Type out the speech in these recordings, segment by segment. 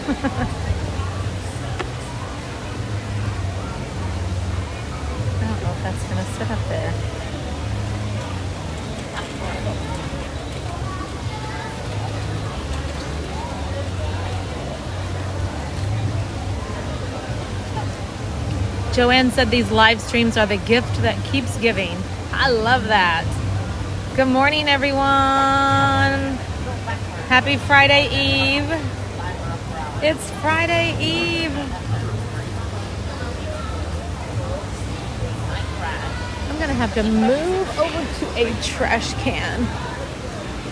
I don't know if that's gonna sit up there. Joanne said these live streams are the gift that keeps giving. I love that. Good morning, everyone. Happy Friday Eve. It's Friday Eve. I'm gonna have to move over to a trash can.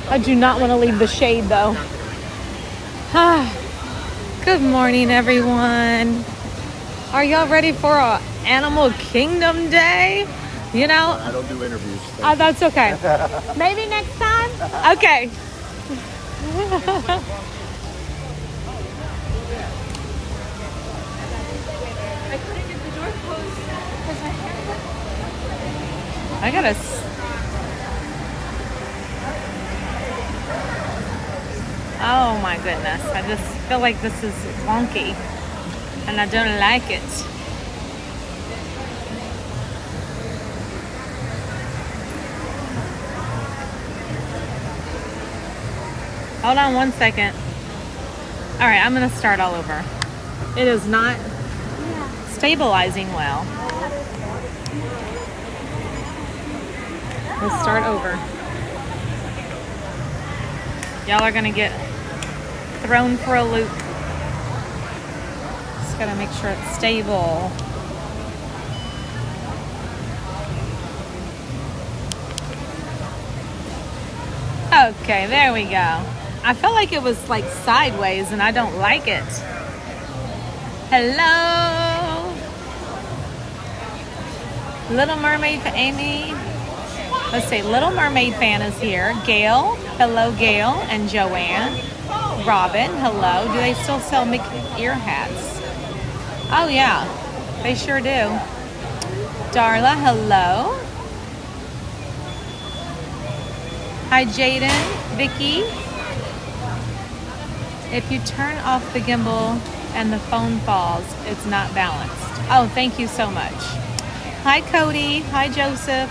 I do not want to leave the shade though. Good morning, everyone. Are y'all ready for a Animal Kingdom Day? You know, I don't do interviews. Oh, that's okay. Maybe next time? Okay. I couldn't get the door closed because my hair. I gotta. Oh my goodness. I just feel like this is wonky and I don't like it. Hold on one second. All right, I'm gonna start all over. It is not stabilizing well. Let's start over. Y'all are gonna get thrown for a loop. Just gotta make sure it's stable. Okay, there we go. I felt like it was like sideways and I don't like it. Hello. Little Mermaid for Amy. Let's see, Little Mermaid fan is here. Gail. Hello, Gail and Joanne. Robin, hello. Do they still sell Mickey ear hats? Oh yeah, they sure do. Darla, hello. Hi, Jaden, Vicky. If you turn off the gimbal and the phone falls, it's not balanced. Oh, thank you so much. Hi, Cody. Hi, Joseph.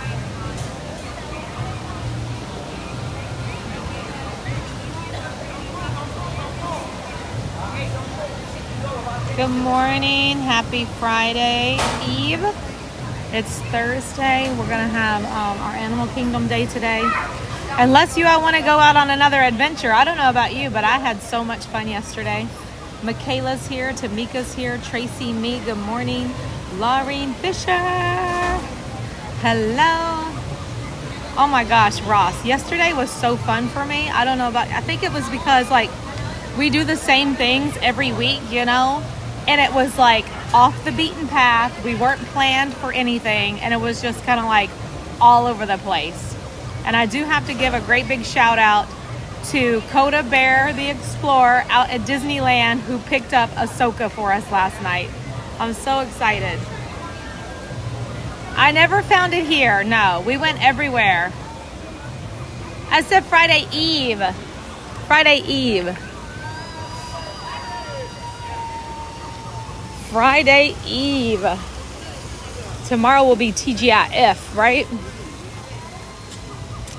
Good morning. Happy Friday Eve. It's Thursday. We're going to have our Animal Kingdom Day today. Unless you all want to go out on another adventure. I don't know about you, but I had so much fun yesterday. Michaela's here, Tamika's here, Tracy, me, good morning. Laureen Fisher, hello. Oh my gosh, Ross, yesterday was so fun for me. I don't know about, I think it was because like we do the same things every week, you know, and it was like off the beaten path. We weren't planned for anything, and it was just kind of like all over the place. And I do have to give a great big shout out to Coda Bear the Explorer out at Disneyland who picked up Ahsoka for us last night. I'm so excited. I never found it here. No, we went everywhere. I said Friday Eve. Friday Eve. Friday Eve. Tomorrow will be TGIF, right?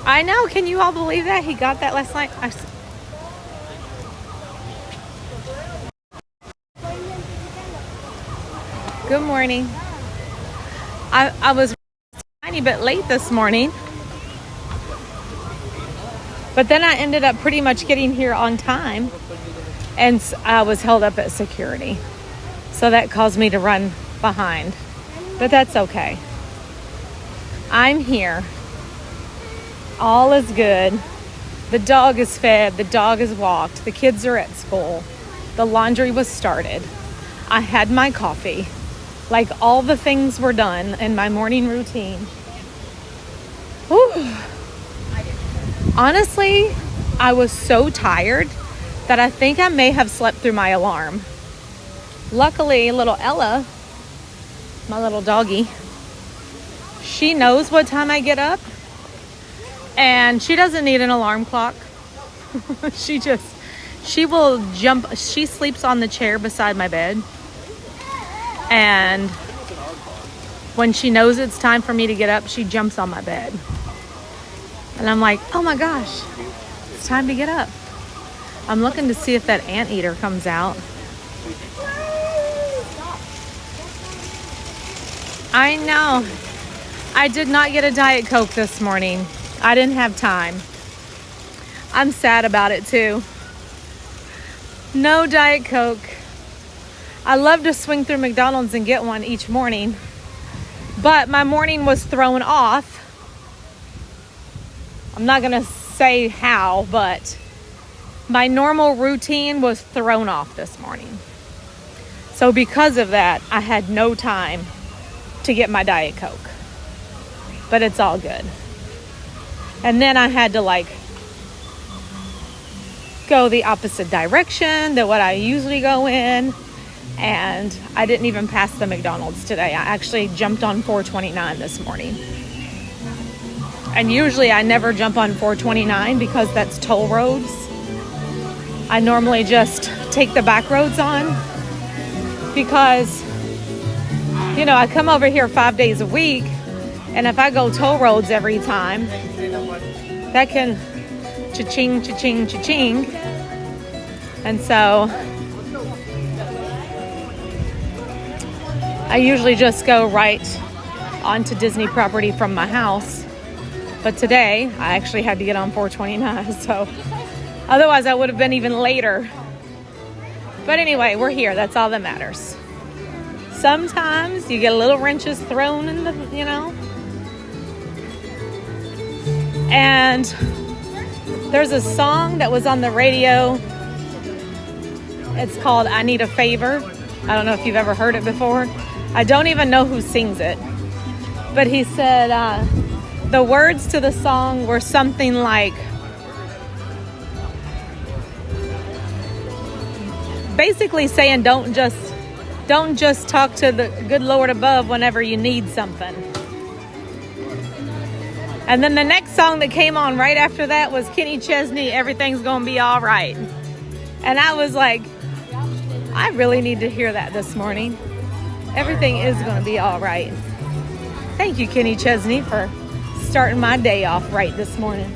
I know. Can you all believe that? He got that last night. Good morning. I was a tiny bit late this morning. But then I ended up pretty much getting here on time. And I was held up at security. So that caused me to run behind. But that's okay. I'm here. All is good. The dog is fed. The dog is walked. The kids are at school. The laundry was started. I had my coffee. Like all the things were done in my morning routine. Whew. Honestly, I was so tired that I think I may have slept through my alarm. Luckily, little Ella, my little doggy, she knows what time I get up. And she doesn't need an alarm clock. She She will jump. She sleeps on the chair beside my bed. And when she knows it's time for me to get up, she jumps on my bed. And I'm like, oh my gosh, it's time to get up. I'm looking to see if that anteater comes out. I know. I did not get a Diet Coke this morning. I didn't have time. I'm sad about it too. No Diet Coke. I love to swing through McDonald's and get one each morning. But my morning was thrown off. I'm not going to say how, but my normal routine was thrown off this morning. So because of that, I had no time to get my Diet Coke. But it's all good. And then I had to go the opposite direction than what I usually go in. And I didn't even pass the McDonald's today. I actually jumped on 429 this morning. And usually I never jump on 429 because that's toll roads. I normally just take the back roads on because, I come over here 5 days a week. And if I go toll roads every time, that can cha-ching, cha-ching, cha-ching. And so I usually just go right onto Disney property from my house. But today, I actually had to get on 429, so otherwise I would have been even later. But anyway, we're here. That's all that matters. Sometimes you get a little wrenches thrown in the, And there's a song that was on the radio. It's called I Need a Favor. I don't know if you've ever heard it before. I don't even know who sings it. But he said the words to the song were something like, basically saying don't just talk to the good Lord above whenever you need something. And then the next song that came on right after that was Kenny Chesney, Everything's Gonna Be All Right. And I was like, I really need to hear that this morning. Everything is going to be all right. Thank you, Kenny Chesney, for starting my day off right this morning.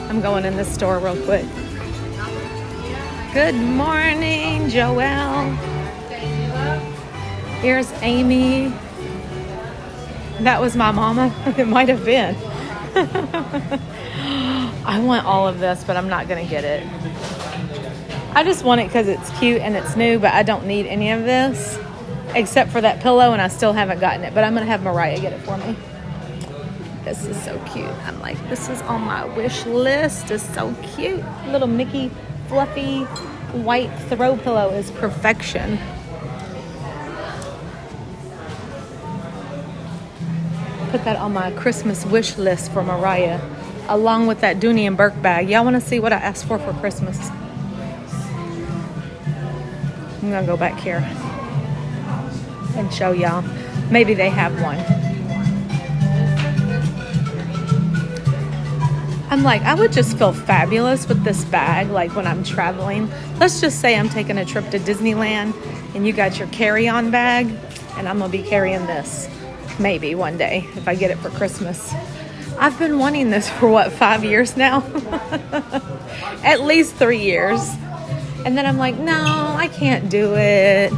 I'm going in the store real quick. Good morning, Joelle. Here's Amy. That was my mama. It might have been. I want all of this, but I'm not going to get it. I just want it because it's cute and it's new, but I don't need any of this except for that pillow, and I still haven't gotten it. But I'm going to have Mariah get it for me. This is so cute. I'm like, this is on my wish list. It's so cute. Little Mickey fluffy white throw pillow is perfection. Put that on my Christmas wish list for Mariah, along with that Dooney and Burke bag. Y'all want to see what I asked for Christmas? I'm going to go back here and show y'all. Maybe they have one. I'm like, I would just feel fabulous with this bag, like when I'm traveling. Let's just say I'm taking a trip to Disneyland and you got your carry-on bag, and I'm going to be carrying this maybe one day if I get it for Christmas. I've been wanting this for 5 years now? At least 3 years. And then I'm like, no, I can't do it.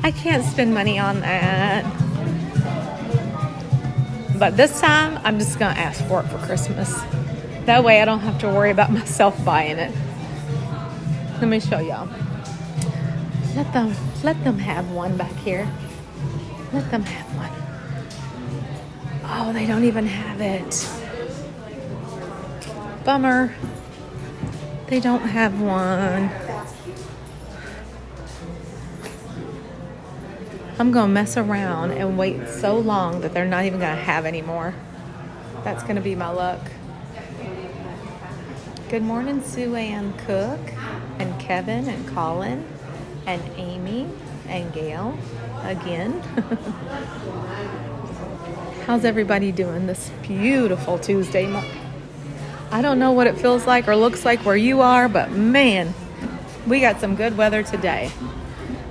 I can't spend money on that. But this time, I'm just going to ask for it for Christmas. That way I don't have to worry about myself buying it. Let me show y'all. Let them have one back here. Let them have one. Oh, they don't even have it. Bummer. They don't have one. I'm going to mess around and wait so long that they're not even going to have any more. That's going to be my luck. Good morning, Sue Ann Cook, and Kevin, and Colin, and Amy, and Gail, again. How's everybody doing this beautiful Tuesday? I don't know what it feels like or looks like where you are, but man, we got some good weather today.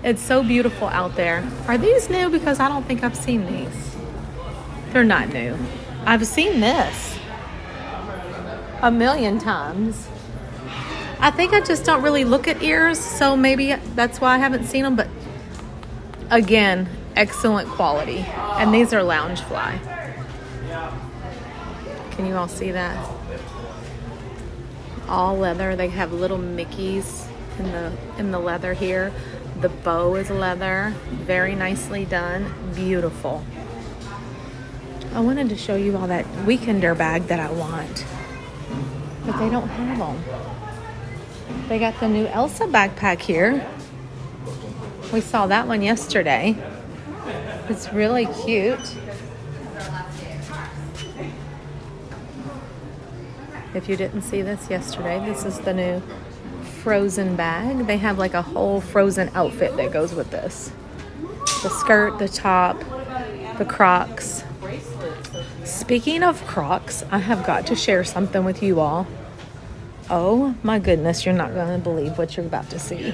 It's so beautiful out there. Are these new? Because I don't think I've seen these. They're not new. I've seen this a million times. I think I just don't really look at ears, so maybe that's why I haven't seen them. But again, excellent quality. And these are Loungefly. Can you all see that? All leather. They have little Mickeys in the leather here. The bow is leather. Very nicely done. Beautiful. I wanted to show you all that weekender bag that I want, but they don't have them. They got the new Elsa backpack here. We saw that one yesterday. It's really cute. If you didn't see this yesterday, this is the new Frozen bag. They have like a whole Frozen outfit that goes with this. The skirt, the top, the Crocs. Speaking of Crocs, I have got to share something with you all. Oh my goodness, you're not going to believe what you're about to see.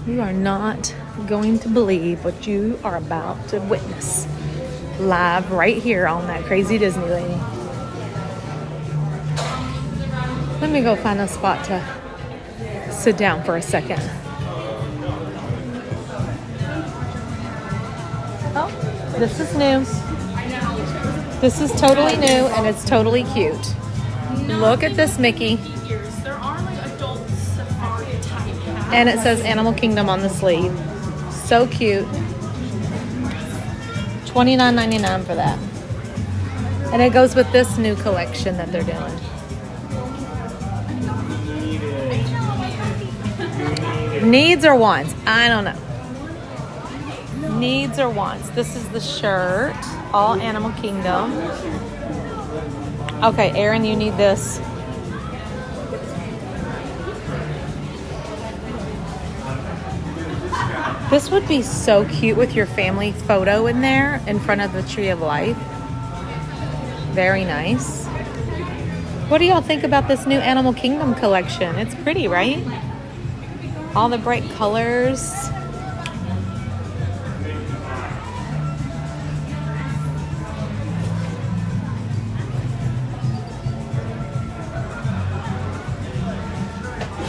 You are not going to believe what you are about to witness live right here on that crazy Disney lady. Let me go find a spot to sit down for a second. Oh, this is new. This is totally new and it's totally cute. Look at this Mickey. There are like adult safari type hats. And it says Animal Kingdom on the sleeve. So cute. $29.99 for that. And it goes with this new collection that they're doing. Needs or wants? I don't know. Needs or wants? This is the shirt. All Animal Kingdom. Okay, Aaron, you need this. This would be so cute with your family photo in there in front of the Tree of Life. Very nice. What do y'all think about this new Animal Kingdom collection? It's pretty, right? All the bright colors.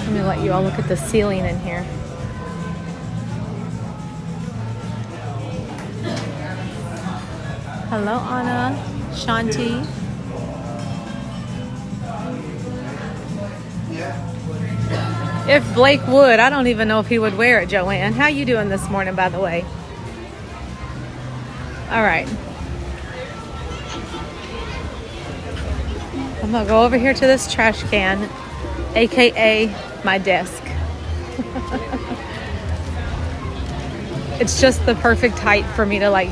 Let me let you all look at the ceiling in here. Hello, Anna, Shanti. If Blake would, I don't even know if he would wear it, Joanne. How you doing this morning, by the way? All right. I'm gonna go over here to this trash can, AKA my desk. It's just the perfect height for me to like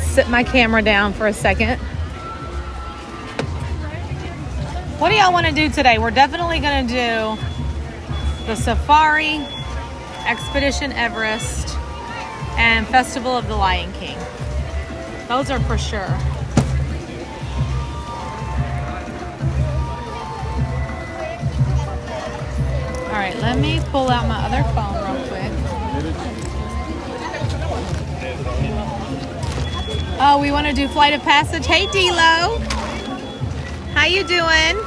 sit my camera down for a second. What do y'all want to do today? We're definitely going to do the Safari, Expedition Everest, and Festival of the Lion King. Those are for sure. All right, let me pull out my other phone real quick. Oh, we want to do Flight of Passage. Hey, D-Lo. How you doing?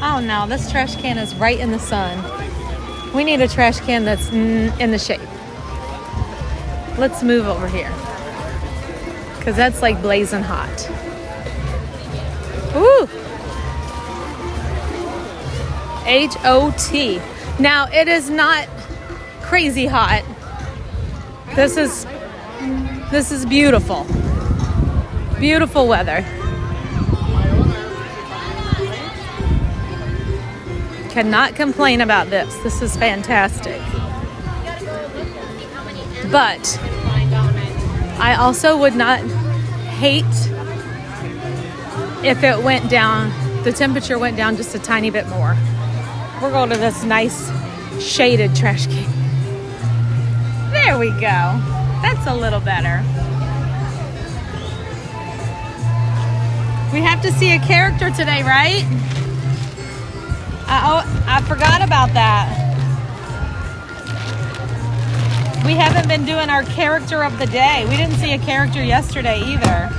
Oh, no, this trash can is right in the sun. We need a trash can that's in the shade. Let's move over here. Because that's like blazing hot. Woo! H-O-T. Now, it is not crazy hot. This is beautiful. Beautiful weather. Cannot complain about this. This is fantastic. But I also would not hate if it went down, the temperature went down just a tiny bit more. We're going to this nice shaded trash can. There we go. That's a little better. We have to see a character today, right? I forgot about that. We haven't been doing our character of the day. We didn't see a character yesterday either.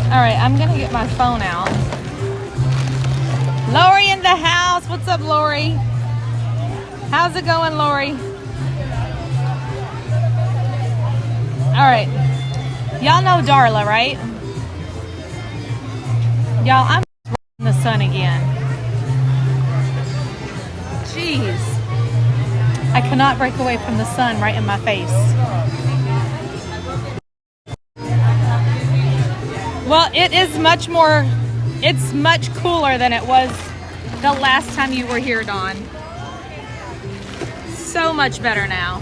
All right, I'm gonna get my phone out. Lori in the house. What's up, Lori? How's it going, Lori? All right. Y'all know Darla, right? Y'all, I'm in the sun again. Jeez. I cannot break away from the sun right in my face. Well, it is it's much cooler than it was the last time you were here, Dawn. So much better now.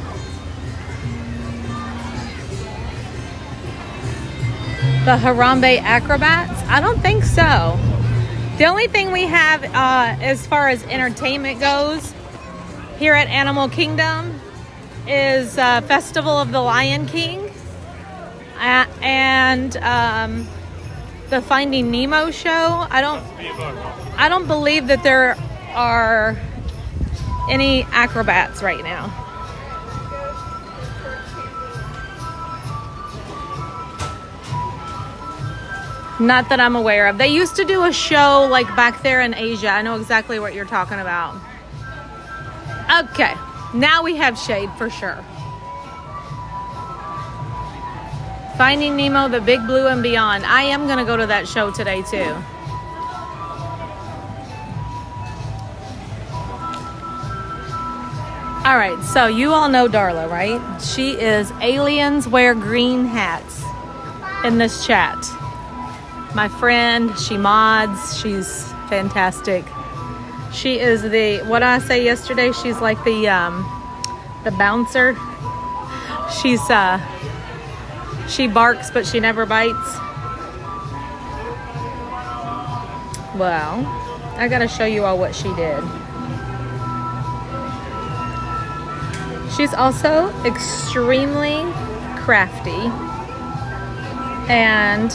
The Harambe Acrobats? I don't think so. The only thing we have as far as entertainment goes here at Animal Kingdom is Festival of the Lion King and the Finding Nemo show. I don't believe that there are any acrobats right now. Not that I'm aware of. They used to do a show like back there in Asia. I know exactly what you're talking about. Okay, now we have shade for sure. Finding Nemo, The Big Blue and Beyond. I am going to go to that show today too. All right, so you all know Darla, right? She is Aliens Wear Green Hats in this chat. My friend, she mods, she's fantastic. She is what did I say yesterday? She's like the bouncer. She barks, but she never bites. Well, I gotta show you all what she did. She's also extremely crafty and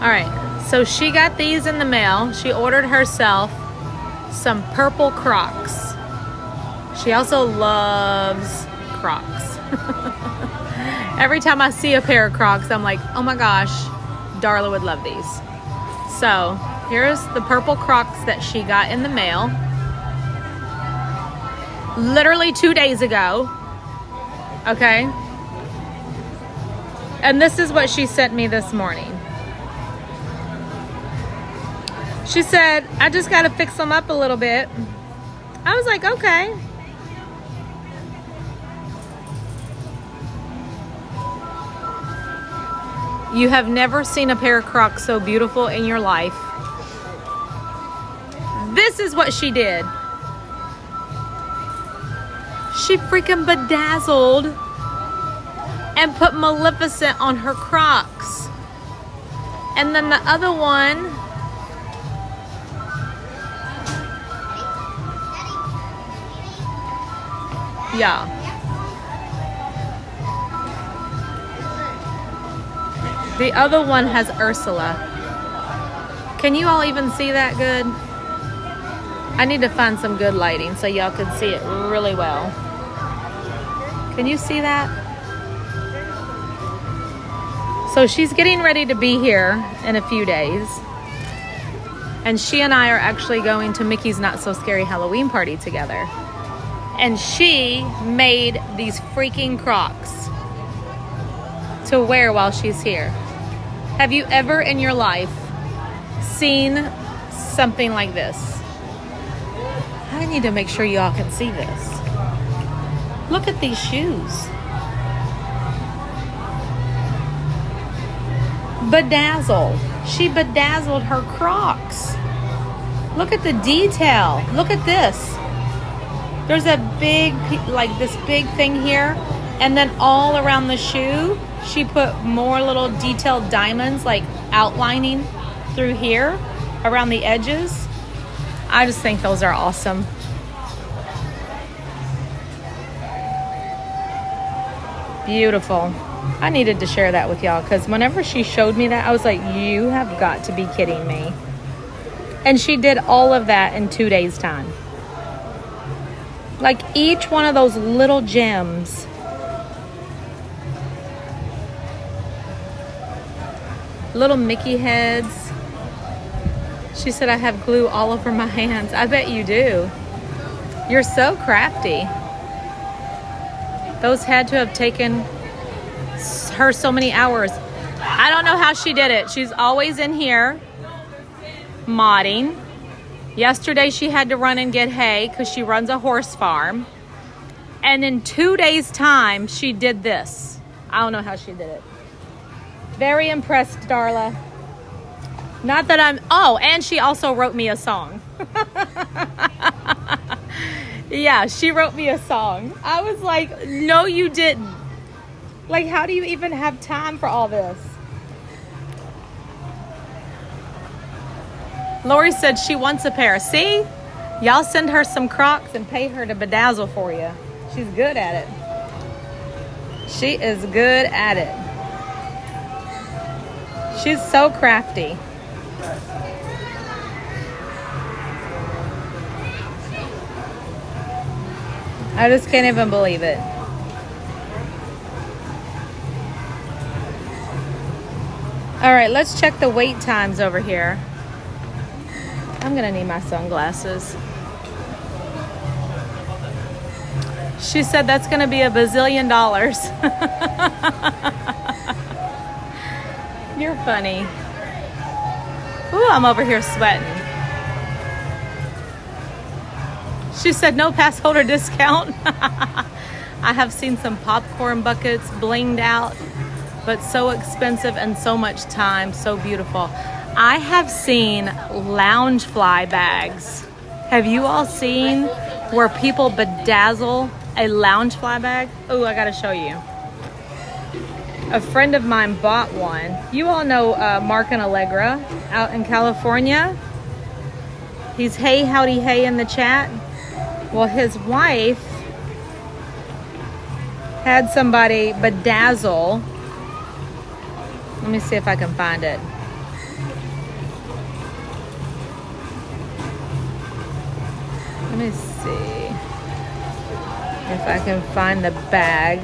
all right. So she got these in the mail. She ordered herself some purple Crocs. She also loves Crocs. Every time I see a pair of Crocs, I'm like, oh my gosh, Darla would love these. So here's the purple Crocs that she got in the mail. Literally 2 days ago. Okay. And this is what she sent me this morning. She said, I just got to fix them up a little bit. I was like, okay. You have never seen a pair of Crocs so beautiful in your life. This is what she did. She freaking bedazzled and put Maleficent on her Crocs. And then the other one, yeah. The other one has Ursula. Can you all even see that good? I need to find some good lighting so y'all can see it really well. Can you see that? So she's getting ready to be here in a few days. And she and I are actually going to Mickey's Not So Scary Halloween party together. And she made these freaking Crocs to wear while she's here. Have you ever in your life seen something like this? I need to make sure y'all can see this. Look at these shoes. Bedazzled. She bedazzled her Crocs. Look at the detail. Look at this. There's a big, like this big thing here. And then all around the shoe, she put more little detailed diamonds, like outlining through here around the edges. I just think those are awesome. Beautiful. I needed to share that with y'all because whenever she showed me that, I was like, you have got to be kidding me. And she did all of that in 2 days' time. Like each one of those little gems. Little Mickey heads. She said, I have glue all over my hands. I bet you do. You're so crafty. Those had to have taken her so many hours. I don't know how she did it. She's always in here modding. Yesterday she had to run and get hay because she runs a horse farm. And in 2 days' time, she did this. I don't know how she did it. Very impressed, Darla. Not that I'm... Oh, and she also wrote me a song. Yeah, she wrote me a song. I was like, no, you didn't. Like, how do you even have time for all this? Lori said she wants a pair. See? Y'all send her some Crocs and pay her to bedazzle for you. She's good at it. She is good at it. She's so crafty. I just can't even believe it. All right, let's check the wait times over here. I'm gonna need my sunglasses. She said that's gonna be $1 bazillion. You're funny. Ooh, I'm over here sweating. She said no pass holder discount. I have seen some popcorn buckets blinged out, but so expensive and so much time, so beautiful. I have seen lounge fly bags. Have you all seen where people bedazzle a lounge fly bag? Oh, I gotta show you. A friend of mine bought one. You all know Mark and Allegra out in California. He's hey howdy hey in the chat. Well, his wife had somebody bedazzle. Let me see if I can find it. Let me see if I can find the bag.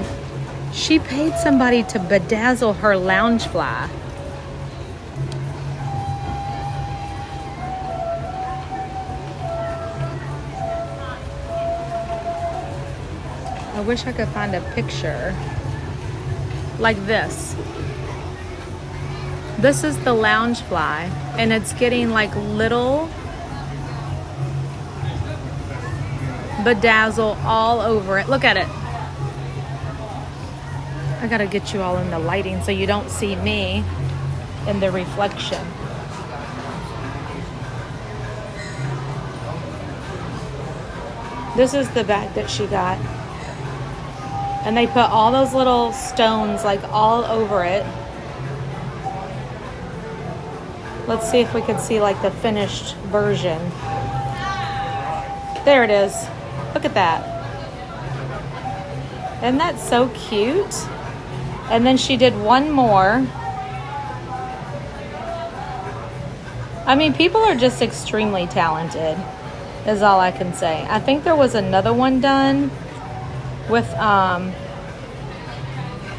She paid somebody to bedazzle her lounge fly. I wish I could find a picture like this. This is the lounge fly, and it's getting like little bedazzle all over it. Look at it. I gotta get you all in the lighting so you don't see me in the reflection. This is the bag that she got. And they put all those little stones like all over it. Let's see if we can see like the finished version. There it is. Look at that. Isn't that so cute? And then she did one more. I mean, people are just extremely talented, is all I can say. I think there was another one done with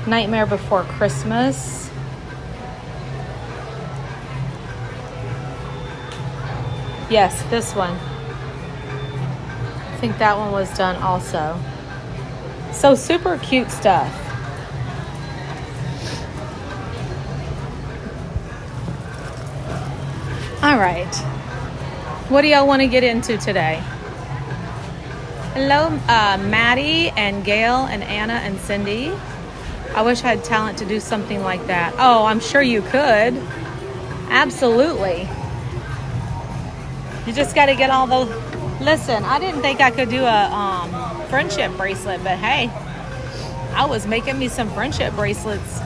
Nightmare Before Christmas. Yes, this one. I think that one was done also. So super cute stuff. All right. What do y'all want to get into today? Hello, Maddie and Gail and Anna and Cindy. I wish I had talent to do something like that. Oh, I'm sure you could. Absolutely. You just got to get all those Listen, I didn't think I could do a friendship bracelet, but hey, I was making me some friendship bracelets.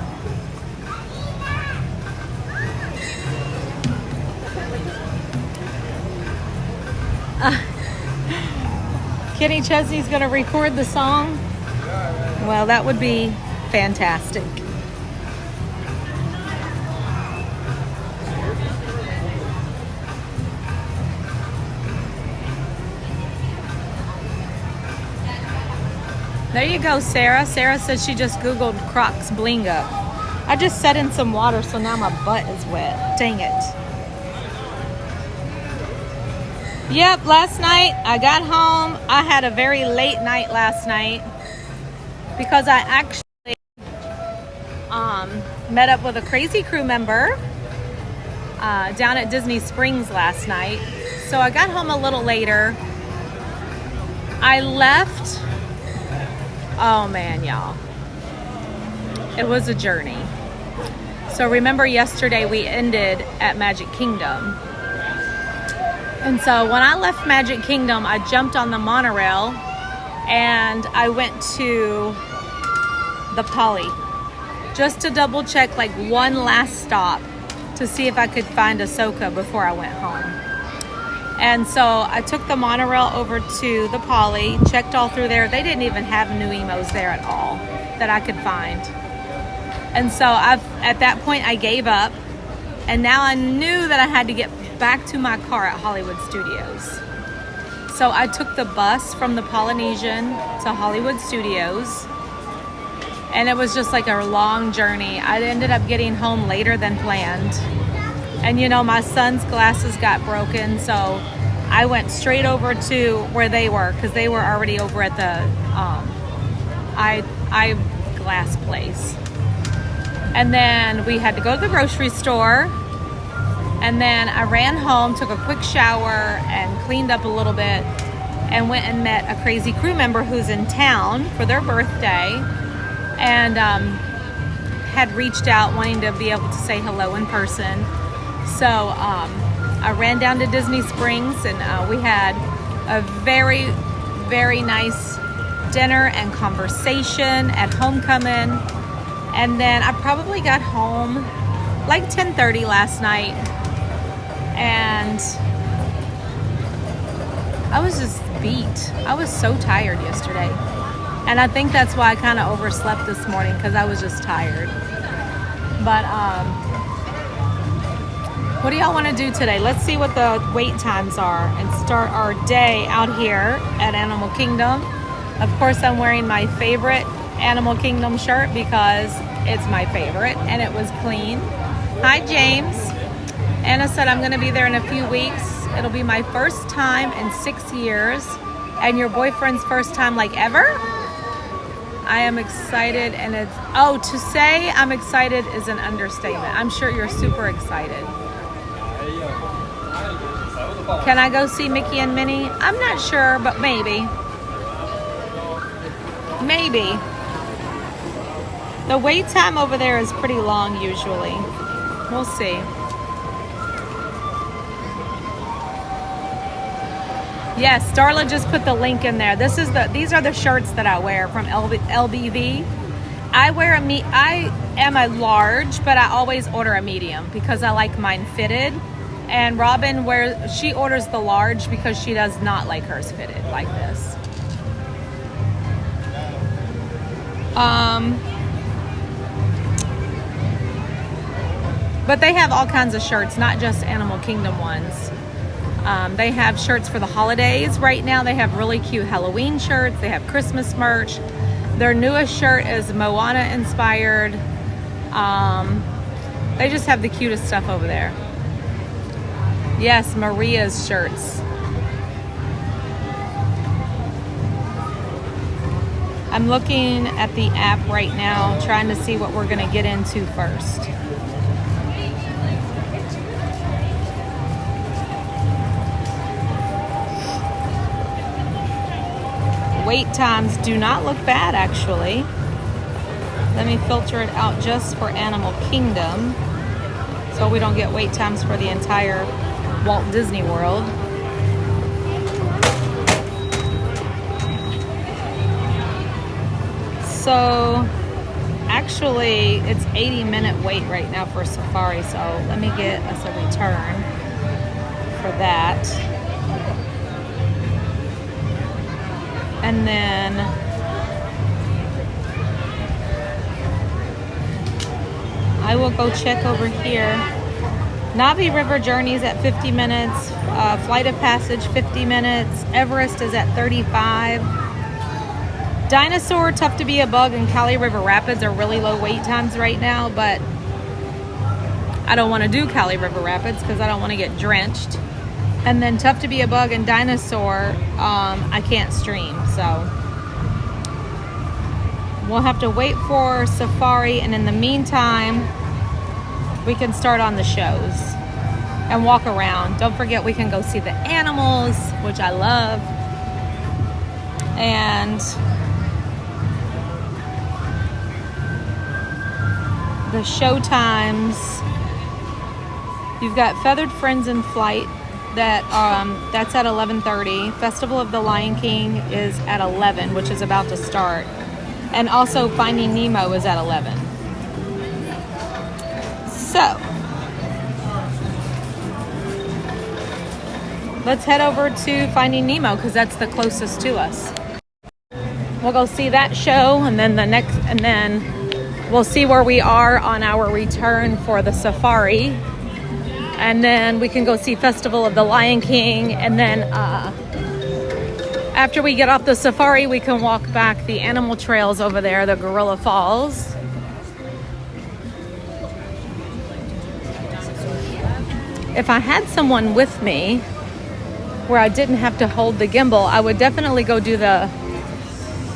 Kenny Chesney's going to record the song. Well, that would be fantastic. There you go, Sarah. Sarah said she just Googled Crocs bling up. I just set in some water, so now my butt is wet. Dang it. Yep, last night I got home. I had a very late night last night because I actually met up with a crazy crew member down at Disney Springs last night. So I got home a little later. I left. Oh man, y'all. It was a journey. So remember yesterday we ended at Magic Kingdom. And so when I left Magic Kingdom, I jumped on the monorail and I went to the Poly just to double check, like one last stop to see if I could find Ahsoka before I went home. And so I took the monorail over to the Poly, checked all through there. They didn't even have new emos there at all that I could find. And so at that point I gave up, and now I knew that I had to get back to my car at Hollywood Studios. So I took the bus from the Polynesian to Hollywood Studios, and it was just like a long journey. I ended up getting home later than planned. And you know, my son's glasses got broken, so I went straight over to where they were, because they were already over at the eye glass place. And then we had to go to the grocery store. And then I ran home, took a quick shower, and cleaned up a little bit, and went and met a crazy crew member who's in town for their birthday, and had reached out wanting to be able to say hello in person. So I ran down to Disney Springs, and we had a very, very nice dinner and conversation at homecoming. And then I probably got home like 10:30 last night. And I was just beat. I was so tired yesterday. And I think that's why I kind of overslept this morning, because I was just tired. But what do y'all want to do today? Let's see what the wait times are and start our day out here at Animal Kingdom. Of course, I'm wearing my favorite Animal Kingdom shirt because it's my favorite and it was clean. Hi, James. Anna said I'm going to be there in a few weeks. It'll be my first time in 6 years. And your boyfriend's first time like ever? I am excited, and it's... Oh, to say I'm excited is an understatement. I'm sure you're super excited. Can I go see Mickey and Minnie? I'm not sure, but maybe. Maybe. The wait time over there is pretty long usually. We'll see. Yes, Darla just put the link in there. These are the shirts that I wear from LBV. I am a large, but I always order a medium because I like mine fitted. And Robin she orders the large because she does not like hers fitted like this. But they have all kinds of shirts, not just Animal Kingdom ones. They have shirts for the holidays right now. They have really cute Halloween shirts. They have Christmas merch. Their newest shirt is Moana inspired. They just have the cutest stuff over there. Yes, Maria's shirts. I'm looking at the app right now, trying to see what we're going to get into first. Wait times do not look bad, actually. Let me filter it out just for Animal Kingdom, so we don't get wait times for the entire Walt Disney World. So actually it's 80-minute wait right now for safari, so let me get us a return for that. And then I will go check over here. Navi River Journeys at 50 minutes. Flight of Passage 50 minutes. Everest is at 35. Dinosaur, Tough to Be a Bug, and Kali River Rapids are really low wait times right now, but I don't want to do Kali River Rapids because I don't want to get drenched. And then Tough to Be a Bug and Dinosaur, I can't stream, so we'll have to wait for safari, and in the meantime we can start on the shows and walk around. Don't forget we can go see the animals, which I love, and the show times. You've got Feathered Friends in Flight that's at 11:30. Festival of the Lion King is at 11, which is about to start. And also Finding Nemo is at 11. So let's head over to Finding Nemo because that's the closest to us. We'll go see that show, and then we'll see where we are on our return for the safari. And then we can go see Festival of the Lion King. And then after we get off the safari, we can walk back the animal trails over there, the Gorilla Falls. If I had someone with me where I didn't have to hold the gimbal, I would definitely go do the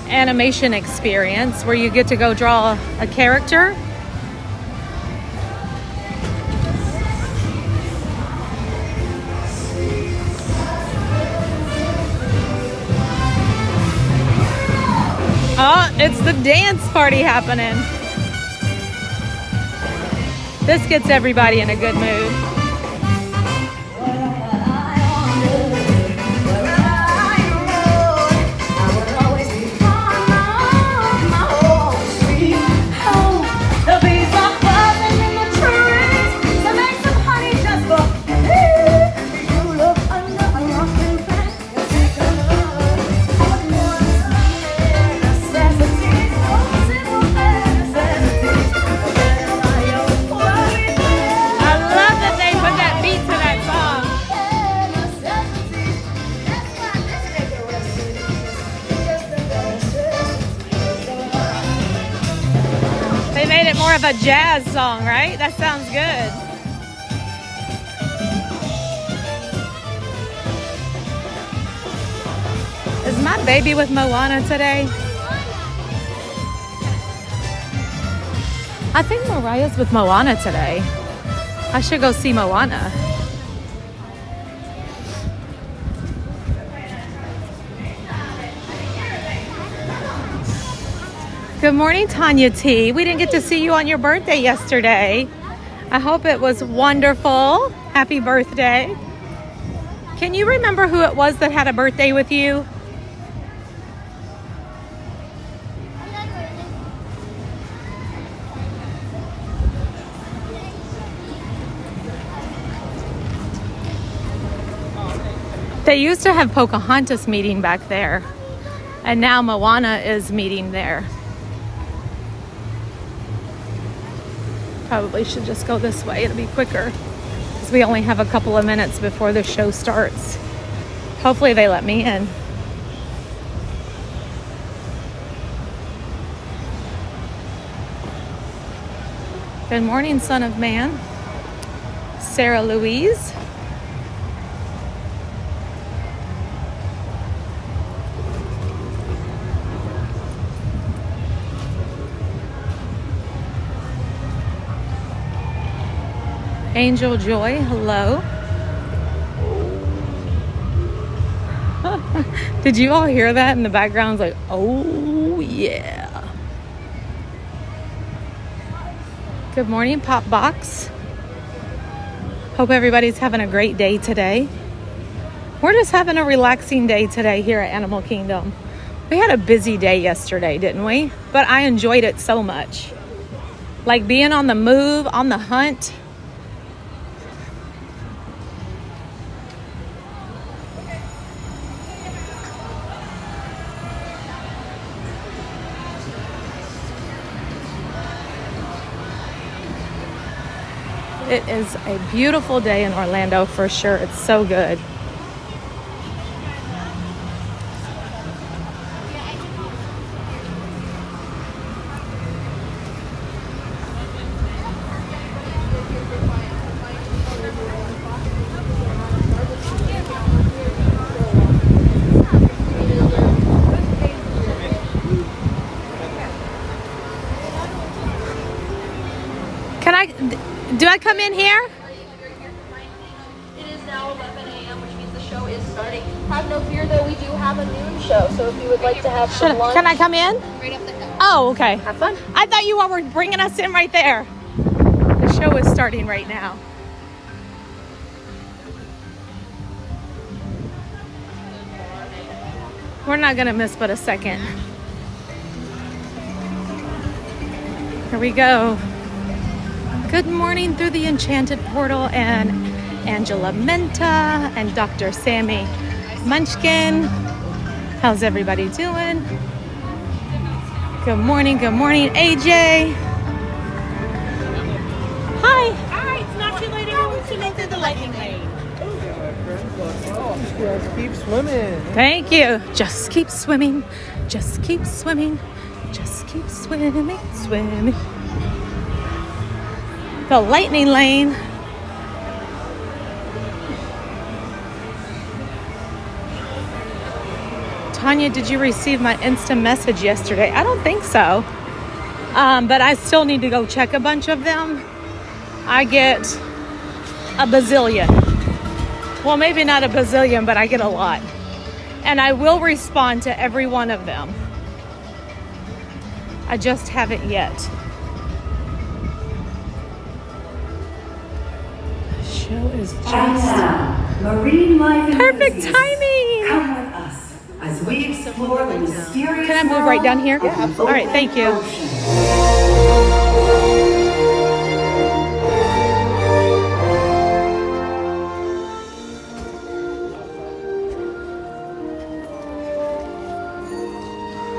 animation experience where you get to go draw a character. Oh, it's the dance party happening. This gets everybody in a good mood. More of a jazz song, right? That sounds good. Is my baby with Moana today? I think Mariah's with Moana today. I should go see Moana. Good morning, Tanya T. We didn't get to see you on your birthday yesterday. I hope it was wonderful. Happy birthday. Can you remember who it was that had a birthday with you? They used to have Pocahontas meeting back there, and now Moana is meeting there. Probably should just go this way. It'll be quicker because we only have a couple of minutes before the show starts. Hopefully they let me in. Good morning, Son of Man. Sarah Louise. Angel Joy, hello. Did you all hear that in the background? It's like, oh yeah. Good morning, Pop Box. Hope everybody's having a great day today. We're just having a relaxing day today here at Animal Kingdom. We had a busy day yesterday, didn't we? But I enjoyed it so much. Like being on the move, on the hunt. It is a beautiful day in Orlando for sure. It's so good. Do I come in here? It is now 11 a.m., which means the show is starting. Have no fear, though, we do have a noon show, so if you would like to have some lunch... Can I come in? Right up the hill. Oh, okay. Have fun. I thought you all were bringing us in right there. The show is starting right now. We're not going to miss but a second. Here we go. Good morning through the Enchanted Portal, and Angela Menta and Dr. Sammy Munchkin. How's everybody doing? Good morning, AJ. Hi. Hi, it's not too late. Everyone's to go through the lightning lane. Just keep swimming. Thank you. Just keep swimming. Just keep swimming. Just keep swimming, swimming. The lightning lane. Tanya, did you receive my Insta message yesterday? I don't think so. But I still need to go check a bunch of them. I get a bazillion. Well, maybe not a bazillion, but I get a lot. And I will respond to every one of them. I just haven't yet. Show is just marine life perfect enthusiasts. timing. Come with us as we explore the mysterious. Can I move right down here? Yeah. All right, thank you.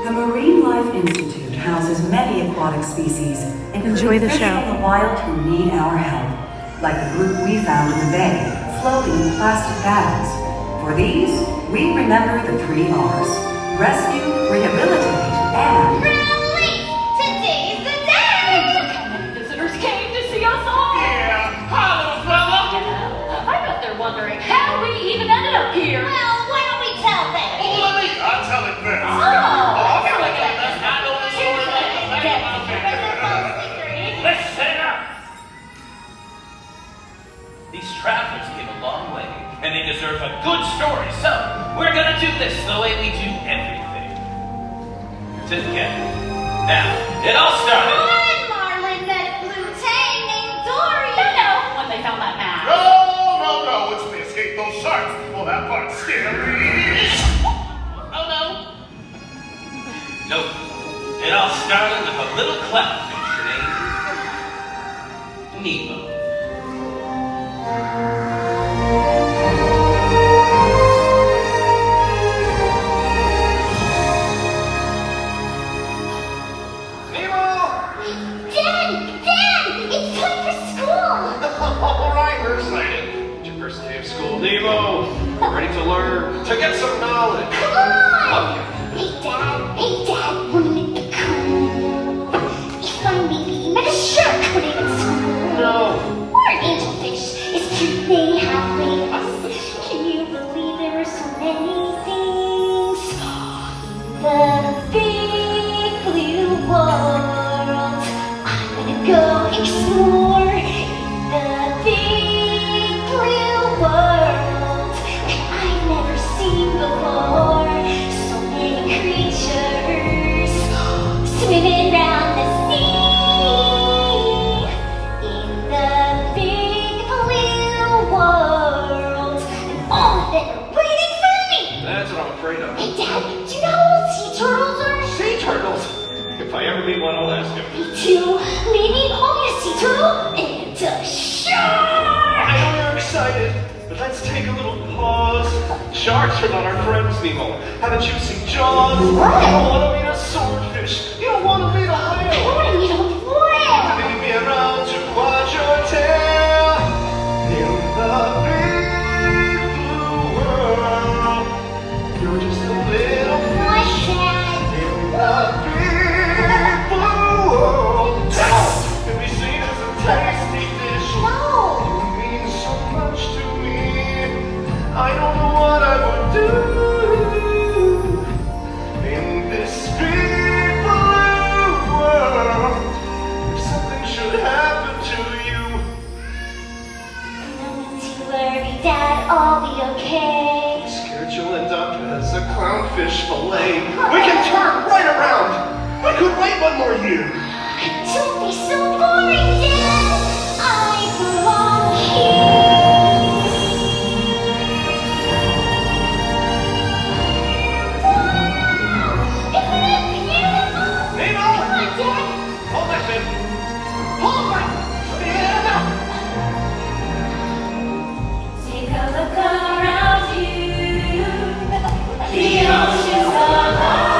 The Marine Life Institute houses many aquatic species, Enjoy the fish show. from the wild who need our help. Like the group we found in the bay, floating in plastic bags. For these, we remember the 3 R's. Rescue, rehabilitate, and... Release! Today's the day! Visitors came to see us all. Yeah, hi, little fella. I bet they're wondering how we even ended up here. Well, why don't we tell them? I'll tell it best. Oh, okay, look at that's not the way Listen up. These travelers came a long way, and they deserve a good story. So, we're gonna do this the way we do everything. Together. Now, it all started. One marlin met a blue tang named Dory. When they found that map. No, it's we escaped those sharks. Well, that part's scary. Oh no. Nope. It all started with a little clownfish named Nemo. Dad! It's time for school! Alright, we're excited. It's your first day of school, Nemo. Ready to learn, to get some knowledge. Come on! Okay. Hey Dad, wanna make it cool? If I maybe met a shark when I went to school. No. Or an angelfish. It's true they have wings. Can you believe there are so many things? The big blue world. I'm gonna go explore the big blue world that I've never seen before. So Me too. Leaving home, you see, turtle, and a shark. I know you're excited, but let's take a little pause. Sharks are not our friends, Nemo. Haven't you seen Jaws? What? You don't want to meet a swordfish. You don't want to meet a I whale. want to meet a whale. Leave me around to watch your tail in the big blue world. You're just a little What's fish that? in the big blue world. You'll be seen as a tasty fish. No. You mean so much to me. I don't know what I would do in this big blue world if something should happen to you. No need to worry, Dad. I'll be okay. I'm scared you'll end up as a clownfish fillet. We can turn right around. We could wait one more year. Don't be so boring, Dad. I belong here. Wow! Isn't it beautiful? Nemo! Come on, Dad. Hold that fin. Hold that fin. Take a look around you. The ocean's alive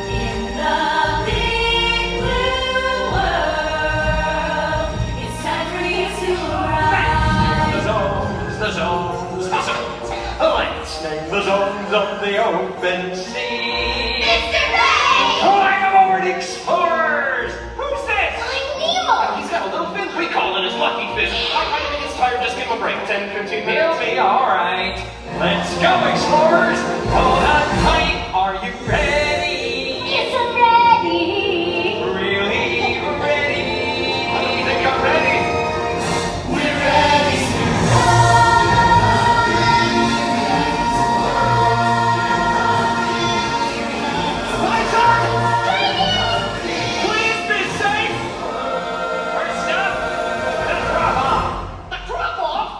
in the big blue world. It's time for you to The arrive. zones, the zones, the zones. Let's name the zones of the open sea. Mr. Ray! Flying aboard explorers! Who's this? I'm Nemo. He's got a little fin. We call it his lucky fish. I think it's tired. Just give him a break. 10, 15 minutes. He'll be alright. Let's go, explorers! Hold on tight. Are you ready? Yes, I'm ready. Really ready? I think I'm ready. We're ready to Lights on! Please be safe! First up, the drop off. The drop off!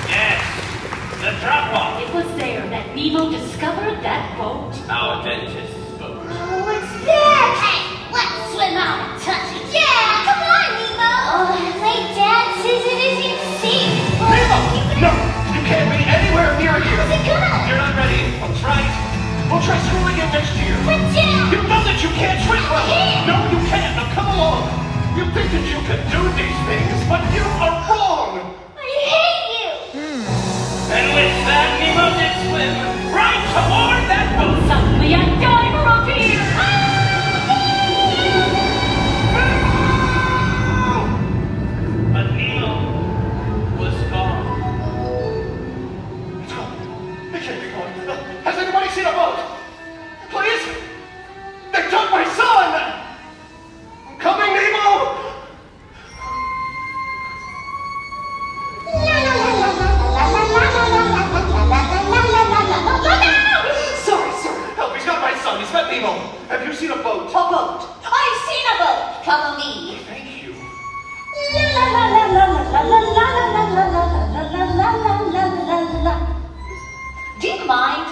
Yes, the drop off. It was there that Nemo discovered that boat. Our dentist's boat. Oh, it's there! Hey, let's swim out and touch it. Yeah, come on, Nemo. Oh, my dad says it isn't safe. Nemo! No! You can't be anywhere near here! What's it gonna? You're not ready. That's right. We'll try swimming again next year. But Dad! You know that you can't swim well! can't. No, you can't! Now come along! You think that you can do these things, but you are wrong! I hate you! And with that, Nemo did swim right toward that boat. Suddenly a diver appeared. But Nemo was gone. It's gone. It can't be gone. Has anybody seen a boat? Please? They took my son! I'm coming, Nemo! Sorry. Help, he's got my son. He's got Nemo. Have you seen a boat? A boat. I've seen a boat. Follow me. Thank you. Do you mind?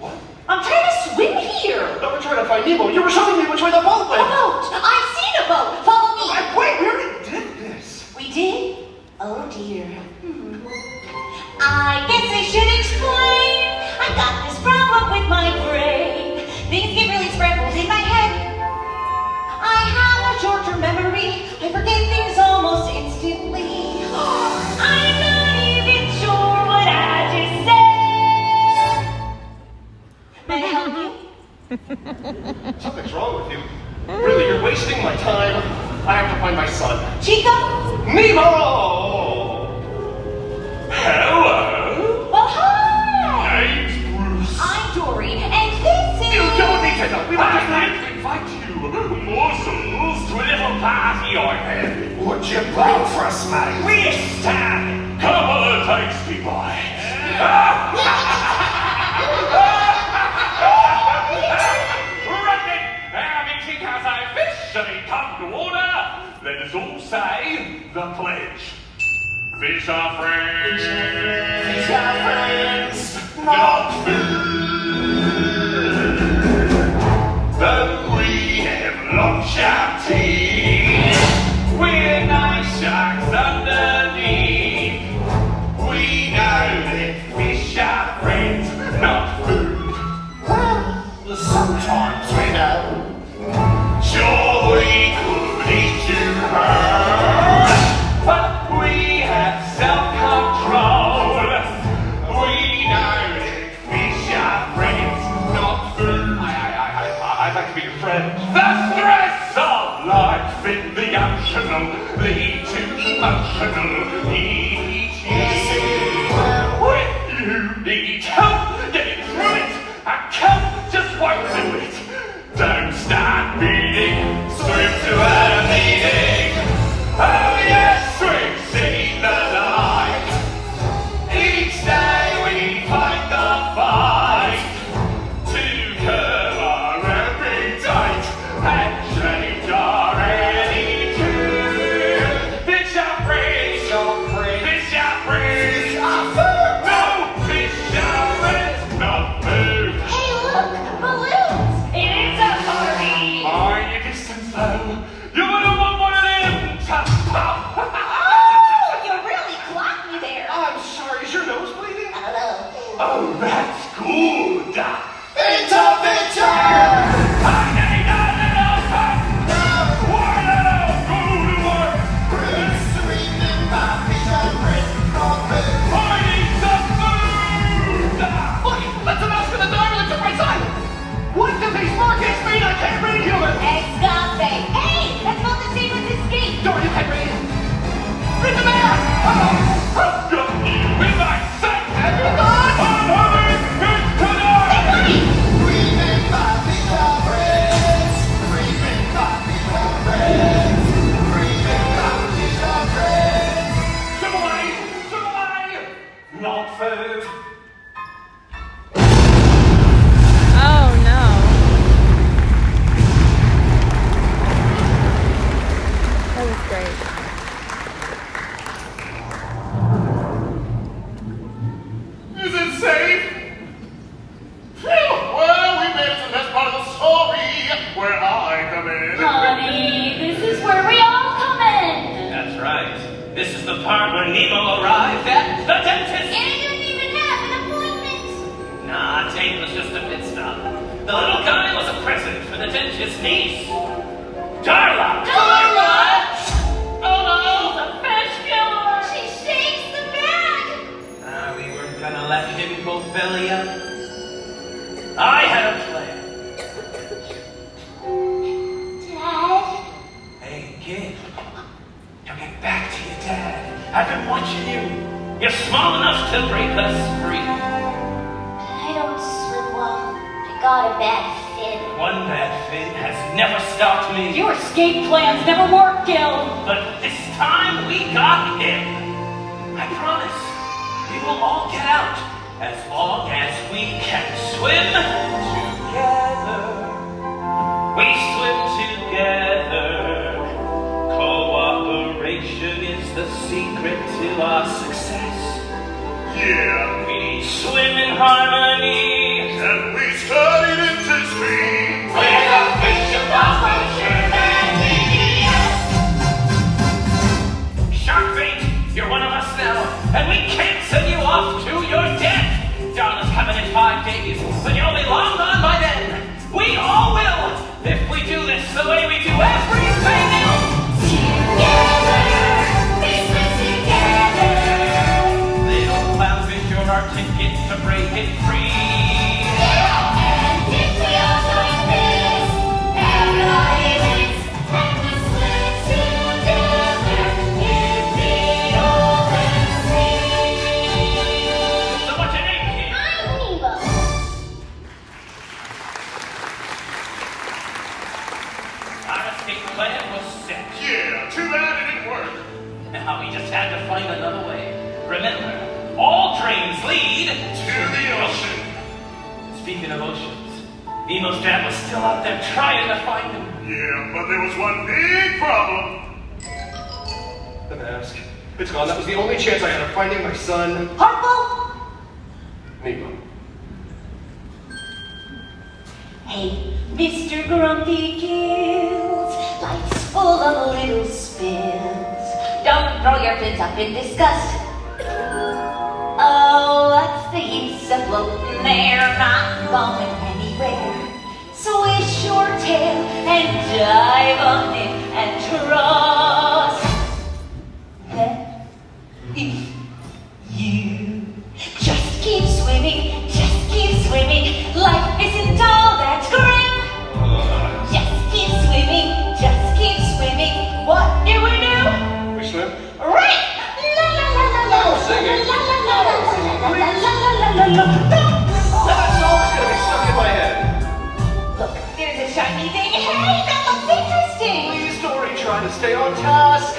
What? I'm trying to swim here. No, we're trying to find Nemo. You were showing me which way the boat A went. boat. I've seen a boat. Follow me. Wait, we already did this. We did? Oh dear. I guess I should explain. I got this problem with my brain. Things get really scrambled in my head. I have a short-term memory. I forget things almost instantly. I'm not even sure what I just said. May I help you? Something's wrong with you. Really, you're wasting my time. I have to find my son. Chico? Nemo! Hello. Well, hi! Name's Bruce. I'm Dory, and this is... You don't need to know. We were I'd just like to invite you, morsels, to a little party I had. Would you bring for us, mate? This time, come on, tasty boy. Right then, our meeting has officially come to order. Let us all say the pledge. Fish are friends. Fish are friends, not food. sometimes we know. Sure, we could eat too hard, But we have self-control. we know that fish are friends, not food. I'd like to be your friend. The stress of life in the optional lead to emotional EEG. When you need help getting through it, I come just one do it. Don't start beating, swim to a meeting. Oh yes, we've seen the light. Each day we fight the fight to curb our appetite and change our attitude. Fish are free, fish are free, no, fish are red, not food. Hey, look! Balloons! It is a party! Mind your distance though, you wouldn't want one of them to pop. Oh, you really clocked me there. I'm sorry, is your nose bleeding? I don't know. Oh, that's good. Intervention! I need a little pop. One little good one. Sweeping my fish are friends, not food. I need some food. Look, that's a mouse with a dog that took my son. What do these markings mean? I can't read human. Escape! Hey, that's not the same as escape. Don't you can't read? Read the mask! I've got you in my sight. Have you got? I'm having it tonight. Sweeping my fish are friends. Sweeping my fish are friends. Sweeping my fish are friends. Similar, not food. Oh no. That was great. Is it safe? Phew! Well, we made it to the best part of the story, where I come in. Honey, this is where we all come in! That's right. This is the part where Nemo arrived at the dentist. And I didn't even have an appointment. Nah, tape was just a pit stop. The little guy was a present for the dentist's niece. Darla! Oh no! The fish killer! She shakes the bag. We weren't gonna let him go belly up. I had a plan. Dad? Hey, kid. Now get back to your dad. I've been watching you. You're small enough to break us free. I don't swim well. I got a bad fin. One bad fin has never stopped me. Your escape plans never work, Gil! But this time we got him. I promise. We will all get out as long as we can swim together. We swim together. Cooperation is the secret to our success. Yeah. We swim in harmony. And we studied dentistry. We're the Bishop of Ocean and Shark bait, you're one of us now, and we can't send you off to your death. Darla's coming in 5 days, but you'll be long gone by then. We all will, if we do this the way we do everything else. Little clownfish, you're our ticket to break it free. So what's your name, kid? Our escape plan was set. Yeah, too bad it didn't work. Now we just had to find another way. Remember, all trains lead To the ocean. Speaking of oceans, Nemo's dad was still out there trying to find him. Yeah, but there was one big problem. The mask. It's gone. That was the only chance I had of finding my son, Harpo? Nemo. Hey, Mr. Grumpy Gills, life's full of little spills. Don't throw your fins up in disgust. Oh, what's the use of floating there, not going anywhere? So and dive on it and trust that if you just keep swimming, life isn't all that great. Just keep swimming, what do we do? We swim? Right! La la la la la. Oh, singing. La la la la la la la la la. That song's gonna be stuck in my head. Look, there's a shiny thing. Hey, that looks interesting. Please, Dory, try to stay on task.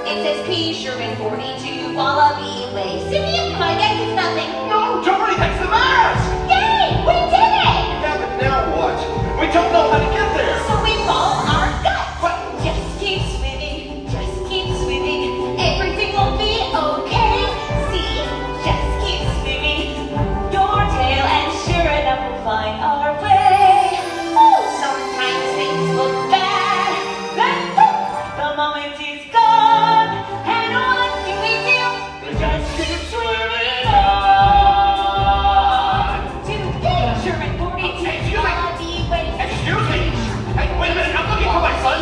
It says P. Sherman 42 Wallaby Way. Sydney, my guess is nothing. No, Dory, that's the mask! Yay! We did it! Yeah, but now what? We don't know how to get there. So we follow our gut. What? Just keep swimming, everything will be okay. See, just keep swimming, your tail, and sure enough we'll find our way. Oh, sometimes things look bad, then poof, the moment is gone. And what do? We just keep swimming on. Today, Sherman 42, Wallaby Way. Excuse me! Hey, wait a minute, I'm looking for my son!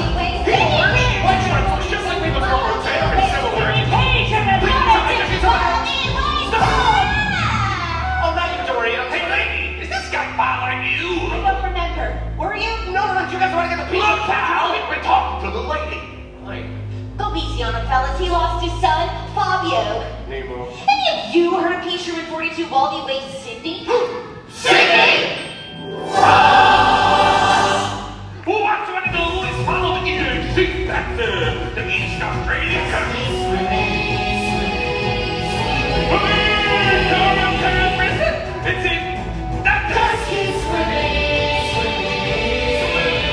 Why should I push just like we were from our fair and civil war? Oh, not you, Dory. Hey, lady, is this guy bothering you? I don't remember. Were you? No, you guys want to get the piece of pal? We're talking to the lady. Go easy on him, fellas. He lost his son, Fabio. Nemo. Any of you heard of P. Sherman 42 Wallaby Way, Sydney? Sydney! What you want to do is follow the English seat back there. The East Australian country. It's in that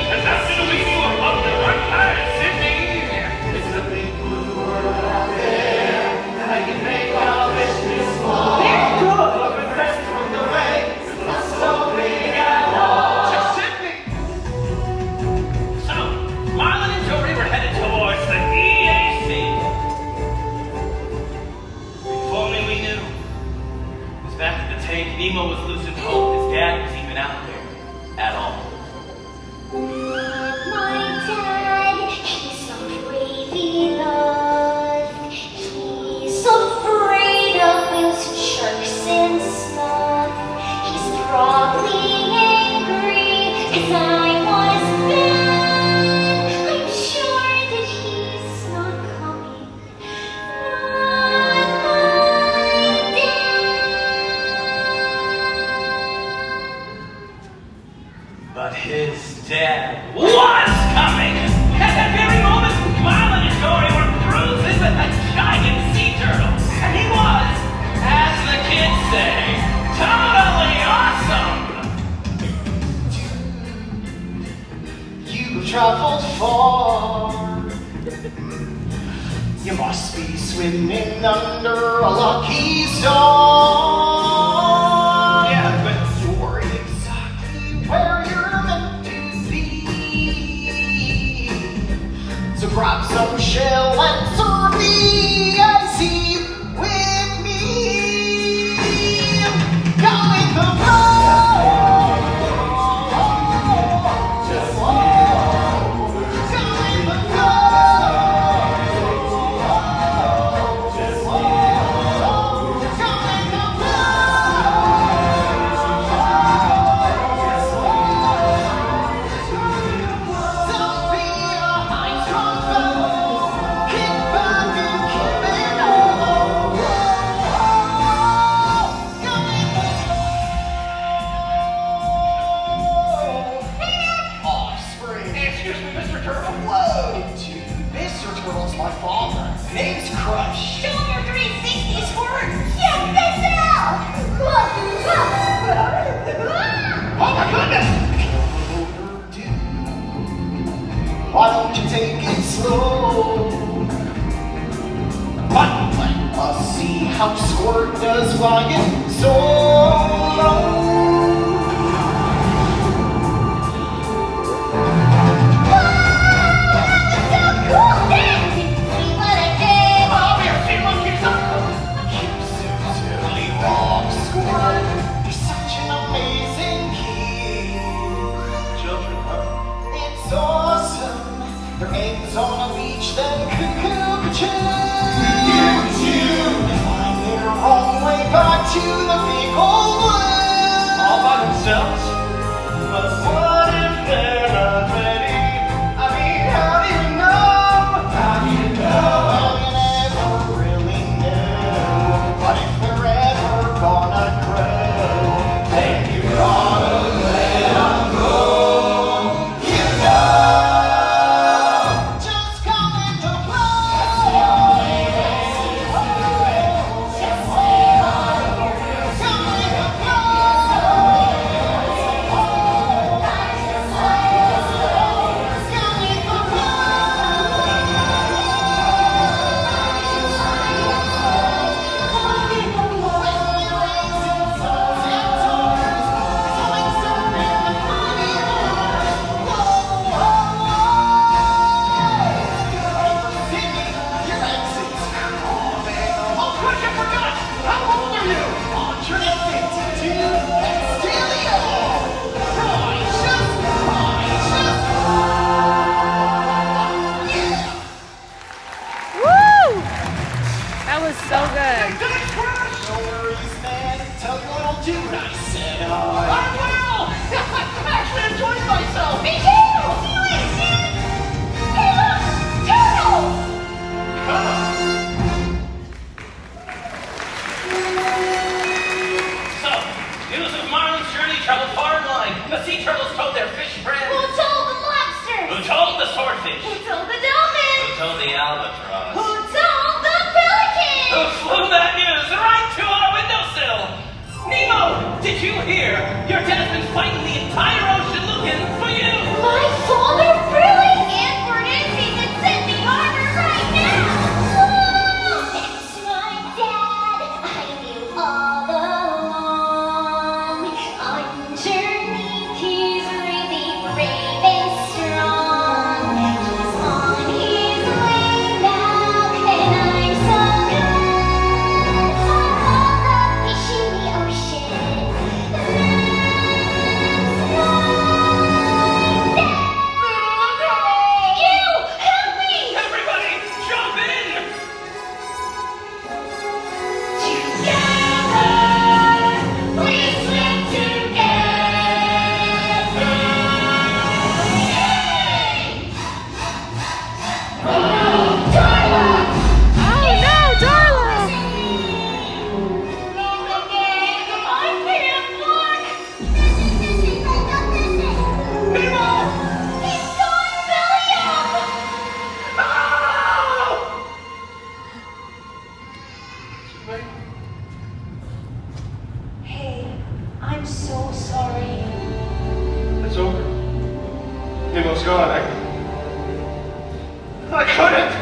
and that's gonna leave you above the right side, Sydney. It's a big blue world out there. I can make all this small. They're good. But the rest from the way is not so big at all. To Sydney. So, Marlon and Dory were headed towards the EAC. If only we knew. Because back at the tank, Nemo was losing hope his dad was even out there at all. My dad, he's so crazy lost. He's afraid of whales and sharks and stuff. He's probably angry 'cause I was bad. I'm sure that he's not coming. Not my dad. But his dad was coming! At that very moment, Marlon and Dory were cruising with a giant sea turtle. And he was, as the kids say, totally awesome! You've traveled far. You must be swimming under a lucky star. Yeah, but you're exactly where you're meant to be. So grab some shell and serve the sea with me. Go with the flow. Why don't you take it slow? But let us see how Squirt does flying so low. You're such an amazing kid. Children, huh? It's awesome. Nemo's gone. I couldn't!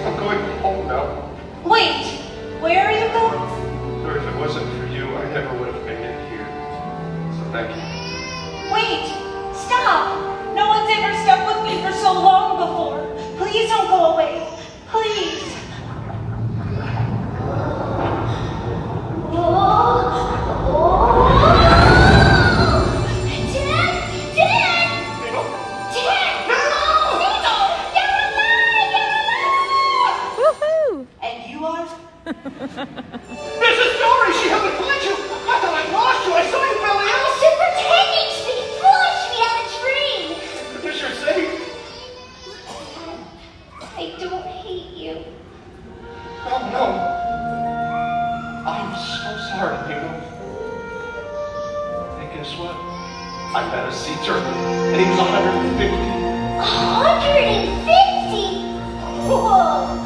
I'm going home now. Wait, where are you going? Or if it wasn't for you, I never would have made it here. So thank you. Wait, stop! No one's ever stuck with me for so long before. Please don't go away. Please. Woohoo! And you are? Mrs. Dory, she helped me find you! I thought I lost you! I saw you belly I out! was just pretending to be foolish. We had a dream. But you're safe. I don't hate you. Oh no. I'm so sorry, Nemo. And guess what? I met a sea turtle, and he was 150. 150? Whoa.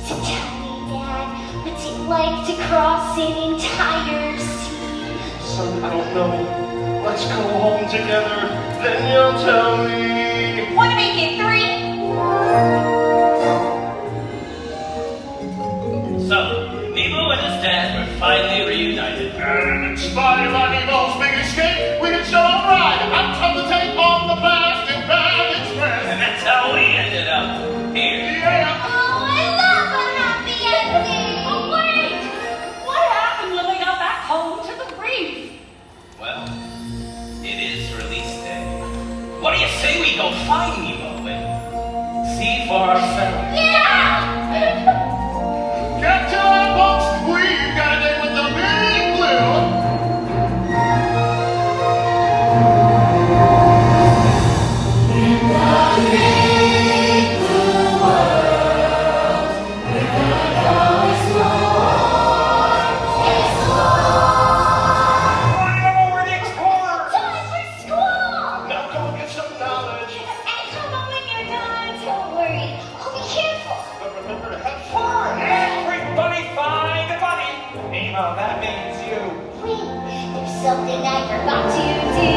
So tell me, Dad, what's it like to cross an entire sea? Son, I don't know. Let's go home together, then you'll tell me. Wanna make it 3? So, Nemo and his dad were finally reunited. And in spite of Nemo's big escape, we can still ride out of the tape on the plastic bag express. And that's how we ended up here. Yeah. Oh, I love a happy ending. Oh, wait! What happened when they got back home to the reef? Well, it is release day. What do you say we go find Nemo and see for ourselves? Yeah! Get to our boats, we've got a date with the big blue. We're the explorers. Time for school! Now go get some knowledge. And come on when you're done. Don't worry. I'll be careful. But remember to have fun. Everybody find a buddy. Nemo, that means you. Wait, there's something I forgot to do.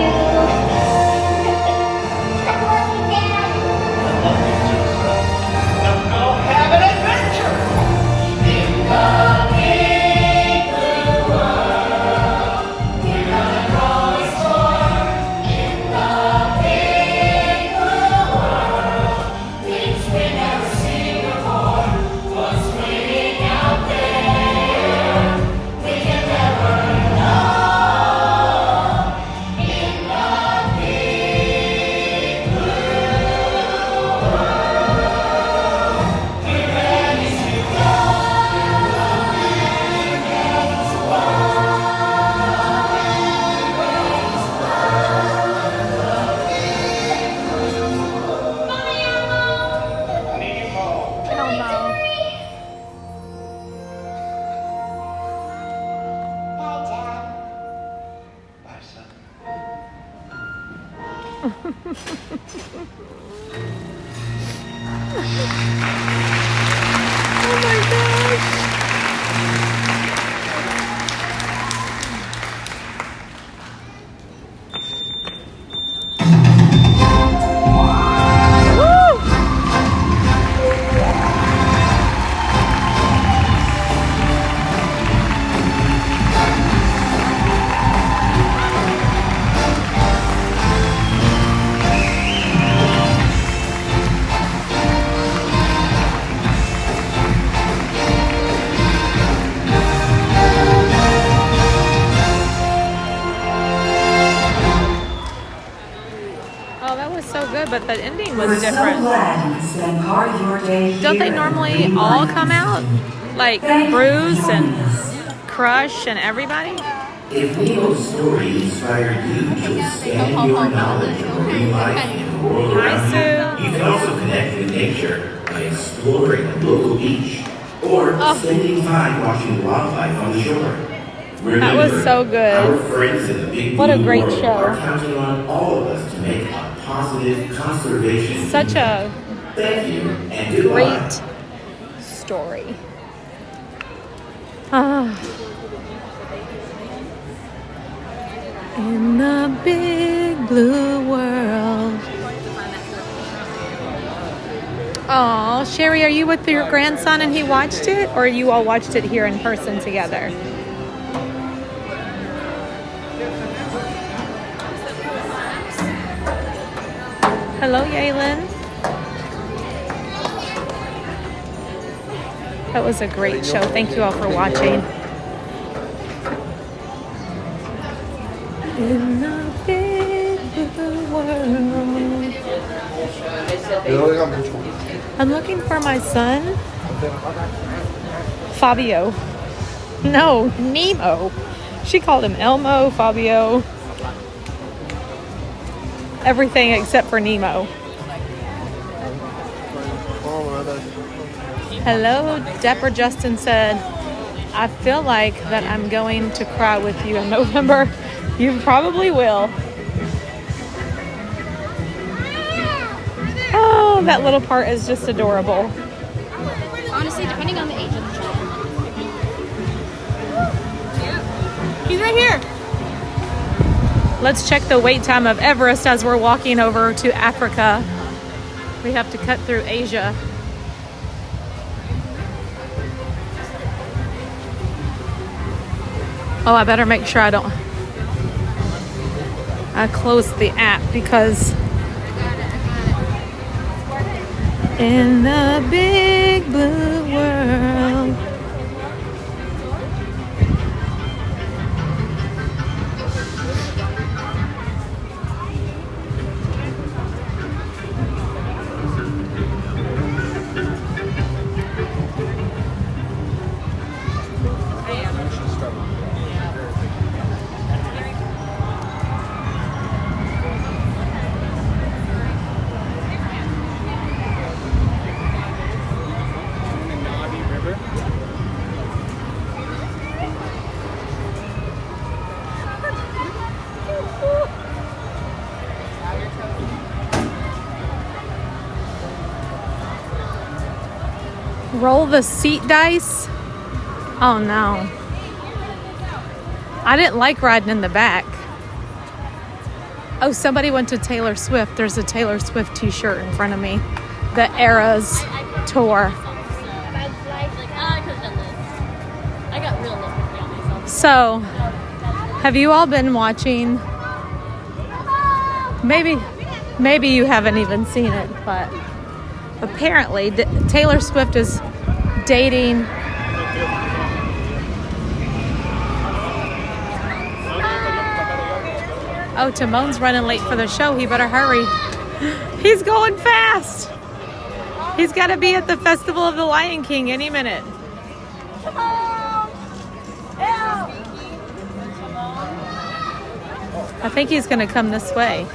I love you, Dad. Now go have an adventure. In the big blue world, we're gonna crawl and explore. In the big blue world, things we never seen before. What's waiting out there, we can never know. In the big blue world, we're ready to go. Nemo. I don't know. Bye, Dad. Bye, son. Oh my gosh. Woo! Oh, that was so good, but the ending was We're so different. glad you could spend part of your day here. Don't they at normally Green all Lions. come out? Like Thank you for Bruce joining and us. Crush and everybody? If Nemo's story inspired you to expand your knowledge of marine life and the world Hi, around Sue. you, you can also connect with nature by exploring a local beach or Oh. spending time watching wildlife on the shore. That was so good. Our friends in the big What a blue great world show. are counting on all of us to make a positive conservation. Such a Thank you and goodbye. great story. Ah. In the big blue world. Oh, Sherry, are you with your grandson and he watched it? Or you all watched it here in person together? Hello, Yaylin. That was a great show. Thank you all for watching. In the big blue world. I'm looking for my son, Fabio. No, Nemo. She called him Elmo, Fabio. Everything except for Nemo. Hello, Dapper Justin said, I feel like that I'm going to cry with you in November. You probably will. Oh, that little part is just adorable. Honestly, depending on the age of the child. He's right here. Let's check the wait time of Everest as we're walking over to Africa. We have to cut through Asia. Oh, I better make sure I close the app because in the big blue world. Roll the seat dice. Oh no. I didn't like riding in the back. Oh, somebody went to Taylor Swift. There's a Taylor Swift t-shirt in front of me. The Eras tour. So, have you all been watching? Maybe you haven't even seen it, but apparently Taylor Swift is dating Oh, Timon's running late for the show. He better hurry. He's going fast. He's got to be at the Festival of the Lion King any minute. I think he's going to come this way.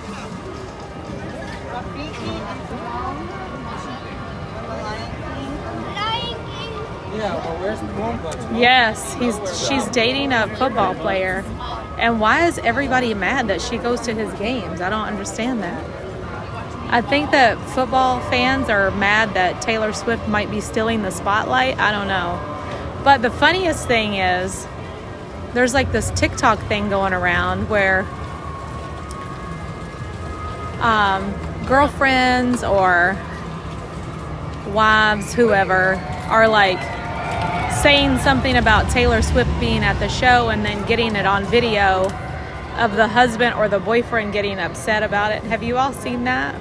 Yes, she's dating a football player. And why is everybody mad that she goes to his games? I don't understand that. I think that football fans are mad that Taylor Swift might be stealing the spotlight. I don't know. But the funniest thing is there's like this TikTok thing going around where girlfriends or wives, whoever, are like saying something about Taylor Swift being at the show and then getting it on video of the husband or the boyfriend getting upset about it. Have you all seen that?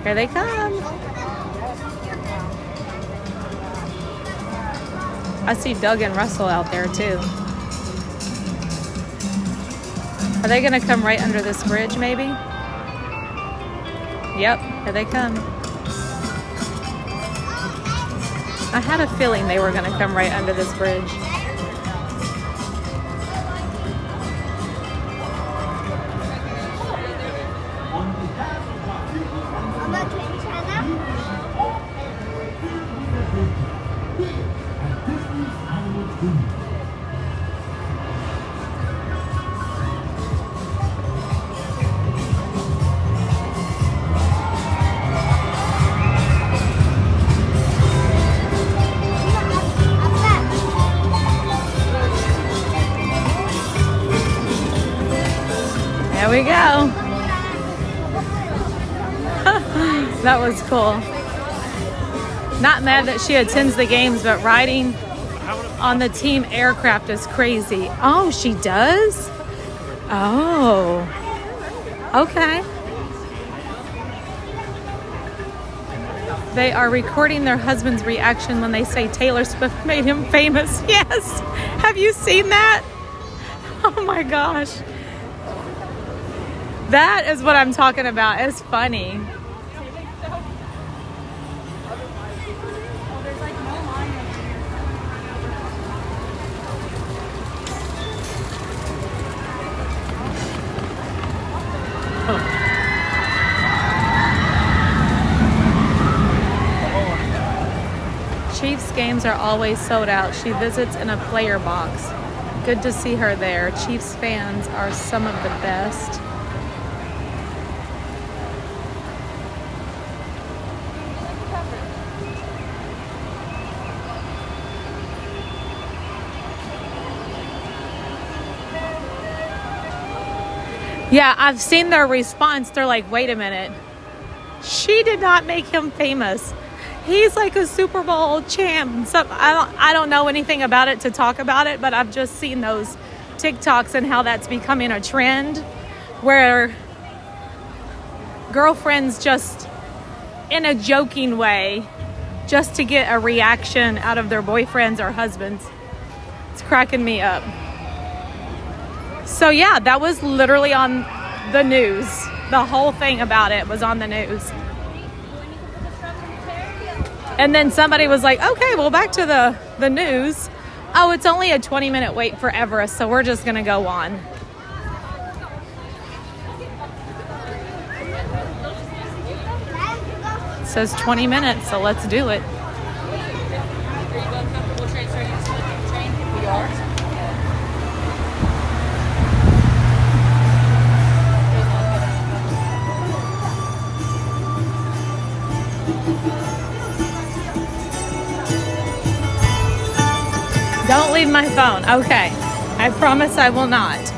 Here they come. I see Doug and Russell out there too. Are they gonna come right under this bridge maybe? Yep, here they come. I had a feeling they were going to come right under this bridge. There we go. That was cool. Not mad that she attends the games, but riding on the team aircraft is crazy. Oh, she does? Oh. Okay. They are recording their husband's reaction when they say Taylor Swift made him famous. Yes. Have you seen that? Oh my gosh. That is what I'm talking about. It's funny. Chiefs games are always sold out. She visits in a player box. Good to see her there. Chiefs fans are some of the best. Yeah, I've seen their response. They're like, wait a minute. She did not make him famous. He's like a Super Bowl champ. So I don't know anything about it to talk about it, but I've just seen those TikToks and how that's becoming a trend where girlfriends just in a joking way just to get a reaction out of their boyfriends or husbands. It's cracking me up. So yeah, that was literally on the news. The whole thing about it was on the news. And then somebody was like, okay, well, back to the news. Oh, it's only a 20-minute wait for Everest, so we're just going to go on. It says 20 minutes, so let's do it. Don't leave my phone. Okay. I promise I will not.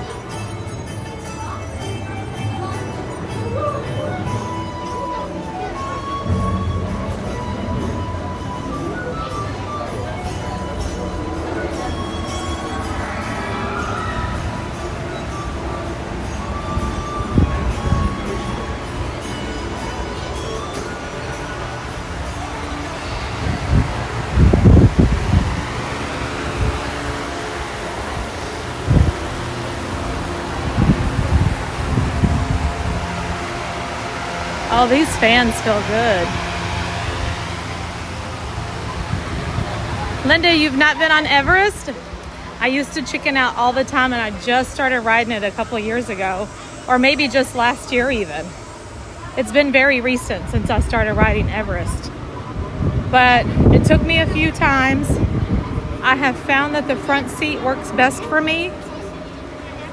Oh, these fans feel good. Linda, you've not been on Everest? I used to chicken out all the time, and I just started riding it a couple of years ago, or maybe just last year even. It's been very recent since I started riding Everest. But it took me a few times. I have found that the front seat works best for me.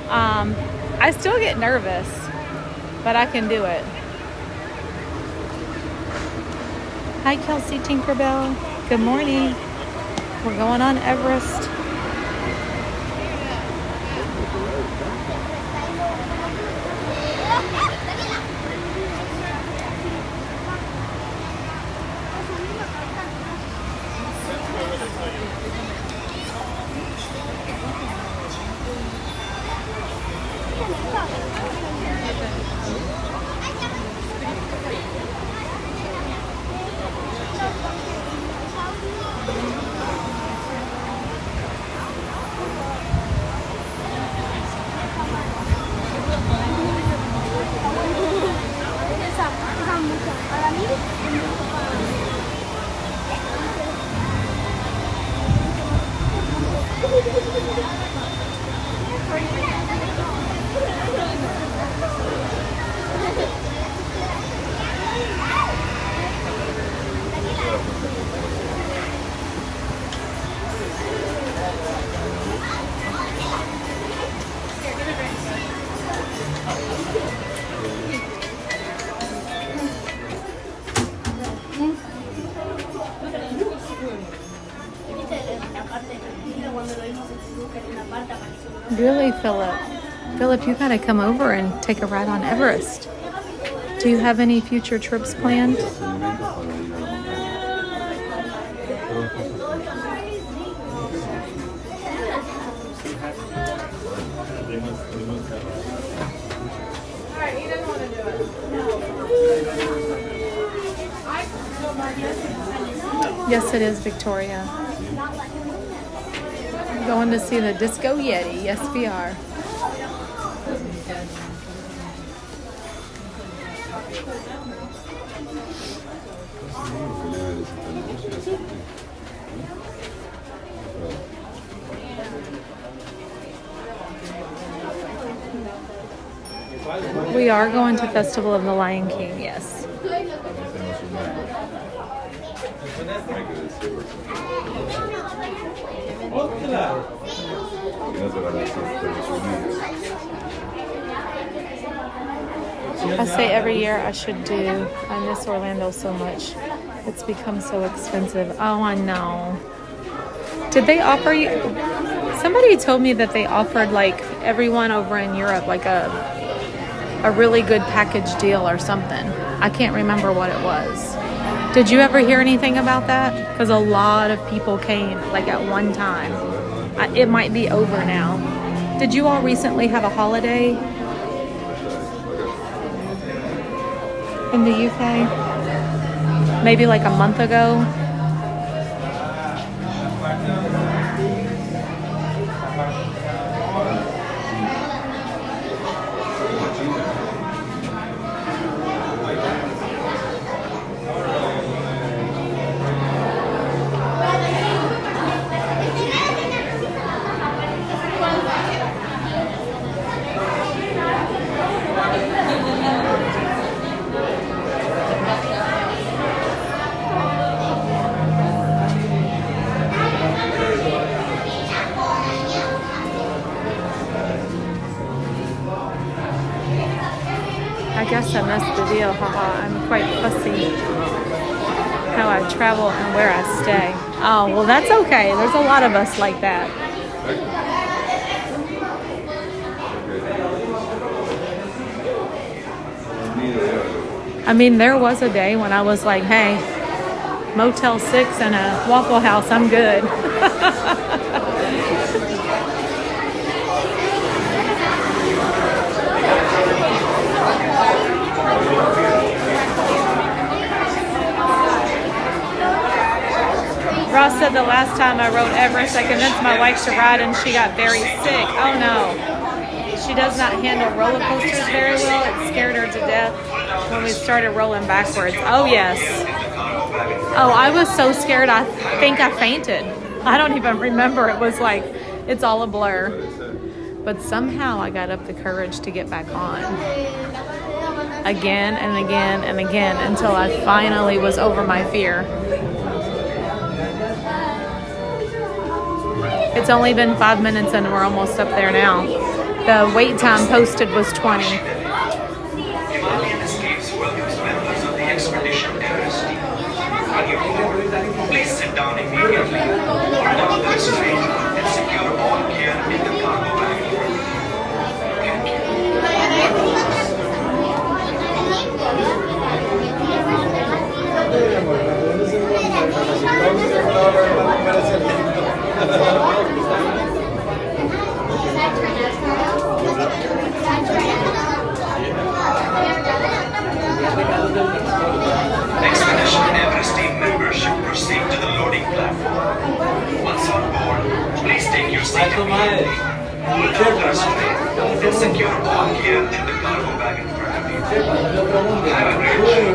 I still get nervous, but I can do it. Hi, Kelsey Tinkerbell. Good morning. We're going on Everest. Really, Philip? Philip, you gotta come over and take a ride on Everest. Do you have any future trips planned? Yes, it is, Victoria. Going to see the Disco Yeti. Yes, we are. We are going to Festival of the Lion King, yes. I say every year I should do. I miss Orlando so much. It's become so expensive. Oh, I know. Did they offer you? Somebody told me that they offered like everyone over in Europe like a really good package deal or something. I can't remember what it was. Did you ever hear anything about that? Because a lot of people came like at one time. It might be over now. Did you all recently have a holiday in the UK? Maybe like a month ago? I guess I missed the deal, haha. I'm quite fussy how I travel and where I stay. Oh, well, that's okay. There's a lot of us like that. I mean, there was a day when I was like, hey, Motel 6 and a Waffle House, I'm good. Ross said the last time I rode Everest, I convinced my wife to ride and she got very sick. Oh no. She does not handle roller coasters very well. It scared her to death when we started rolling backwards. Oh yes. Oh, I was so scared I think I fainted. I don't even remember. It was like, it's all a blur. But somehow I got up the courage to get back on. Again and again and again until I finally was over my fear. It's only been 5 minutes and we're almost up there now. The wait time posted was 20. Himalayan Escapes welcomes members of the Expedition Everest team. On your board, please sit down immediately, hold down the restraint, and secure all gear in the cargo bag. Expedition Everest team members should proceed to the loading platform. Once on board, please take your seat immediately. Hold down the restraint and secure all gear in the cargo bag in front of you. Have a great trip.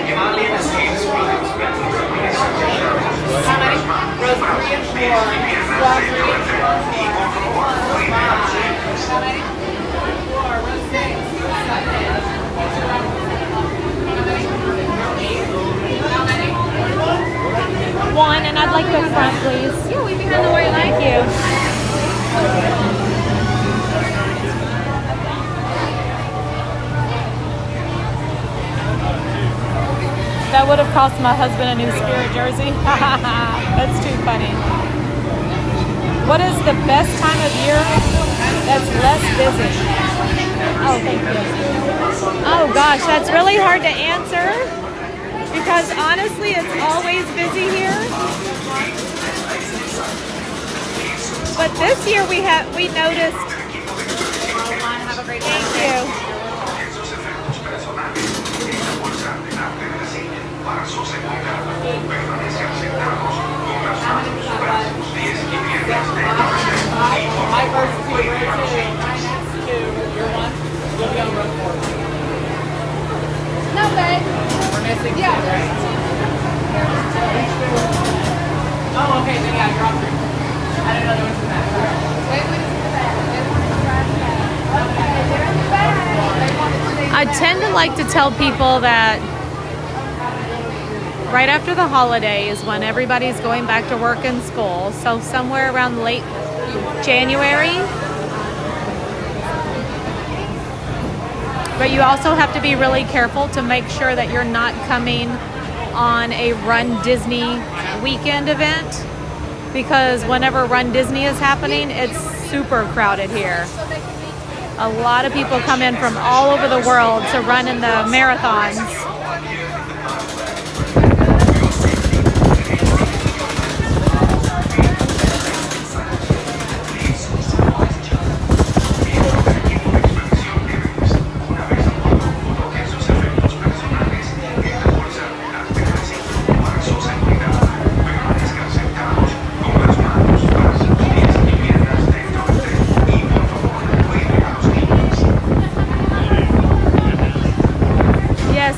Himalayan Escapes welcomes members of the Expedition. How many? Rows 3 and 4. Squad 3 and 4. How many? That would have cost my husband a new Spirit jersey. That's too funny. What is the best time of year that's less busy? Oh, thank you. Oh gosh, that's really hard to answer because honestly, it's always busy here. But this year we noticed. Have a great day. Thank you. My first two, your one, you'll be on road 4. No, babe. We're missing two, Yeah. right? Oh, okay, then yeah, you're on 3. I didn't know there was a match. Wait, wait, it's in the back. They want to drive back. Okay, they're in the back. They want to stay I tend to like to tell people that right after the holiday is when everybody's going back to work and school. So somewhere around late January. But you also have to be really careful to make sure that you're not coming on a Run Disney weekend event, because whenever Run Disney is happening, it's super crowded here. A lot of people come in from all over the world to run in the marathons.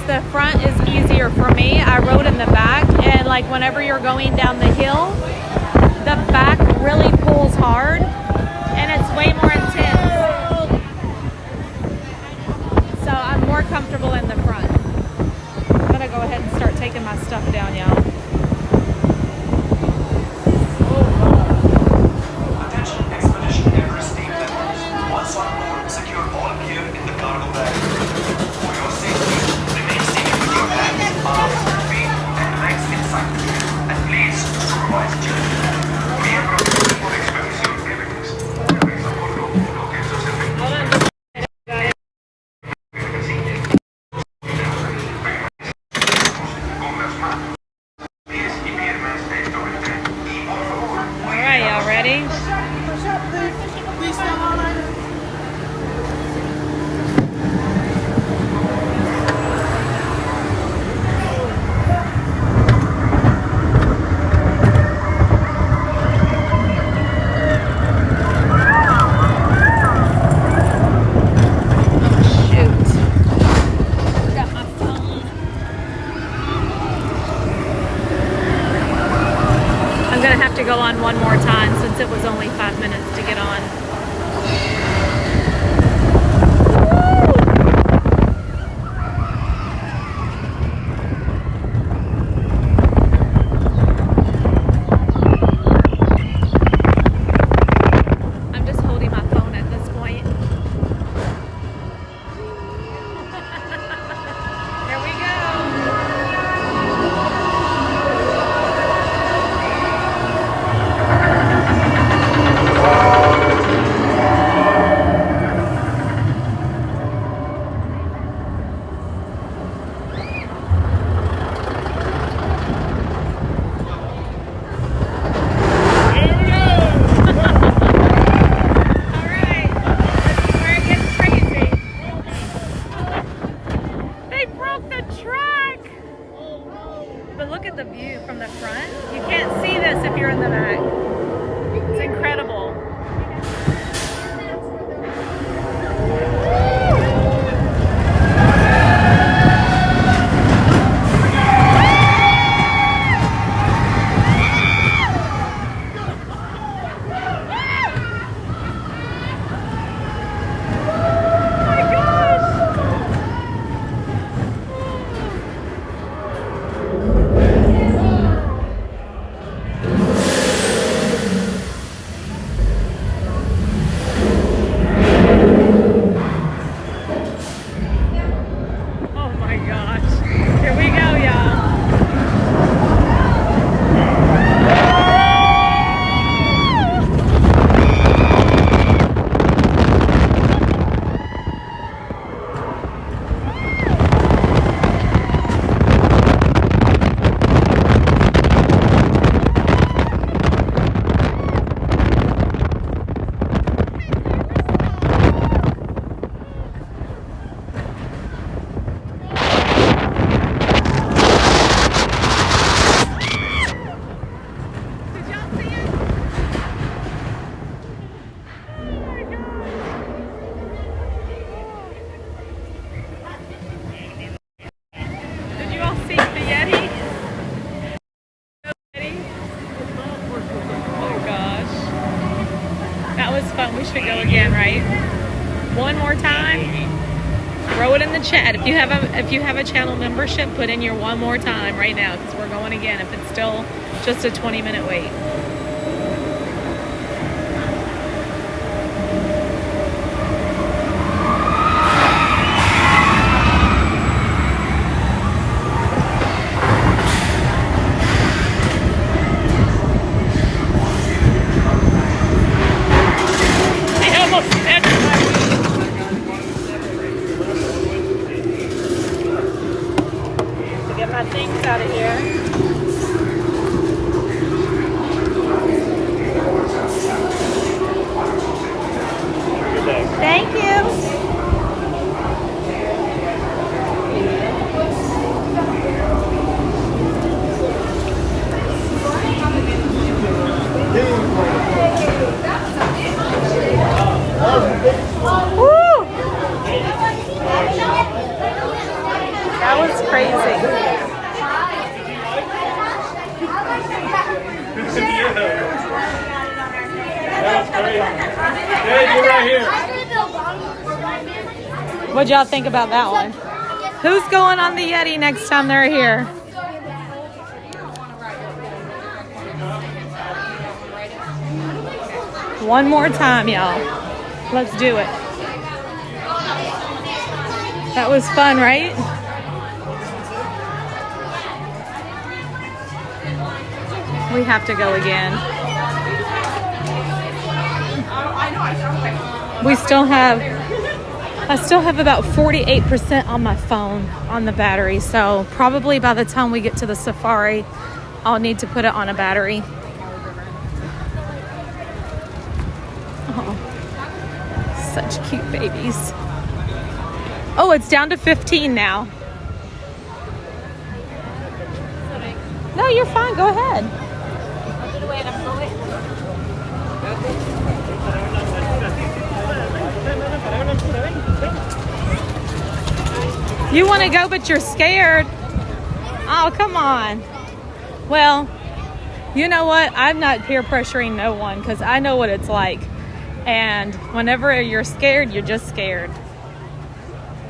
The front is easier for me. I rode in the back, and like whenever you're going down the hill, the back really pulls hard and it's way more intense. So I'm more comfortable in the front. I'm gonna go ahead and start taking my stuff down, y'all. Attention Expedition Everest team members. Once on board, secure all gear in the cargo bag. For your safety, remain seated with your hands, arms, feet, and legs inside the gear. And please supervise journey. Miembros por Expedition Everest. Avisa por lo que esos efectos. Con las manos, pies y piernas dentro del tren. Y por favor, All right, y'all ready? I'm gonna have to go on one more time since it was only 5 minutes to get on. I'm just holding my phone at this point. Here we go. But look at the view from the front. You can't see this if you're in the back. It's incredible. the chat. If you have a channel membership, put in your one more time right now because we're going again. If it's still just a 20-minute wait. Get my things out of here. Thank you. Woo! That was crazy. Hey, you're right here. What'd y'all think about that one? Who's going on the Yeti next time they're here? One more time, y'all. Let's do it. That was fun, right? We have to go again. I still have about 48% on my phone on the battery. So probably by the time we get to the safari, I'll need to put it on a battery. Oh, such cute babies. Oh, it's down to 15 now. No, you're fine. Go ahead. You want to go, but you're scared. Oh, come on. Well, you know what? I'm not peer pressuring no one because I know what it's like. And whenever you're scared, you're just scared.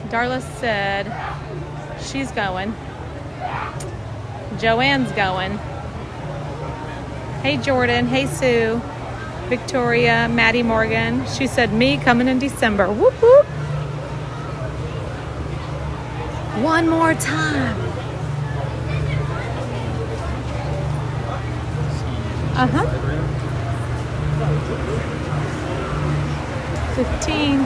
Darla said she's going. Joanne's going. Hey, Jordan. Hey, Sue. Victoria, Maddie Morgan. She said, me coming in December. Whoop, whoop. One more time. Uh-huh. 15.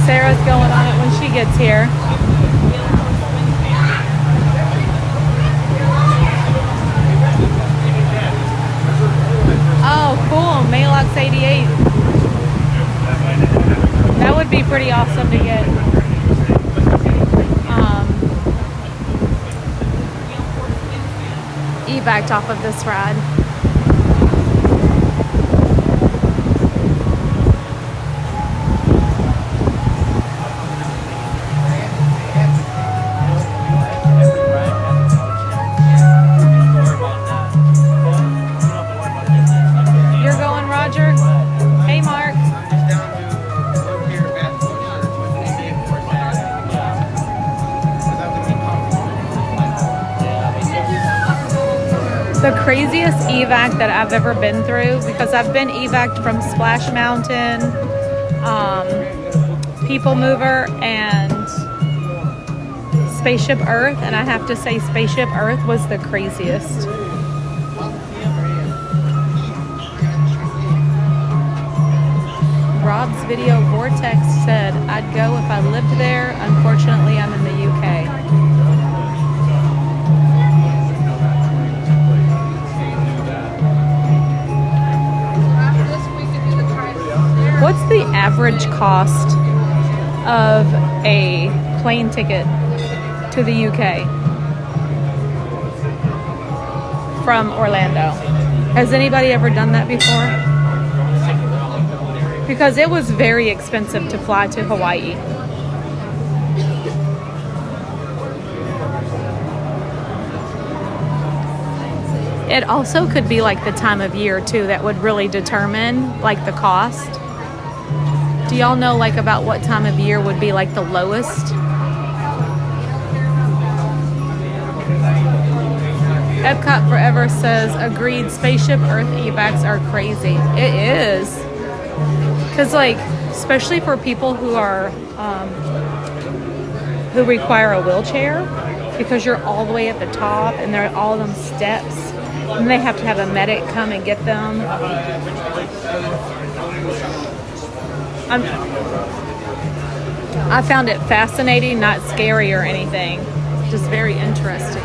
Sarah's going on it when she gets here. Oh, cool. Malox 88. That would be pretty awesome to get. Evac off of this ride. The craziest evac that I've ever been through, because I've been evac'd from Splash Mountain, People Mover, and Spaceship Earth, and I have to say Spaceship Earth was the craziest. Rob's Video Vortex said, I'd go if I lived there. Unfortunately, I'm in the UK. What's the average cost of a plane ticket to the UK from Orlando? Has anybody ever done that before? Because it was very expensive to fly to Hawaii. It also could be like the time of year too that would really determine like the cost. Do y'all know like about what time of year would be like the lowest? Epcot Forever says, agreed, Spaceship Earth evacs are crazy. It is. Because like, especially for people who are, who require a wheelchair, because you're all the way at the top and there are all them steps and they have to have a medic come and get them. I found it fascinating, not scary or anything. Just very interesting.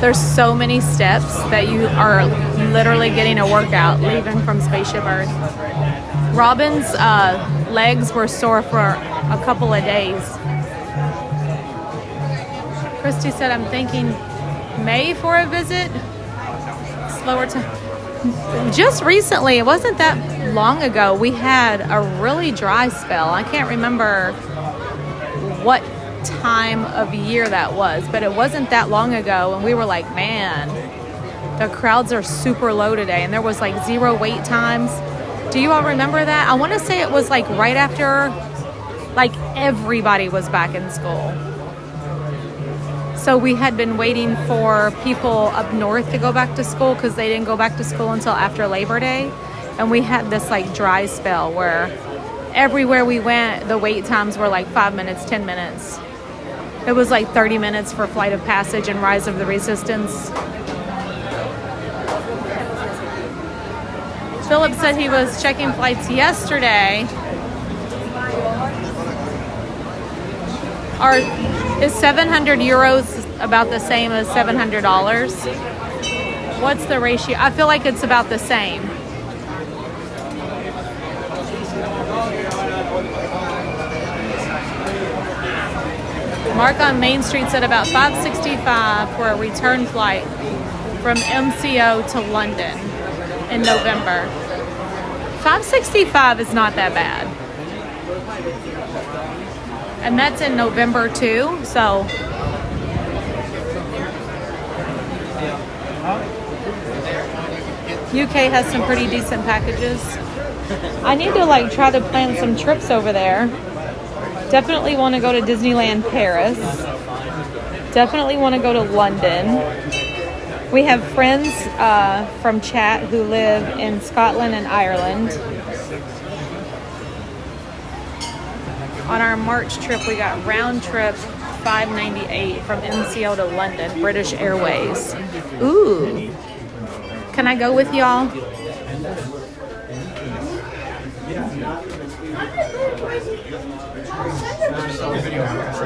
There's so many steps that you are literally getting a workout leaving from Spaceship Earth. Robin's legs were sore for a couple of days. Christy said, I'm thinking May for a visit. Slower time. Just recently, it wasn't that long ago, we had a really dry spell. I can't remember what time of year that was, but it wasn't that long ago, and we were like, man, the crowds are super low today, and there was like 0 wait times. Do you all remember that? I want to say it was like right after like everybody was back in school. So we had been waiting for people up north to go back to school because they didn't go back to school until after Labor Day. And we had this like dry spell where everywhere we went, the wait times were like 5 minutes, 10 minutes. It was like 30 minutes for Flight of Passage and Rise of the Resistance. Philip said he was checking flights yesterday. Is 700 euros about the same as $700? What's the ratio? I feel like it's about the same. Mark on Main Street said about $565 for a return flight from MCO to London in November. $565 is not that bad. And that's in November too, so UK has some pretty decent packages. I need to like try to plan some trips over there. Definitely want to go to Disneyland Paris. Definitely want to go to London. We have friends from chat who live in Scotland and Ireland. On our March trip, we got round trip $598 from MCO to London, British Airways. Ooh. Can I go with y'all?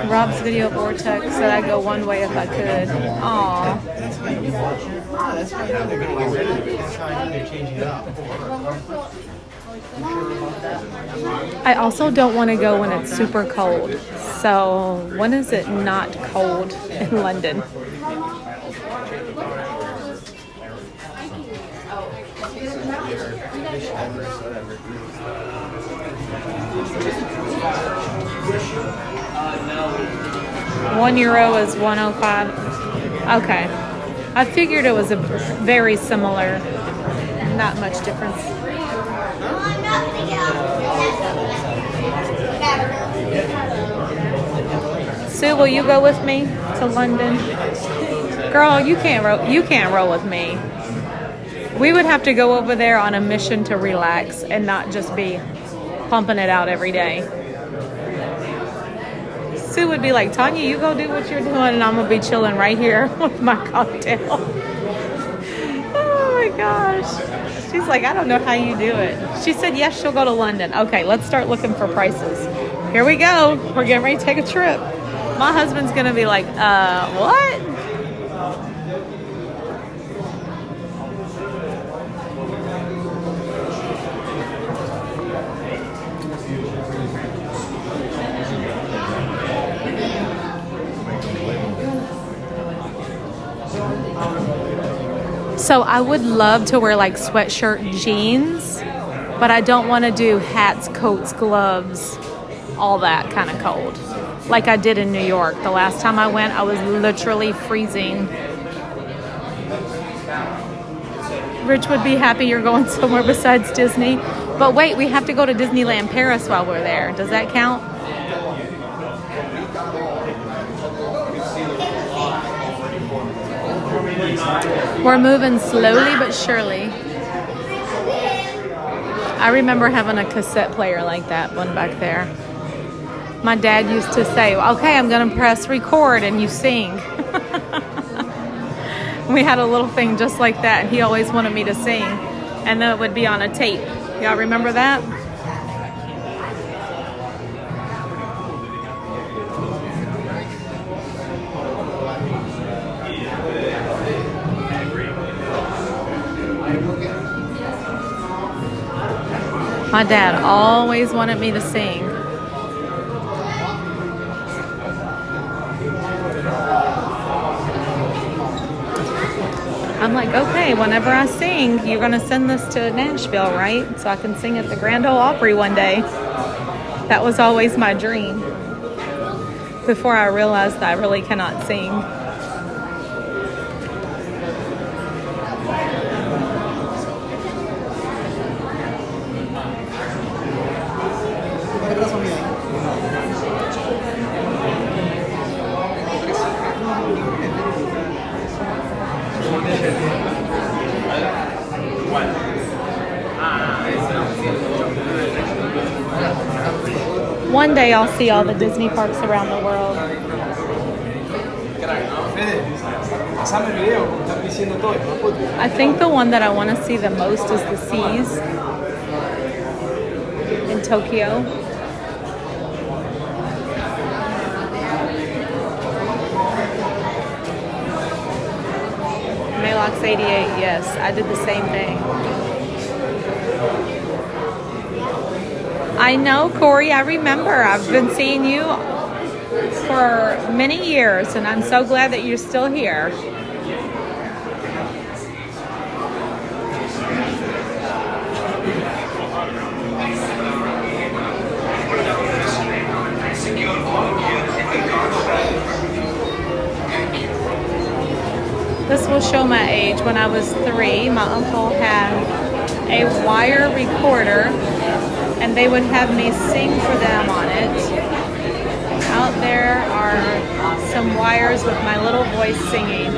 Rob's video vortex said I'd go one way if I could. Aww. I also don't want to go when it's super cold. So when is it not cold in London? €1 is 105. Okay. I figured it was a very similar, not much difference. Sue, will you go with me to London? Girl, you can't roll with me. We would have to go over there on a mission to relax and not just be pumping it out every day. Sue would be like, Tanya, you go do what you're doing and I'm gonna be chilling right here with my cocktail. Oh my gosh. She's like, I don't know how you do it. She said yes, she'll go to London. Okay, let's start looking for prices. Here we go. We're getting ready to take a trip. My husband's gonna be like, what? So I would love to wear like sweatshirt jeans, but I don't want to do hats, coats, gloves, all that kind of cold. like I did in New York. The last time I went, I was literally freezing. Rich would be happy you're going somewhere besides Disney. But wait, we have to go to Disneyland Paris while we're there. Does that count? We're moving slowly but surely. I remember having a cassette player like that one back there. My dad used to say, okay, I'm going to press record and you sing. We had a little thing just like that. He always wanted me to sing. And then it would be on a tape. Y'all remember that? My dad always wanted me to sing. I'm like, okay, whenever I sing, you're going to send this to Nashville, right? So I can sing at the Grand Ole Opry one day. That was always my dream. Before I realized that I really cannot sing. One day I'll see all the Disney parks around the world. I think the one that I want to see the most is the Seas in Tokyo. Malox 88, yes, I did the same thing. I know, Corey, I remember. I've been seeing you for many years, and I'm so glad that you're still here. This will show my age. When I was 3, my uncle had a wire recorder, and they would have me sing for them on it. Out there are some wires with my little voice singing.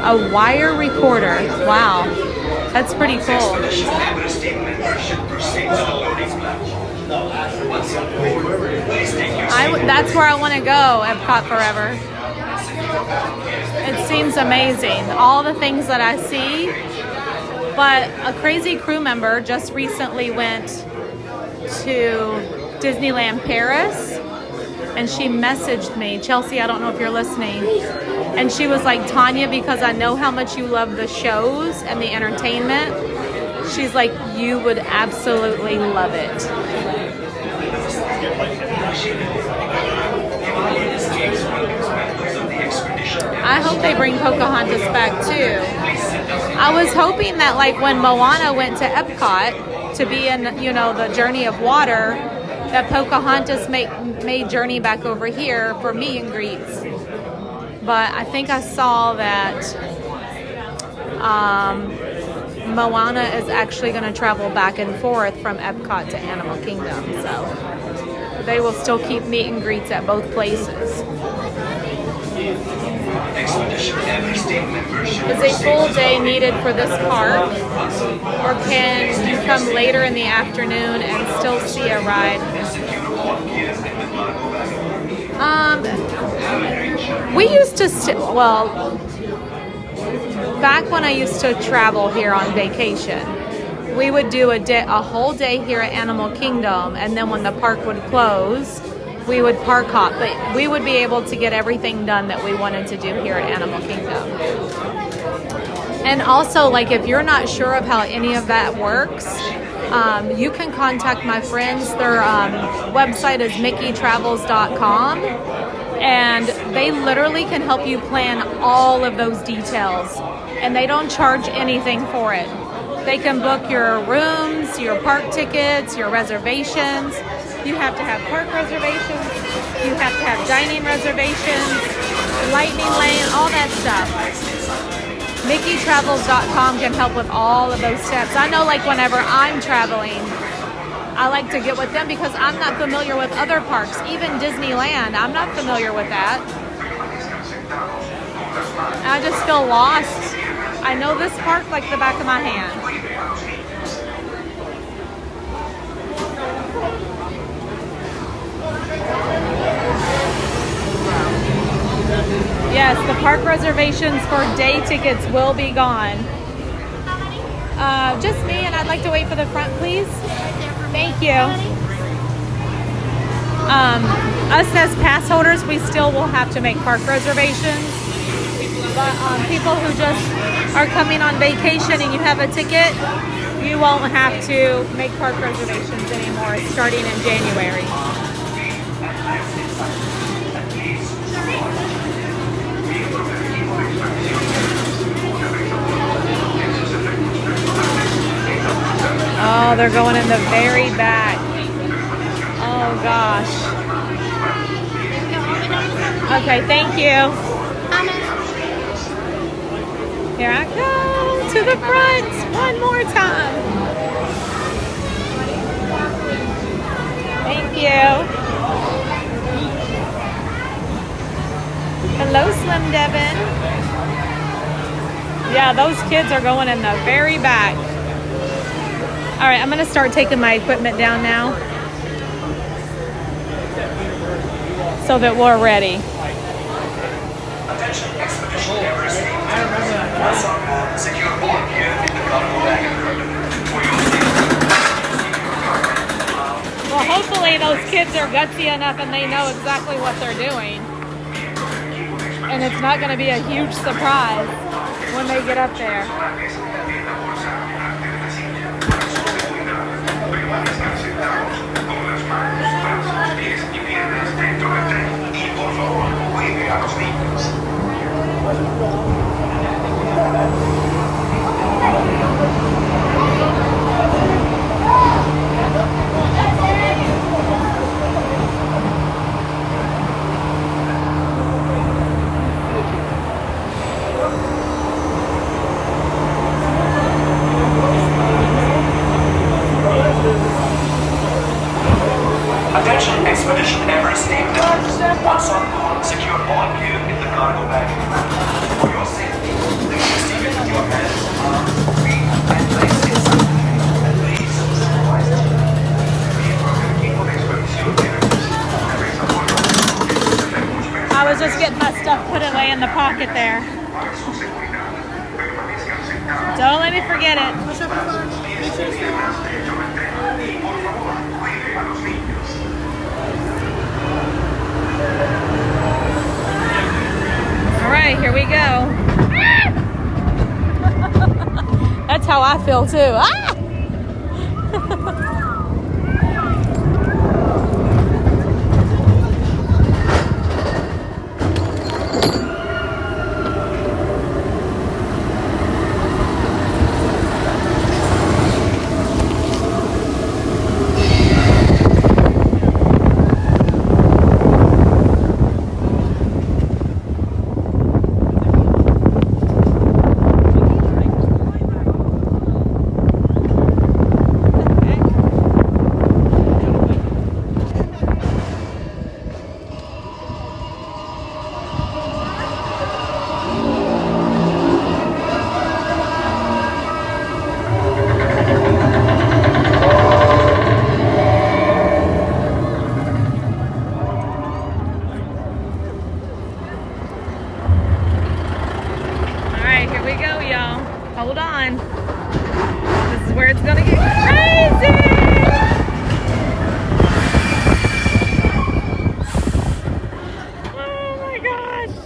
A wire recorder. Wow. That's pretty cool. Expedition Everest team membership proceeds to the loading platform. Once on board, please take your seat. That's where I want to go, Epcot Forever. It seems amazing. All the things that I see. But a crazy crew member just recently went to Disneyland Paris, and she messaged me, Chelsea, I don't know if you're listening, and she was like, Tanya, because I know how much you love the shows and the entertainment, she's like, you would absolutely love it. I hope they bring Pocahontas back too. I was hoping that like when Moana went to Epcot to be in, you know, the Journey of Water, that Pocahontas made Journey back over here for meet and greets. But I think I saw that Moana is actually going to travel back and forth from Epcot to Animal Kingdom. So they will still keep meet and greets at both places. Expedition Everest team membership. Is a full day needed for this park, or can you come later in the afternoon and still see a ride? We used to, back when I used to travel here on vacation, we would do a whole day here at Animal Kingdom, and then when the park would close, we would park hop, but we would be able to get everything done that we wanted to do here at Animal Kingdom. And also, like, if you're not sure of how any of that works, you can contact my friends. Their website is MickeyTravels.com, and they literally can help you plan all of those details, and they don't charge anything for it. They can book your rooms, your park tickets, your reservations. You have to have park reservations. You have to have dining reservations, lightning lane, all that stuff. MickeyTravels.com can help with all of those steps. I know, like, whenever I'm traveling, I like to get with them because I'm not familiar with other parks. Even Disneyland, I'm not familiar with that. I just feel lost. I know this park like the back of my hand. Yes, the park reservations for day tickets will be gone. Just me, and I'd like to wait for the front, please. Thank you. Us as pass holders, we still will have to make park reservations. But people who just are coming on vacation and you have a ticket, you won't have to make park reservations anymore starting in January. Oh, they're going in the very back. Oh, gosh. Okay, thank you. Here I go to the front one more time. Thank you. Hello, Slim Devin. Yeah, those kids are going in the very back. All right, I'm going to start taking my equipment down now so that we're ready. Attention, Expedition Everest. Once on board, secure all gear in the cargo bag. For your safety. Well, hopefully those kids are gutsy enough and they know exactly what they're doing. And it's not going to be a huge surprise when they get up there. Attention, Expedition Everest team members. Once on board, secure all gear in the cargo bag. For your safety, receive it in your hands, arms, feet, and place inside the bag. And please, supervise it. I was just getting my stuff put away in the pocket there. Don't let me forget it. All right, here we go. That's how I feel too. Ah! Hold on. This is where it's gonna get crazy. Oh my gosh.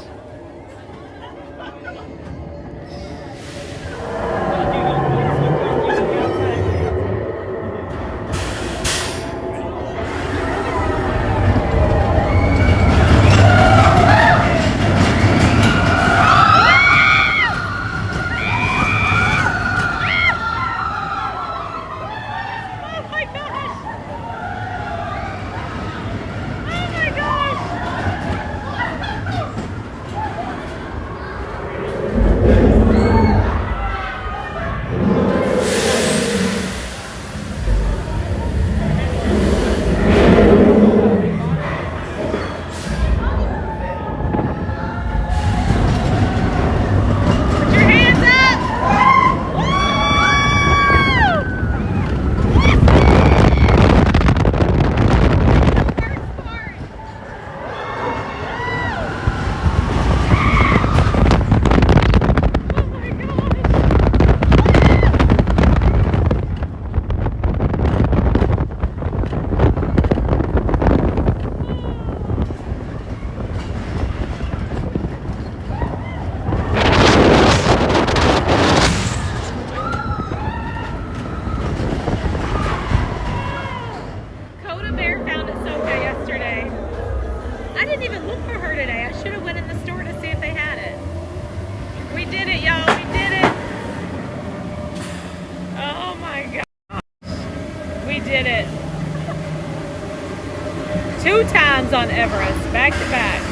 shows on Everest, back to back.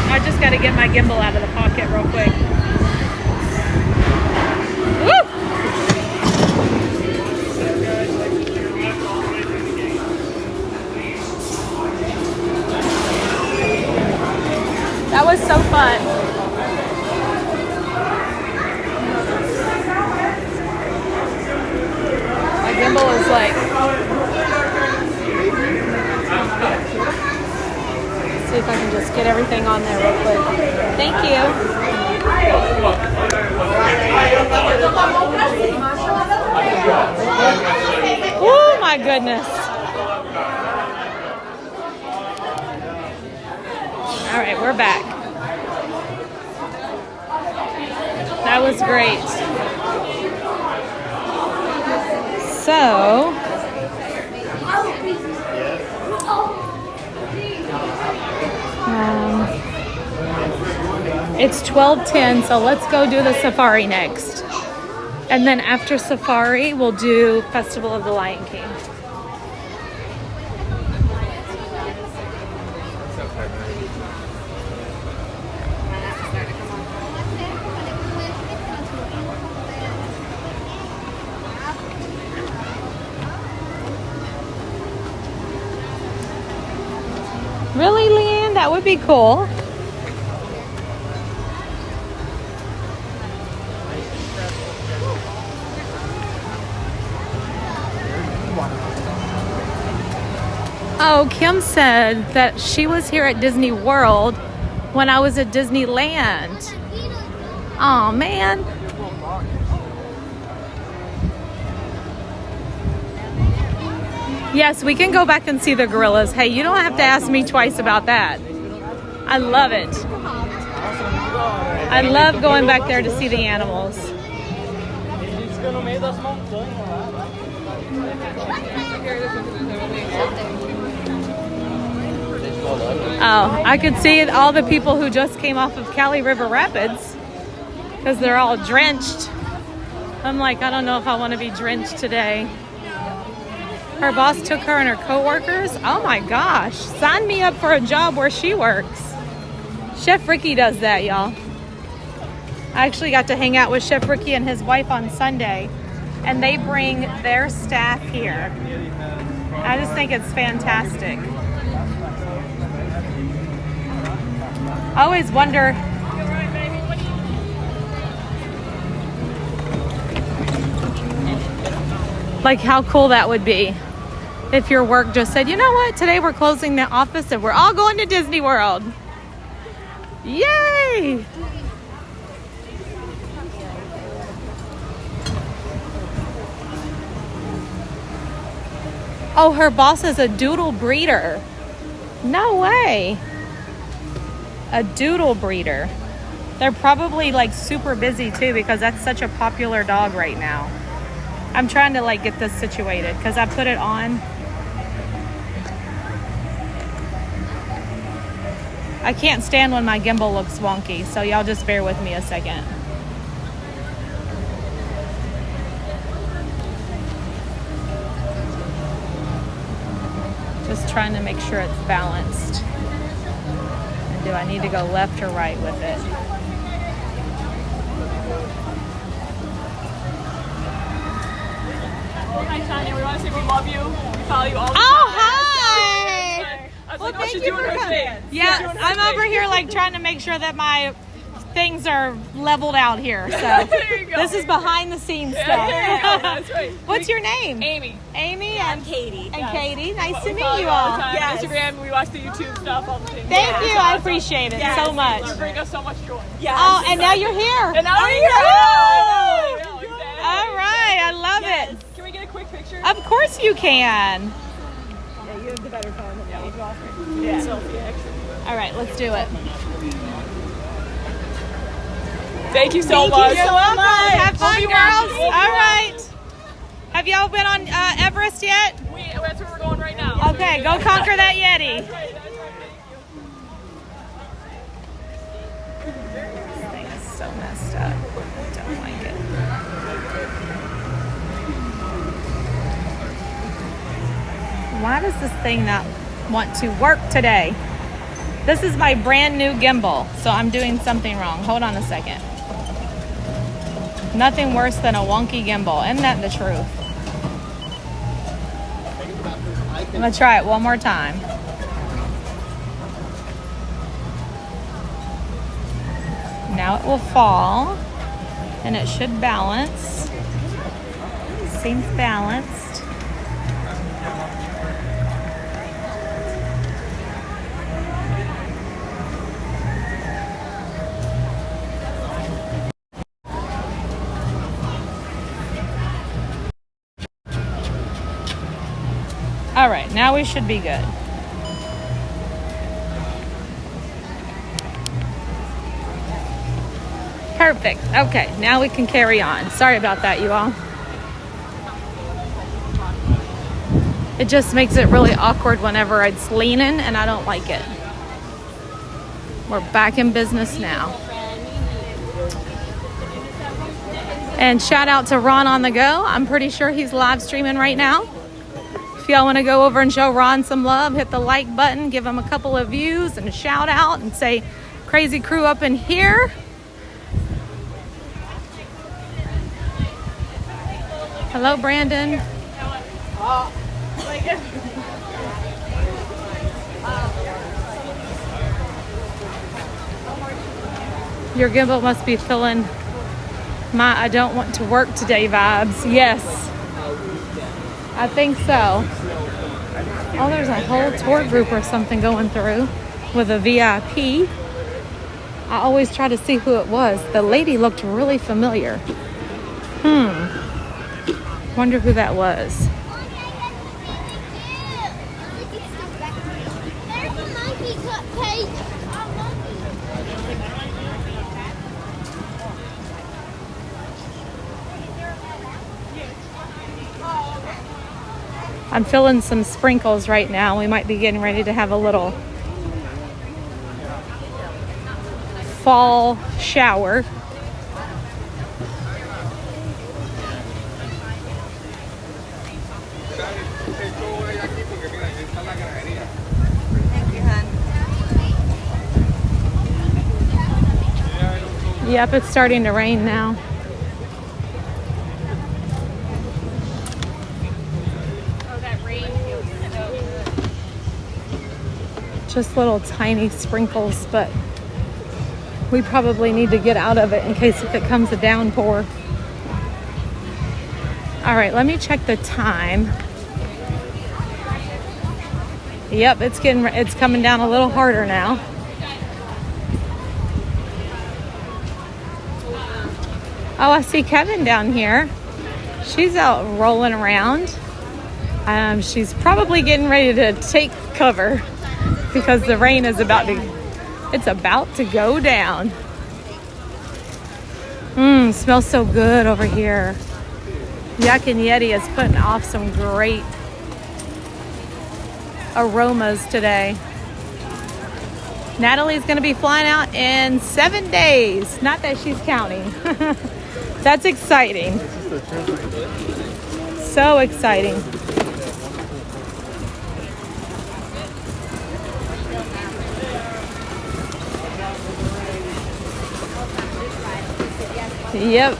I just got to get my gimbal out of the pocket real quick. Woo! That was so fun. My gimbal is like... Let's see if I can just get everything on there real quick. Thank you. Oh my goodness. All right, we're back. That was great. So, it's 12:10, so let's go do the safari next. And then after safari, we'll do Festival of the Lion King. Really, Leanne? That would be cool. Oh, Kim said that she was here at Disney World when I was at Disneyland. Oh, man. Yes, we can go back and see the gorillas. Hey, you don't have to ask me twice about that. I love it. I love going back there to see the animals. Oh, I could see all the people who just came off of Cali River Rapids because they're all drenched. I'm like, I don't know if I want to be drenched today. Her boss took her and her coworkers. Oh my gosh, sign me up for a job where she works. Chef Ricky does that, y'all. I actually got to hang out with Chef Ricky and his wife on Sunday, and they bring their staff here. I just think it's fantastic. I always wonder, like, how cool that would be if your work just said, you know what, today we're closing the office and we're all going to Disney World. Yay! Oh, her boss is a doodle breeder. No way. A doodle breeder. They're probably like super busy too because that's such a popular dog right now. I'm trying to like get this situated because I put it on. I can't stand when my gimbal looks wonky, so y'all just bear with me a second. Just trying to make sure it's balanced. And do I need to go left or right with it? Hi, Tanya. We want to say we love you. We follow you all the time. Oh, hi! I was Well, like, thank she's you doing for her coming. thing. Yeah, I'm over here like trying to make sure that my things are leveled out here. So There you go. this is behind the scenes stuff. There you go. That's right. What's your name? Amy. Amy I'm Katie. and Yes. Katie. Nice to We meet follow you all all. the time. Yes. Instagram. We watch the YouTube stuff, all the things. Thank you. It's I awesome. appreciate it Yes. so much. You bring us so much joy. Yes. Oh, and now you're here. And now we're here. Oh! I know, exactly. All right. I love it. Can we get a quick picture? Of course you can. Yeah, you have the better phone than me. Yeah. Selfie, actually. All right, let's do it. Thank you so Thank you much. so much. Have fun, We'll be girls. watching. All right. Have y'all been on Everest yet? That's where we're going right now. Okay, go conquer that Yeti. That's right. This thing is so messed up. I don't like it. Why does this thing not want to work today? This is my brand new gimbal, so I'm doing something wrong. Hold on a second. Nothing worse than a wonky gimbal. Isn't that the truth? I'm gonna try it one more time. Now it will fall, and it should balance. Seems balanced. All right, now we should be good. Perfect. Okay, now we can carry on. Sorry about that, you all. It just makes it really awkward whenever it's leaning, and I don't like it. We're back in business now. And shout out to Ron on the go. I'm pretty sure he's live streaming right now. If y'all want to go over and show Ron some love, hit the like button, give him a couple of views and a shout out and say, crazy crew up in here. Hello, Brandon. Your gimbal must be feeling my I don't want to work today vibes. Yes, I think so. Oh, there's a whole tour group or something going through with a VIP. I always try to see who it was. The lady looked really familiar. Wonder who that was. There's a monkey cage. I'm feeling some sprinkles right now. We might be getting ready to have a little fall shower. Yep, it's starting to rain now. Just little tiny sprinkles, but we probably need to get out of it in case if it comes a downpour. All right, let me check the time. Yep, it's coming down a little harder now. Oh, I see Kevin down here. She's out rolling around. She's probably getting ready to take cover because the rain is about to go down. Smells so good over here. Yak and Yeti is putting off some great aromas today. Natalie's going to be flying out in 7 days. Not that she's counting. That's exciting. So exciting. Yep.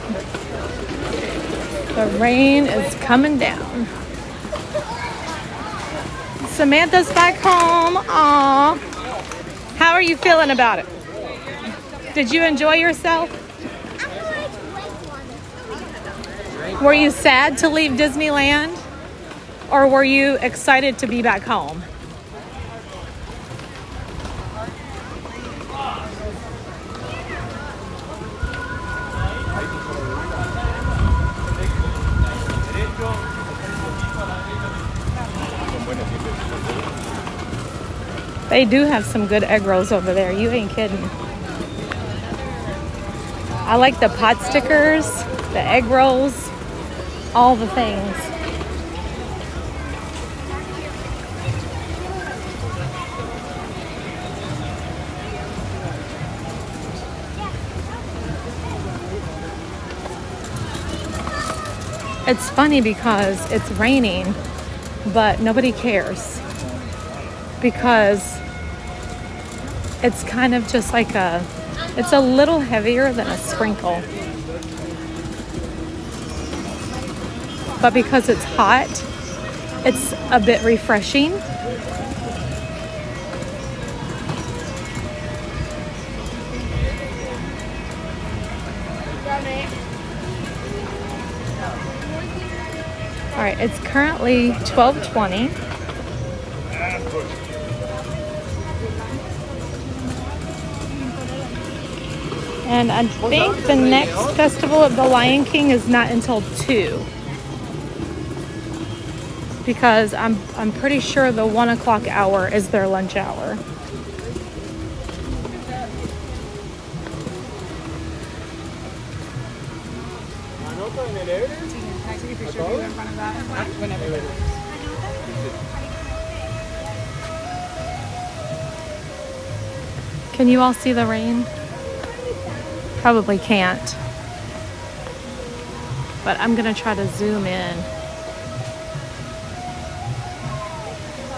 The rain is coming down. Samantha's back home. Aww. How are you feeling about it? Did you enjoy yourself? Were you sad to leave Disneyland? Or were you excited to be back home? They do have some good egg rolls over there. You ain't kidding. I like the pot stickers, the egg rolls, all the things. It's funny because it's raining but nobody cares because it's kind of just like it's a little heavier than a sprinkle. But because it's hot, it's a bit refreshing. All right, it's currently 12:20. And I think the next festival of the Lion King is not until 2. Because I'm pretty sure the 1 o'clock hour is their lunch hour. Can you all see the rain? Probably can't. But I'm gonna try to zoom in.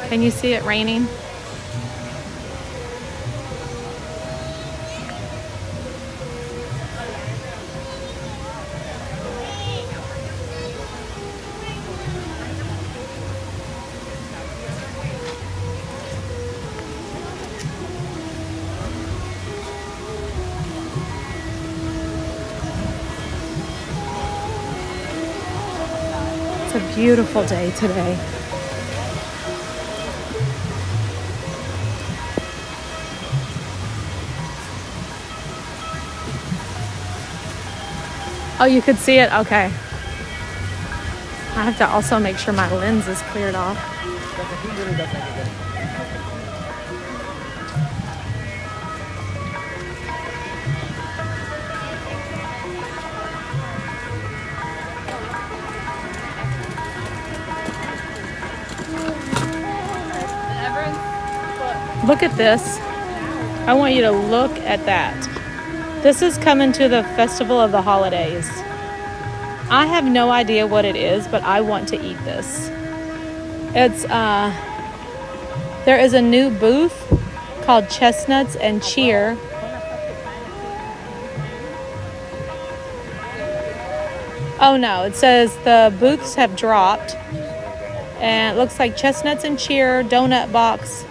Can you see it raining? It's a beautiful day today. Oh, you could see it? Okay. I have to also make sure my lens is cleared off. Look at this. I want you to look at that. This is coming to the Festival of the Holidays. I have no idea what it is, but I want to eat this. It's there is a new booth called Chestnuts and Cheer. Oh no, it says the booths have dropped. And it looks like Chestnuts and Cheer, Donut Box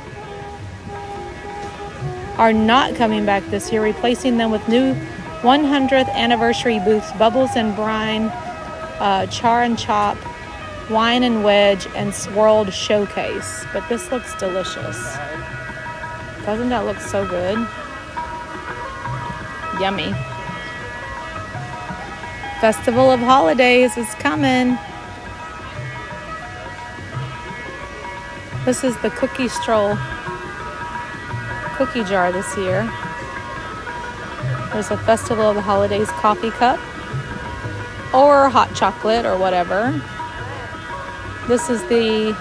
are not coming back this year, replacing them with new 100th anniversary booths, Bubbles and Brine, Char and Chop, Wine and Wedge, and Swirled Showcase. But this looks delicious. Doesn't that look so good? Yummy. Festival of Holidays is coming. This is the cookie stroll. Cookie jar this year. There's a Festival of the Holidays coffee cup or hot chocolate or whatever. This is the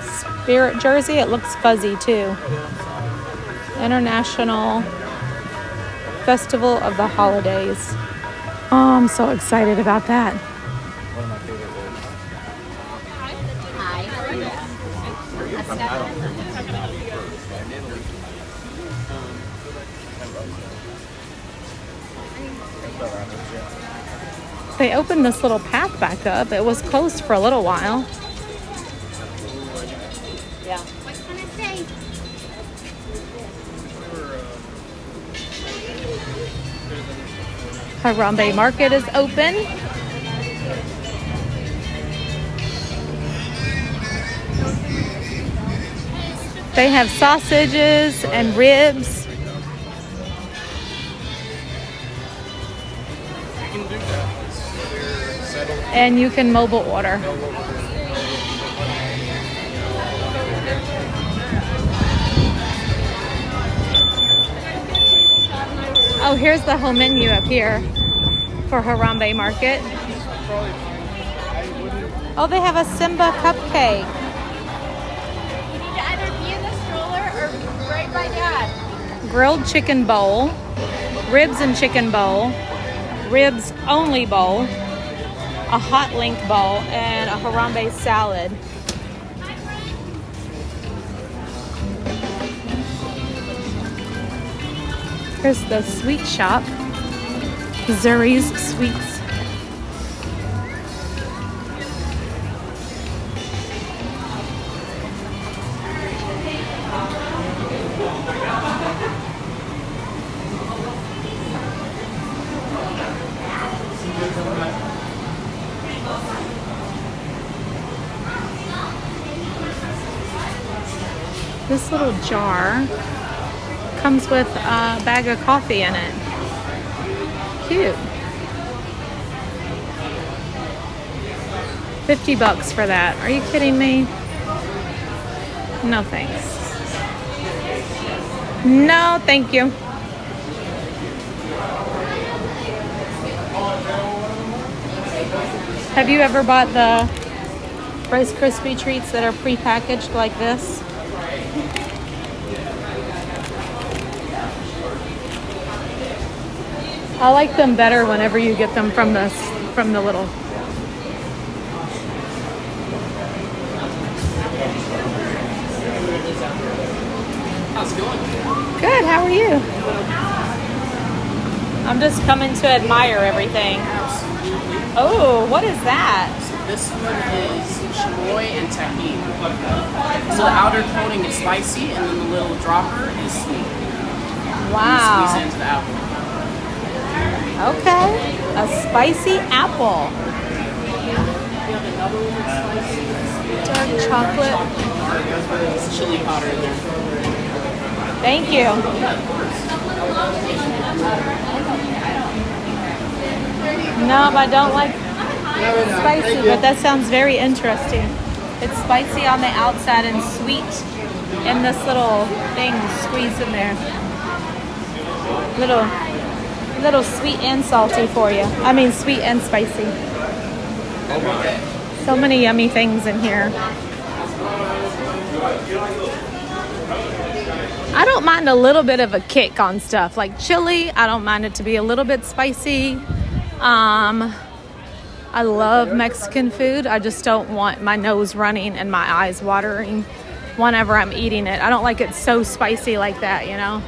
Spirit jersey. It looks fuzzy too. International Festival of the Holidays. Oh, I'm so excited about that. One of my favorite words. They opened this little path back up. It was closed for a little while. Yeah. What can I say? Harambe Market is open. They have sausages and ribs. And you can mobile order. Oh, here's the whole menu up here for Harambe Market. Oh, they have a Simba cupcake. You need to either be in the stroller or right by Dad. Grilled chicken bowl, ribs and chicken bowl, ribs only bowl, a hot link bowl, and a Harambe salad. Here's the sweet shop. Zuri's Sweets. This little jar comes with a bag of coffee in it. Cute. $50 for that. Are you kidding me? No thanks. No, thank you. Have you ever bought the Rice Krispie treats that are prepackaged like this? I like them better whenever you get them from the little. How's it going? Good, how are you? I'm just coming to admire everything. Absolutely. Oh, what is that? So this one is chamoy and tahini. So the outer coating is spicy, and then the little dropper is sweet. Wow. You squeeze it into the apple. Okay, a spicy apple. We have another one that's spicy. Dark chocolate. It's chili powder in there. Thank you. No, I don't like spicy, but that sounds very interesting. It's spicy on the outside and sweet in this little thing squeezed in there. Little sweet and salty for you. I mean, sweet and spicy. So many yummy things in here. I don't mind a little bit of a kick on stuff like chili. I don't mind it to be a little bit spicy. I love Mexican food. I just don't want my nose running and my eyes watering whenever I'm eating it. I don't like it so spicy like that, you know?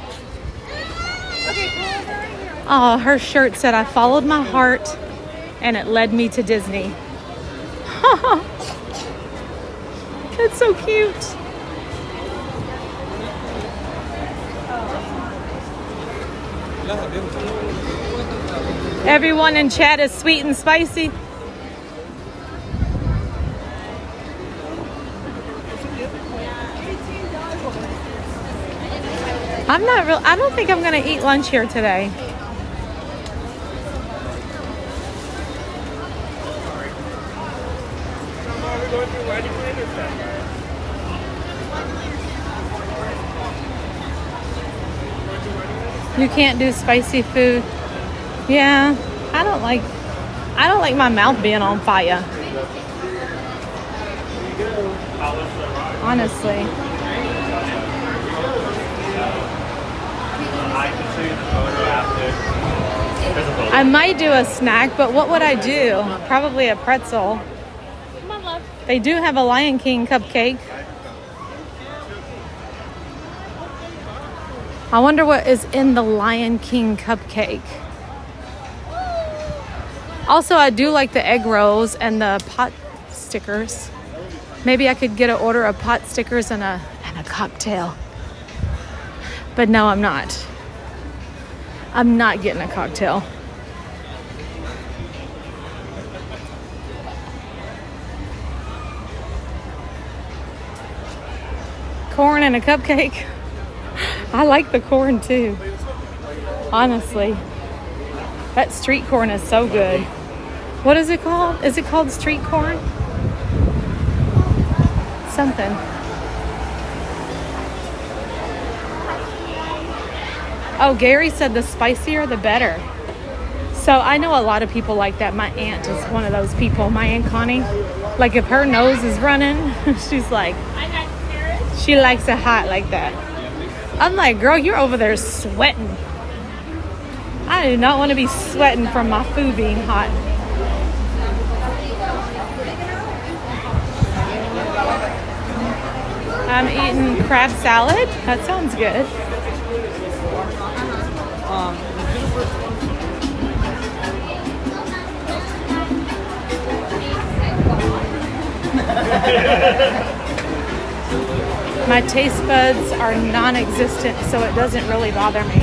Oh, her shirt said, "I followed my heart and it led me to Disney." That's so cute. Everyone in chat is sweet and spicy. I don't think I'm gonna eat lunch here today. You can't do spicy food. Yeah, I don't like my mouth being on fire. Honestly. I might do a snack, but what would I do? Probably a pretzel. Come on, love. They do have a Lion King cupcake. I wonder what is in the Lion King cupcake. Also, I do like the egg rolls and the pot stickers. Maybe I could get an order of pot stickers and a cocktail. But no, I'm not. I'm not getting a cocktail. Corn and a cupcake. I like the corn too. Honestly. That street corn is so good. What is it called? Is it called street corn? Something. Oh, Gary said the spicier the better. So I know a lot of people like that. My aunt is one of those people. My Aunt Connie. Like if her nose is running, she's like, she likes it hot like that. I'm like, girl, you're over there sweating. I do not want to be sweating from my food being hot. I'm eating crab salad. That sounds good. My taste buds are non-existent, so it doesn't really bother me.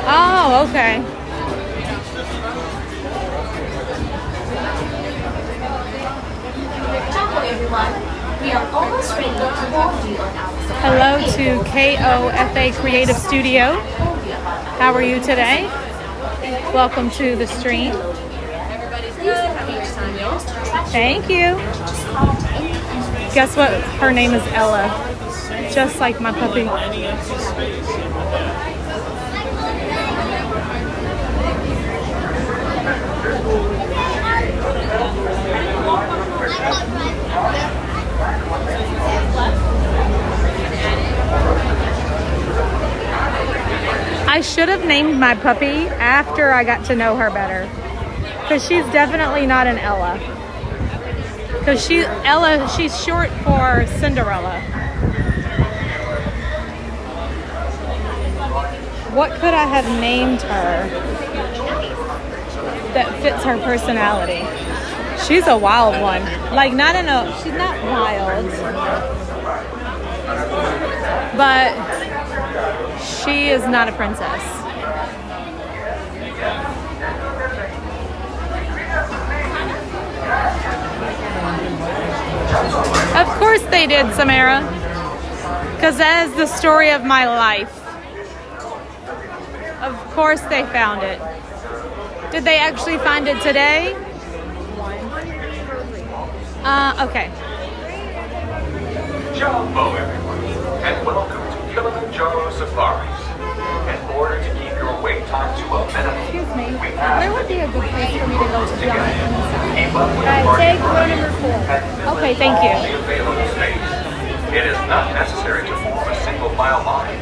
Oh, okay. Hello everyone, we are almost ready to warn you on our Hello to KOFA Creative Studio. How are you today? Welcome to the stream. Thank you. Guess what? Her name is Ella. Just like my puppy. I should have named my puppy after I got to know her better. Because she's definitely not an Ella. Because she's short for Cinderella. What could I have named her that fits her personality? She's a wild one. Like, she's not wild. But she is not a princess. Of course they did, Samara. Because that is the story of my life. Of course they found it. Did they actually find it today? Okay. Hello everyone, and welcome to Kilimanjaro Safaris. In order to keep your wait time to a minimum, Excuse me. we ask Where would be a good place for me to go to be on the inside? keep up with Take the row number 4. Okay, thank you. available space. It is not necessary to form a single file line.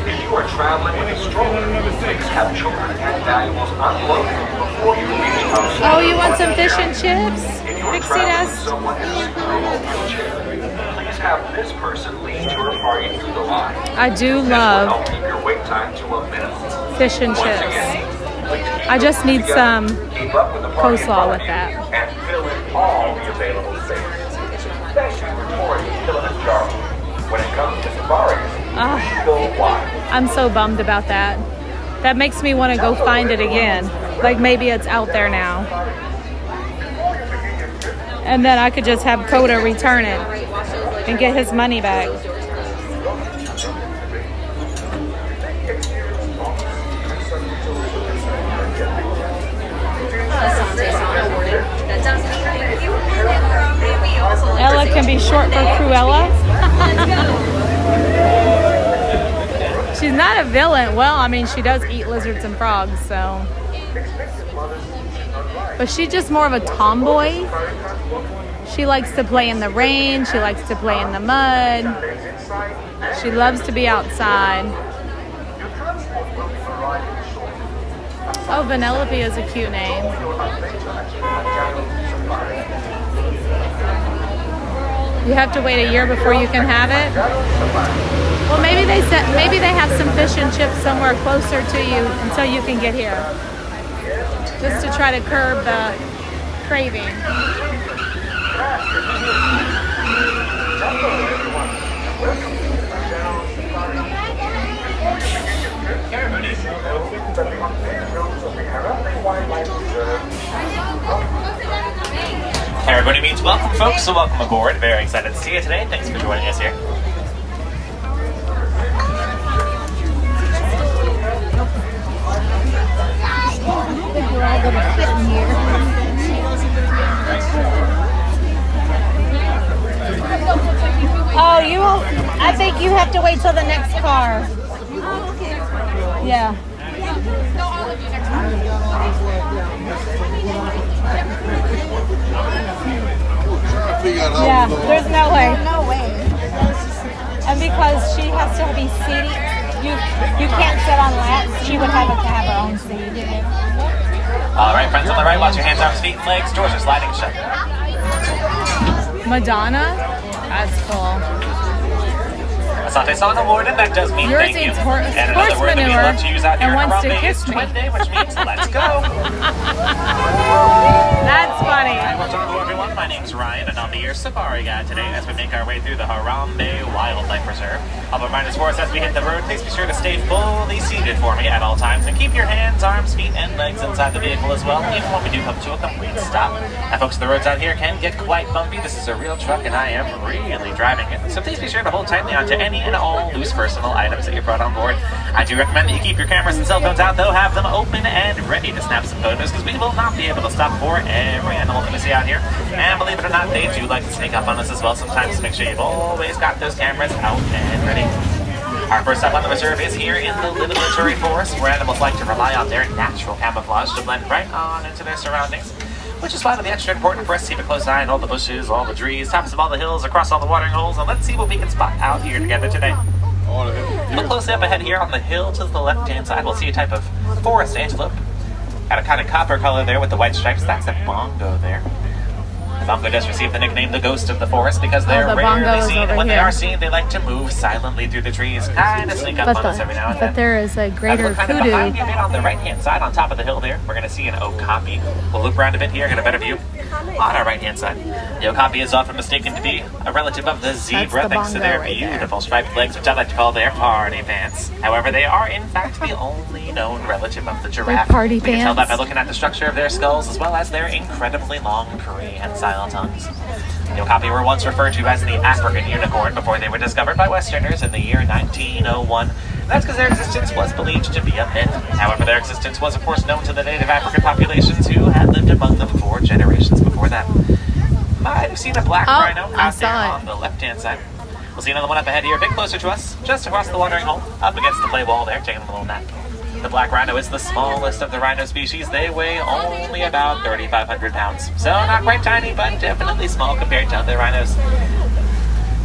If you are traveling with a stroller, please have children and valuables unloaded before you reach house. Oh, you want some fish and chips? If you are Pixie traveling with dust? someone in a scroll wheelchair, please have this person lead your party through the line. I do This will love help keep your wait time to a minimum. fish and Once chips. again, please keep I just need together, some keep up with the party in coleslaw front with of you, that. and fill in all the available space. Thank you for touring Kilimanjaro. When it comes to safaris, Ah. go wide. I'm so bummed about that. That makes me want to go find it again. Like maybe it's out there now. And then I could just have Coda return it and get his money back. Ella can be short for Cruella. She's not a villain. Well, I mean, she does eat lizards and frogs, so. But she's just more of a tomboy. She likes to play in the rain. She likes to play in the mud. She loves to be outside. Oh, Vanellope is a cute name. You have to wait a year before you can have it? Well, maybe they have some fish and chips somewhere closer to you until you can get here. Just to try to curb the craving. Everybody means welcome, folks, so welcome aboard. Very excited to see you today. Thanks for joining us here. Oh, I think you have to wait till the next car. Yeah. Yeah, there's no way. No way. And because she has to be seated, you can't sit on laps. She would have to have her own seat. All right, friends on the right, watch your hands, arms, feet, and legs. Doors are sliding shut. Madonna? That's cool. Asante Sana Award, and that does mean Yours thank you. eats horse And another word that we manure love to use out here and in wants to Harambe kiss is me. Twende, which means let's go. That's funny. Hi, what's up, everyone? My name's Ryan, and I'll be your safari guide today as we make our way through the Harambe Wildlife Reserve. I'll remind us for us as we hit the road. Please be sure to stay fully seated for me at all times, and keep your hands, arms, feet, and legs inside the vehicle as well, even when we do come to a complete stop. Now, folks, the roads out here can get quite bumpy. This is a real truck, and I am really driving it. So please be sure to hold tightly onto any and all loose personal items that you brought on board. I do recommend that you keep your cameras and cell phones out, though. Have them open and ready to snap some photos, because we will not be able to stop for every animal that we see out here. And believe it or not, they do like to sneak up on us as well sometimes. Make sure you've always got those cameras out and ready. Our first stop on the reserve is here in the Kilimanjaro Forest, where animals like to rely on their natural camouflage to blend right on into their surroundings. Which is why it'll be extra important for us to keep a close eye on all the bushes, all the trees, tops of all the hills, across all the watering holes, and let's see what we can spot out here together today. Look closely up ahead here on the hill to the left-hand side. We'll see a type of forest antelope. Got a kind of copper color there with the white stripes. That's a bongo there. The bongo does receive the nickname the ghost of the forest because they're the rarely bongo is seen, over and when they here. are seen, they like to move silently through the trees, kind of sneak up on us every now and then. But there is a greater Kind of behind kudu. you, on the right-hand side, on top of the hill there, we're going to see an okapi. We'll loop around a bit here, get a better view. On our right-hand side, the okapi is often mistaken to be a relative of the zebra, the thanks to bongo their right there. beautiful striped legs, which I like to call their party pants. However, they are, in fact, the only known relative of the giraffe. party We can tell that pants. by looking at the structure of their skulls, as well as their incredibly long prehensile tongues. The okapi were once referred to as the African unicorn before they were discovered by Westerners in the year 1901. That's because their existence was believed to be a myth. However, their existence was, of course, known to the native African populations who had lived among them for generations before that. Might have seen a black rhino I out there saw it. on the left-hand side. We'll see another one up ahead here, a bit closer to us, just across the watering hole, up against the play wall there, taking a little nap. The black rhino is the smallest of the rhino species. They weigh only about 3,500 pounds. So not quite tiny, but definitely small compared to other rhinos.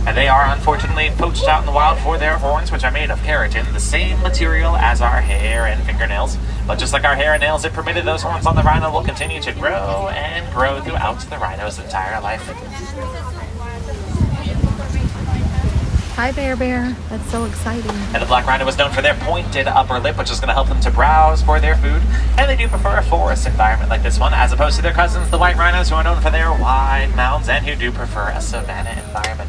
And they are unfortunately poached out in the wild for their horns, which are made of keratin, the same material as our hair and fingernails. But just like our hair and nails, if permitted, those horns on the rhino will continue to grow and grow throughout the rhino's entire life. Hi, Bear Bear. That's so exciting. And the black rhino is known for their pointed upper lip, which is going to help them to browse for their food. And they do prefer a forest environment like this one, as opposed to their cousins, the white rhinos, who are known for their wide mounds and who do prefer a savanna environment.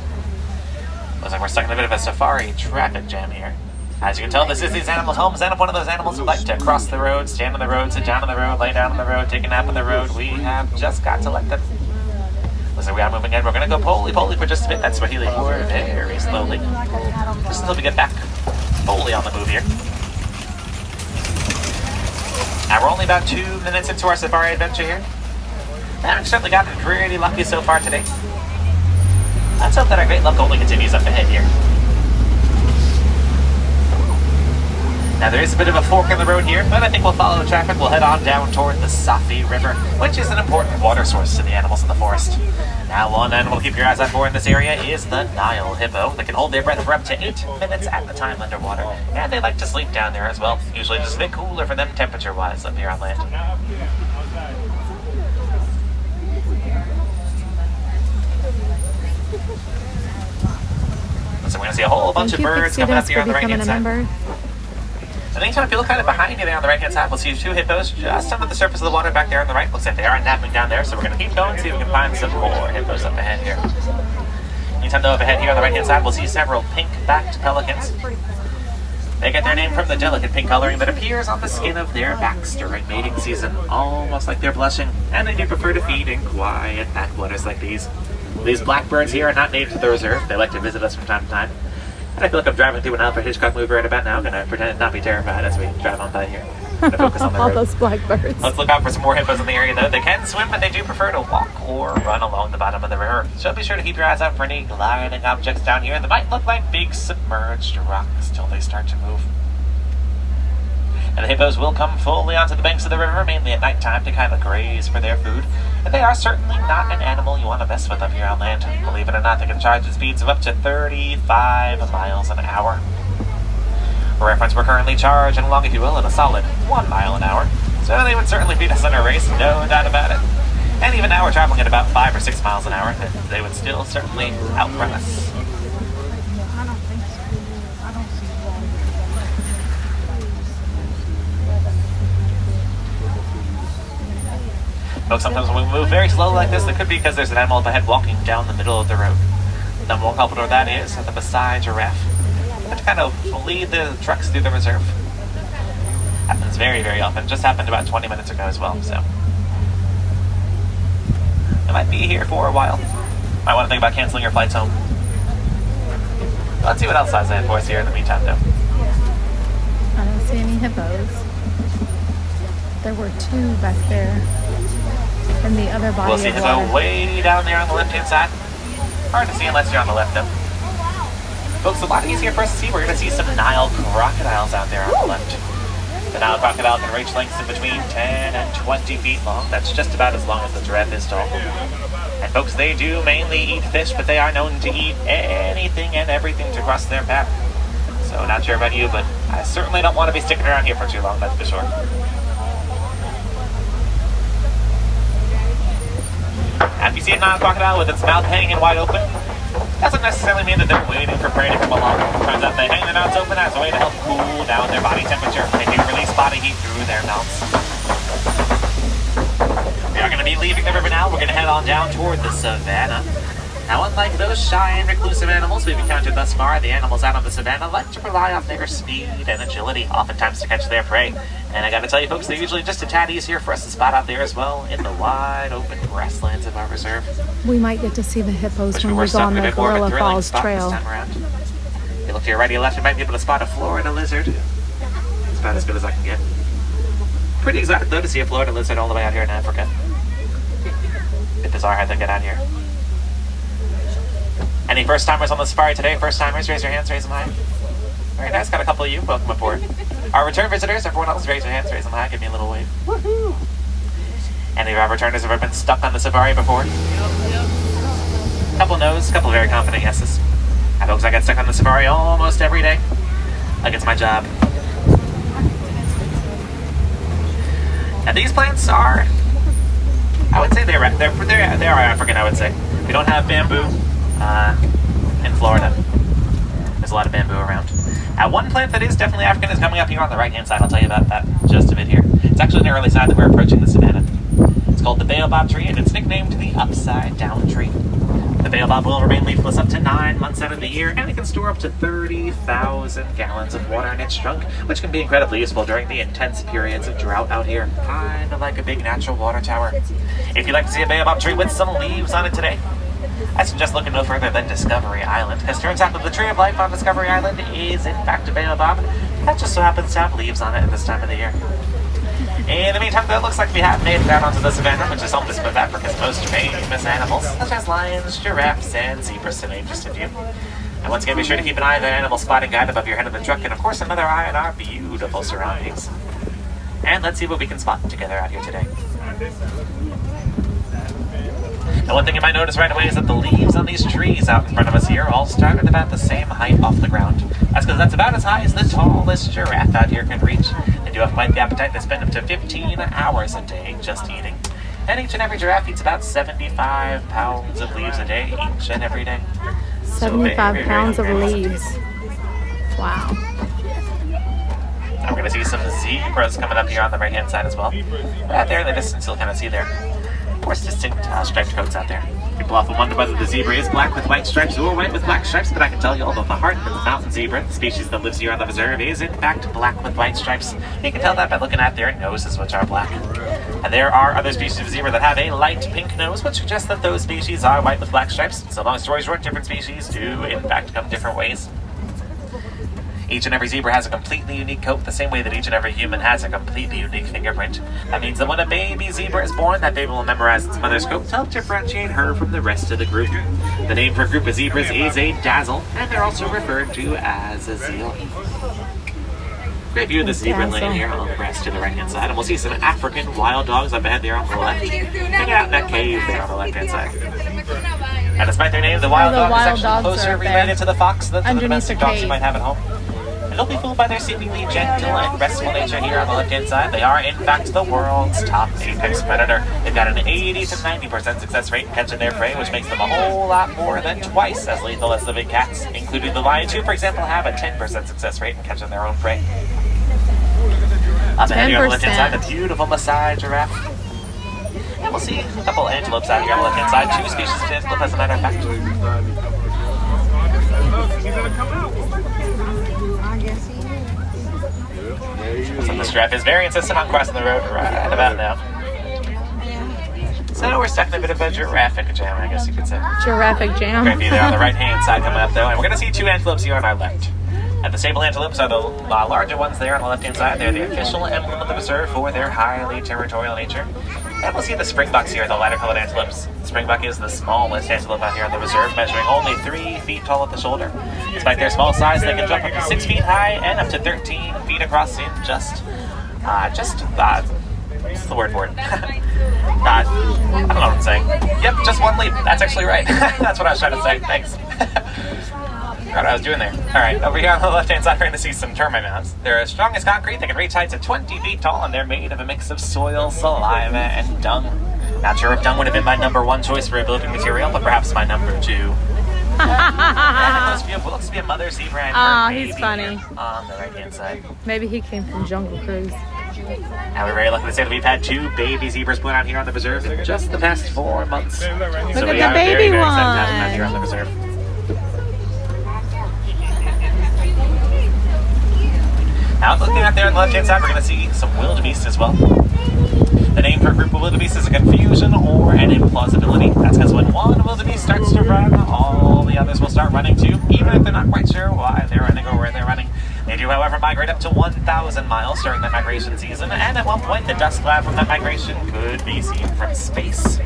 Looks like we're stuck in a bit of a safari traffic jam here. As you can tell, this is these animals' homes, and if one of those animals would like to cross the road, stand on the road, sit down on the road, lay down on the road, take a nap on the road, we have just got to let them. Listen, we are moving in. We're going to go poly for just a bit. That's Swahili for very slowly. Just until we get back fully on the move here. Now, we're only about 2 minutes into our safari adventure here. And we've certainly gotten pretty lucky so far today. Let's hope that our great luck only continues up ahead here. Now, there is a bit of a fork in the road here, but I think we'll follow the traffic. We'll head on down toward the Safi River, which is an important water source to the animals in the forest. Now, one animal to keep your eyes out for in this area is the Nile hippo. They can hold their breath for up to 8 minutes at a time underwater, and they like to sleep down there as well. Usually just a bit cooler for them temperature-wise up here on land. So we're going to see a whole bunch of birds coming up here on the right-hand side. And anytime if you look kind of behind you there on the right-hand side, we'll see 2 hippos just under the surface of the water back there on the right. Looks like they are napping down there, so we're going to keep going, see if we can find some more hippos up ahead here. Anytime though up ahead here on the right-hand side, we'll see several pink-backed pelicans. They get their name from the delicate pink coloring that appears on the skin of their backs during mating season, almost like they're blushing, and they do prefer to feed in quiet backwaters like these. These blackbirds here are not native to the reserve. They like to visit us from time to time. And I feel like I'm driving through an Alfred Hitchcock movie right about now. I'm going to pretend not be terrified as we drive on by here. I'm going to focus on the All road. those blackbirds. Let's look out for some more hippos in the area, though. They can swim, but they do prefer to walk or run along the bottom of the river. So be sure to keep your eyes out for any gliding objects down here that might look like big submerged rocks till they start to move. And the hippos will come fully onto the banks of the river, mainly at nighttime, to kind of graze for their food. And they are certainly not an animal you want to mess with up here on land. Believe it or not, they can charge at speeds of up to 35 miles an hour. For reference, we're currently charging along, if you will, at a solid 1 mile an hour. So they would certainly beat us in a race, no doubt about it. And even now we're traveling at about 5 or 6 miles an hour, they would still certainly outrun us. Folks, sometimes when we move very slowly like this, it could be because there's an animal up ahead walking down the middle of the road. Number one culprit of that is the Maasai giraffe. That kind of lead the trucks through the reserve. Happens very, very often. Just happened about 20 minutes ago as well, so. It might be here for a while. Might want to think about canceling your flights home. Let's see what else lies ahead for us here in the meantime, though. I don't see any hippos. There were 2 back there in the other body We'll see of hippo water. way down there on the left-hand side. Hard to see unless you're on the left, though. Folks, a lot easier for us to see. We're going to see some Nile crocodiles out there on the left. The Nile crocodile can reach lengths in between 10 and 20 feet long. That's just about as long as the giraffe is tall. And folks, they do mainly eat fish, but they are known to eat anything and everything to cross their path. So not sure about you, but I certainly don't want to be sticking around here for too long, that's for sure. And if you see a Nile crocodile with its mouth hanging wide open, doesn't necessarily mean that they're waiting for prey to come along. Turns out they hang their mouths open as a way to help cool down their body temperature. They do release body heat through their mouths. We are going to be leaving the river now. We're going to head on down toward the savannah. Now, unlike those shy and reclusive animals we've encountered thus far, the animals out on the savannah like to rely on their speed and agility, oftentimes to catch their prey. And I gotta tell you folks, they're usually just a tad easier for us to spot out there as well in the wide open grasslands of our reserve. We might get to see the hippos Which when we're we go on the a bit more of a Gorilla thrilling Falls spot Trail. this time around. If you look to your right or your left, you might be able to spot a Florida lizard. It's about as good as I can get. Pretty exotic though to see a Florida lizard all the way out here in Africa. Bit bizarre how they get out here. Any first timers on the safari today? First timers, raise your hands, raise them high. Very nice, got a couple of you. Welcome aboard. Our return visitors, everyone else, raise your hands, raise them high, give me a little wave. Woohoo! Any of our returners have ever been stuck on the safari before? Couple no's, couple very confident yeses. I folks, I get stuck on the safari almost every day. Like it's my job. Now these plants are, I would say they are African, I would say. We don't have bamboo in Florida. There's a lot of bamboo around. One plant that is definitely African is coming up here on the right-hand side. I'll tell you about that just a bit here. It's actually an early side that we're approaching the savannah. It's called the baobab tree, and it's nicknamed the upside-down tree. The baobab will remain leafless up to 9 months out of the year, and it can store up to 30,000 gallons of water in its trunk, which can be incredibly useful during the intense periods of drought out here. Kind of like a big natural water tower. If you'd like to see a baobab tree with some leaves on it today, I suggest looking no further than Discovery Island, because it turns out that the tree of life on Discovery Island is in fact a baobab. That just so happens to have leaves on it at this time of the year. In the meantime, though, it looks like we have made it out onto the savannah, which is home to some of Africa's most famous animals, such as lions, giraffes, and zebras, to name just a few. And once again, be sure to keep an eye on that animal spotting guide above your head of the truck, and of course another eye on our beautiful surroundings. And let's see what we can spot together out here today. Now, one thing you might notice right away is that the leaves on these trees out in front of us here all start at about the same height off the ground. That's because that's about as high as the tallest giraffe out here can reach. They do have quite the appetite. They spend up to 15 hours a day just eating. And each and every giraffe eats about 75 pounds of leaves a day, each and every day. 75 pounds of leaves. Wow. Now we're going to see some zebras coming up here on the right-hand side as well. Right there in the distance, you'll kind of see their, of course, distinct striped coats out there. People often wonder whether the zebra is black with white stripes or white with black stripes, but I can tell you, although the heart of the mountain zebra, the species that lives here on the reserve, is in fact black with white stripes. You can tell that by looking at their noses, which are black. And there are other species of zebra that have a light pink nose, which suggests that those species are white with black stripes. So long story short, different species do in fact come different ways. Each and every zebra has a completely unique coat, the same way that each and every human has a completely unique fingerprint. That means that when a baby zebra is born, that baby will memorize its mother's coat to help differentiate her from the rest of the group. The name for a group of zebras is a dazzle, and they're also referred to as a zeal. Great view of the zebra laying here on the grass to the right-hand side, and we'll see some African wild dogs up ahead there on the left. Hanging out in that cave there on the left-hand side. And despite their name, the wild dog is actually closer related to the fox than to the domestic dogs you might have at home. And don't be fooled by their seemingly gentle and restful nature here on the left-hand side. They are, in fact, the world's top apex predator. They've got an 80 to 90% success rate in catching their prey, which makes them a whole lot more than twice as lethal as the big cats, including the lions, who, for example, have a 10% success rate in catching their own prey. Up ahead here on the left-hand side, the beautiful Maasai giraffe. And we'll see a couple antelopes out here on the left-hand side. 2 species of antelope, as a matter of fact. So this giraffe is very insistent on crossing the road right about now. So we're stuck in a bit of a giraffic jam, I guess you could say. Giraffic jam. Great view there on the right-hand side coming up, though. And we're going to see 2 antelopes here on our left. And the sable antelopes are the larger ones there on the left-hand side. They're the official emblem of the reserve for their highly territorial nature. And we'll see the springbucks here, the lighter-colored antelopes. The springbuck is the smallest antelope out here on the reserve, measuring only 3 feet tall at the shoulder. Despite their small size, they can jump up to 6 feet high and up to 13 feet across in what's the word for it? I don't know what I'm saying. Yep, just 1 leap. That's actually right. That's what I was trying to say. Thanks. Forgot what I was doing there. Alright, over here on the left-hand side, we're going to see some termite mounds. They're as strong as concrete. They can reach heights of 20 feet tall, and they're made of a mix of soil, saliva, and dung. Not sure if dung would have been my number 1 choice for a building material, but perhaps my number 2. And looks to be a mother zebra and her baby he's funny. On the right-hand side. Maybe he came from Jungle Cruise. And we're very lucky to say that we've had 2 baby zebras born out here on the reserve in just the past 4 months. So Look at we the are baby very, very one. excited to have them out here on the reserve. Now, looking out there on the left-hand side, we're going to see some wildebeest as well. The name for a group of wildebeest is a confusion or an implausibility. That's because when one wildebeest starts to run, all the others will start running too, even if they're not quite sure why they're running or where they're running. They do, however, migrate up to 1,000 miles during the migration season, and at one point, the dust cloud from that migration could be seen from space.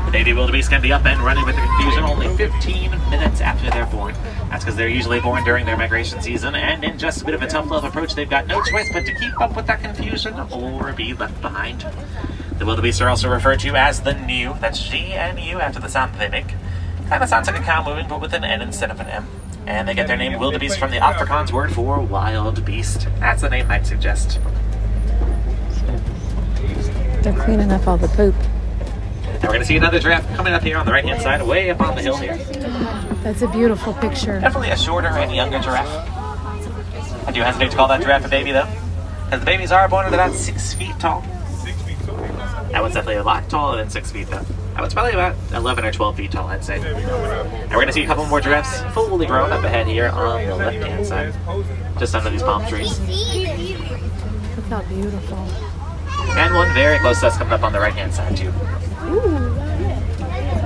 The baby wildebeest can be up and running with the confusion only 15 minutes after they're born. That's because they're usually born during their migration season, and in just a bit of a tough love approach, they've got no choice but to keep up with that confusion or be left behind. The wildebeest are also referred to as the New, that's G-N-U, after the sound that they make. Kind of sounds like a cow moving, but with an N instead of an M. And they get their name wildebeest from the Afrikaans word for wild beast. That's the name I'd suggest. They're cleaning up all the poop. And we're going to see another giraffe coming up here on the right-hand side, way up on the hill here. That's a beautiful picture. Definitely a shorter and younger giraffe. I do hesitate to call that giraffe a baby, though, because the babies are born at about 6 feet tall. That one's definitely a lot taller than 6 feet, though. That one's probably about 11 or 12 feet tall, I'd say. And we're going to see a couple more giraffes fully grown up ahead here on the left-hand side, just under these palm trees. Look how beautiful. And one very close to us coming up on the right-hand side, too.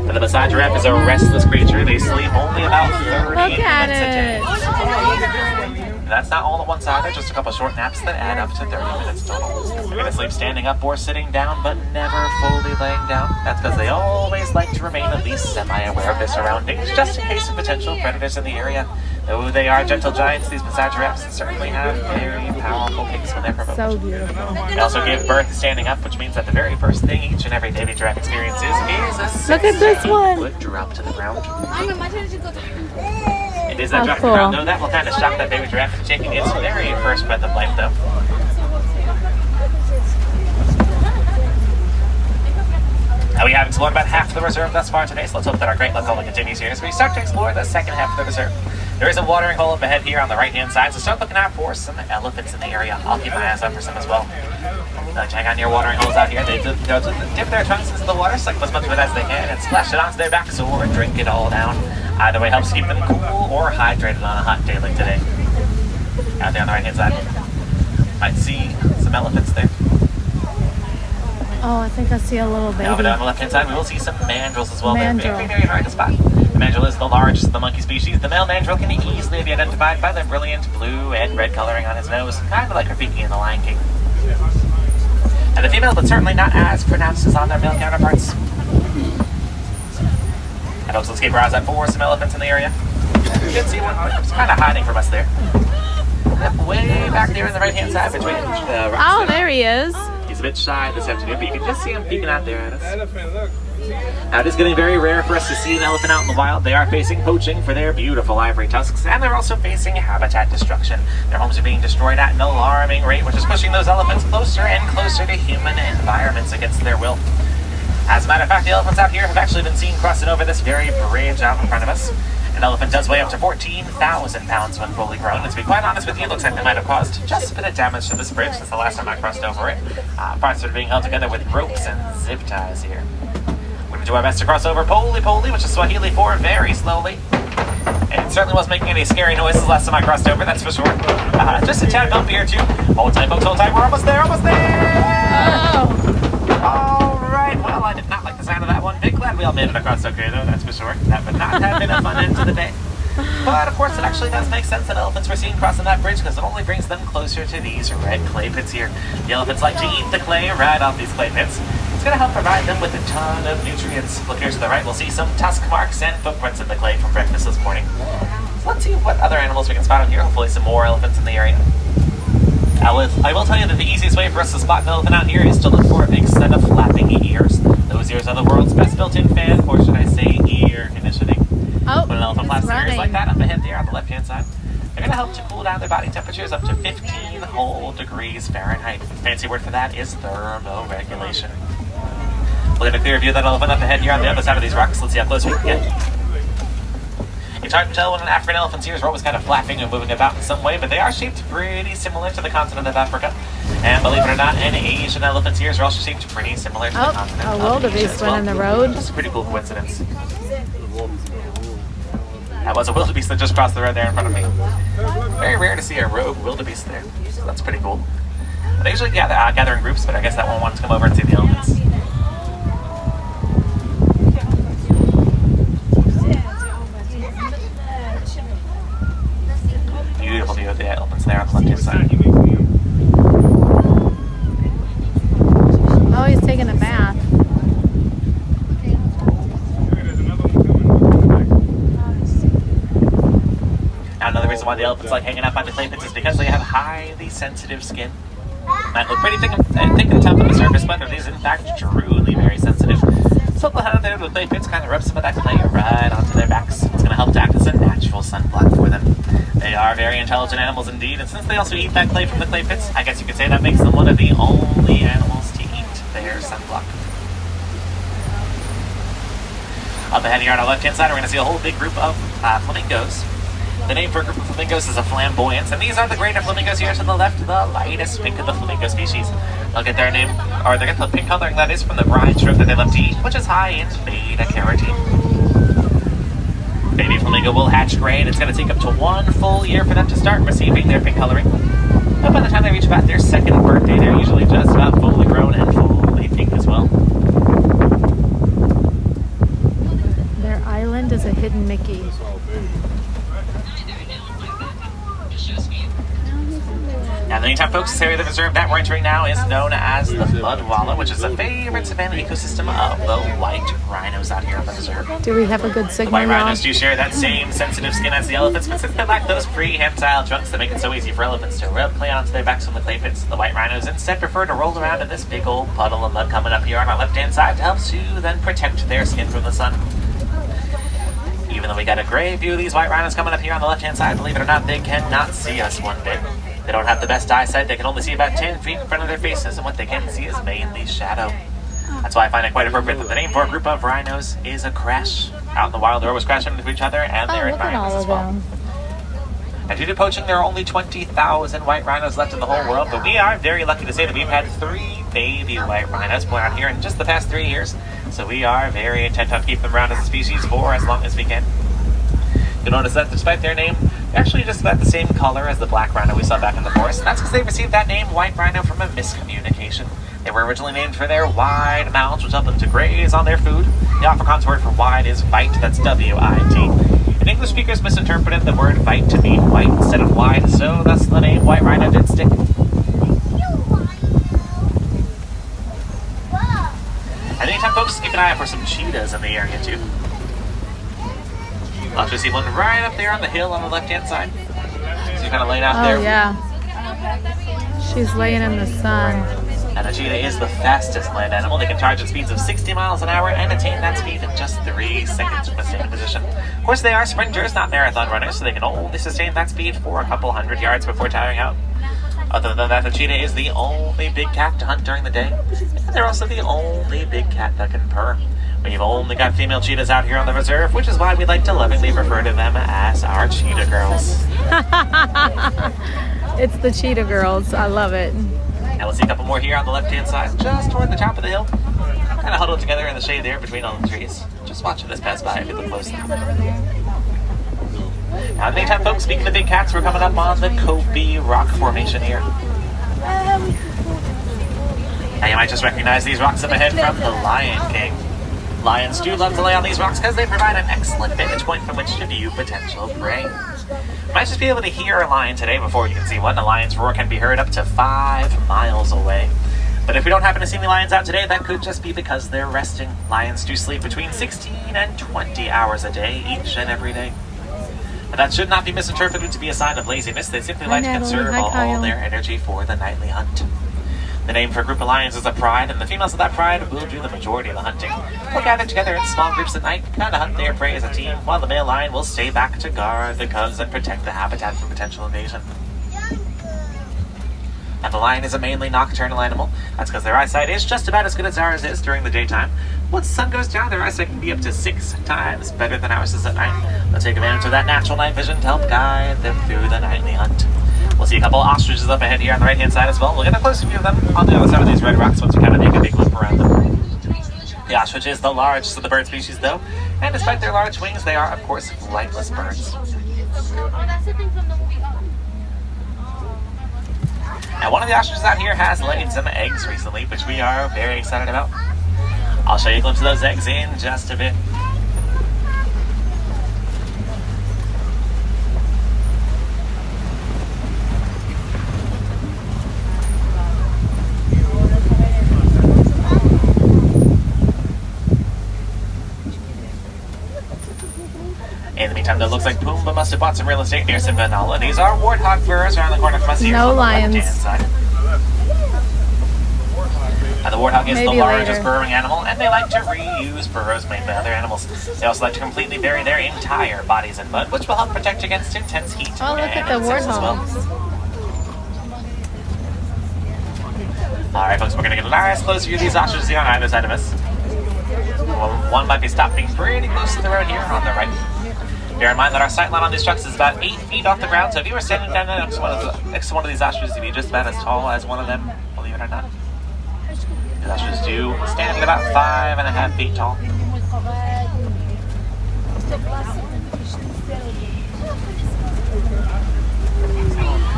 And the Maasai giraffe is a restless creature. They sleep only about 30 minutes a day. That's not all at one side. They're just a couple short naps that add up to 30 minutes total. They're going to sleep standing up or sitting down, but never fully laying down. That's because they always like to remain at least semi-aware of their surroundings, just in case of potential predators in the area. Though they are gentle giants, these Maasai giraffes certainly have very powerful kicks when they're provoked. So beautiful. They also give birth standing up, which means that the very first thing each and every baby giraffe experiences is a Look at this one. 6-foot drop to the ground. It is How that drop to cool. the ground, though. That will kind of shock that baby giraffe into taking its very first breath of life, though. Now we have explored about half the reserve thus far today, so let's hope that our great luck only continues here as we start to explore the second half of the reserve. There is a watering hole up ahead here on the right-hand side, so start looking out for some elephants in the area. I'll keep my eyes out for some as well. Check out your watering holes out here. They dip their tongues into the water, suck as much of it as they can, and splash it onto their backs or drink it all down. Either way helps keep them cool or hydrated on a hot day like today. Out there on the right-hand side, might see some elephants there. Oh, I think I see a little baby. Now over there on the left-hand side, we will see some mandrills as well. Mandrill. They're very, very hard to spot. The mandrill is the largest of the monkey species. The male mandrill can easily be identified by the brilliant blue and red coloring on his nose, kind of like Rafiki in The Lion King. And the female, but certainly not as pronounced as on their male counterparts. And folks, let's keep our eyes out for some elephants in the area. You can see one, but it's kind of hiding from us there. Yep, way back there on the right-hand side between the rocks. Oh, there he is. He's a bit shy this afternoon, but you can just see him peeking out there at us. Now, it is getting very rare for us to see an elephant out in the wild. They are facing poaching for their beautiful ivory tusks, and they're also facing habitat destruction. Their homes are being destroyed at an alarming rate, which is pushing those elephants closer and closer to human environments against their will. As a matter of fact, the elephants out here have actually been seen crossing over this very bridge out in front of us. An elephant does weigh up to 14,000 pounds when fully grown, and to be quite honest with you, it looks like they might have caused just a bit of damage to this bridge since the last time I crossed over it. Parts are being held together with ropes and zip ties here. We're going to do our best to cross over Poli, which is Swahili for very slowly. It certainly wasn't making any scary noises last time I crossed over, that's for sure. Just a tad bumpy here too. Hold tight, folks, hold tight. We're almost there, almost there! Alright, well, I did not like the sound of that one. Big glad we all made it across okay, though, that's for sure. That would not have been a fun end to the day. But, of course, it actually does make sense that elephants were seen crossing that bridge because it only brings them closer to these red clay pits here. The elephants like to eat the clay right off these clay pits. It's going to help provide them with a ton of nutrients. Look here to the right, we'll see some tusk marks and footprints in the clay from breakfast this morning. So let's see what other animals we can spot on here. Hopefully some more elephants in the area. I will tell you that the easiest way for us to spot an elephant out here is to look for a big set of flapping ears. Those ears are the world's best built-in fan, or should I say ear conditioning. Oh, when an elephant flaps their ears running. like that up ahead there on the left-hand side, they're going to help to cool down their body temperatures up to 15 whole degrees Fahrenheit. Fancy word for that is thermoregulation. We'll get a clear view of that elephant up ahead here on the other side of these rocks. Let's see how close we can get. It's hard to tell when an African elephant's ears are always kind of flapping and moving about in some way, but they are shaped pretty similar to the continent of Africa. And believe it or not, an Asian elephant's ears are also shaped pretty similar to the continent a of wildebeest Asia as went well. in the road. Just a pretty cool coincidence. That was a wildebeest that just crossed the road there in front of me. Very rare to see a rogue wildebeest there, so that's pretty cool. They usually gather in groups, but I guess that one wanted to come over and see the elephants. Beautiful view of the elephants there on the left-hand side. Oh, he's taking a bath. Now, another reason why the elephants like hanging out by the clay pits is because they have highly sensitive skin. Might look pretty thick and tough on the surface, but it is in fact truly very sensitive. So they'll head out there to the clay pits, kind of rub some of that clay right onto their backs. It's going to help to act as a natural sunblock for them. They are very intelligent animals indeed, and since they also eat that clay from the clay pits, I guess you could say that makes them one of the only animals to eat their sunblock. Up ahead here on our left-hand side, we're going to see a whole big group of flamingos. The name for a group of flamingos is a flamboyance, and these are the greater flamingos here to the left, the lightest pink of the flamingo species. They'll get their name, or they get the pink coloring that is from the brine shrimp that they love to eat, which is high in beta-carotene. Baby flamingo will hatch gray, and it's going to take up to 1 full year for them to start receiving their pink coloring. But by the time they reach about their second birthday, they're usually just about fully grown and fully pink as well. Their island is a hidden Mickey. Now, anytime folks, this area of the reserve that we're entering now is known as the Flood Wallow, which is a favorite savanna ecosystem of the white rhinos out here in the reserve. Do we have a good The signal, white y'all? rhinos do share that same sensitive skin as the elephants, but since they lack those prehensile trunks that make it so easy for elephants to rub clay onto their backs from the clay pits, the white rhinos instead prefer to roll around in this big old puddle of mud coming up here on our left-hand side to help to then protect their skin from the sun. Even though we got a great view of these white rhinos coming up here on the left-hand side, believe it or not, they cannot see us one bit. They don't have the best eyesight, they can only see about 10 feet in front of their faces, and what they can see is mainly shadow. That's why I find it quite appropriate that the name for a group of rhinos is a crash. Out in the wild, they're always crashing into each other and their Look at all environments of as well. them. And due to poaching, there are only 20,000 white rhinos left in the whole world, but we are very lucky to say that we've had 3 baby white rhinos born out here in just the past 3 years, so we are very intent on keeping them around as a species for as long as we can. You'll notice that despite their name, they're actually just about the same color as the black rhino we saw back in the forest, and that's because they received that name, white rhino, from a miscommunication. They were originally named for their wide mouths, which help them to graze on their food. The Afrikaans word for wide is vite, that's W-I-T. And English speakers misinterpreted the word vite to mean white instead of wide, so thus the name white rhino did stick. And anytime folks, keep an eye out for some cheetahs in the area too. I'll actually see one right up there on the hill on the left-hand side. So you kind of laid out there. Oh, yeah. She's laying in the sun. And a cheetah is the fastest land animal. They can charge at speeds of 60 miles an hour and attain that speed in just 3 seconds from a standing position. Of course, they are sprinters, not marathon runners, so they can only sustain that speed for a couple hundred yards before tiring out. Other than that, the cheetah is the only big cat to hunt during the day. And they're also the only big cat that can purr. We've only got female cheetahs out here on the reserve, which is why we like to lovingly refer to them as our cheetah girls. It's the cheetah girls. I love it. And we'll see a couple more here on the left-hand side, just toward the top of the hill. Kind of huddled together in the shade there between all the trees. Just watching this pass by if you look closely. Now, in the meantime, folks, speaking of big cats, we're coming up on the Kobe Rock Formation here. Now, you might just recognize these rocks up ahead from the Lion King. Lions do love to lay on these rocks because they provide an excellent vantage point from which to view potential prey. You might just be able to hear a lion today before you can see one. A lion's roar can be heard up to 5 miles away. But if we don't happen to see any lions out today, that could just be because they're resting. Lions do sleep between 16 and 20 hours a day, each and every day. But that should not be misinterpreted to be a sign of laziness. They simply like to conserve all their energy for the nightly hunt. The name for a group of lions is a pride, and the females of that pride will do the majority of the hunting. They'll gather together in small groups at night, kind of hunt their prey as a team, while the male lion will stay back to guard the cubs and protect the habitat from potential invasion. And the lion is a mainly nocturnal animal. That's because their eyesight is just about as good as ours is during the daytime. Once the sun goes down, their eyesight can be up to 6 times better than ours is at night. They'll take advantage of that natural night vision to help guide them through the nightly hunt. We'll see a couple of ostriches up ahead here on the right-hand side as well. We'll get a closer view of them on the other side of these red rocks once we kind of make a big loop around them. The ostrich is the largest of the bird species, though, and despite their large wings, they are, of course, flightless birds. Now, one of the ostriches out here has laid some eggs recently, which we are very excited about. I'll show you a glimpse of those eggs in just a bit. In the meantime, though, it looks like Pumbaa must have bought some real estate near Savannah. These are warthog burrows around the corner from us here. No on the lions. left-hand side. And the warthog is the largest burrowing animal, and they like to reuse burrows made by other animals. They also like to completely bury their entire bodies in mud, which will help protect against intense heat. Oh, look at the insects as well. Alright, folks, we're going to get a nice close view of these ostriches here on either side of us. Well, one might be stopping pretty close to the road here on the right. Bear in mind that our sight line on these trucks is about 8 feet off the ground, so if you were standing down next to one of these ostriches, you'd be just about as tall as one of them, believe it or not. These ostriches do stand at about 5.5 feet tall.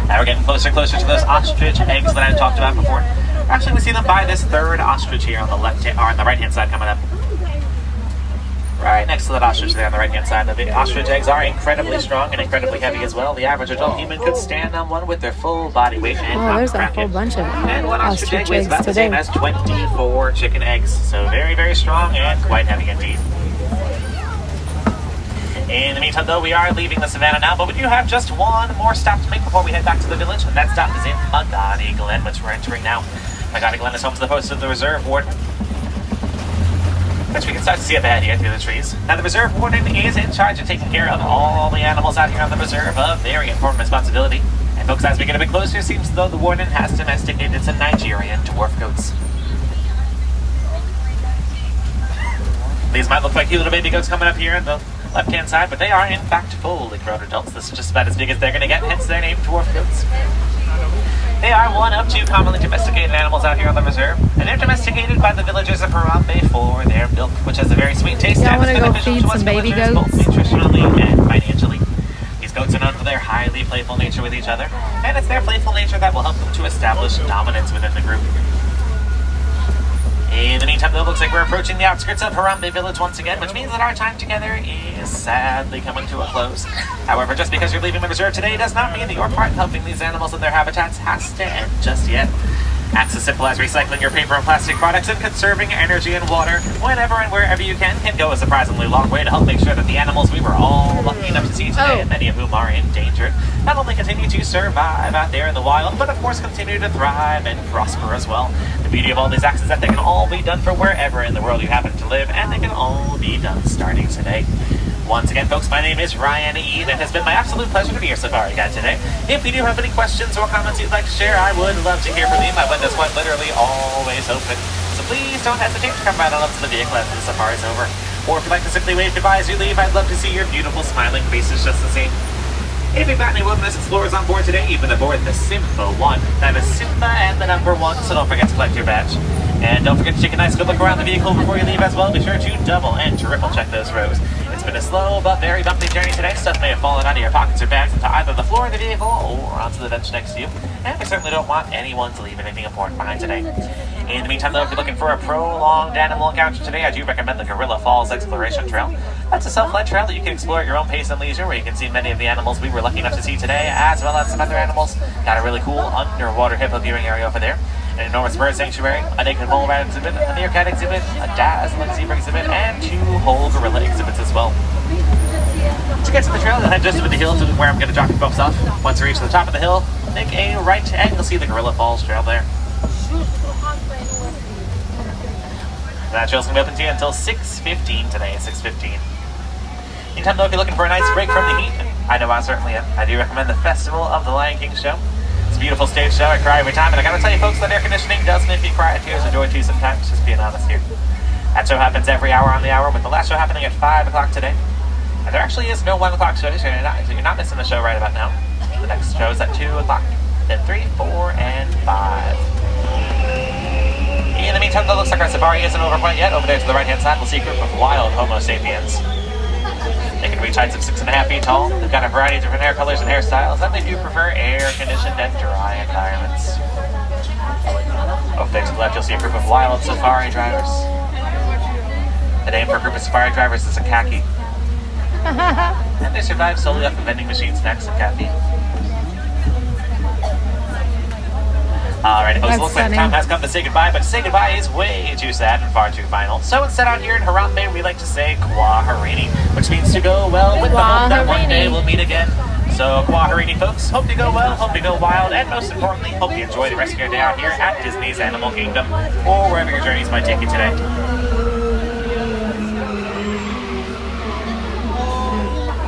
Now we're getting closer and closer to those ostrich eggs that I talked about before. Actually, we see them by this third ostrich here on the right-hand side coming up. Right next to that ostrich there on the right-hand side. The ostrich eggs are incredibly strong and incredibly heavy as well. The average adult human could stand on one with their full body weight and not there's a crack whole it. bunch of And one ostrich egg ostrich weighs eggs about the today. same as 24 chicken eggs. So very, very strong and quite heavy indeed. In the meantime, though, we are leaving the savannah now, but we do have just one more stop to make before we head back to the village, and that stop is in Magadi Glen, which we're entering now. Magadi Glen is home to the post of the reserve warden, which we can start to see up ahead here through the trees. Now, the reserve warden is in charge of taking care of all the animals out here on the reserve, a very important responsibility. And folks, as we get a bit closer, it seems as though the warden has domesticated some Nigerian dwarf goats. These might look like cute little baby goats coming up here on the left-hand side, but they are in fact fully grown adults. This is just about as big as they're going to get, hence their name, dwarf goats. They are one of 2 commonly domesticated animals out here on the reserve, and they're domesticated by the villagers of Harambe for their milk, which has a very sweet taste Y'all and wanna is go beneficial feed to us some baby villagers, goats? both nutritionally and financially. These goats are known for their highly playful nature with each other, and it's their playful nature that will help them to establish dominance within the group. In the meantime, though, it looks like we're approaching the outskirts of Harambe village once again, which means that our time together is sadly coming to a close. However, just because you're leaving the reserve today does not mean that your part in helping these animals in their habitats has to end just yet. Acts as simple as recycling your paper and plastic products and conserving energy and water whenever and wherever you can go a surprisingly long way to help make sure that the animals we were all lucky enough to see today, and many of whom are endangered, not only continue to survive out there in the wild, but of course continue to thrive and prosper as well. The beauty of all these acts is that they can all be done for wherever in the world you happen to live, and they can all be done starting today. Once again, folks, my name is Ryan E. and it has been my absolute pleasure to be your safari guide today. If you do have any questions or comments you'd like to share, I would love to hear from you. My window's quite literally always open. So please don't hesitate to come right on up to the vehicle after the safari's over. Or if you'd like to simply wave goodbye as you leave, I'd love to see your beautiful smiling faces just the same. If you've got any wilderness explorers on board today, you've been aboard the Simba 1. That is Simba and the number 1, so don't forget to collect your badge. And don't forget to take a nice good look around the vehicle before you leave as well. Be sure to double and triple check those rows. It's been a slow but very bumpy journey today. Stuff may have fallen out of your pockets or bags into either the floor of the vehicle or onto the bench next to you. And we certainly don't want anyone to leave anything important behind today. In the meantime, though, if you're looking for a prolonged animal encounter today, I do recommend the Gorilla Falls Exploration Trail. That's a self-led trail that you can explore at your own pace and leisure, where you can see many of the animals we were lucky enough to see today, as well as some other animals. Got a really cool underwater hippo viewing area over there, an enormous bird sanctuary, a naked mole rat exhibit, a meerkat exhibit, a dazzling zebra exhibit, and 2 whole gorilla exhibits as well. To get to the trail, you'll head just over the hill to where I'm going to drop you folks off. Once you reach the top of the hill, make a right and you'll see the Gorilla Falls Trail there. That trail's going to be open to you until 6:15 today, 6:15. Meantime, though, if you're looking for a nice break from the heat, I know I certainly am. I do recommend the Festival of the Lion King show. It's a beautiful stage show. I cry every time, and I gotta tell you folks that air conditioning does make me cry at tears of joy too sometimes, just being honest here. That show happens every hour on the hour, with the last show happening at 5 o'clock today. And there actually is no 1 o'clock show, so you're not missing the show right about now. The next show is at 2 o'clock, then 3, 4, and 5. In the meantime, though, looks like our safari isn't over quite yet. Over there to the right-hand side, we'll see a group of wild Homo sapiens. They can reach heights of 6.5 feet tall. They've got a variety of different hair colors and hairstyles, and they do prefer air-conditioned and dry environments. Over there to the left, you'll see a group of wild safari drivers. The name for a group of safari drivers is a khaki. And they survive solely off of vending machine snacks and caffeine. Alright, folks, it looks like the time has come to say goodbye, but to say goodbye is way too sad and far too final. So instead, out here in Harambe, we like to say Kwaharini, which means to go well, with the hope that one day we'll meet again. So Kwaharini, folks, hope you go well, hope you go wild, and most importantly, hope you enjoy the rest of your day out here at Disney's Animal Kingdom, or wherever your journeys might take you today.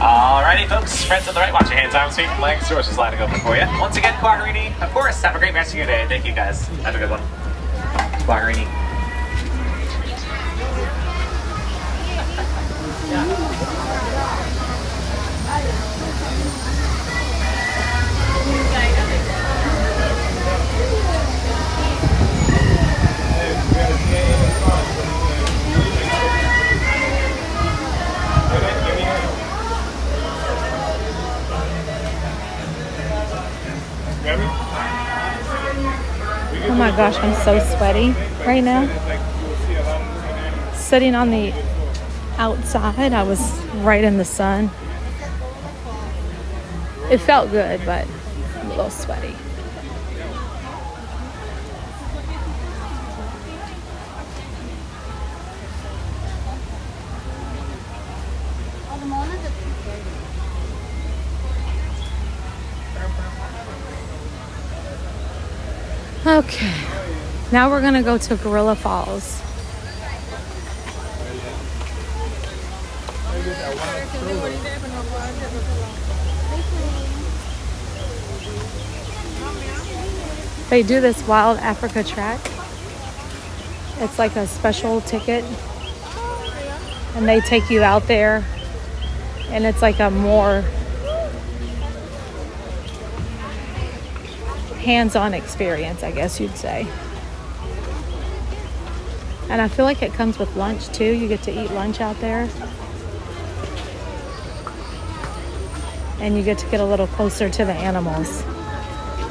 Alrighty, folks, friends on the right, watch your hands, arms, feet, and legs. Doors just sliding open for you. Once again, Kwaharini, of course, have a great rest of your day. Thank you, guys. Have a good one. Kwaharini. Oh my gosh, I'm so sweaty right now. Sitting on the outside, I was right in the sun. It felt good, but I'm a little sweaty. Okay, now we're gonna go to Gorilla Falls. They do this Wild Africa track. It's like a special ticket, and they take you out there, and it's like a more hands-on experience, I guess you'd say. And I feel like it comes with lunch too. You get to eat lunch out there, and you get to get a little closer to the animals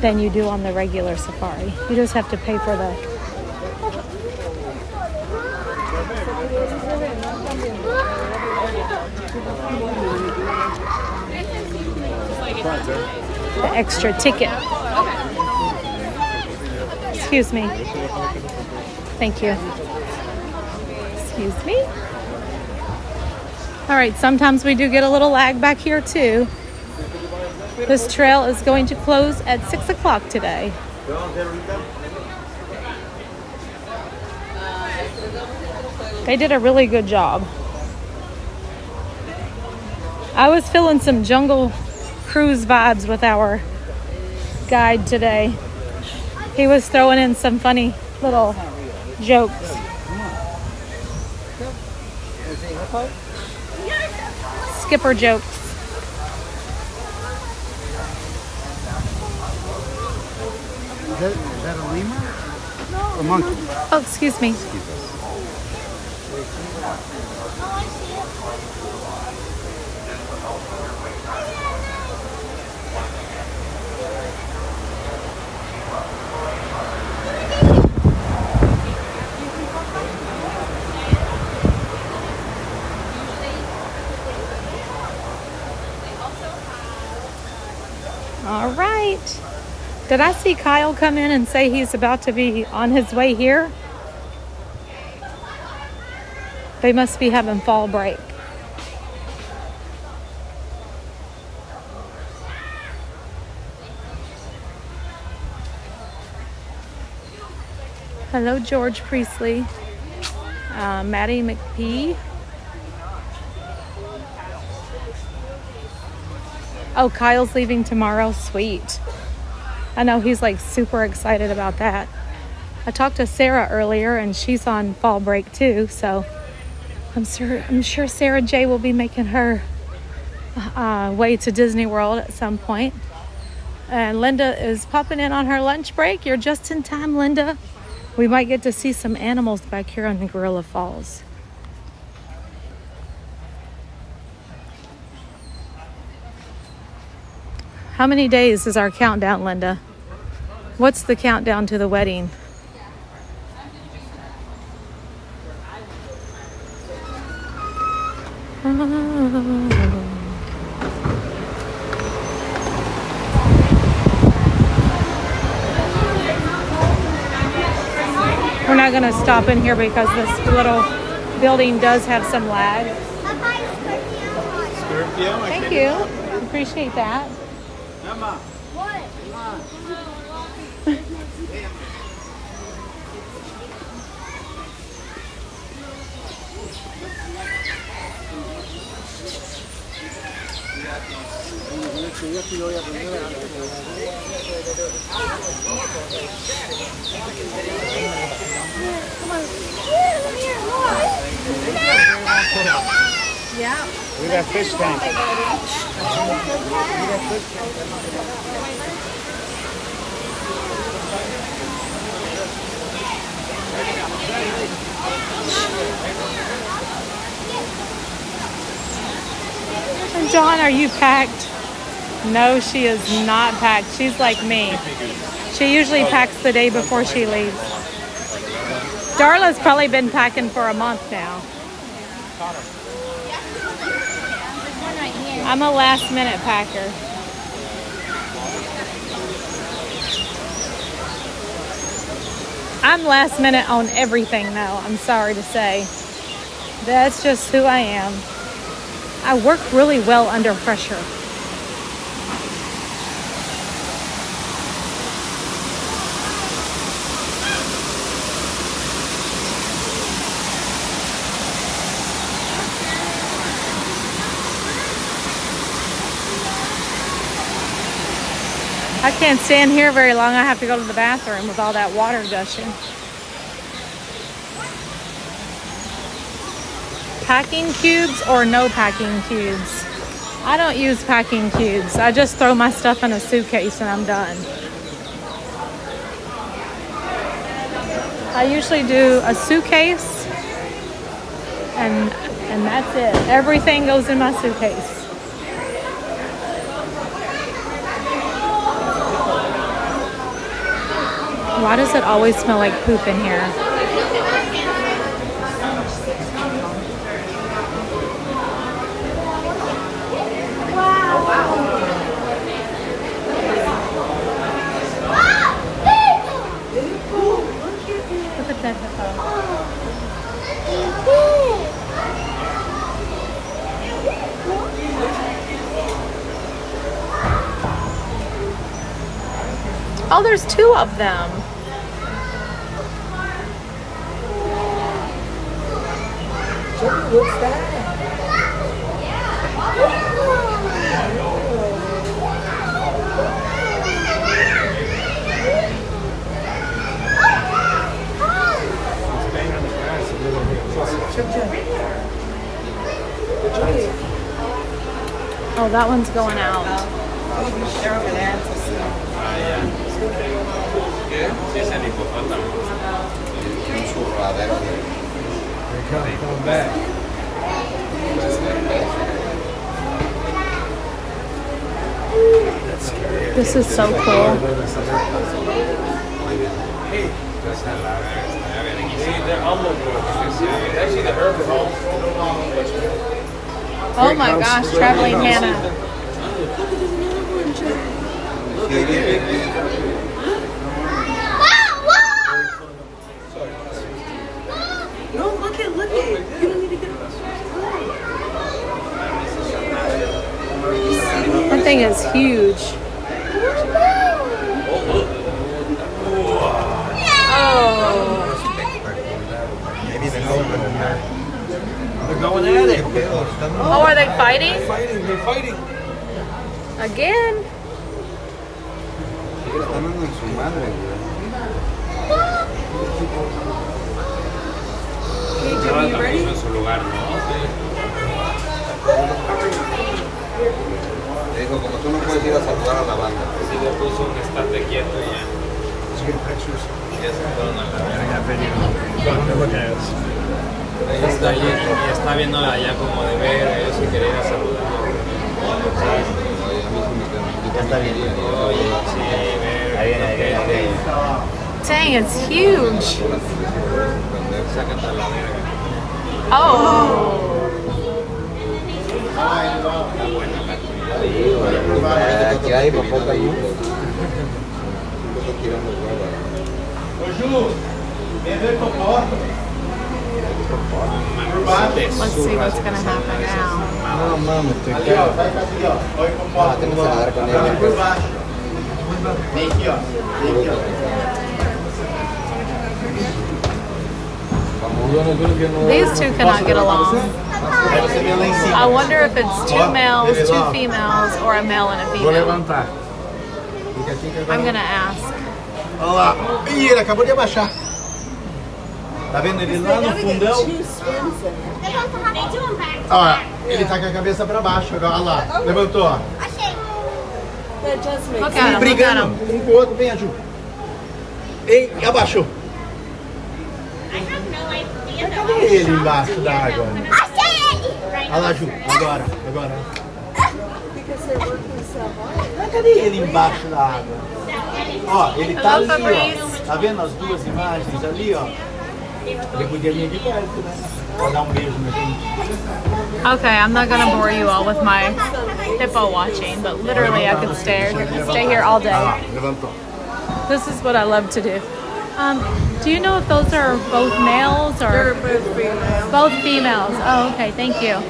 than you do on the regular safari. You just have to pay for the extra ticket. Excuse me. Thank you. Excuse me. All right, sometimes we do get a little lag back here too. This trail is going to close at 6 o'clock today. They did a really good job. I was feeling some Jungle Cruise vibes with our guide today. He was throwing in some funny little jokes. Skipper jokes. Is that a lemur? A monkey? Oh, excuse me. All right. Did I see Kyle come in and say he's about to be on his way here? They must be having fall break. Hello, George Priestley. Maddie McPhee. Oh, Kyle's leaving tomorrow. Sweet. I know he's like super excited about that. I talked to Sarah earlier and she's on fall break too, so I'm sure Sarah J will be making her way to Disney World at some point. And Linda is popping in on her lunch break. You're just in time, Linda. We might get to see some animals back here on the Gorilla Falls. How many days is our countdown, Linda? What's the countdown to the wedding? We're not going to stop in here because this little building does have some lag. Thank you. Appreciate that. Yeah. We got fish tank. And John, are you packed? No, she is not packed. She's like me. She usually packs the day before she leaves. Darla's probably been packing for a month now. I'm a last minute packer. I'm last minute on everything though, I'm sorry to say. That's just who I am. I work really well under pressure. I can't stand here very long. I have to go to the bathroom with all that water gushing. Packing cubes or no packing cubes? I don't use packing cubes. I just throw my stuff in a suitcase and I'm done. I usually do a suitcase and that's it. Everything goes in my suitcase. Why does it always smell like poop in here? Look at that hippo. Oh, there's two of them. What's that? Oh, that one's going out. They're over there. ¿Qué? Sí, es el hipopótamo. Un churradero de... They're coming back. This is so cool. Oh my gosh, traveling Hannah. No, look it. You don't need to get That thing is huge. They're going at it. Oh, are they fighting? They're fighting. Again? En su lugar, ¿no? Dijo, como tú no puedes ir a saludar a la banda. Sí, le puso un estate quieto y ya. Ya se fueron a la verga. Ella está allí y está viéndola allá como de ver, ellos se quieren ir a saludar. Ya está bien. Oye, sí, ver. Ahí viene. Dang, it's huge. Sácate a la verga. Oh. Aquí hay hipopótamo. Let's see what's going to happen now. No mames, te cago. Ah, tengo que nadar con ella. These two cannot get along. I wonder if it's two males, two females, or a male and a female. I'm going to ask. Olha lá. Ih, ele acabou de abaixar. Tá vendo ele lá no fundão? Ó, ele tá com a cabeça pra baixo agora. Olha lá. Levantou, ó. Look at him, Brigando um com o outro. Vem, Ju. Ei, abaixou. Mas cadê ele embaixo da água? Olha lá, Ju. Agora. Mas cadê ele embaixo da água? Ó, ele tá ali, ó. Tá vendo as duas imagens ali, ó? Ele podia vir aqui perto, né? Pra dar beijo na gente. Okay, I'm not gonna bore you all with my hippo watching, but literally I could stay here all day. Levantou. This is what I love to do. Do you know if those are both males or? They're both females. Both females. Oh, okay, thank you.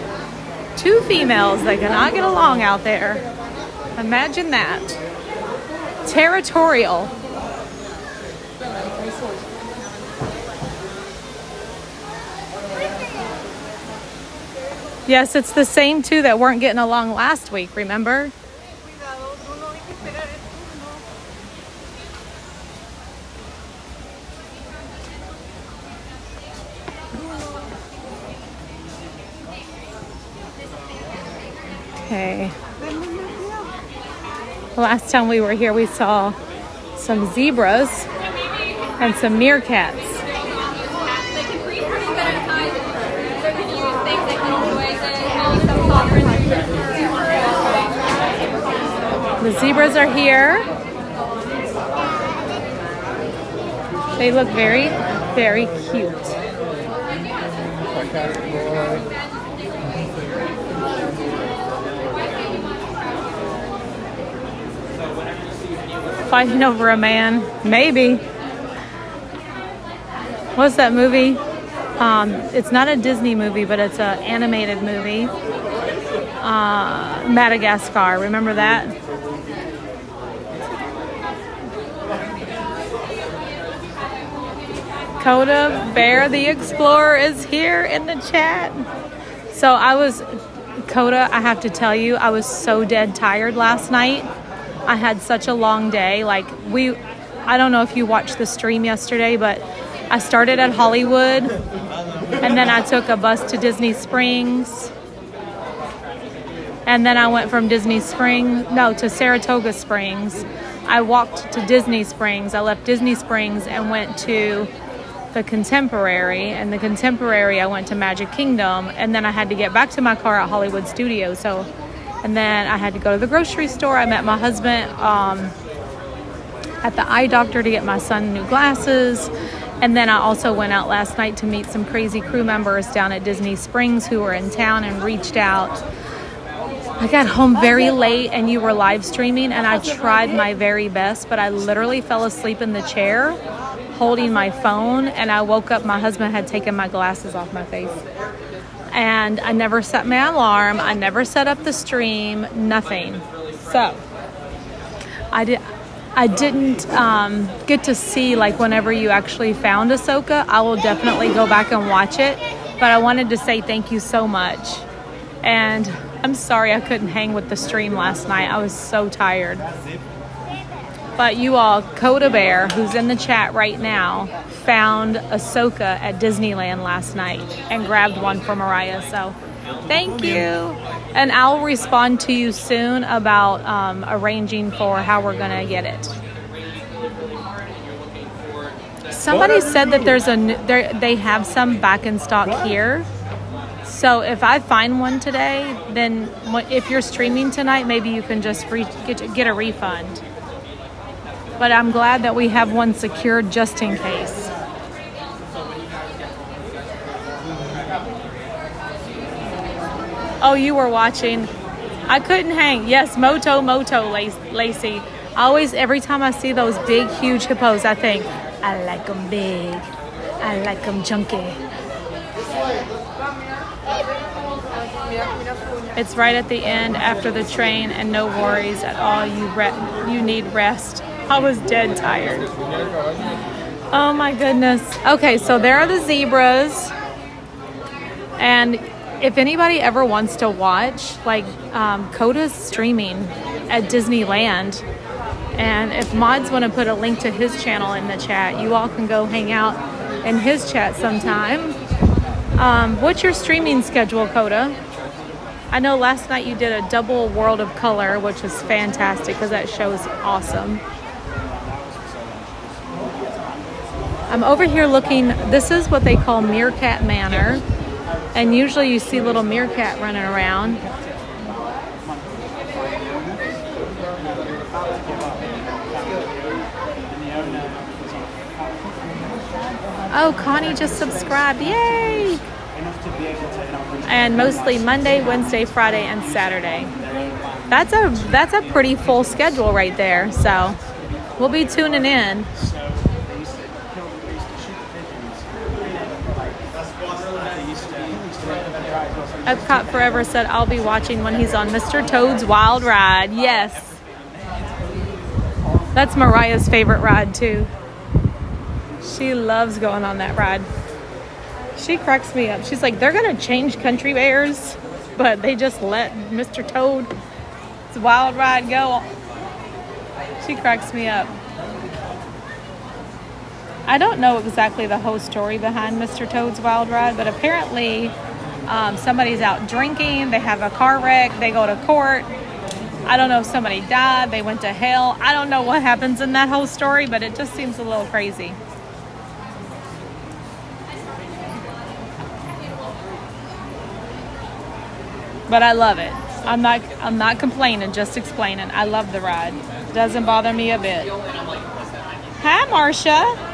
Two females that cannot get along out there. Imagine that. Territorial. Yes, it's the same two that weren't getting along last week, remember? Okay. The last time we were here, we saw some zebras and some meerkats. The zebras are here. They look very, very cute. Fighting over a man, maybe. What's that movie? It's not a Disney movie, but it's an animated movie. Madagascar, remember that? Coda Bear the Explorer is here in the chat. So Coda, I have to tell you, I was so dead tired last night. I had such a long day. I don't know if you watched the stream yesterday, but I started at Hollywood and then I took a bus to Disney Springs And then I went from to Saratoga Springs. I walked to Disney Springs. I left Disney Springs and went to the Contemporary. And the Contemporary, I went to Magic Kingdom. And then I had to get back to my car at Hollywood Studios. And then I had to go to the grocery store. I met my husband at the eye doctor to get my son new glasses. And then I also went out last night to meet some crazy crew members down at Disney Springs who were in town and reached out. I got home very late and you were live streaming, and I tried my very best, but I literally fell asleep in the chair holding my phone, and I woke up, my husband had taken my glasses off my face. And I never set my alarm, I never set up the stream, nothing. So I didn't get to see like whenever you actually found Ahsoka. I will definitely go back and watch it, but I wanted to say thank you so much. And I'm sorry I couldn't hang with the stream last night. I was so tired. But you all, Coda Bear, who's in the chat right now, found Ahsoka at Disneyland last night and grabbed one for Mariah. So thank you. And I'll respond to you soon about arranging for how we're going to get it. Somebody said that they have some back in stock here. So if I find one today, then if you're streaming tonight, maybe you can just get a refund. But I'm glad that we have one secured just in case. Oh, you were watching. I couldn't hang. Yes, Moto, Lacey. Every time I see those big, huge hippos, I think, I like them big. I like them chunky. It's right at the end after the train and no worries at all. You need rest. I was dead tired. Oh my goodness. Okay, so there are the zebras. And if anybody ever wants to watch, like Coda's streaming at Disneyland. And if mods want to put a link to his channel in the chat, you all can go hang out in his chat sometime. What's your streaming schedule, Coda? I know last night you did a double World of Color, which was fantastic because that show's awesome. I'm over here looking. This is what they call Meerkat Manor. And usually you see little meerkat running around. Oh, Connie just subscribed. Yay! And mostly Monday, Wednesday, Friday, and Saturday. That's a pretty full schedule right there. So we'll be tuning in. Epcot Forever said I'll be watching when he's on Mr. Toad's Wild Ride. Yes. That's Mariah's favorite ride too. She loves going on that ride. She cracks me up. She's like, they're going to change Country Bears, but they just let Mr. Toad's Wild Ride go. She cracks me up. I don't know exactly the whole story behind Mr. Toad's Wild Ride, but apparently somebody's out drinking, they have a car wreck, they go to court. I don't know if somebody died, they went to hell. I don't know what happens in that whole story, but it just seems a little crazy. But I love it. I'm not complaining, just explaining. I love the ride. Doesn't bother me a bit. Hi, Marcia.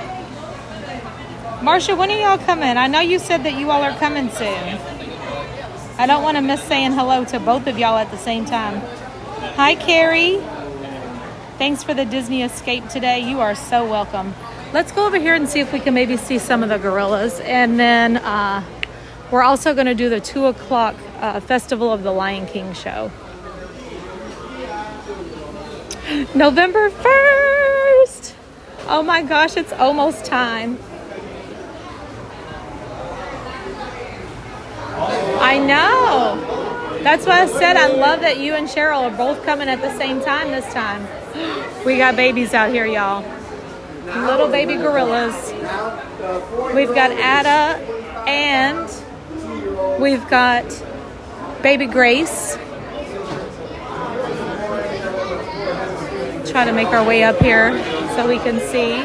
Marcia, when are y'all coming? I know you said that you all are coming soon. I don't want to miss saying hello to both of y'all at the same time. Hi, Carrie. Thanks for the Disney escape today. You are so welcome. Let's go over here and see if we can maybe see some of the gorillas. And then we're also going to do the 2 o'clock Festival of the Lion King show. November 1st. Oh my gosh, it's almost time. I know. That's why I said I love that you and Cheryl are both coming at the same time this time. We got babies out here, y'all. Little baby gorillas. We've got Ada and we've got baby Grace. Try to make our way up here so we can see.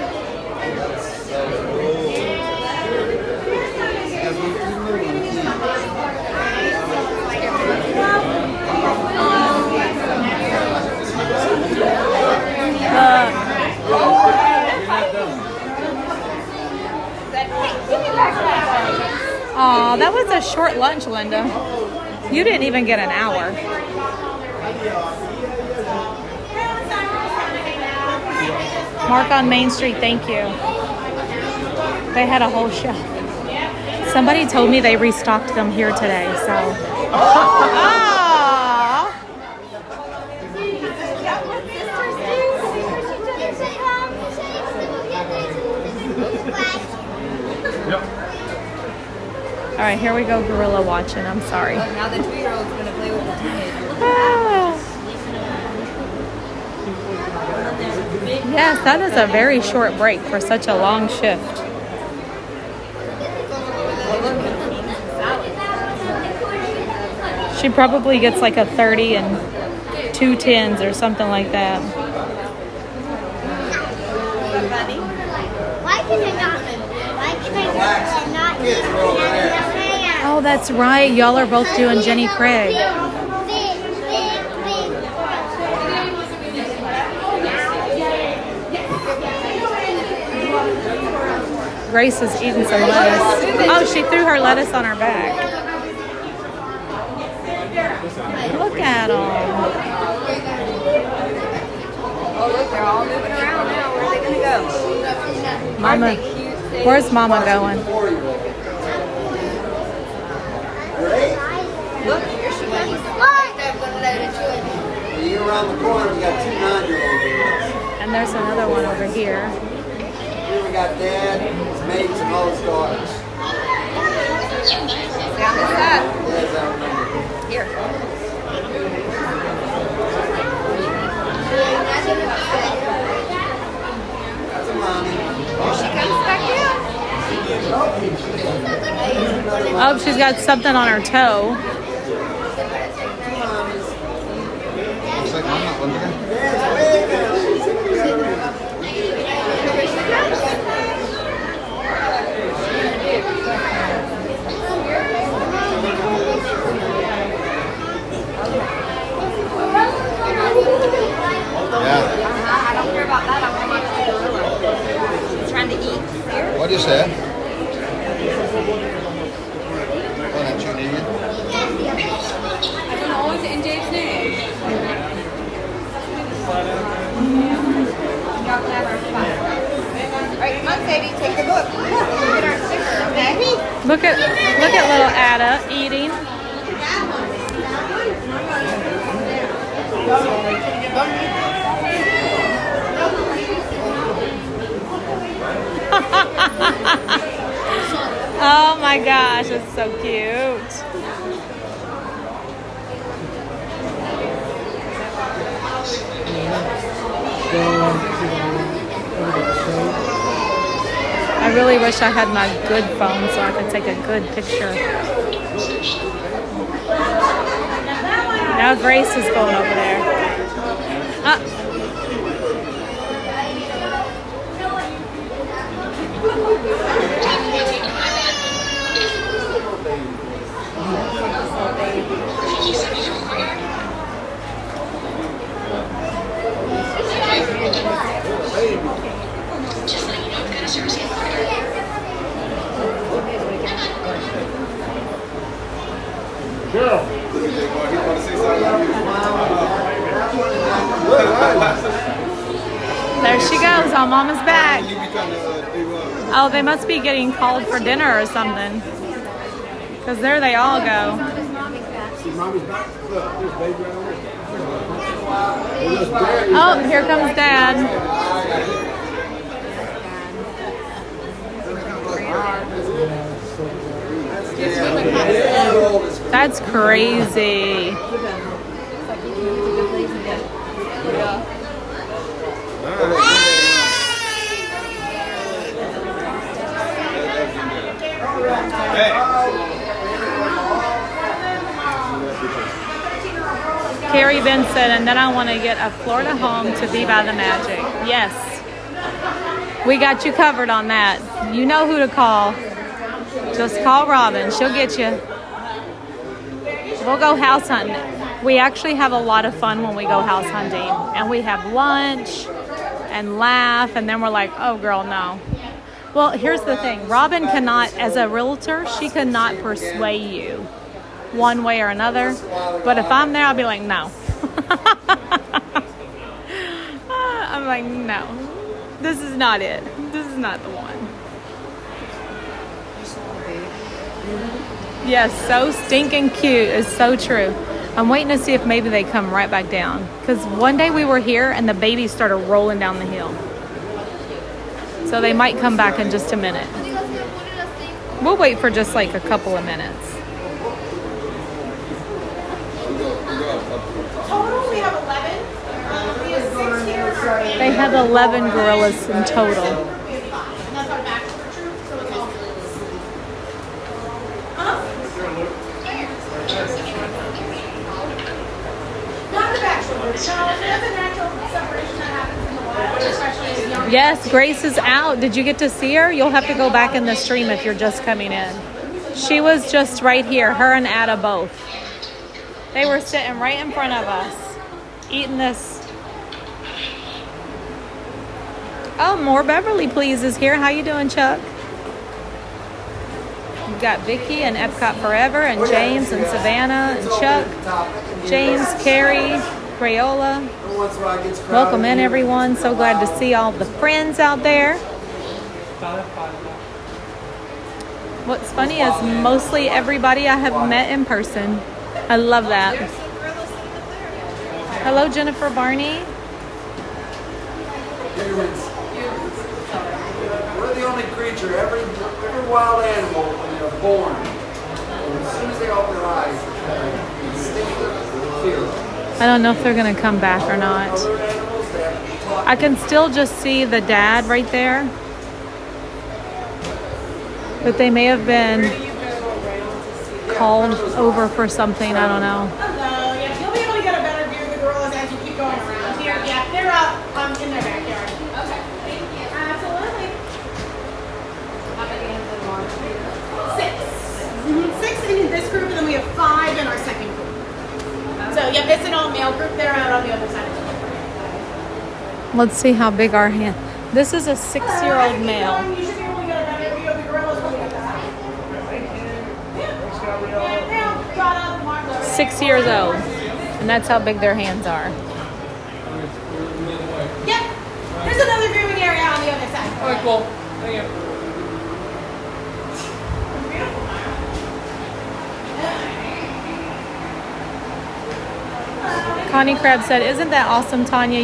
Oh, that was a short lunch, Linda. You didn't even get an hour. Mark on Main Street, thank you. They had a whole shelf. Somebody told me they restocked them here today, so. All right, here we go, gorilla watching. I'm sorry. Now the 2-year-old's going to play with the teenager. Yes, that is a very short break for such a long shift. She probably gets like a 30 and 2 10s or something like that. Why can I not eat it? Oh, that's right. Y'all are both doing Jenny Craig. Grace is eating some lettuce. Oh, she threw her lettuce on her back. Look at them. Oh, look, they're all moving around now. Where are they going to go? Mama, where's Mama going? Look, here she goes. You're around the corner, we got 2 9-year-olds. And there's another one over here. Here we got Dad, his mates, and all his daughters. Down this side. Yes, I remember. Here. That's a mommy. Here she comes back down. Oh, she's got something on her toe. Looks like I'm not looking. I don't care about that. I want to watch the gorilla. He's trying to eat. Here. What you said? What, that you need? I don't know. What was NJ's name? Alright, come on, Sadie. Take the book. Look at our sticker, okay? Look at little Ada eating. Oh my gosh, it's so cute. I really wish I had my good phone so I could take a good picture. Now Grace is going over there. There she goes on Mama's back. Oh, they must be getting called for dinner or something. Because there they all go. Oh, here comes Dad. That's crazy. Gary Benson, and then I want to get a Florida home to be by the magic. Yes. We got you covered on that. You know who to call. Just call Robin. She'll get you. We'll go house hunting. We actually have a lot of fun when we go house hunting. And we have lunch and laugh. And then we're like, oh, girl, no. Well, here's the thing. Robin cannot, as a realtor, she cannot persuade you one way or another. But if I'm there, I'll be like, no. I'm like, no. This is not it. This is not the one. Yes, so stinking cute. It's so true. I'm waiting to see if maybe they come right back down. Because one day we were here and the babies started rolling down the hill. So they might come back in just a minute. We'll wait for just like a couple of minutes. Total, we have 11. We have 6 here. They have 11 gorillas in total. And that's our bachelor troop, so it's all. Not the bachelor troop. No, there's a natural separation that happens in the wild, especially as young. Yes, Grace is out. Did you get to see her? You'll have to go back in the stream if you're just coming in. She was just right here, her and Ada both. They were sitting right in front of us, eating this. Oh, more Beverly Please is here. How you doing, Chuck? We've got Vicky and Epcot Forever and James and Savannah and Chuck, James, Carrie, Crayola. Welcome in, everyone. So glad to see all the friends out there. What's funny is mostly everybody I have met in person. I love that. Hello, Jennifer Barney. We're the only creature, every wild animal when they're born, as soon as they open their eyes, fear. I don't know if they're going to come back or not. I can still just see the dad right there. But they may have been called over for something. I don't know. Hello, yeah, you'll be able to get a better view of the gorillas as you keep going around here. Yeah, they're out in their backyard. Okay, thank you. Absolutely. How many hands in one? 6. 6 in this group, and then we have 5 in our second group. So, yeah, it's an all-male group. They're out on the other side of the group. Let's see how big our hand. This is a 6-year-old male. You should be able to get a better view of the gorillas when we get that. 6 years old. And that's how big their hands are. Yep. There's another viewing area on the other side. All right, cool. Thank you. Connie Crab said, isn't that awesome, Tanya?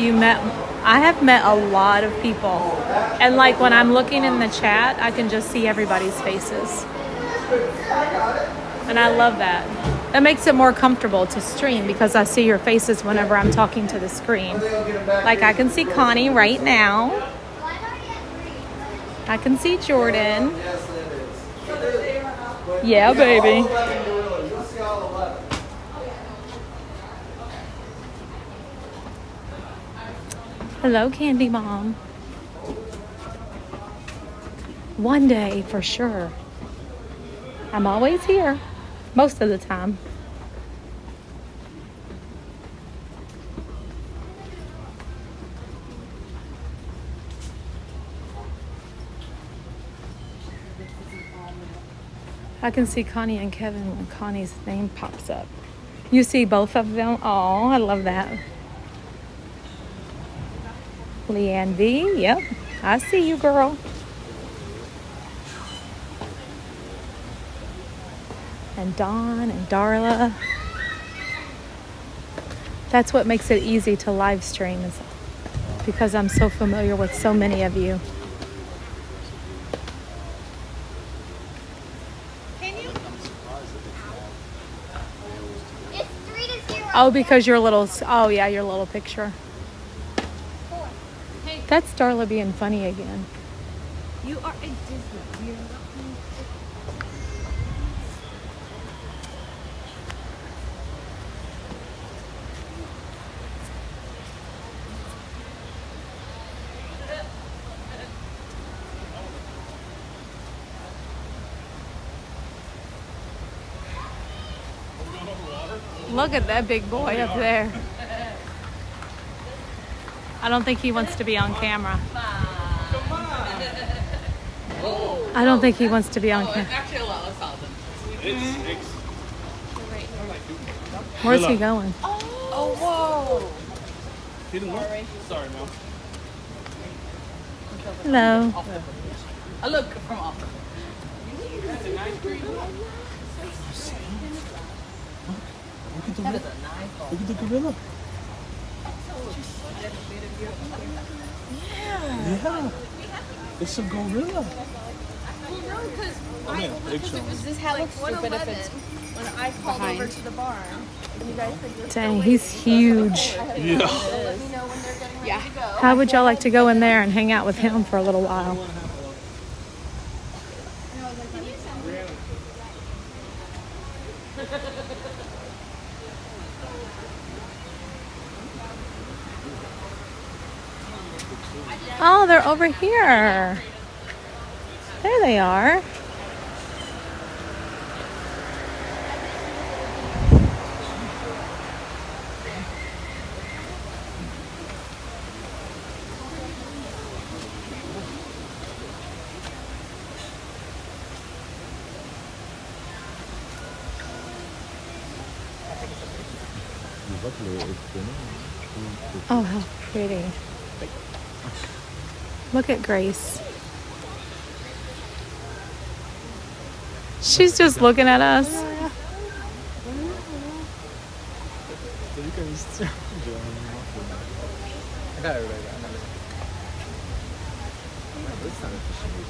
I have met a lot of people. And like when I'm looking in the chat, I can just see everybody's faces. And I love that. That makes it more comfortable to stream because I see your faces whenever I'm talking to the screen. Like I can see Connie right now. I can see Jordan. Yeah, baby. Hello, Candy Mom. One day, for sure. I'm always here. Most of the time. I can see Connie and Kevin when Connie's name pops up. You see both of them? Oh, I love that. Leanne B. Yep. I see you, girl. And Dawn and Darla. That's what makes it easy to live stream, is because I'm so familiar with so many of you. It's 3-0. Oh, because your little, oh yeah, your little picture. That's Darla being funny again. You are a Disney. You're not Look at that big boy up there. I don't think he wants to be on camera. I don't think he wants to be on camera. Actually, a lot less solid. Where's he going? Oh, whoa. He didn't look. Sorry, Mom. Hello. I look from off. That's a nice tree. Look at the That is a nice ball. Look at the gorilla. Yeah. It's a gorilla. Oh man, eggshells. This how like stupid if it's when I called over to the barn. You guys said you're Dang, he's huge. Yeah. let me know when they're getting ready to go. How would y'all like to go in there and hang out with him for a little while? Oh, they're over here. There they are. Oh, how pretty. Look at Grace. She's just looking at us. I got everybody.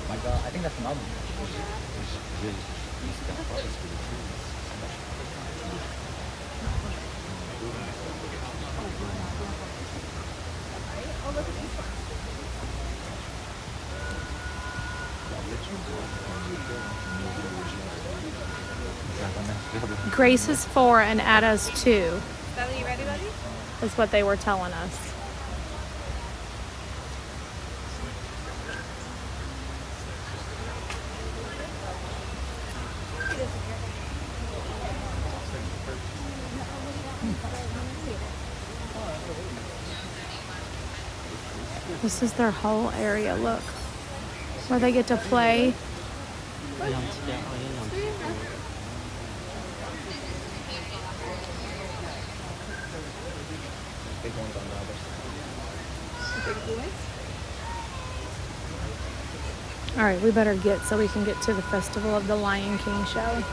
My God, I think that's Mom. Grace is 4 and Ada's 2. Sally, you ready, buddy? Is what they were telling us. This is their whole area, look. Where they get to play. All right, we better get so we can get to the Festival of the Lion King show.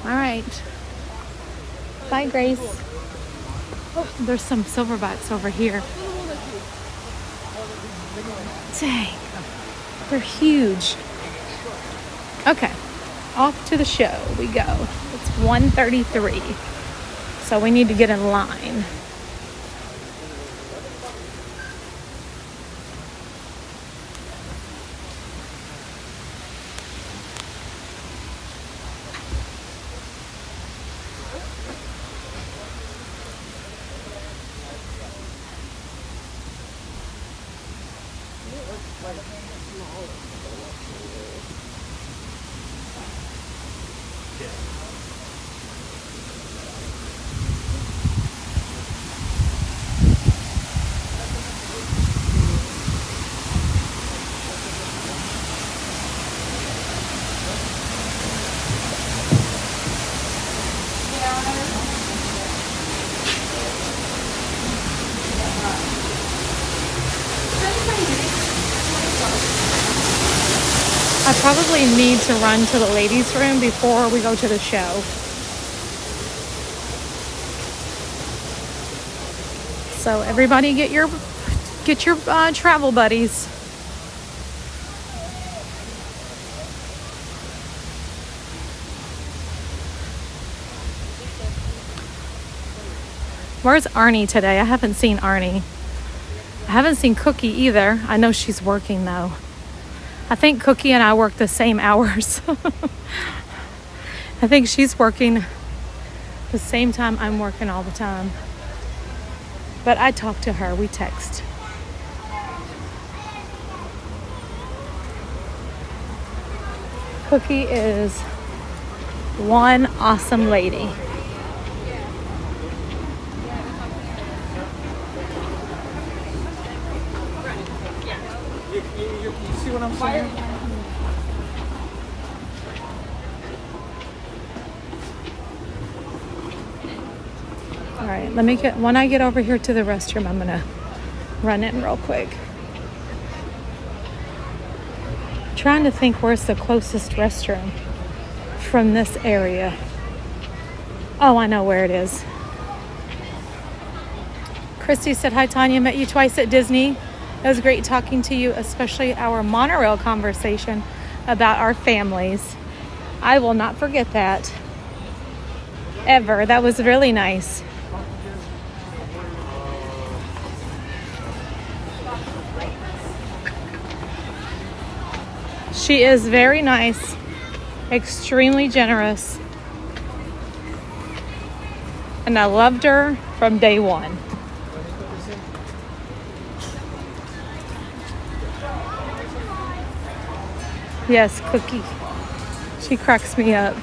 All right. Bye, Grace. Oh, there's some silverbacks over here. Dang. They're huge. Okay. Off to the show we go. It's 1:33. So we need to get in line. I probably need to run to the ladies' room before we go to the show. So everybody get your travel buddies. Where's Arnie today? I haven't seen Arnie. I haven't seen Cookie either. I know she's working though. I think Cookie and I work the same hours. I think she's working the same time I'm working all the time. But I talk to her, we text. Cookie is one awesome lady. You see what I'm saying? All right, let me get, when I get over here to the restroom, I'm gonna run in real quick. Trying to think where's the closest restroom from this area. Oh, I know where it is. Christy said, hi, Tanya. Met you twice at Disney. It was great talking to you, especially our monorail conversation about our families. I will not forget that. Ever. That was really nice. She is very nice, extremely generous, and I loved her from day one. Yes, Cookie. She cracks me up.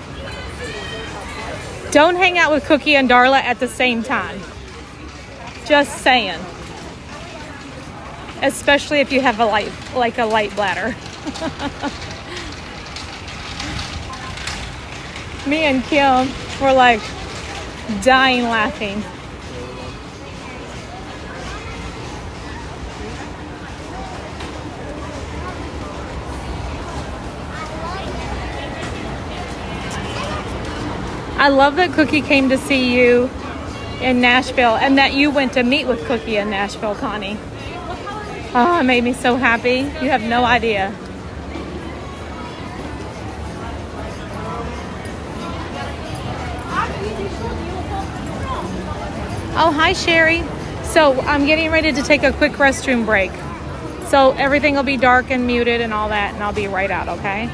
Don't hang out with Cookie and Darla at the same time. Just saying. Especially if you have a light bladder. Me and Kim were like dying laughing. I love that Cookie came to see you in Nashville and that you went to meet with Cookie in Nashville, Connie. Oh, it made me so happy. You have no idea. Oh, hi, Sherry. So I'm getting ready to take a quick restroom break. So everything will be dark and muted and all that, and I'll be right out, okay? You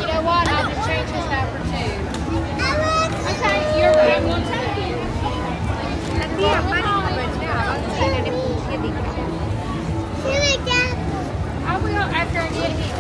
know what? I'll just change his diaper too. Okay, you're right. I'm gonna take you. I will after I get here.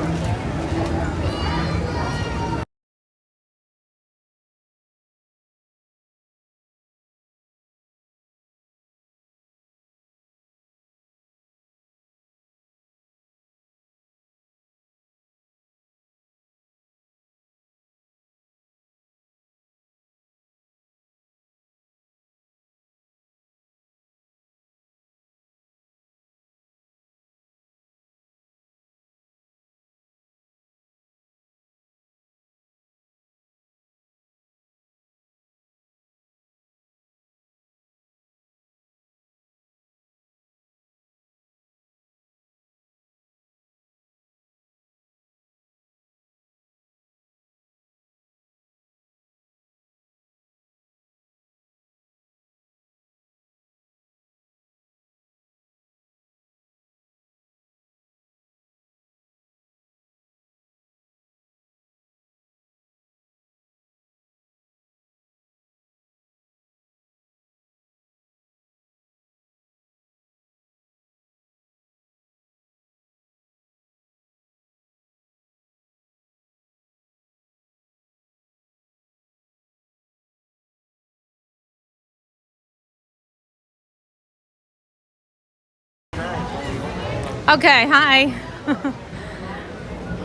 Okay, hi.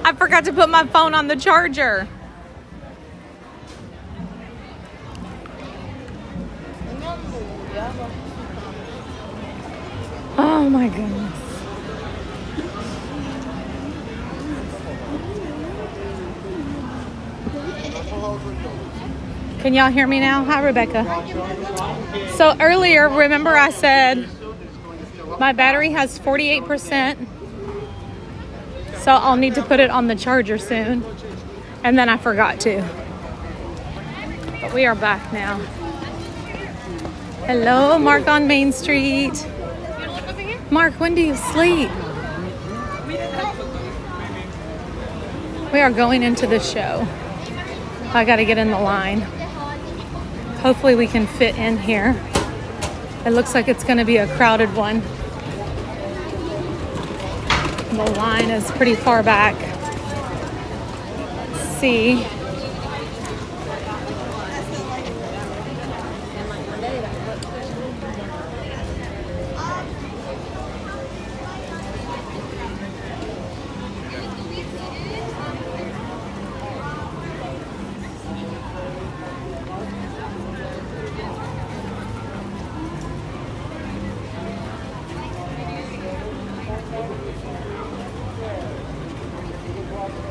I forgot to put my phone on the charger. Oh my goodness. Can y'all hear me now? Hi, Rebecca. So earlier, remember I said my battery has 48%, so I'll need to put it on the charger soon. And then I forgot to. But we are back now. Hello, Mark on Main Street. Mark, when do you sleep? We are going into the show. I gotta get in the line. Hopefully we can fit in here. It looks like it's gonna be a crowded one. The line is pretty far back. Let's see.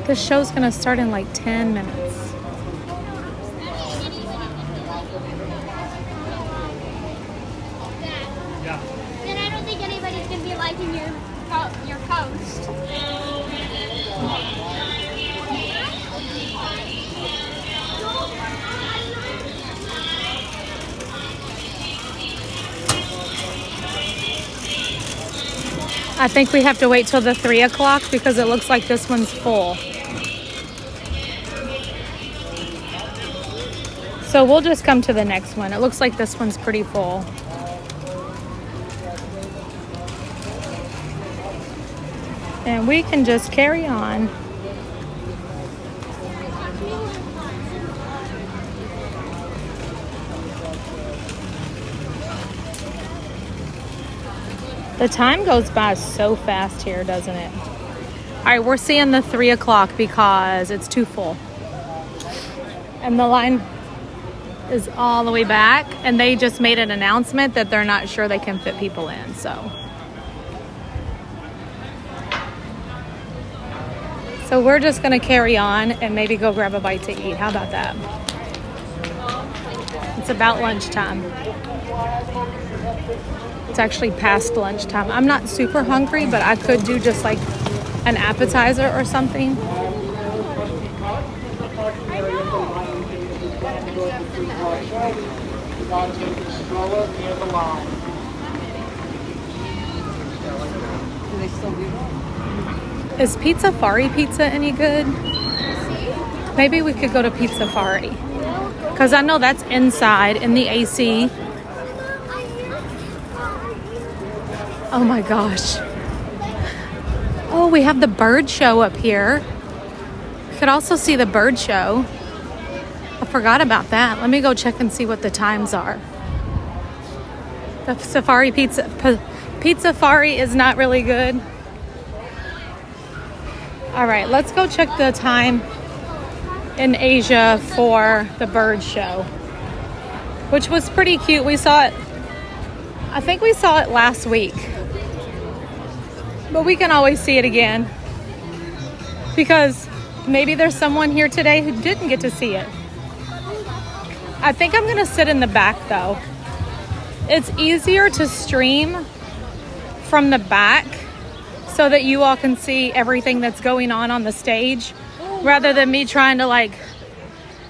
The show's gonna start in like 10 minutes. Then I don't think anybody's gonna be liking your post. I think we have to wait till the 3 o'clock because it looks like this one's full. So we'll just come to the next one. It looks like this one's pretty full. And we can just carry on. The time goes by so fast here, doesn't it? All right, we're seeing the 3 o'clock because it's too full. And the line is all the way back, and they just made an announcement that they're not sure they can fit people in, so we're just gonna carry on and maybe go grab a bite to eat. How about that? It's about lunchtime. It's actually past lunchtime. I'm not super hungry, but I could do just like an appetizer or something. Is Pizza Fari pizza any good? Maybe we could go to Pizza Fari. Because I know that's inside in the AC. Oh my gosh. Oh, we have the bird show up here. We could also see the bird show. I forgot about that. Let me go check and see what the times are. The Safari Pizza Fari is not really good. All right, let's go check the time in Asia for the bird show, which was pretty cute. We saw it, I think we saw it last week, but we can always see it again because maybe there's someone here today who didn't get to see it. I think I'm gonna sit in the back though. It's easier to stream from the back so that you all can see everything that's going on the stage rather than me trying to like,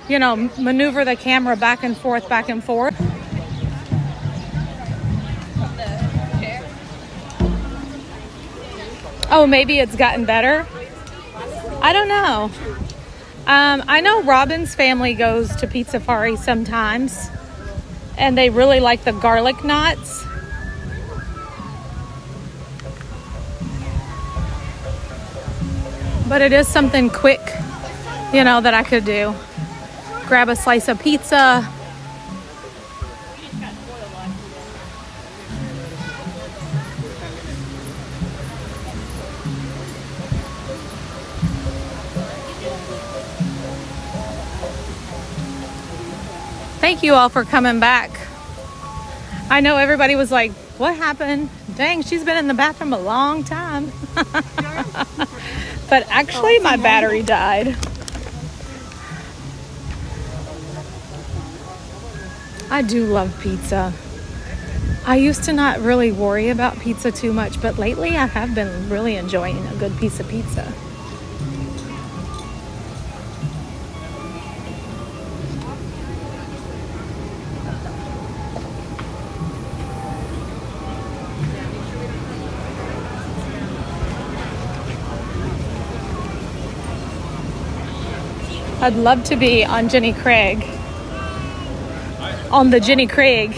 you know, maneuver the camera back and forth. Oh, maybe it's gotten better. I don't know. I know Robin's family goes to Pizza Fari sometimes and they really like the garlic knots. But it is something quick, you know, that I could do. Grab a slice of pizza. Thank you all for coming back. I know everybody was like, what happened? Dang, she's been in the bathroom a long time. But actually, my battery died. I do love pizza. I used to not really worry about pizza too much, but lately I have been really enjoying a good piece of pizza. I'd love to be on Jenny Craig. On the Jenny Craig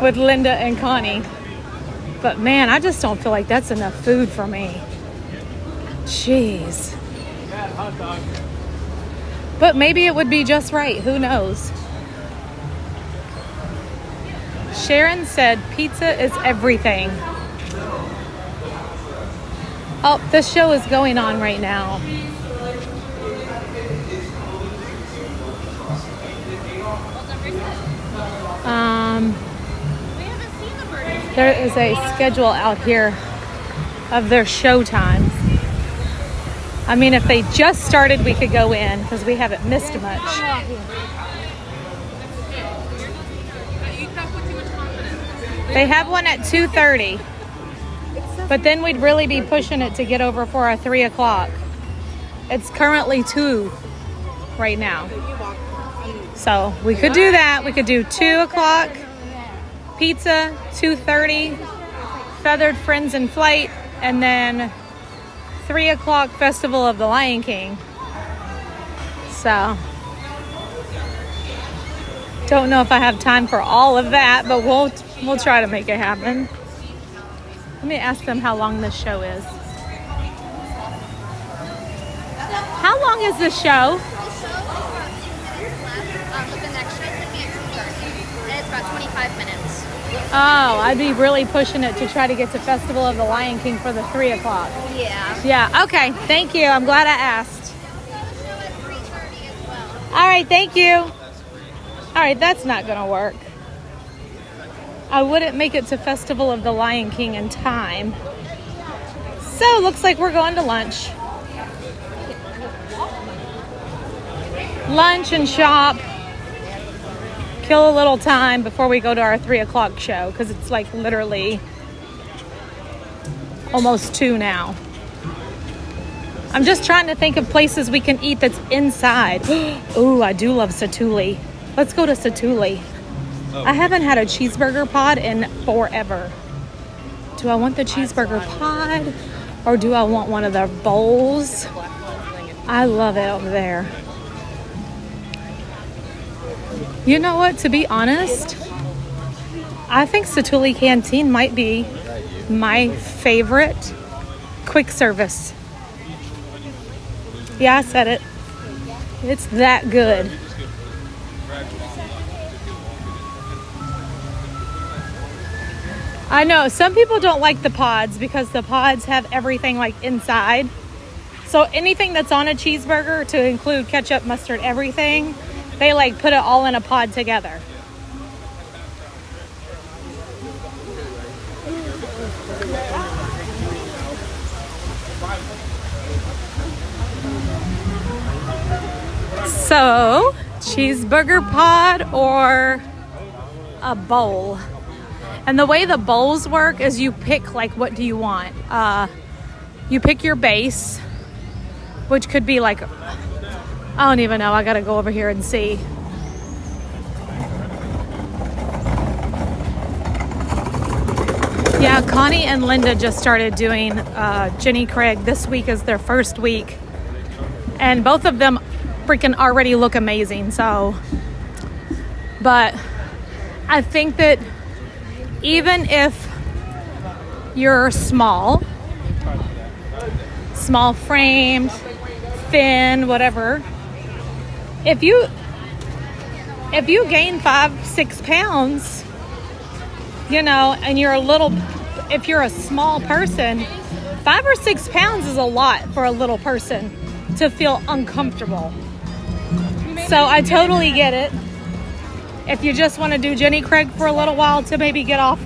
with Linda and Connie. But man, I just don't feel like that's enough food for me. Jeez. But maybe it would be just right. Who knows? Sharon said pizza is everything. Oh, the show is going on right now. There is a schedule out here of their show times. I mean, if they just started, we could go in because we haven't missed much. They have one at 2:30, but then we'd really be pushing it to get over for a 3 o'clock. It's currently 2 right now. So we could do that. We could do 2 o'clock pizza, 2:30 Feathered Friends in Flight, and then 3 o'clock Festival of the Lion King. So don't know if I have time for all of that, but we'll try to make it happen. Let me ask them how long this show is. How long is the show? The next show is going to be at 2:30, and it's about 25 minutes. Oh, I'd be really pushing it to try to get to Festival of the Lion King for the 3 o'clock. Yeah. Yeah, okay. Thank you. I'm glad I asked. All right, thank you. All right, that's not going to work. I wouldn't make it to Festival of the Lion King in time. So, looks like we're going to lunch. Lunch and shop. Kill a little time before we go to our 3 o'clock show because it's like literally almost 2 now. I'm just trying to think of places we can eat that's inside. Ooh, I do love Satuli. Let's go to Satuli. I haven't had a cheeseburger pod in forever. Do I want the cheeseburger pod or do I want one of their bowls? I love it over there. You know what, to be honest, I think Satuli Canteen might be my favorite quick service. Yeah, I said it. It's that good. I know, some people don't like the pods because the pods have everything like inside. So anything that's on a cheeseburger, to include ketchup, mustard, everything, they like put it all in a pod together. So, cheeseburger pod or a bowl. And the way the bowls work is you pick like what do you want. You pick your base, which could be like, I don't even know. I gotta go over here and see. Yeah, Connie and Linda just started doing Jenny Craig. This week is their first week. And both of them freaking already look amazing. So, but I think that even if you're small framed, thin, whatever, if you gain 5-6 pounds, you know, and you're if you're a small person, 5 or 6 pounds is a lot for a little person to feel uncomfortable. So I totally get it. If you just want to do Jenny Craig for a little while to maybe get off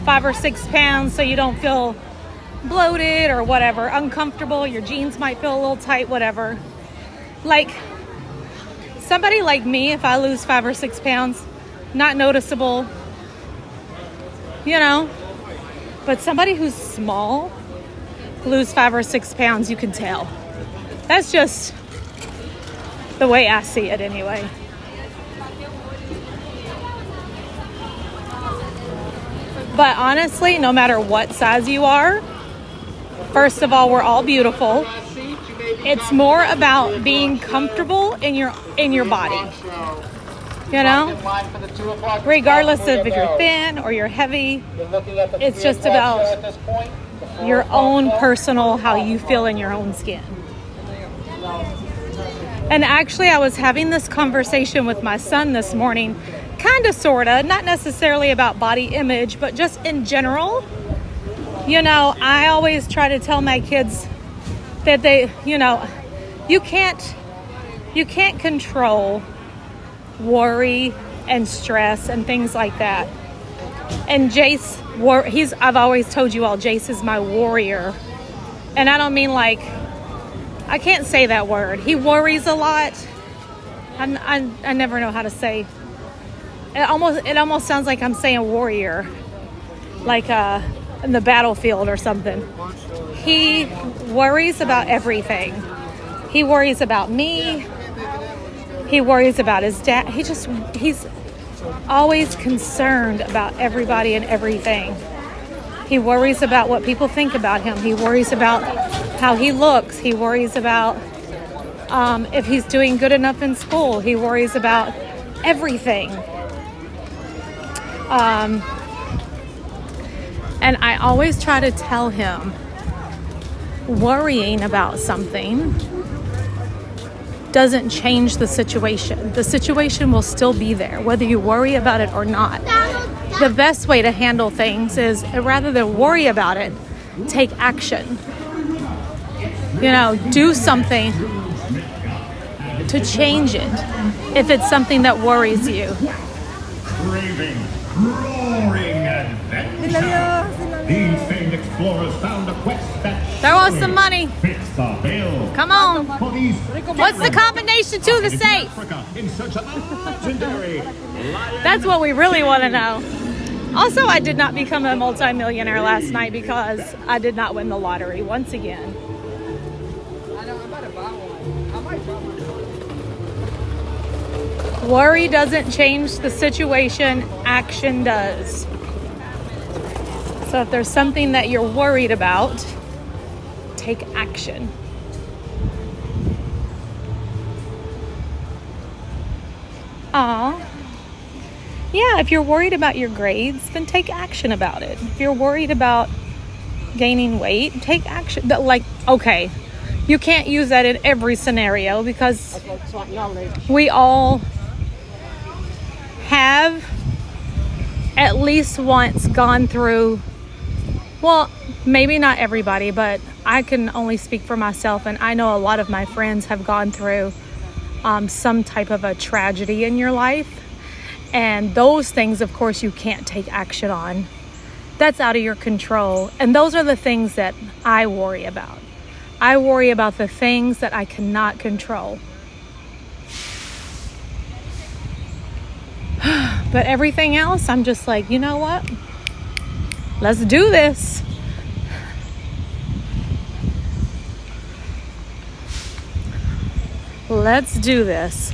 5 or 6 pounds so you don't feel bloated or whatever, uncomfortable, your jeans might feel a little tight, whatever. Like, somebody like me, if I lose 5 or 6 pounds, not noticeable, you know. But somebody who's small, lose 5 or 6 pounds, you can tell. That's just the way I see it anyway. But honestly, no matter what size you are, first of all, we're all beautiful. It's more about being comfortable in your body. You know, regardless of if you're thin or you're heavy, it's just about your own personal, how you feel in your own skin. And actually, I was having this conversation with my son this morning, kind of, sort of, not necessarily about body image, but just in general. You know, I always try to tell my kids that they, you know, you can't control worry and stress and things like that. And Jace, I've always told you all, Jace is my warrior. And I don't mean like, I can't say that word. He worries a lot. I never know how to say. It almost sounds like I'm saying warrior, like in the battlefield or something. He worries about everything. He worries about me. He worries about his dad. He's always concerned about everybody and everything. He worries about what people think about him. He worries about how he looks. He worries about if he's doing good enough in school. He worries about everything. And I always try to tell him, worrying about something doesn't change the situation. The situation will still be there, whether you worry about it or not. The best way to handle things is, rather than worry about it, take action. You know, do something to change it if it's something that worries you. Craving, roaring adventure. These famed explorers found a quest that Throw us some money. fits the bill. Come on. For these What's the combination to the safe? Africa in search of legendary That's what we really want to know. Also, I did not become a multimillionaire last night because I did not win the lottery once again. Worry doesn't change the situation, action does. So if there's something that you're worried about, take action. Aw. Yeah, if you're worried about your grades, then take action about it. If you're worried about gaining weight, take action. Like, okay, you can't use that in every scenario because we all have at least once gone through, well, maybe not everybody, but I can only speak for myself, and I know a lot of my friends have gone through some type of a tragedy in your life. And those things, of course, you can't take action on. That's out of your control. And those are the things that I worry about. I worry about the things that I cannot control. But everything else, I'm just like, you know what? Let's do this. Let's do this.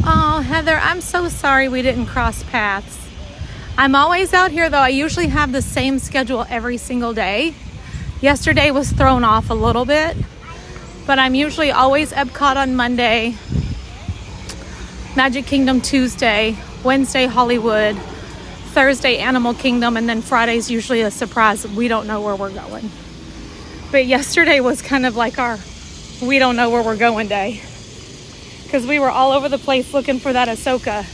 Oh, Heather, I'm so sorry we didn't cross paths. I'm always out here, though. I usually have the same schedule every single day. Yesterday was thrown off a little bit, but I'm usually always Epcot on Monday, Magic Kingdom Tuesday, Wednesday Hollywood, Thursday Animal Kingdom, and then Friday's usually a surprise. We don't know where we're going. But yesterday was kind of like our we don't know where we're going day, because we were all over the place looking for that Ahsoka.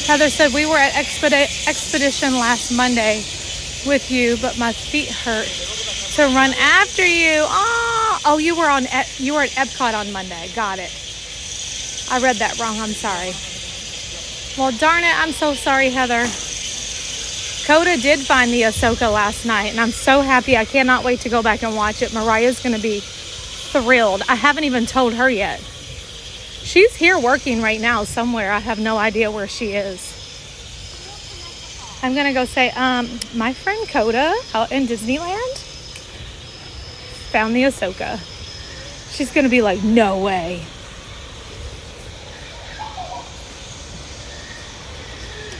Heather said we were at Expedition last Monday with you, but my feet hurt to run after you. Oh, you were at Epcot on Monday. Got it. I read that wrong. I'm sorry. Well, darn it. I'm so sorry, Heather. Coda did find the Ahsoka last night, and I'm so happy. I cannot wait to go back and watch it. Mariah's going to be thrilled. I haven't even told her yet. She's here working right now somewhere. I have no idea where she is. I'm gonna go say, my friend Coda out in Disneyland found the Ahsoka. She's gonna be like, no way.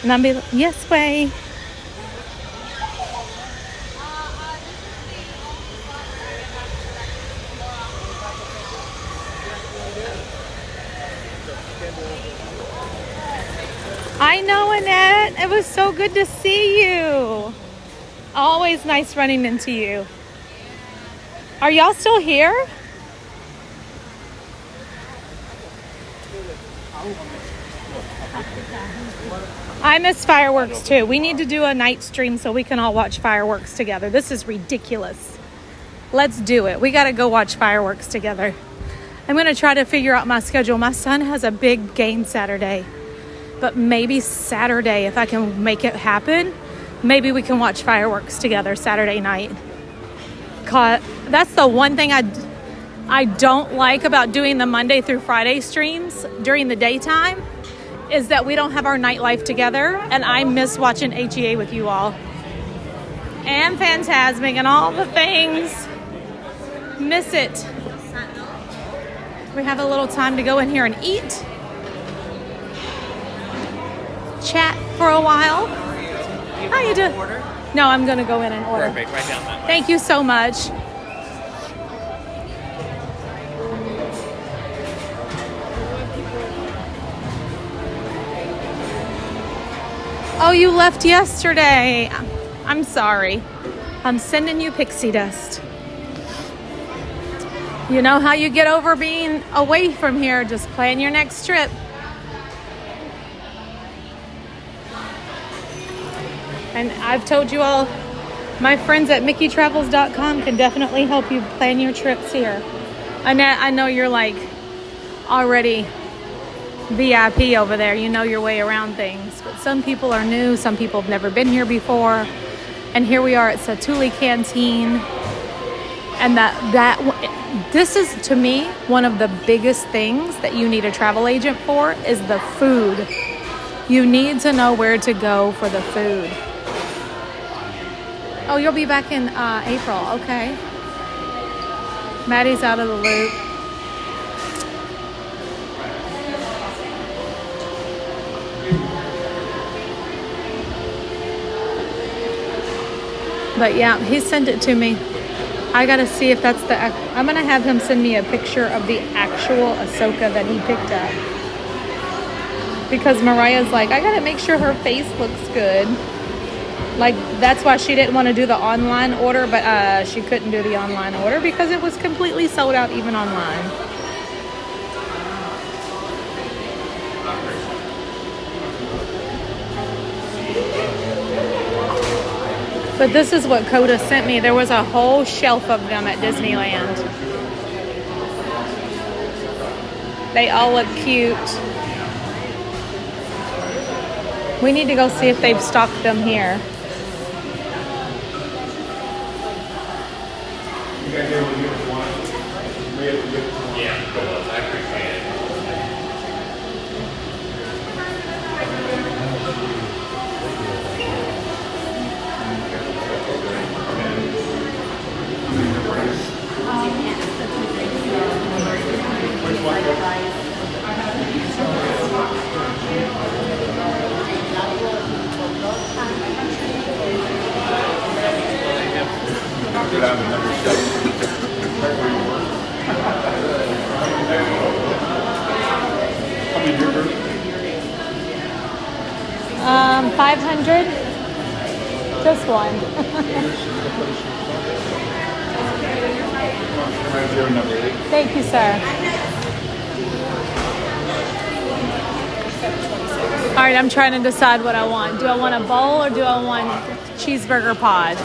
And I'll be like, yes way. I know, Annette. It was so good to see you. Always nice running into you. Are y'all still here? I miss fireworks too. We need to do a night stream so we can all watch fireworks together. This is ridiculous. Let's do it. We got to go watch fireworks together. I'm going to try to figure out my schedule. My son has a big game Saturday. But maybe Saturday, if I can make it happen, maybe we can watch fireworks together Saturday night. That's the one thing I don't like about doing the Monday through Friday streams during the daytime is that we don't have our nightlife together, and I miss watching HEA with you all. And Phantasmic and all the things. Miss it. We have a little time to go in here and eat. Chat for a while. How you doing? No, I'm gonna go in and order. Perfect, right down that way. Thank you so much. Oh, you left yesterday. I'm sorry. I'm sending you pixie dust. You know how you get over being away from here. Just plan your next trip. And I've told you all, my friends at MickeyTravels.com can definitely help you plan your trips here. Annette, I know you're like already VIP over there. You know your way around things. But some people are new. Some people have never been here before. And here we are at Satuli Canteen. And this is, to me, one of the biggest things that you need a travel agent for is the food. You need to know where to go for the food. Oh, you'll be back in April. Okay. Maddie's out of the loop. But yeah, he sent it to me. I gotta see if that's the... I'm gonna have him send me a picture of the actual Ahsoka that he picked up. Because Mariah's like, I gotta make sure her face looks good. Like, that's why she didn't want to do the online order, but she couldn't do the online order because it was completely sold out even online. But this is what Coda sent me. There was a whole shelf of them at Disneyland. They all look cute. We need to go see if they've stocked them here. $500. Just one. Thank you, sir. All right, I'm trying to decide what I want. Do I want a bowl or do I want cheeseburger pods?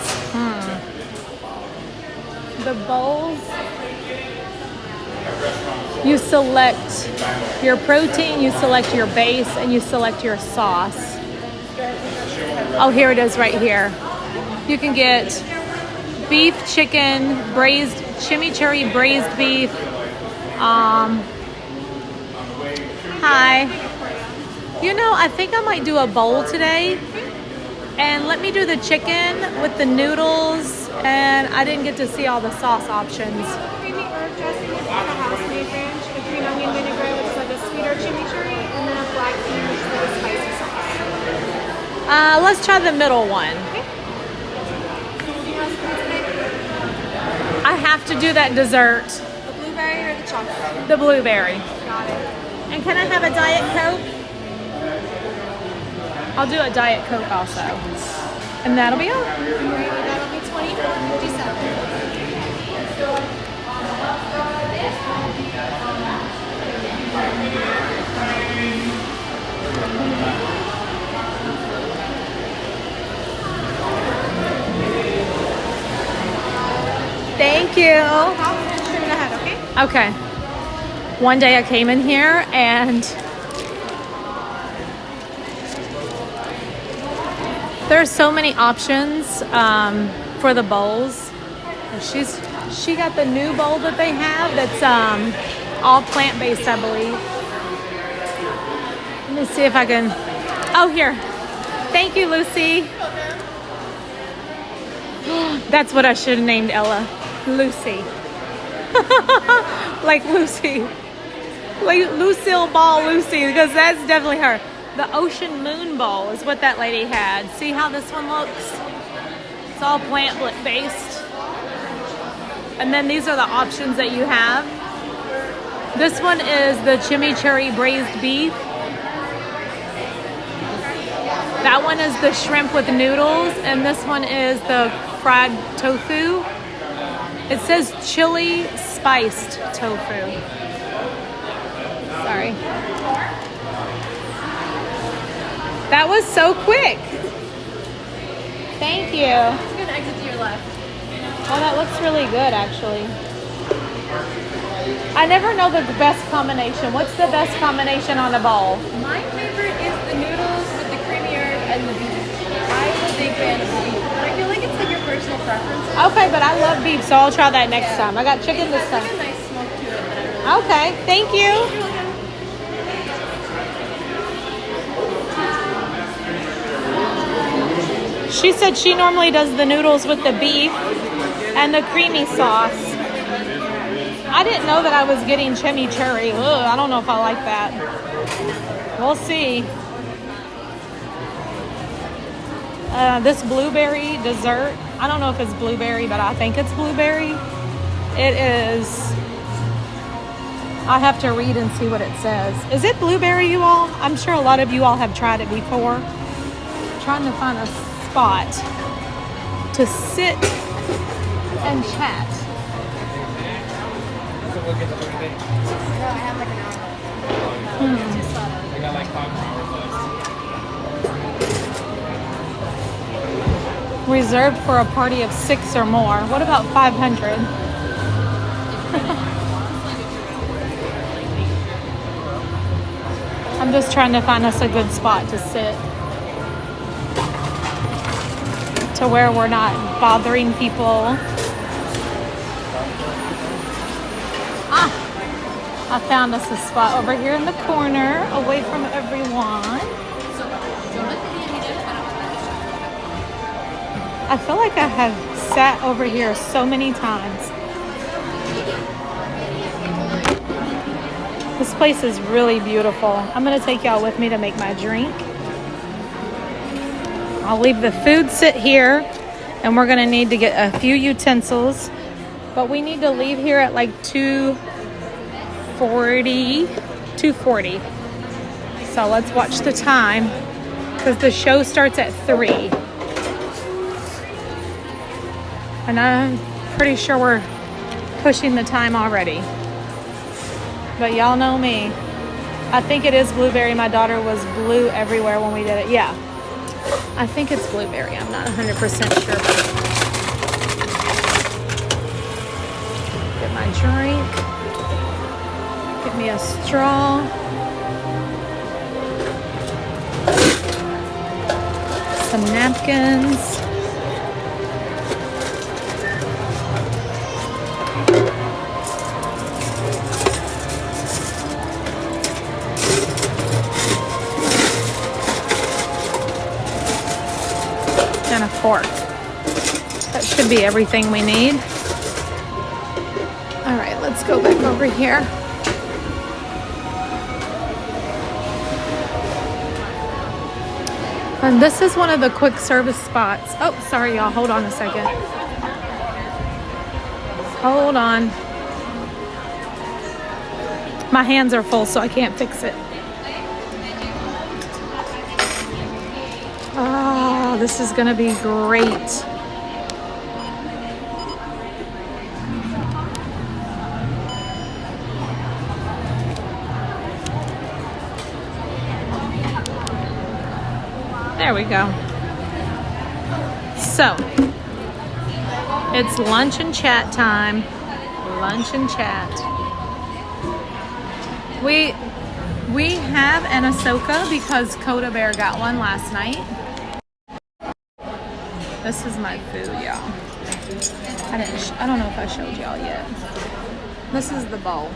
The bowls, you select your protein, you select your base, and you select your sauce. Oh, here it is right here. You can get beef, chicken, braised, chimichurri braised beef, Hi. You know, I think I might do a bowl today. And let me do the chicken with the noodles. And I didn't get to see all the sauce options. Creamy herb dressing with a house-made ranch, a green onion vinaigrette, which is like a sweeter chimichurri, and then a black bean, which is like a spicy sauce. Let's try the middle one. I have to do that dessert. The blueberry or the chocolate? The blueberry. Got it. And can I have a Diet Coke? I'll do a Diet Coke also. And that'll be all. That'll be $24.57. Thank you. Straight ahead, okay? Okay. One day I came in here and there's so many options for the bowls. She got the new bowl that they have that's all plant-based, I believe. Let me see if I can. Oh, here. Thank you, Lucy. That's what I should have named Ella. Lucy. Like Lucy. Like Lucille Ball Lucy, because that's definitely her. The Ocean Moon Bowl is what that lady had. See how this one looks? It's all plant-based. And then these are the options that you have. This one is the chimichurri braised beef. That one is the shrimp with noodles. And this one is the fried tofu. It says chili spiced tofu. Sorry. That was so quick. Thank you. It's going to exit to your left. Oh, that looks really good, actually. I never know the best combination. What's the best combination on a bowl? My favorite is the noodles with the creamy herb and the beef. I'm a big fan of the beef. I feel like it's like your personal preference. Okay, but I love beef, so I'll try that next time. I got chicken this time. It's like a nice smoke to it that I really Okay, thank you. She said she normally does the noodles with the beef and the creamy sauce. I didn't know that I was getting chimichurri. Ugh, I don't know if I like that. We'll see. This blueberry dessert, I don't know if it's blueberry, but I think it's blueberry. It is. I have to read and see what it says. Is it blueberry, you all? I'm sure a lot of you all have tried it before. I'm trying to find a spot to sit and chat. I got like 5 more hours left. Reserved for a party of 6 or more. What about 500? I'm just trying to find us a good spot to sit, to where we're not bothering people. I found us a spot over here in the corner, away from everyone. I feel like I have sat over here so many times. This place is really beautiful. I'm gonna take y'all with me to make my drink. I'll leave the food sit here, and we're gonna need to get a few utensils, but we need to leave here at like 2:40. So let's watch the time, because the show starts at 3. And I'm pretty sure we're pushing the time already. But y'all know me. I think it is blueberry. My daughter was blue everywhere when we did it. Yeah. I think it's blueberry. I'm not 100% sure. Get my drink. Get me a straw. Some napkins. and a fork. That should be everything we need. All right, let's go back over here. And this is one of the quick service spots. Oh, sorry, y'all. Hold on a second. Hold on. My hands are full, so I can't fix it. Oh, this is gonna be great. There we go. So, it's lunch and chat time. Lunch and chat. We have an Ahsoka because Coda Bear got one last night. This is my food, y'all. I don't know if I showed y'all yet. This is the bowl.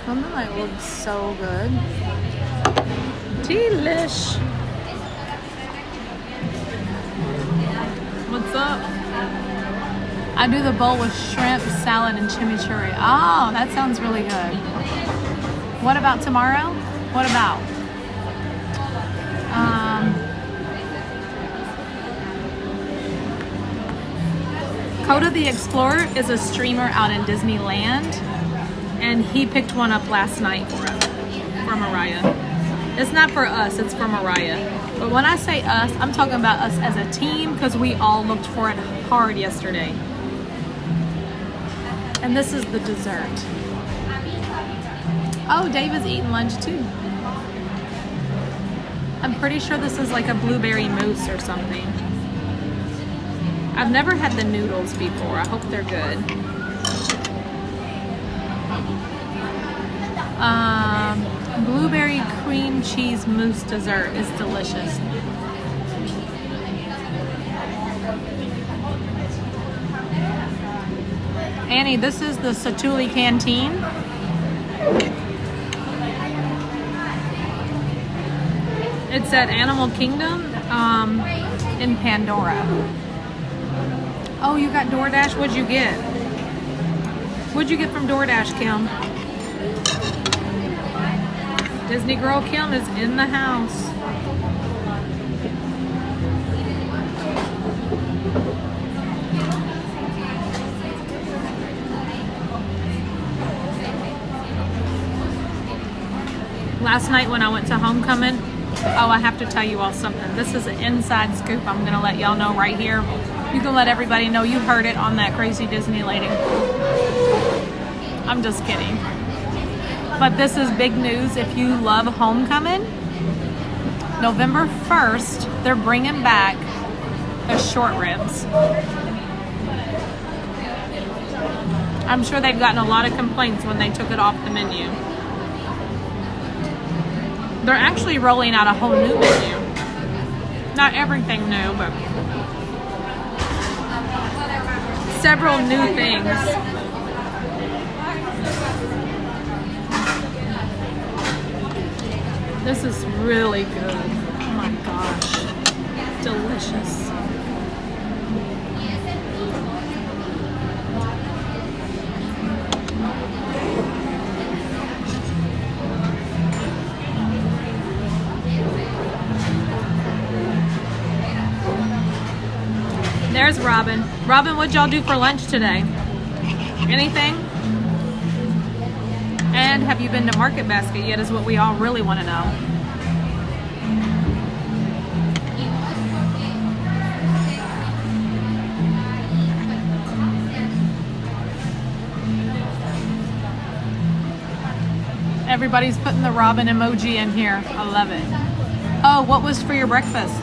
Something that looks so good. Delish. What's up? I do the bowl with shrimp, salad, and chimichurri. Oh, that sounds really good. What about tomorrow? What about? Coda the Explorer is a streamer out in Disneyland, and he picked one up last night for us, for Mariah. It's not for us, it's for Mariah. But when I say us, I'm talking about us as a team because we all looked for it hard yesterday. And this is the dessert. Oh, Dave is eating lunch too. I'm pretty sure this is like a blueberry mousse or something. I've never had the noodles before. I hope they're good. Blueberry cream cheese mousse dessert is delicious. Annie, this is the Satuli Canteen. It's at Animal Kingdom in Pandora. Oh, you got DoorDash? What'd you get? What'd you get from DoorDash, Kim? Disney Girl Kim is in the house. Last night when I went to homecoming, oh, I have to tell you all something. This is an inside scoop I'm gonna let y'all know right here. You can let everybody know you heard it on that crazy Disney lady. I'm just kidding. But this is big news if you love homecoming. November 1st, they're bringing back the short ribs. I'm sure they've gotten a lot of complaints when they took it off the menu. They're actually rolling out a whole new menu. Not everything new, but several new things. This is really good. Oh my gosh. Delicious. There's Robin. Robin, what'd y'all do for lunch today? Anything? And have you been to Market Basket yet is what we all really want to know. Everybody's putting the Robin emoji in here. I love it. Oh, what was for your breakfast?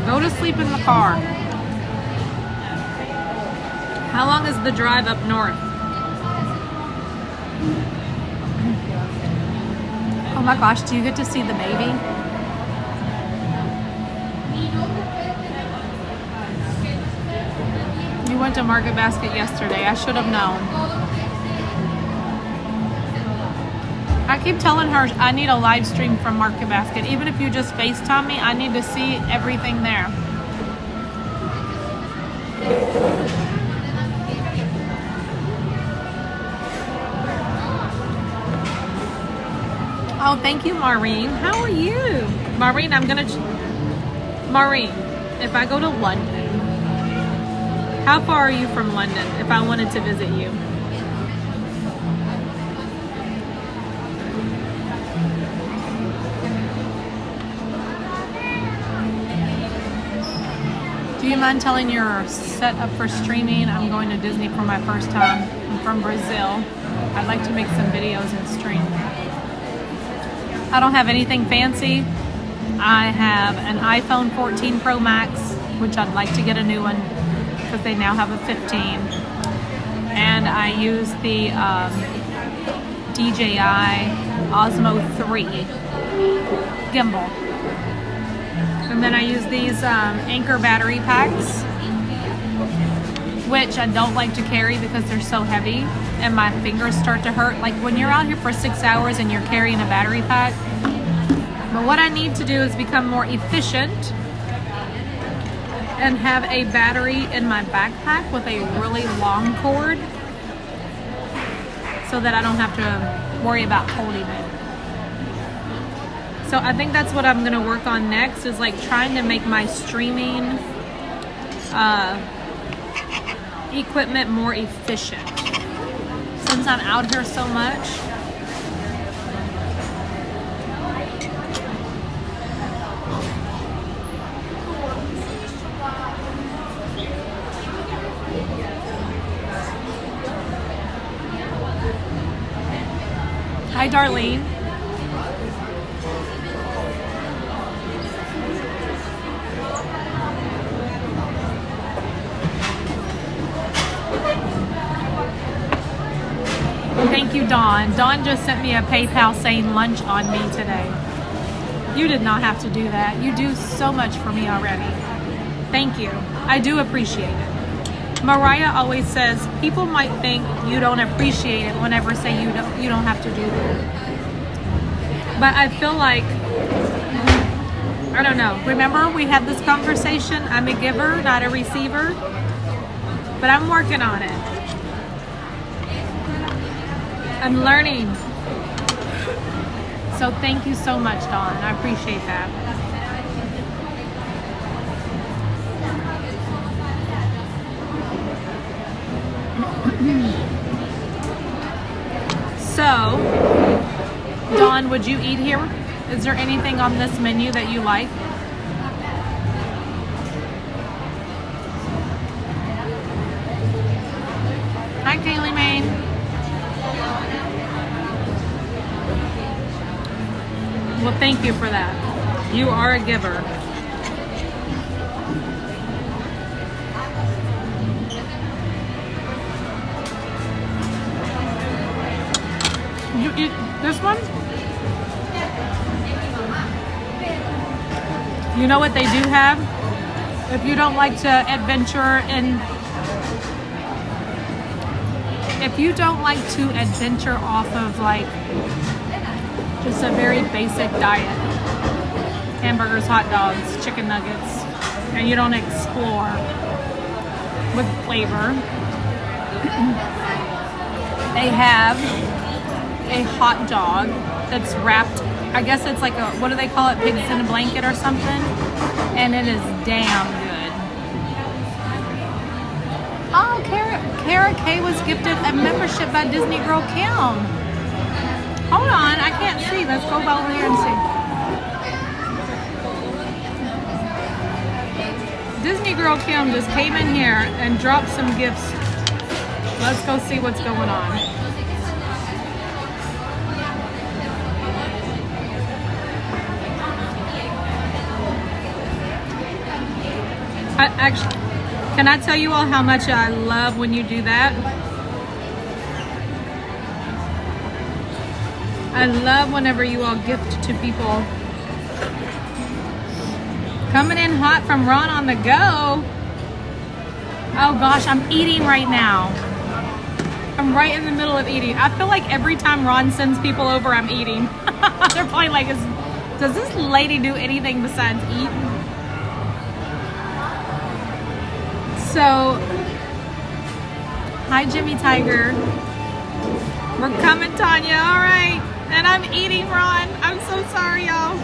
Go to sleep in the car. How long is the drive up north? Oh my gosh, do you get to see the baby? You went to Market Basket yesterday. I should have known. I keep telling her I need a live stream from Market Basket. Even if you just FaceTime me, I need to see everything there. Oh, thank you, Maureen. How are you? Maureen, Maureen, if I go to London, how far are you from London if I wanted to visit you? Do you mind telling your setup for streaming? I'm going to Disney for my first time. I'm from Brazil. I'd like to make some videos and stream. I don't have anything fancy. I have an iPhone 14 Pro Max, which I'd like to get a new one because they now have a 15. And I use the DJI Osmo 3 gimbal. And then I use these Anchor battery packs, which I don't like to carry because they're so heavy and my fingers start to hurt. Like when you're out here for 6 hours and you're carrying a battery pack. But what I need to do is become more efficient and have a battery in my backpack with a really long cord so that I don't have to worry about holding it. So I think that's what I'm gonna work on next, is like trying to make my streaming equipment more efficient. Since I'm out here so much, hi, Darlene. Thank you, Dawn. Dawn just sent me a PayPal saying lunch on me today. You did not have to do that. You do so much for me already. Thank you. I do appreciate it. Mariah always says people might think you don't appreciate it whenever say you don't have to do that. But I feel like, I don't know. Remember we had this conversation? I'm a giver, not a receiver. But I'm working on it. I'm learning. So thank you so much, Dawn. I appreciate that. So, Dawn, would you eat here? Is there anything on this menu that you like? Hi, Kaylee Main. Well, thank you for that. You are a giver. You eat this one? You know what they do have? If you don't like to adventure off of like just a very basic diet, hamburgers, hot dogs, chicken nuggets, and you don't explore with flavor, they have a hot dog that's wrapped, I guess it's like a, what do they call it, pigs in a blanket or something, and it is damn good. Oh, Kara K was gifted a membership by Disney Girl Kim. Hold on, I can't see. Let's go over here and see. Disney Girl Kim just came in here and dropped some gifts. Let's go see what's going on. Actually, can I tell you all how much I love when you do that? I love whenever you all gift to people. Coming in hot from Ron on the go. Oh gosh, I'm eating right now. I'm right in the middle of eating. I feel like every time Ron sends people over, I'm eating. They're probably like, does this lady do anything besides eat? So, hi Jimmy Tiger. We're coming, Tanya. All right. And I'm eating, Ron. I'm so sorry, y'all.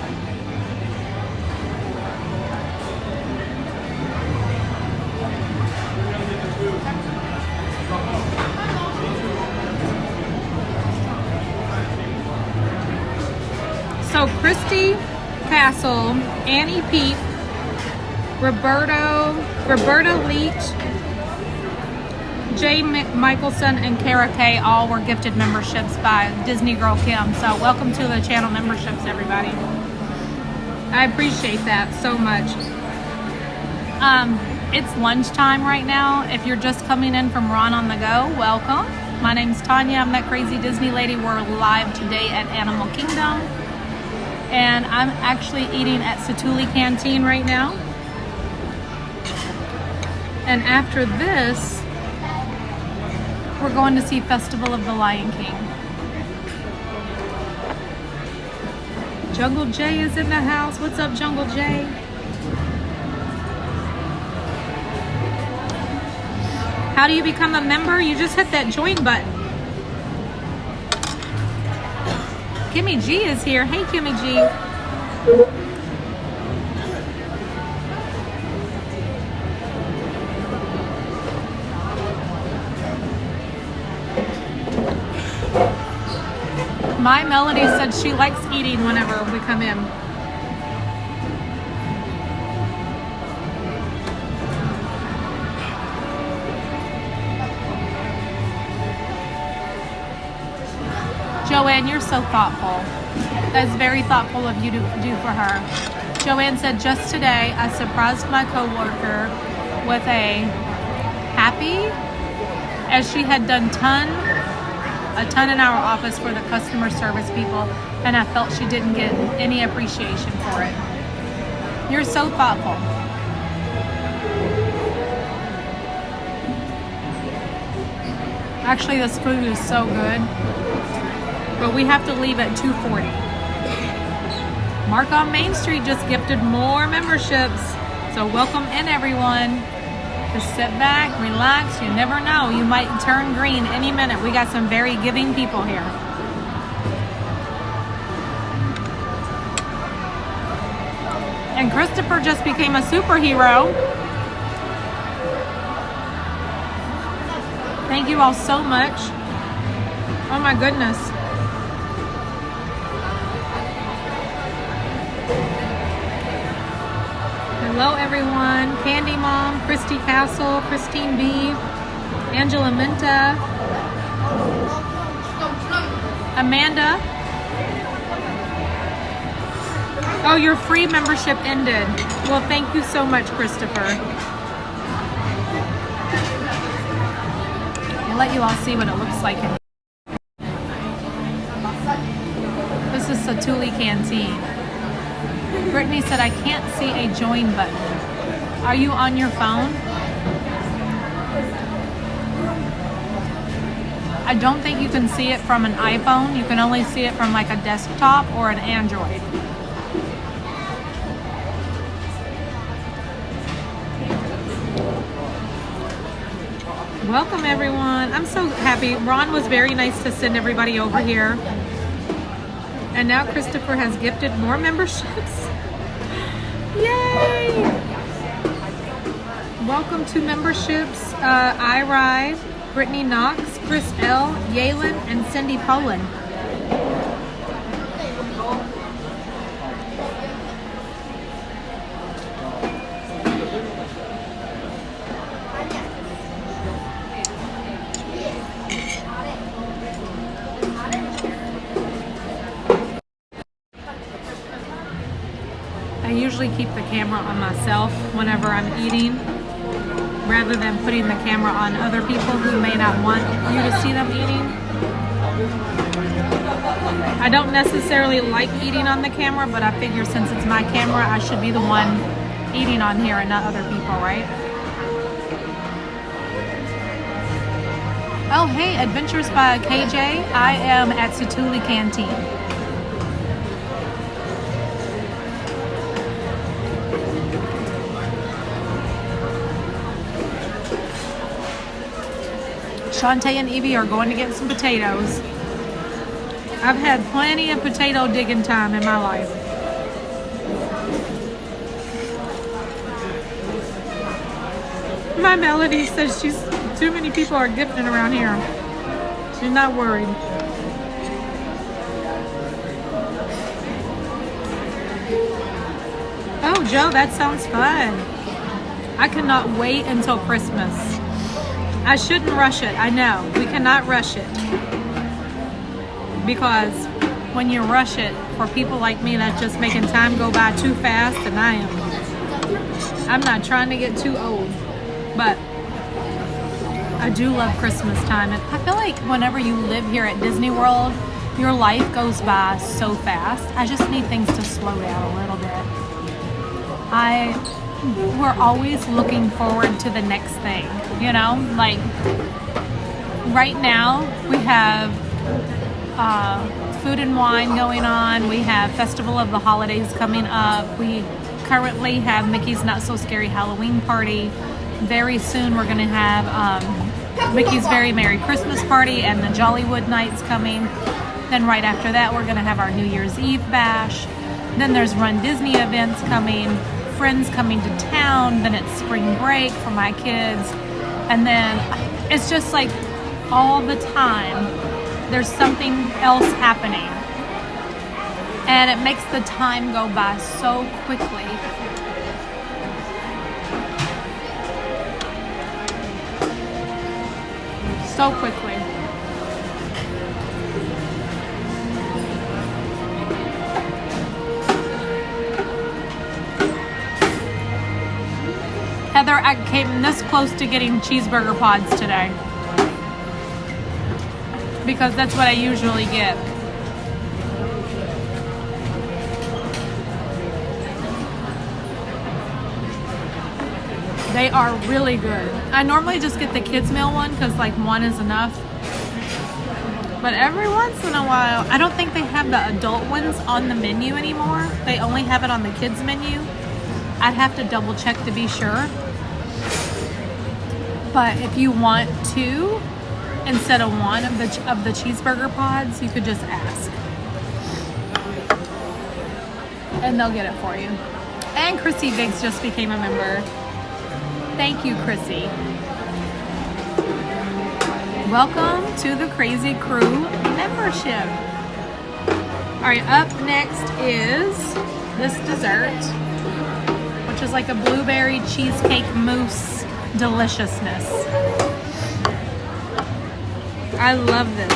So Christy Castle, Annie Peep, Roberta Leach, Jay Michelson, and Kara Kay all were gifted memberships by Disney Girl Kim. So welcome to the channel memberships, everybody. I appreciate that so much. It's lunchtime right now. If you're just coming in from Ron on the Go, welcome. My name's Tanya. I'm that crazy Disney lady. We're live today at Animal Kingdom. And I'm actually eating at Satuli Canteen right now. And after this, we're going to see Festival of the Lion King. Jungle Jay is in the house. What's up, Jungle Jay? How do you become a member? You just hit that join button. Kimmy G is here. Hey, Kimmy G. My Melody said she likes eating whenever we come in. Joanne, you're so thoughtful. That's very thoughtful of you to do for her. Joanne said, just today, I surprised my coworker with a happy, as she had done a ton in our office for the customer service people, and I felt she didn't get any appreciation for it. You're so thoughtful. Actually, this food is so good. But we have to leave at 2:40. Mark on Main Street just gifted more memberships. So welcome in, everyone. Just sit back, relax. You never know. You might turn green any minute. We got some very giving people here. And Christopher just became a superhero. Thank you all so much. Oh my goodness. Hello everyone, Candy Mom, Christy Castle, Christine B, Angela Minta, Amanda. Oh, your free membership ended. Well, thank you so much, Christopher. I'll let you all see what it looks like. This is Satuli Canteen. Brittany said, I can't see a join button. Are you on your phone? I don't think you can see it from an iPhone. You can only see it from like a desktop or an Android. Welcome everyone. I'm so happy. Ron was very nice to send everybody over here. And now Christopher has gifted more memberships. Yay! Welcome to memberships. I Ride, Brittany Knox, Chris L, Yalen, and Cindy Poland. I usually keep the camera on myself whenever I'm eating, rather than putting the camera on other people who may not want you to see them eating. I don't necessarily like eating on the camera, but I figure since it's my camera, I should be the one eating on here and not other people, right? Oh, hey, Adventures by KJ. I am at Satuli Canteen. Shantae and Evie are going to get some potatoes. I've had plenty of potato digging time in my life. My Melody says too many people are gifting around here. She's not worried. Oh, Joe, that sounds fun. I cannot wait until Christmas. I shouldn't rush it. I know. We cannot rush it. Because when you rush it, for people like me that's just making time go by too fast, and I'm not trying to get too old. But I do love Christmas time. And I feel like whenever you live here at Disney World, your life goes by so fast. I just need things to slow down a little bit. We're always looking forward to the next thing, you know? Like, right now, we have food and wine going on. We have Festival of the Holidays coming up. We currently have Mickey's Not So Scary Halloween Party. Very soon, we're going to have Mickey's Very Merry Christmas Party and the Jollywood Nights coming. Then right after that, we're going to have our New Year's Eve bash. Then there's Run Disney events coming. Friends coming to town, then it's spring break for my kids, and then it's just like all the time there's something else happening, and it makes the time go by so quickly. So quickly. Heather, I came this close to getting cheeseburger pods today. Because that's what I usually get. They are really good. I normally just get the kids meal one because like one is enough. But every once in a while, I don't think they have the adult ones on the menu anymore. They only have it on the kids menu. I'd have to double check to be sure. But if you want two instead of one of the cheeseburger pods, you could just ask. And they'll get it for you. And Chrissy Biggs just became a member. Thank you, Chrissy. Welcome to the Crazy Crew membership. All right, up next is this dessert, which is like a blueberry cheesecake mousse deliciousness. I love this.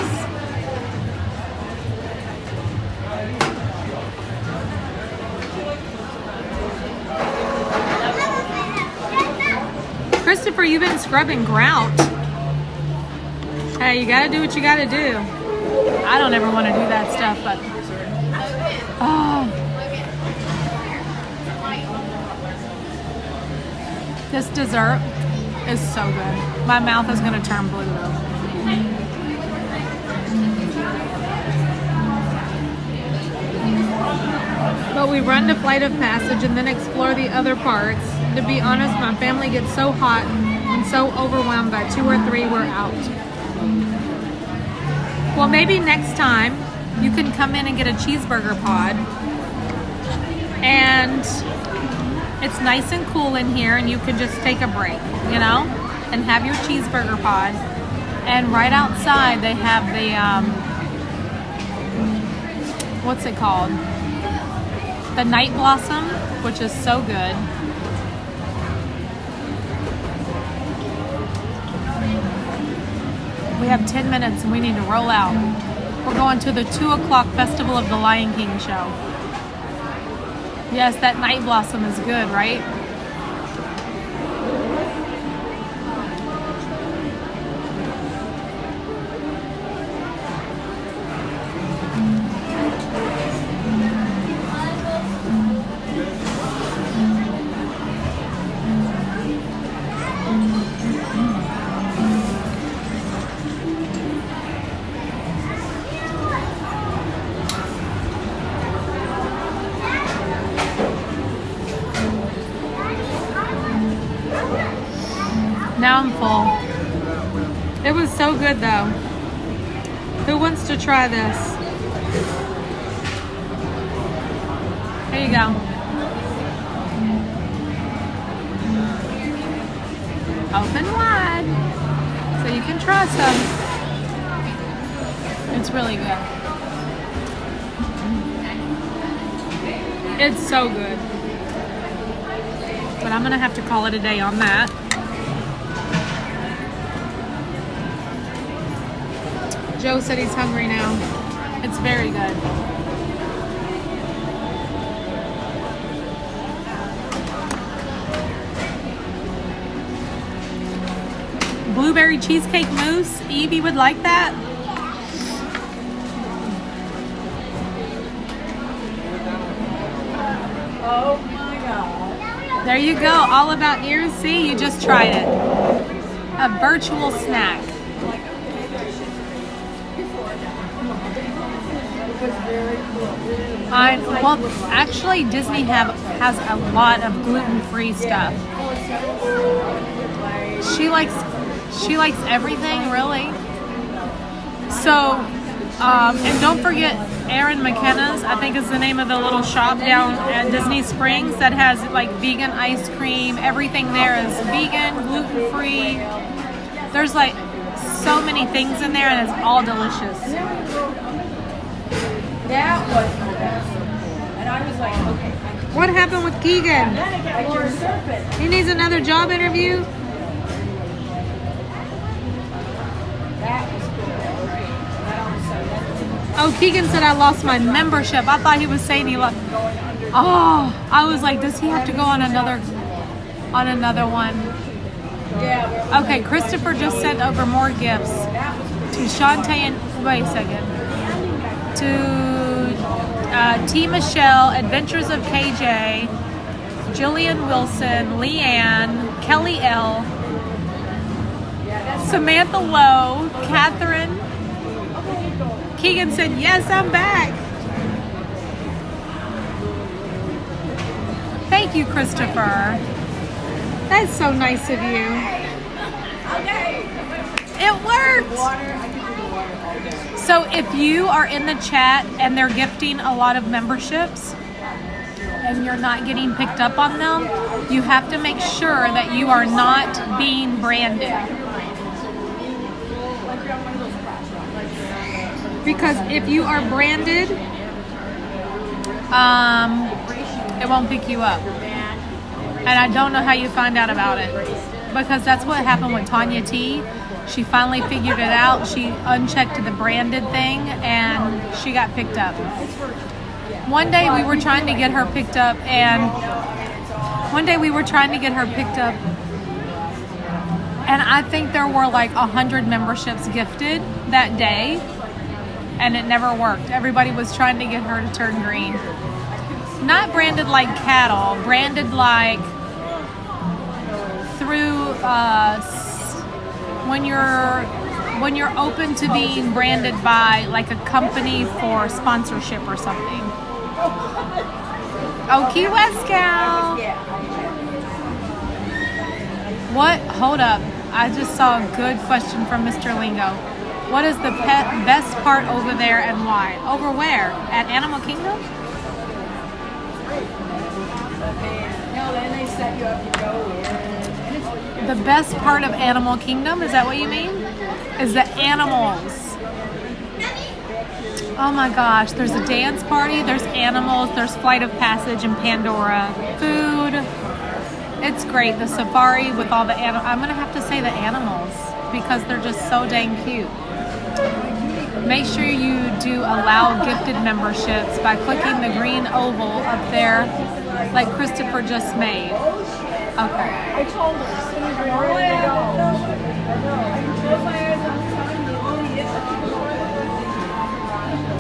Christopher, you've been scrubbing grout. Hey, you gotta do what you gotta do. I don't ever want to do that stuff, but oh, this dessert is so good. My mouth is gonna turn blue though. But we run to Flight of Passage and then explore the other parts. To be honest, my family gets so hot and so overwhelmed by 2 or 3 we're out. Well, maybe next time you can come in and get a cheeseburger pod. And it's nice and cool in here and you can just take a break, you know, and have your cheeseburger pod. And right outside they have the, what's it called? The Night Blossom, which is so good. We have 10 minutes and we need to roll out. We're going to the 2 o'clock Festival of the Lion King show. Yes, that Night Blossom is good, right? so good though. Who wants to try this? Here you go. Open wide so you can try some. It's really good. It's so good. But I'm gonna have to call it a day on that. Joe said he's hungry now. It's very good. Blueberry cheesecake mousse. Evie would like that. Oh my God. There you go. All about ears. See, you just tried it. A virtual snack. Well, actually, Disney has a lot of gluten-free stuff. She likes everything, really. So, and don't forget Erin McKenna's, I think is the name of the little shop down at Disney Springs that has like vegan ice cream. Everything there is vegan, gluten-free. There's like so many things in there and it's all delicious. That was the best. And I was like, okay. What happened with Keegan? And then it got more surface. He needs another job interview? That was cool. Oh, Keegan said I lost my membership. I thought he was saying he lost. Oh, I was like, does he have to go on another one? Yeah. Okay, Christopher just sent over more gifts to Shantae and wait a second. To T. Michelle, Adventures of KJ, Jillian Wilson, Leanne, Kelly L, Samantha Lowe, Catherine. Keegan said, yes, I'm back. Thank you, Christopher. That's so nice of you. It worked. So if you are in the chat and they're gifting a lot of memberships and you're not getting picked up on them, you have to make sure that you are not being branded. Because if you are branded, it won't pick you up. And I don't know how you find out about it. Because that's what happened with Tanya T. She finally figured it out. She unchecked the branded thing and she got picked up. One day we were trying to get her picked up and I think there were like 100 memberships gifted that day and it never worked. Everybody was trying to get her to turn green. Not branded like cattle, branded like through when you're open to being branded by like a company for sponsorship or something. Oh, Key West gal. What? Hold up. I just saw a good question from Mr. Lingo. What is the best part over there and why? Over where? At Animal Kingdom? No, then they set you up to go in. The best part of Animal Kingdom, is that what you mean? Is the animals. Oh my gosh, there's a dance party, there's animals, there's Flight of Passage in Pandora, food. It's great. The safari with all the animals. I'm going to have to say the animals because they're just so dang cute. Make sure you do allow gifted memberships by clicking the green oval up there like Christopher just made. Okay. I told her as soon as we were ready to go.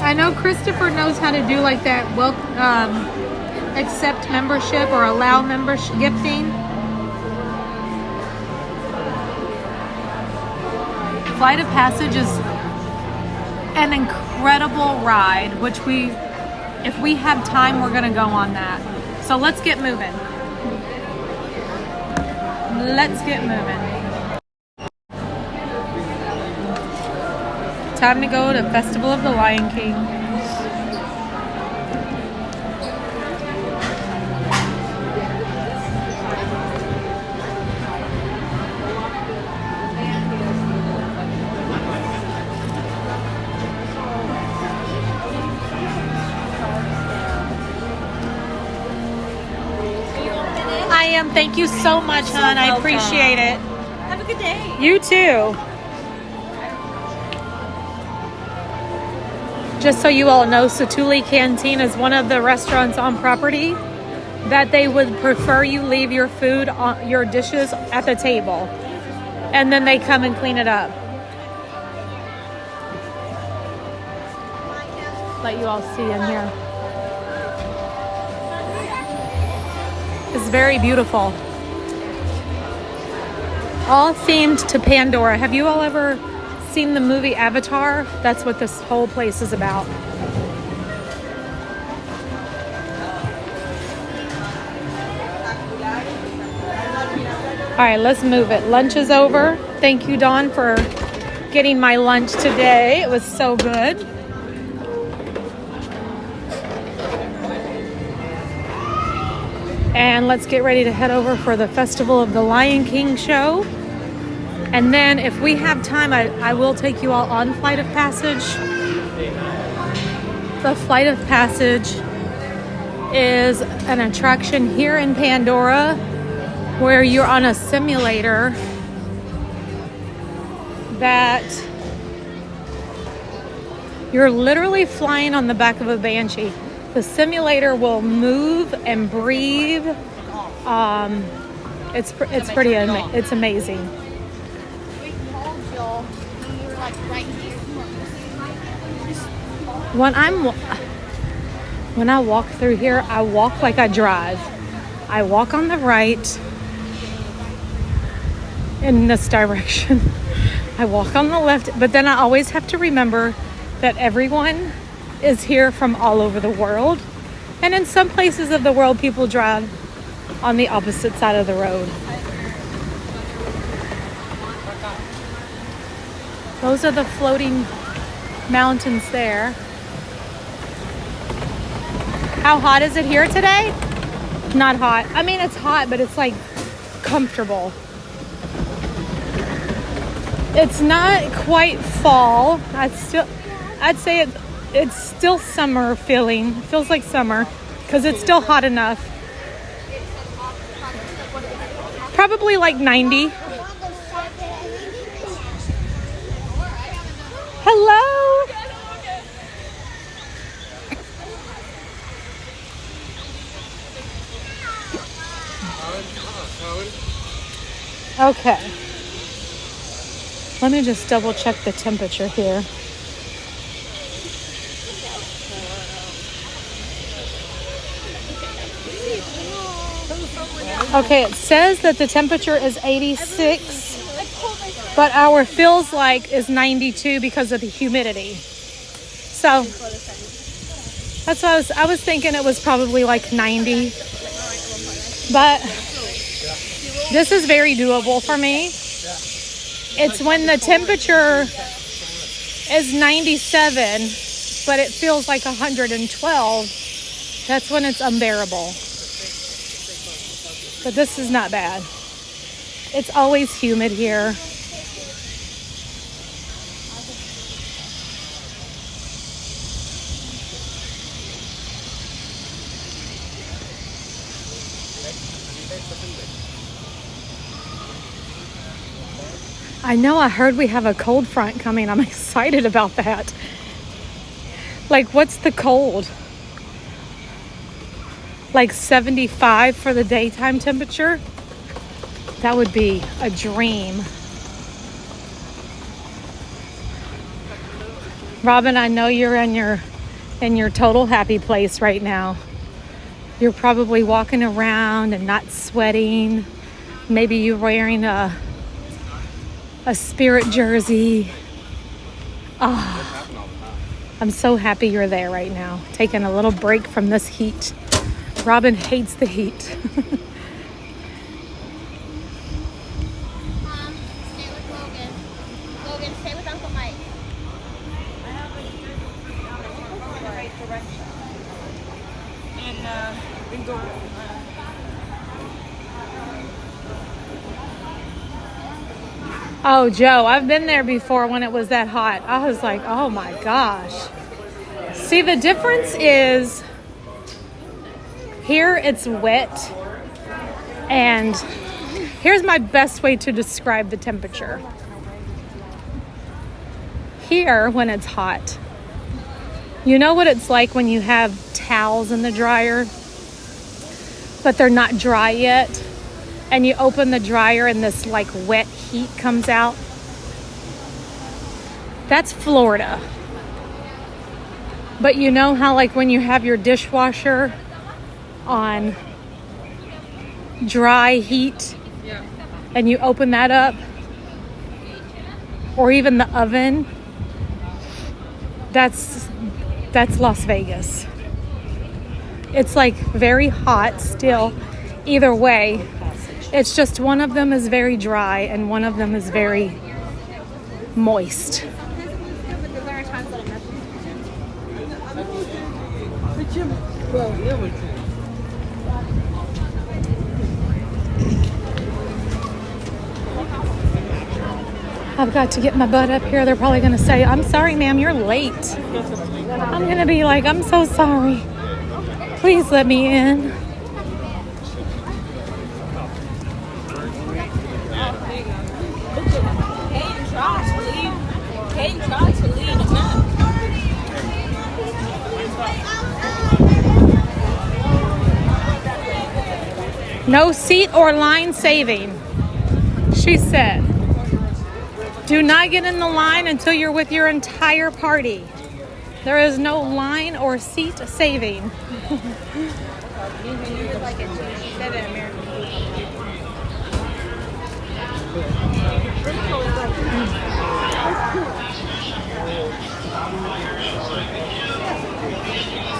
I know Christopher knows how to do like that. Well, accept membership or allow membership gifting. Flight of Passage is an incredible ride, which if we have time, we're gonna go on that. So let's get moving. Let's get moving. Time to go to Festival of the Lion King. I am. Thank you so much, hon. I appreciate it. Have a good day. You too. Just so you all know, Satuli Canteen is one of the restaurants on property that they would prefer you leave your food, on your dishes at the table. And then they come and clean it up. Let you all see in here. It's very beautiful. All themed to Pandora. Have you all ever seen the movie Avatar? That's what this whole place is about. All right, let's move it. Lunch is over. Thank you, Dawn, for getting my lunch today. It was so good. And let's get ready to head over for the Festival of the Lion King show. And then if we have time, I will take you all on Flight of Passage. The Flight of Passage is an attraction here in Pandora where you're on a simulator that you're literally flying on the back of a Banshee. The simulator will move and breathe. It's pretty it's amazing. When I walk through here, I walk like I drive. I walk on the right in this direction. I walk on the left, but then I always have to remember that everyone is here from all over the world. And in some places of the world, people drive on the opposite side of the road. Those are the floating mountains there. How hot is it here today? Not hot. I mean, it's hot, but it's like comfortable. It's not quite fall. I'd say it's still summer feeling. It feels like summer because it's still hot enough. Probably like 90. Hello. Okay. Let me just double check the temperature here. Okay, it says that the temperature is 86, but our feels like is 92 because of the humidity. So that's what I was thinking it was probably like 90. But this is very doable for me. It's when the temperature is 97, but it feels like 112. That's when it's unbearable. But this is not bad. It's always humid here. I know, I heard we have a cold front coming. I'm excited about that. Like, what's the cold? Like 75 for the daytime temperature? That would be a dream. Robin, I know you're in your total happy place right now. You're probably walking around and not sweating. Maybe you're wearing a Spirit jersey. Oh, I'm so happy you're there right now, taking a little break from this heat. Robin hates the heat. Mom, stay with Logan. Logan, stay with Uncle Mike. direction. And we go. Oh, Joe, I've been there before when it was that hot. I was like, oh my gosh. See, the difference is here it's wet, and here's my best way to describe the temperature. Here, when it's hot, you know what it's like when you have towels in the dryer, but they're not dry yet, and you open the dryer and this like wet heat comes out? That's Florida. But you know how like when you have your dishwasher on dry heat, and you open that up, or even the oven, that's Las Vegas. It's like very hot still. Either way, it's just one of them is very dry and one of them is very moist. I've got to get my butt up here. They're probably going to say, I'm sorry, ma'am, you're late. I'm going to be like, I'm so sorry. Please let me in. No seat or line saving, she said. Do not get in the line until you're with your entire party. There is no line or seat saving. So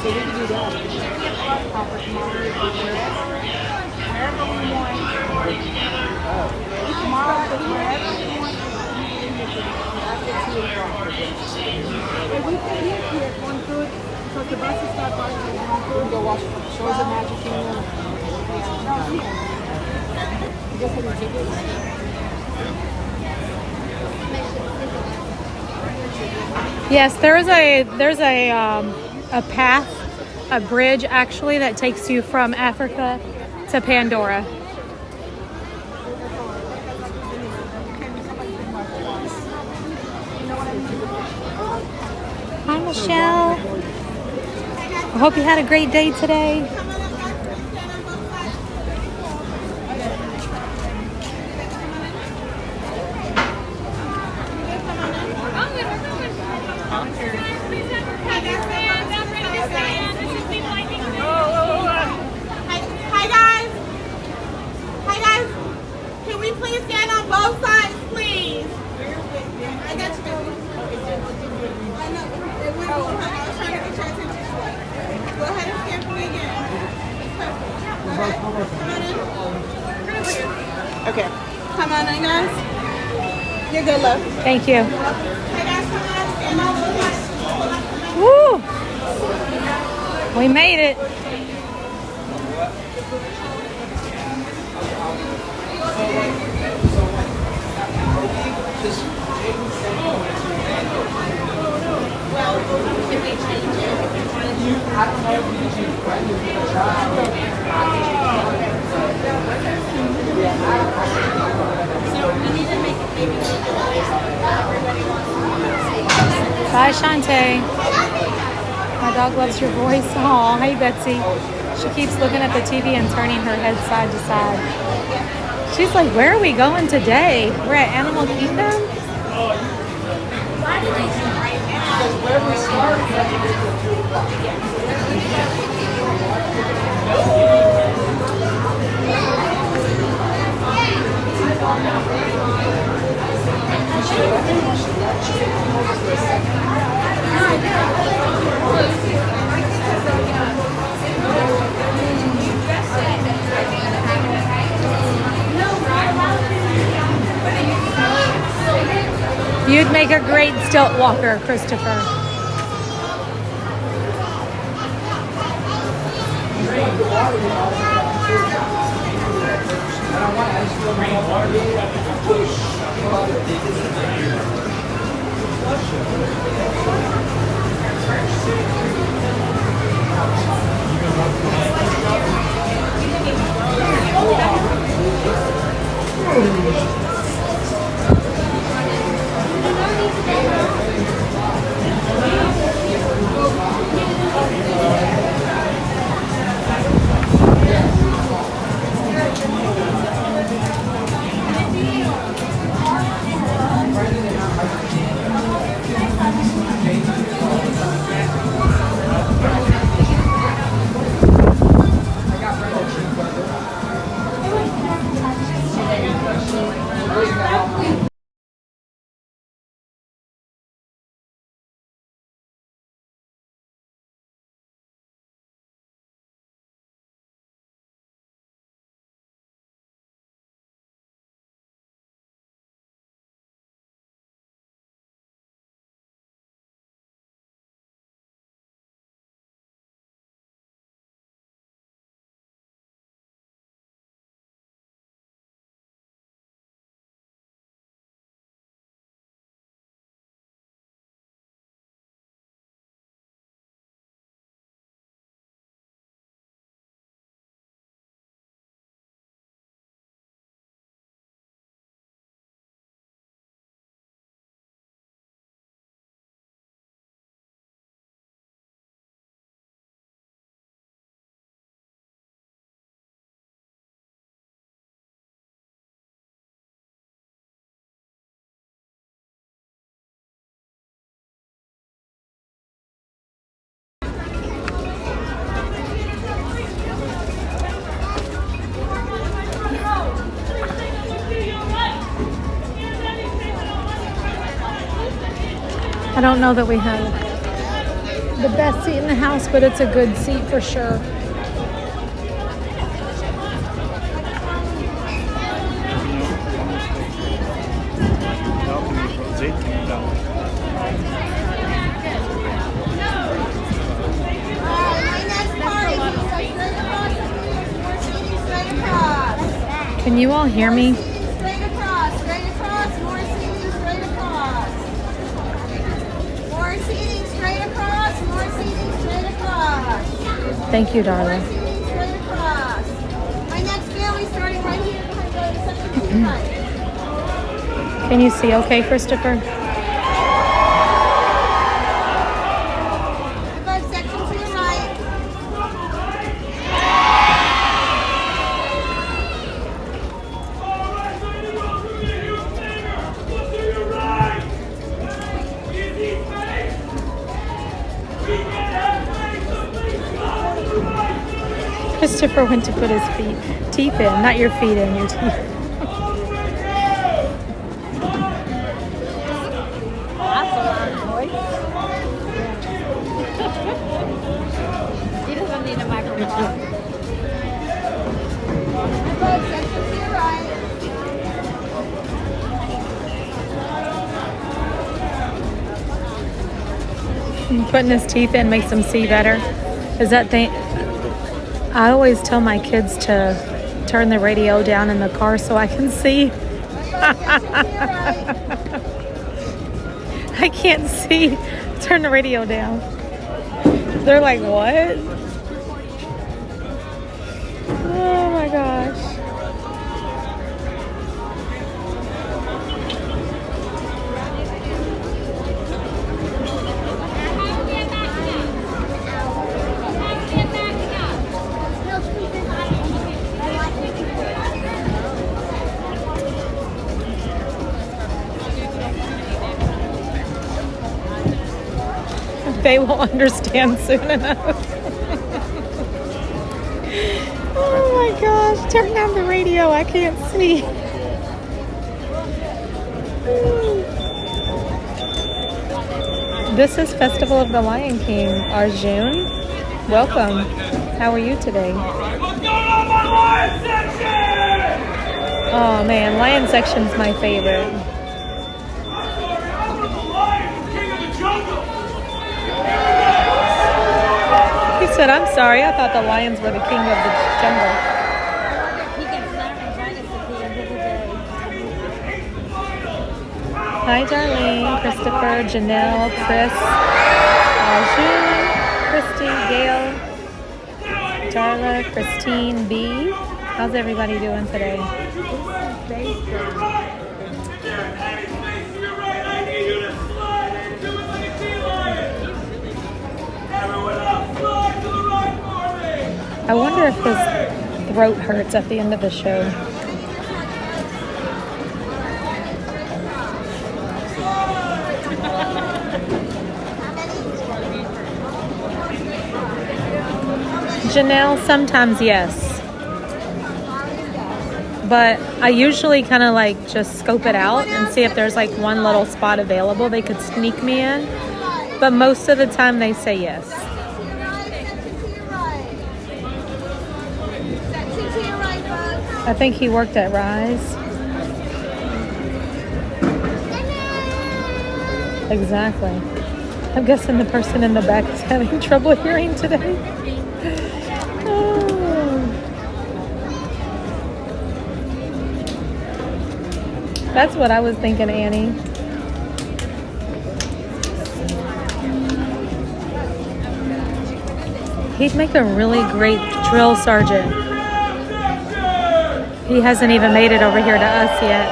we can do that. Wherever we want. Tomorrow, wherever we want. And we can get here going through it because the buses start going through. Go watch Shores of Magic Kingdom. No, here. You just have to take it. Yes, there's a path, a bridge actually that takes you from Africa to Pandora. Hi, Michelle. I hope you had a great day today. Okay. Come on in, guys. You're good, love. Thank you. Hey, guys, come on. Stand on. Woo! We made it. Bye, Shantae. My dog loves your voice. Aw, hey, Betsy. She keeps looking at the TV and turning her head side to side. She's like, where are we going today? We're at Animal Kingdom? You'd make a great stilt walker, Christopher. I don't know that we have the best seat in the house, but it's a good seat for sure. Can you all hear me? Straight across, more seating, straight across. More seating, straight across, more seating, straight across. Thank you, darling. More seating, straight across. My next family starting right here behind the section to the right. Can you see okay, Christopher? Above section to the right. Christopher went to put his teeth in, not your feet in, your teeth. That's a loud voice. He doesn't need a microphone. Above section to the right. Putting his teeth in makes him see better. Is that thing? I always tell my kids to turn the radio down in the car so I can see. I can't see. Turn the radio down. They're like, what? Oh my gosh. They will understand soon enough. Oh my gosh, turn down the radio, I can't see. This is Festival of the Lion King, Arjun. Welcome. How are you today? What's going on my lion section? Oh man, lion section's my favorite. said, I'm sorry. I thought the lions were the king of the jungle. He gets laryngitis at the end of the day. Hi, Darlene, Christopher, Janelle, Chris, Arjun, Christy, Gail, Darla, Christine, B. How's everybody doing today? I wonder if his throat hurts at the end of the show. Janelle, sometimes yes. But I usually kind of like just scope it out and see if there's like one little spot available they could sneak me in. But most of the time they say yes. I think he worked at Rise. Exactly. I'm guessing the person in the back is having trouble hearing today. Oh. That's what I was thinking, Annie. He'd make a really great drill sergeant. He hasn't even made it over here to us yet.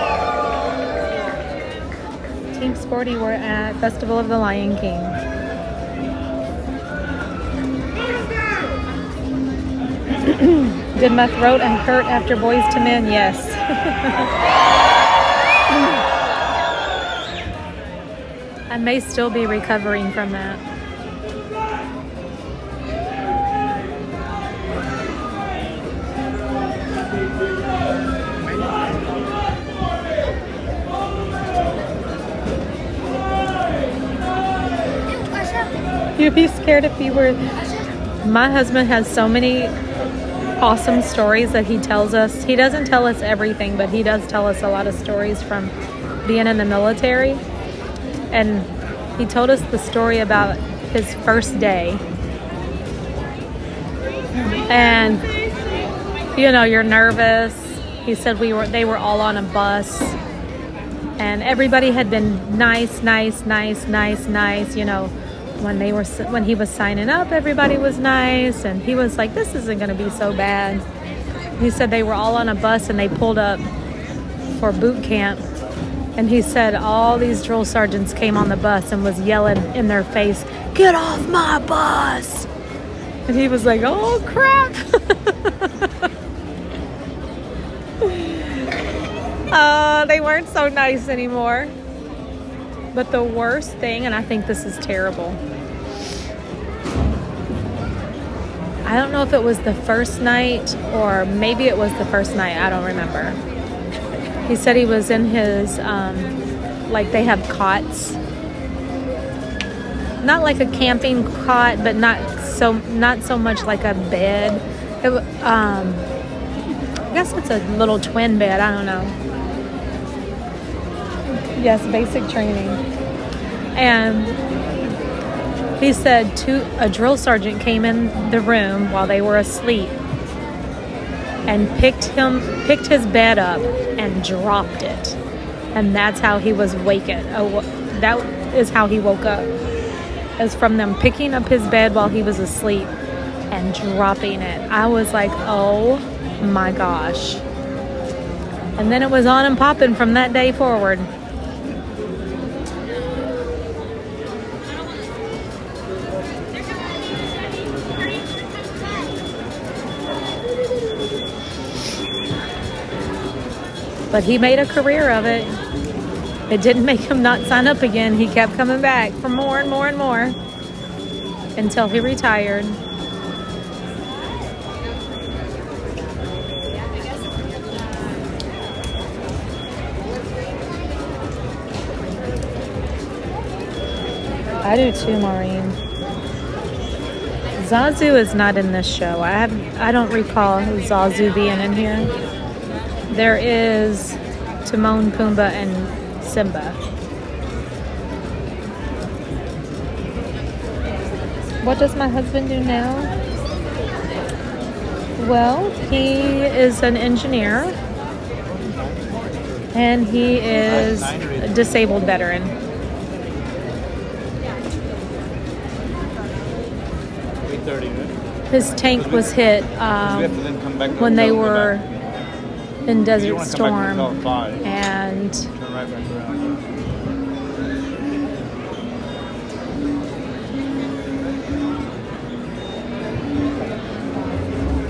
Team Sporty, we're at Festival of the Lion King. Did my throat hurt after Boys to Men? Yes. I may still be recovering from that. You'd be scared if you were. My husband has so many awesome stories that he tells us. He doesn't tell us everything, but he does tell us a lot of stories from being in the military. And he told us the story about his first day. And, you know, you're nervous. He said they were all on a bus. And everybody had been nice, you know. When he was signing up, everybody was nice, and he was like, this isn't going to be so bad. He said they were all on a bus and they pulled up for boot camp, and he said all these drill sergeants came on the bus and was yelling in their face, get off my bus. And he was like, oh crap. They weren't so nice anymore. But the worst thing, and I think this is terrible, I don't know if it was the first night or maybe it was the first night. I don't remember. He said he was in his, like they have cots. Not like a camping cot, but not so much like a bed. I guess it's a little twin bed. I don't know. Yes, basic training. And he said a drill sergeant came in the room while they were asleep and picked his bed up and dropped it. And that's how he was wakened. That is how he woke up. It was from them picking up his bed while he was asleep and dropping it. I was like, oh my gosh. And then it was on and popping from that day forward. But he made a career of it. It didn't make him not sign up again. He kept coming back for more and more and more until he retired. I do too, Maureen. Zazu is not in this show. I don't recall Zazu being in here. There is Timon, Pumbaa, and Simba. What does my husband do now? Well, he is an engineer, and he is a disabled veteran. His tank was hit when they were in Desert Storm, and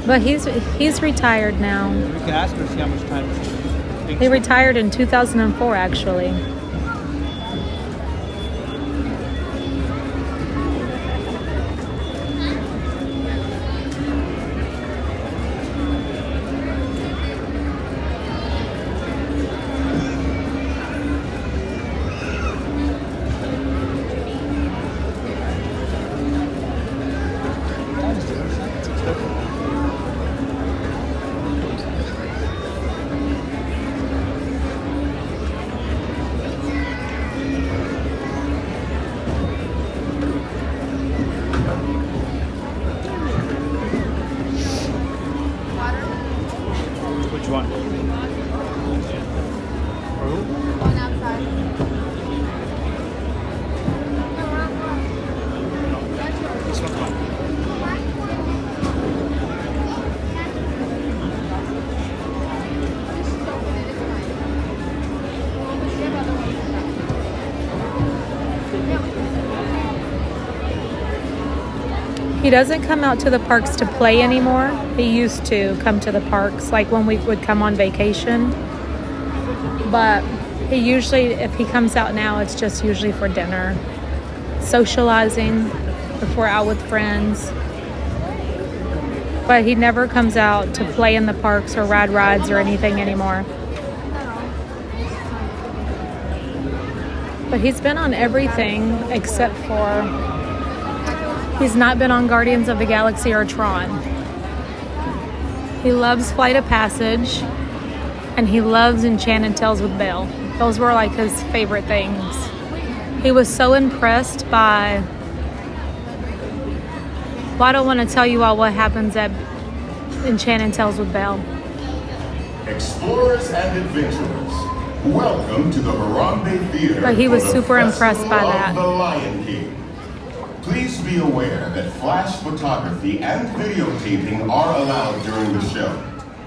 but he's retired now. We can ask her to see how much time He retired in 2004, actually. Which one? One outside. This one's fine. He doesn't come out to the parks to play anymore. He used to come to the parks, like when we would come on vacation. But he usually, if he comes out now, it's just usually for dinner, socializing, if we're out with friends. But he never comes out to play in the parks or ride rides or anything anymore. But he's been on everything except for, he's not been on Guardians of the Galaxy or Tron. He loves Flight of Passage, and he loves Enchanted Tales with Belle. Those were like his favorite things. He was so impressed by, well, I don't want to tell you all what happens at Enchanted Tales with Belle. Explorers and adventurers, welcome to the Harambe Theater. But he was for the super impressed by Festival that. of The Lion King. Please be aware that flash photography and videotaping are allowed during the show.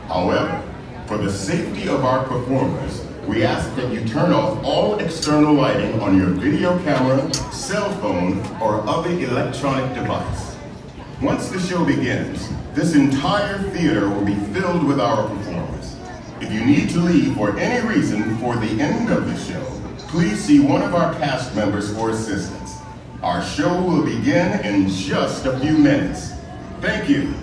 However, for the safety of our performers, we ask that you turn off all external lighting on your video camera, cell phone, or other electronic device. Once the show begins, this entire theater will be filled with our performers. If you need to leave for any reason for the end of the show, please see one of our cast members for assistance. Our show will begin in just a few minutes. Thank you.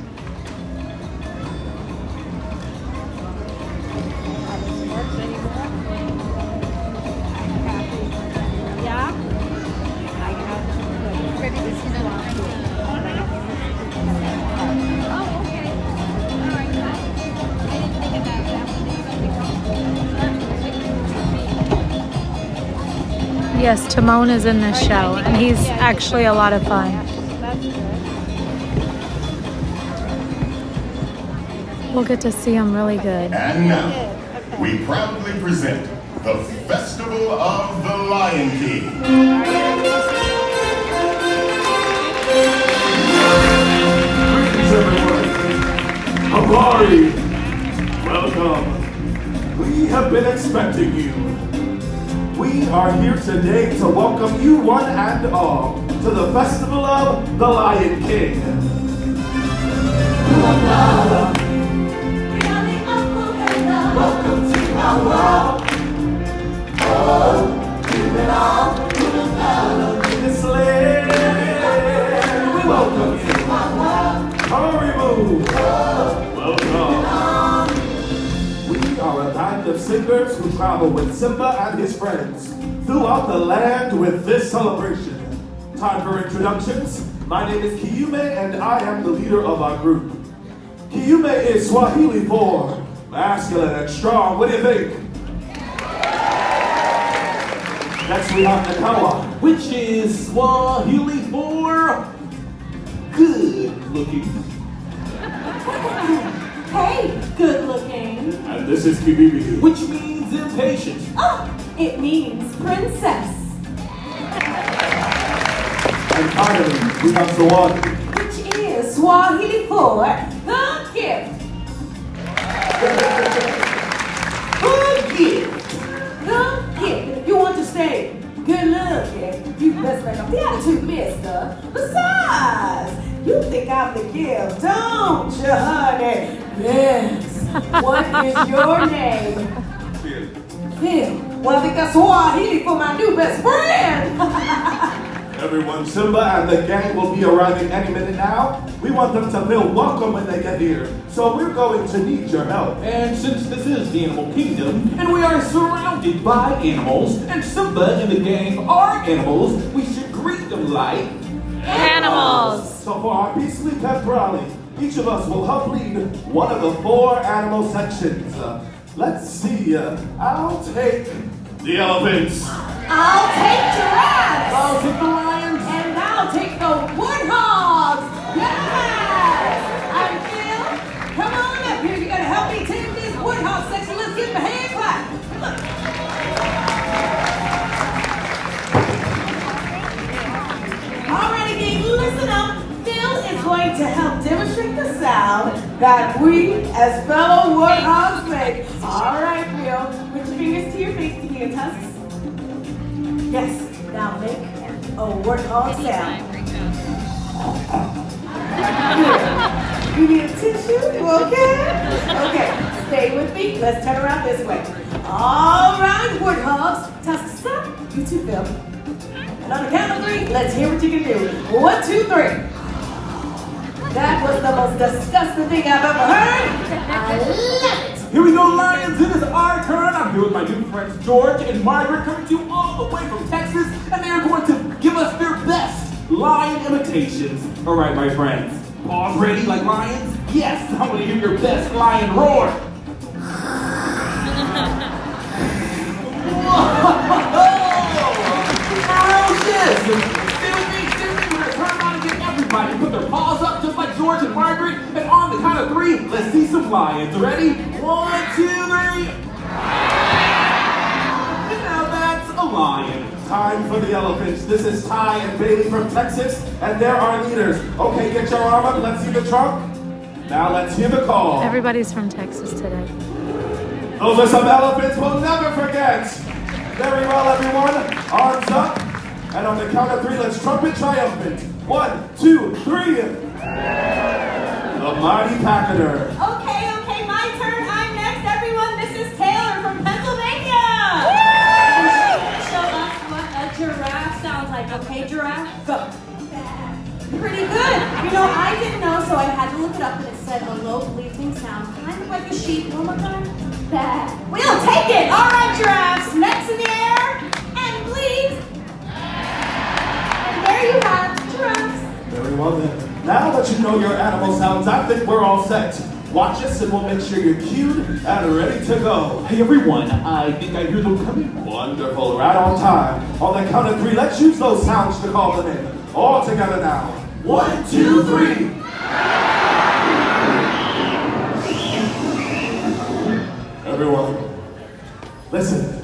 Yes, Timon is in this show, and he's actually a lot of fun. We'll get to see him really good. And now, we proudly present the Festival of the Lion King. Greetings, everyone. Habari. Welcome. We have been expecting you. We are here today to welcome you one and all to the Festival of the Lion King. Welcome to our world. Oh, give it all to the fellow in this land. We welcome you. Haribo. Welcome. We are a band of singers who travel with Simba and his friends throughout the land with this celebration. Time for introductions. My name is Kiyume and I am the leader of our group. Kiyume is Swahili for masculine and strong. What do you think? Next we have Nakawa, which is Swahili for good looking. Hey, good looking. And this is Kibibi, which means impatient. Oh, it means princess. And finally, we have Zawadi. Which is Swahili for the gift. The gift. The gift. If you want to stay good looking, you best make up the attitude, mister. Besides, you think I'm the gift, don't you, honey? Yes. What is your name? Phil. Well, I think that's Swahili for my new best friend. Everyone, Simba and the gang will be arriving any minute now. We want them to feel welcome when they get here. So we're going to need your help. And since this is the animal kingdom, and we are surrounded by animals, and Simba and the gang are animals, we should greet them like Animals. So for our peacefully pep rally, each of us will help lead one of the 4 animal sections. Let's see. I'll take the elephants. I'll take giraffes. I'll take the lions. And I'll take the woodhogs. Yes. I'm Phil. Come on up here. You gotta help me take this woodhog section. Let's give them a hand clap. Alrighty, gang, listen up. Phil is going to help demonstrate the sound that we as fellow woodhogs make. Alright, Phil. Put your fingers to your face to hear tusks. Yes, now make a warthog sound. You need a tissue? You okay? Okay, stay with me. Let's turn around this way. All right, warthogs. Tusks up. You too, Phil. And on the count of 3, let's hear what you can do. 1, 2, 3. That was the most disgusting thing I've ever heard. I love it. Here we go, lions. It is our turn. I'm here with my new friends George and Margaret, coming to you all the way from Texas, and they are going to give us their best lion imitations. All right, my friends. Paws ready like lions? Yes, I want to hear your best lion roar. How's this? Stay with me. We're going to turn around and get everybody to put their paws up just like George and Margaret. And on the count of 3, let's see some lions. Ready? 1, 2, 3. And now that's a lion. Time for the elephants. This is Ty and Bailey from Texas, and they're our leaders. Okay, get your arm up. Let's see the trunk. Now let's hear the call. Everybody's from Texas today. Those are some elephants we'll never forget. Very well, everyone. Arms up. And on the count of 3, let's trumpet triumphant. 1, 2, 3. The mighty pachyderm. Okay, my turn. I'm next, everyone. This is Taylor from Pennsylvania. Show us what a giraffe sounds like. Okay, giraffe? Go. Pretty good. You know, I didn't know, so I had to look it up, and it said a low bleating sound, kind of like a sheep. One more time. Bad. We'll take it. All right, giraffes. Necks in the air, and please. And there you have giraffes. Very well then. Now that you know your animal sounds, I think we're all set. Watch us and we'll make sure you're cued and ready to go. Hey everyone, I think I hear them coming. Wonderful, right on time. On the count of 3, let's use those sounds to call them in. All together now. 1, 2, 3. Everyone, listen.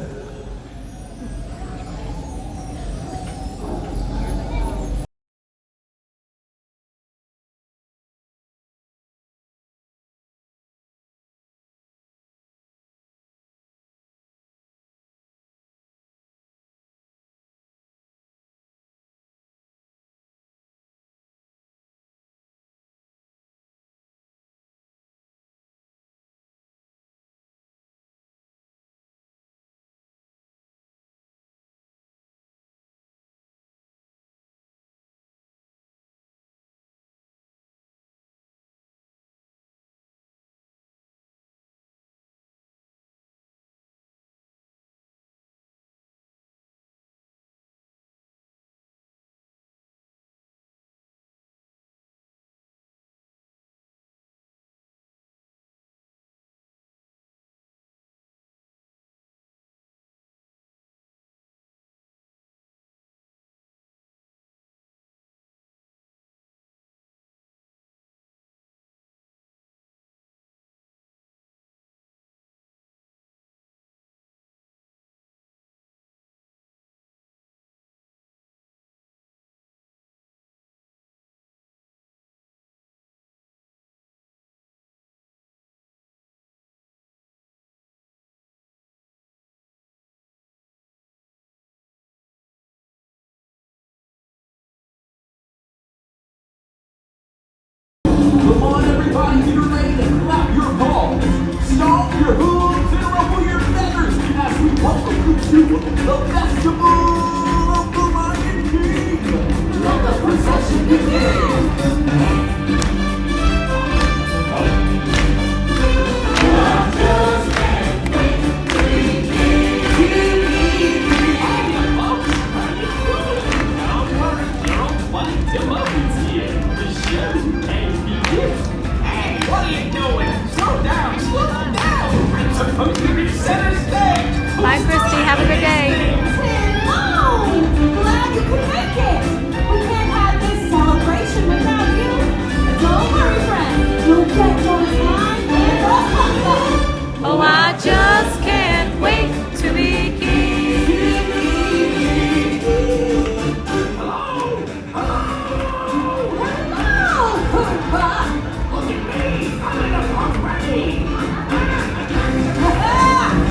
Come on, everybody, get ready to clap your balls, stomp your hooves, and ruffle your feathers as we welcome you to the Festival of the Lion King. Let the procession begin. Bye, Christy. Have a good day. Hello! Glad you could make it! We can't have this celebration without you. Don't worry, friend. You'll get your time and the hunger. Oh, I just can't wait to be king. Hello, Koopa! Look at me, I'm in a pump ready.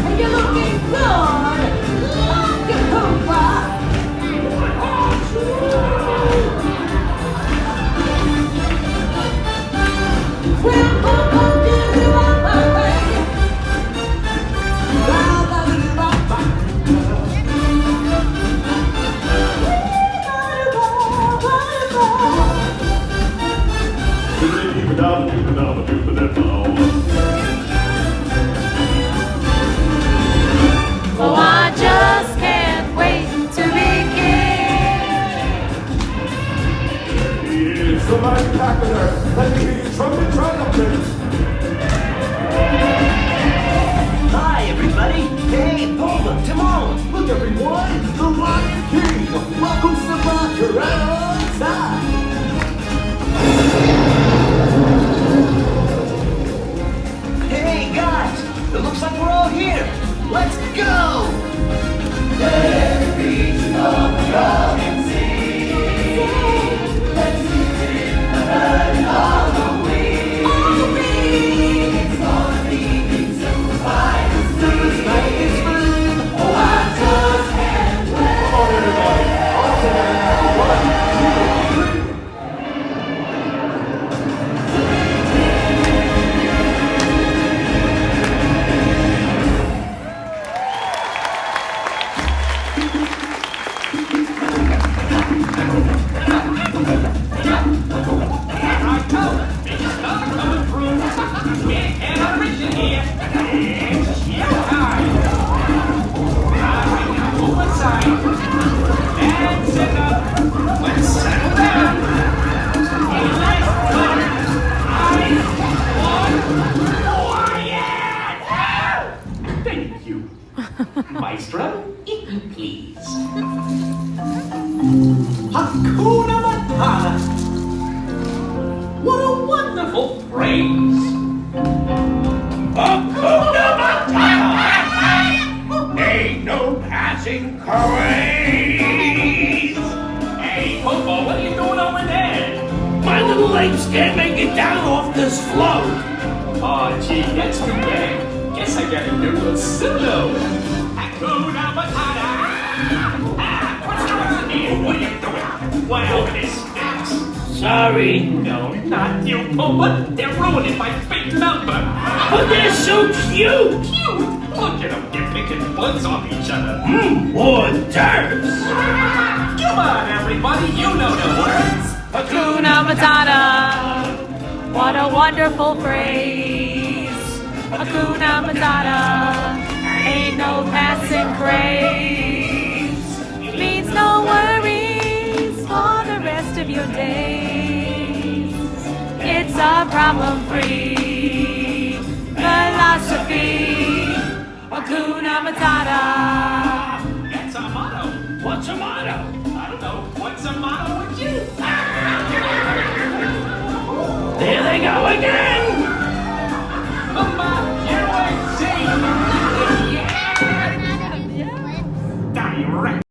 And you're looking good! Look at Koopa! Well, Koopa, do my way. Oh, I just can't wait to be king. Somebody spectacular. Let me hear you trumpet triumphant. Hi, everybody. Hey, Paula, Timon. Look, everyone, it's the Lion King. Welcome, Simba. You're right on time. Hey, guys. It looks like we're all here. Let's go. Thank you. Maestro, if you please. Hakuna Matata. What a wonderful phrase. Hakuna Matata! Ain't no passing craze! Hey, Popo, what are you doing over there? My little legs can't make it down off this float! Oh, gee, that's too bad. Guess I gotta do a solo. Hakuna Matata. What's going on here? What are you doing? Well, this stinks. Sorry, No, not you, Popo. They're ruining my big number. but they're so cute! Cute. Look at them. They're picking buds off each other. Hors d'oeuvres! Come on, everybody. You know the words. Hakuna Matata. What a wonderful phrase. Hakuna Matata. Ain't no passing craze. Means no worries for the rest of your days. It's a problem-free philosophy. Hakuna Matata. That's our motto. What's a motto? I don't know. What's a motto with you? There they go again! Mama, you ain't seen. Direct.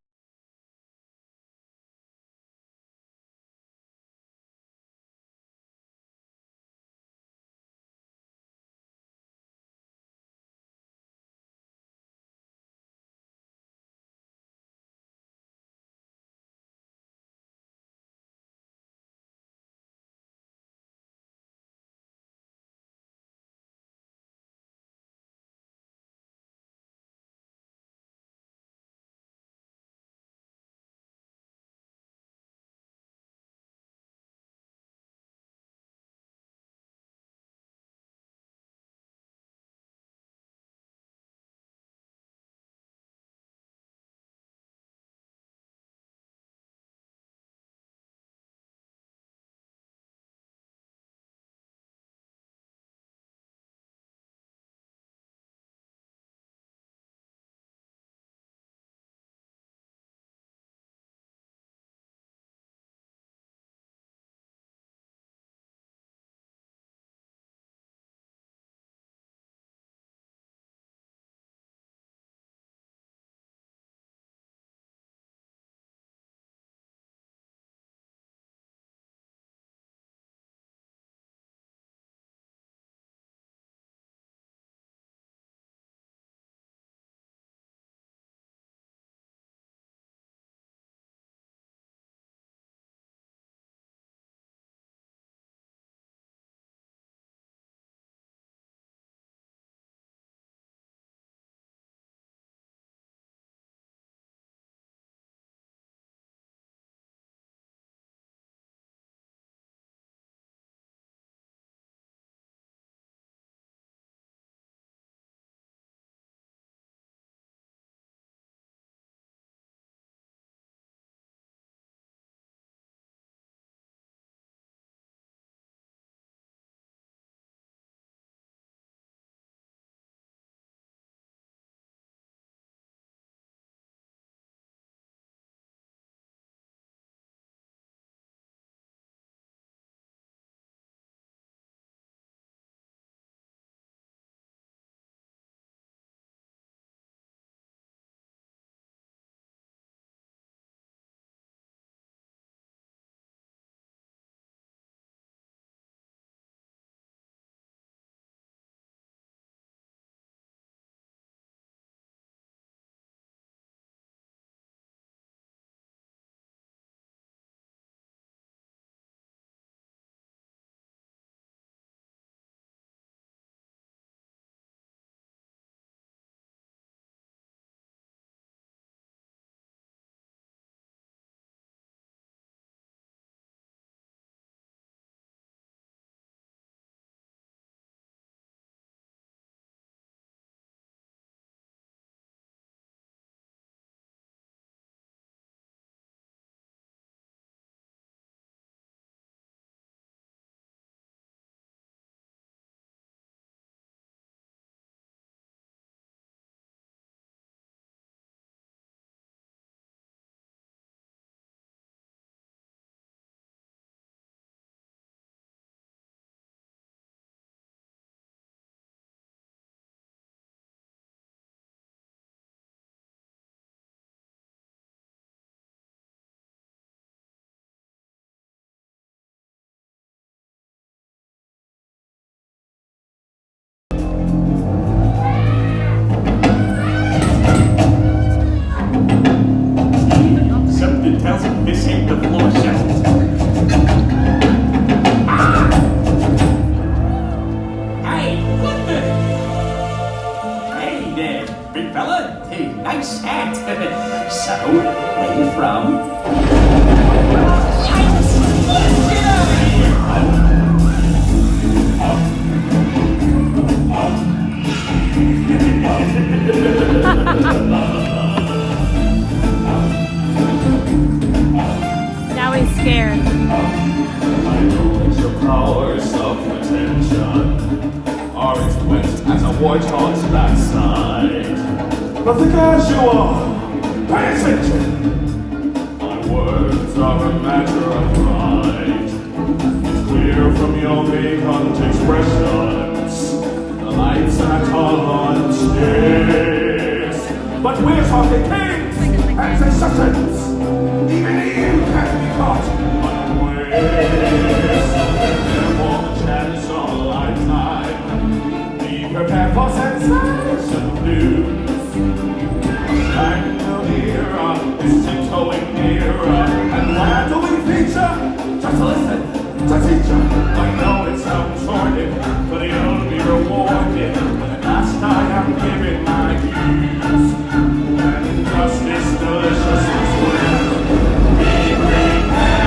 smells and fish hate the floor shells. Hey, what the? Hey there, big fella. Hey, nice hat. So, where you from? Let's get out of here! Now he's scared. I know that your powers of attention are as wet as a warthog's backside. But the casual, pay attention. My words are a matter of pride. It's clear from your vacant expressions. The lights are tolerant, yes. But we're talking kings and successions. Even you can be caught unawares. There won't chance of a lifetime. Be prepared for sensation news. A shiny new era is tiptoeing nearer. And where do we feature? Just listen, to teacher. I know it sounds sordid, but you'll be rewarded. When last I am giving my views. And justice, deliciousness will be prepared.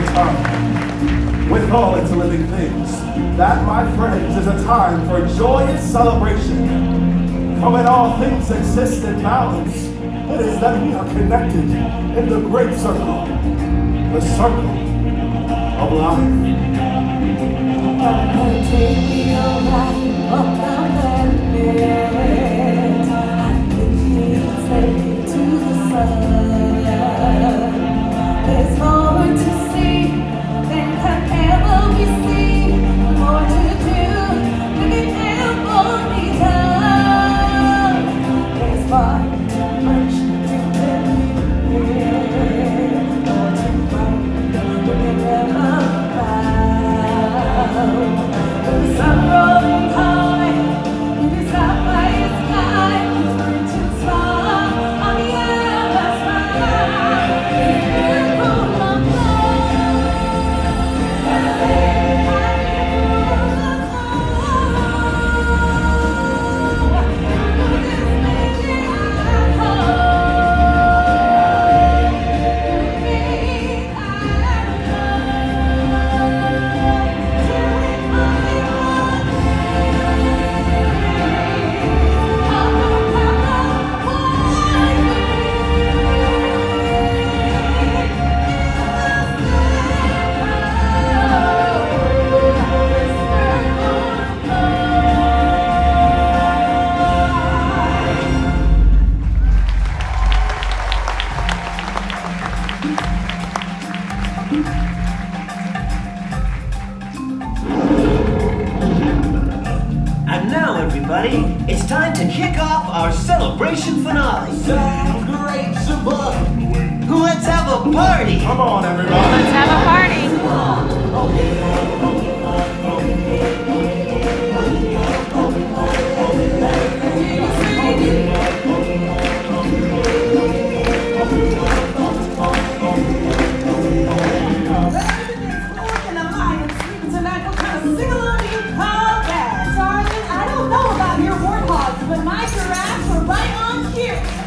time, with all its living things. That, my friends, is a time for joyous celebration. For when all things exist in balance, it is that we are connected in the great circle, the circle of life. Take me away up the planet. I can take you to the sun. There's more to see than can ever be seen. More to do than can ever be done. There's far too much to tell you. More to find than can ever find. The sun rolling high, it is up by the sky. It's going to smile on the other side. It's full of love. And now, everybody, it's time to kick off our celebration finale. Sounds great, Shabbat. Let's have a party. Come on, everybody. Let's have a party.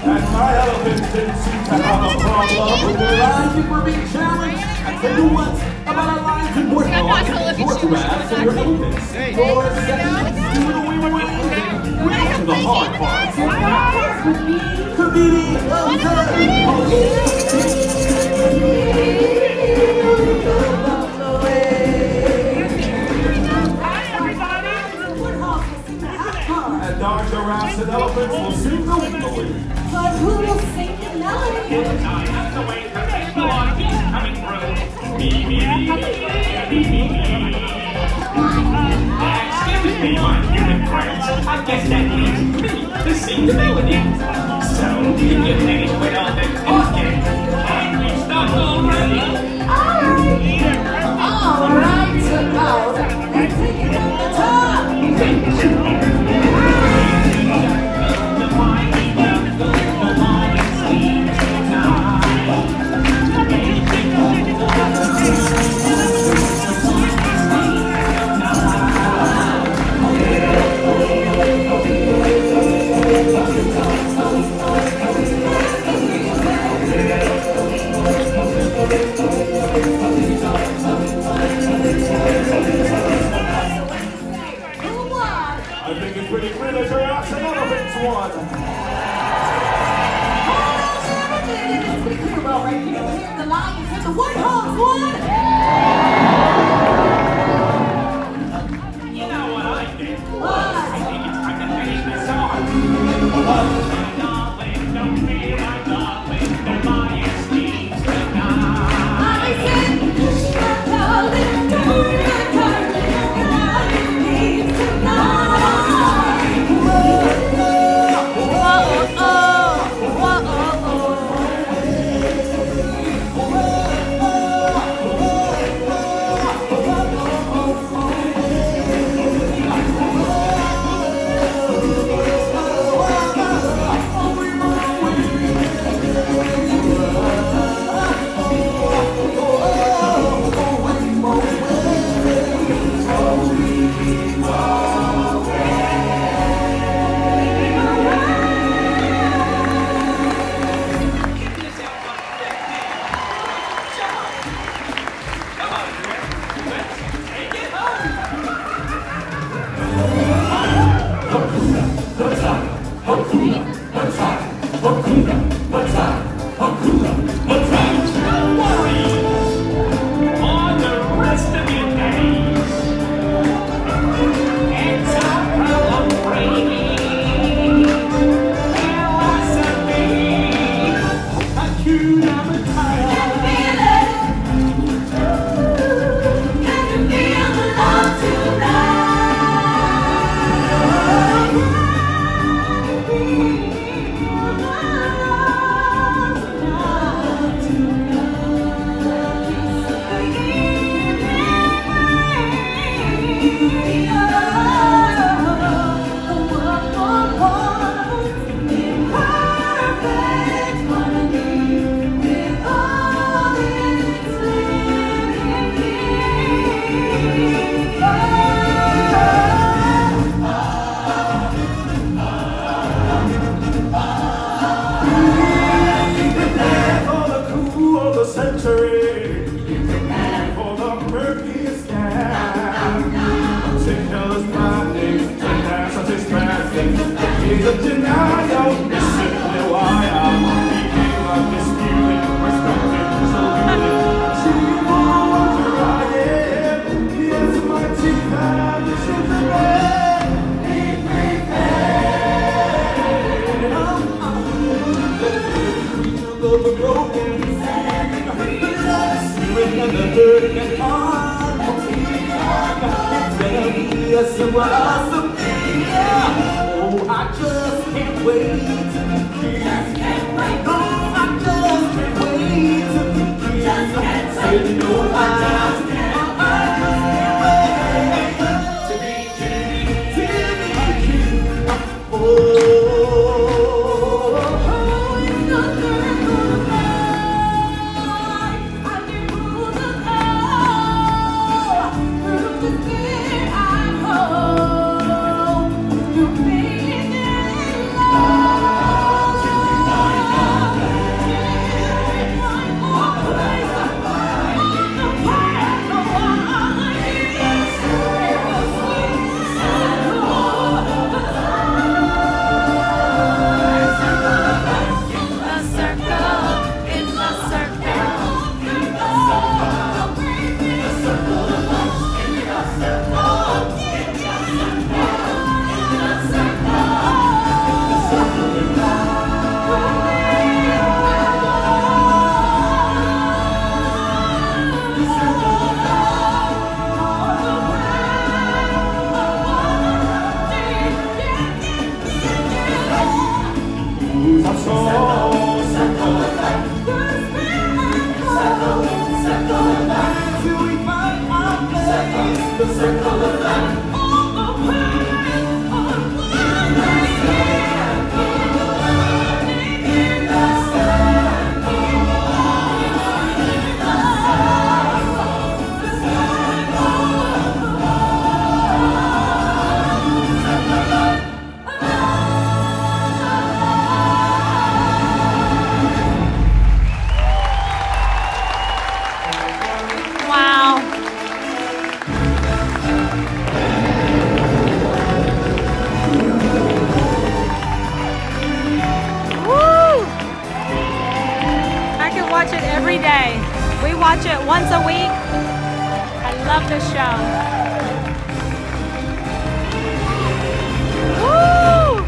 And my elephants didn't seem to have a problem with their lions if we're being challenged. I tell you what, about our lions and horse dogs and horse giraffes and your elephants. Your sections to the wee wee. We get to the hard parts. Comedian of and our giraffes and elephants will sing the melody. But who will sing the melody? I have to wait for this one. He's coming through. Excuse me, my human friends. I guess that means me to sing the melody. So, if you finish with all this talking, can we start already? All right, so now, let's take it from the top. good and harmony. It's gonna be a super awesome thing, yeah. Oh, I just can't wait to begin. No, I just can't wait to begin. Say no, I just can't wait to begin. Oh. Watch it once a week. I love this show. Woo!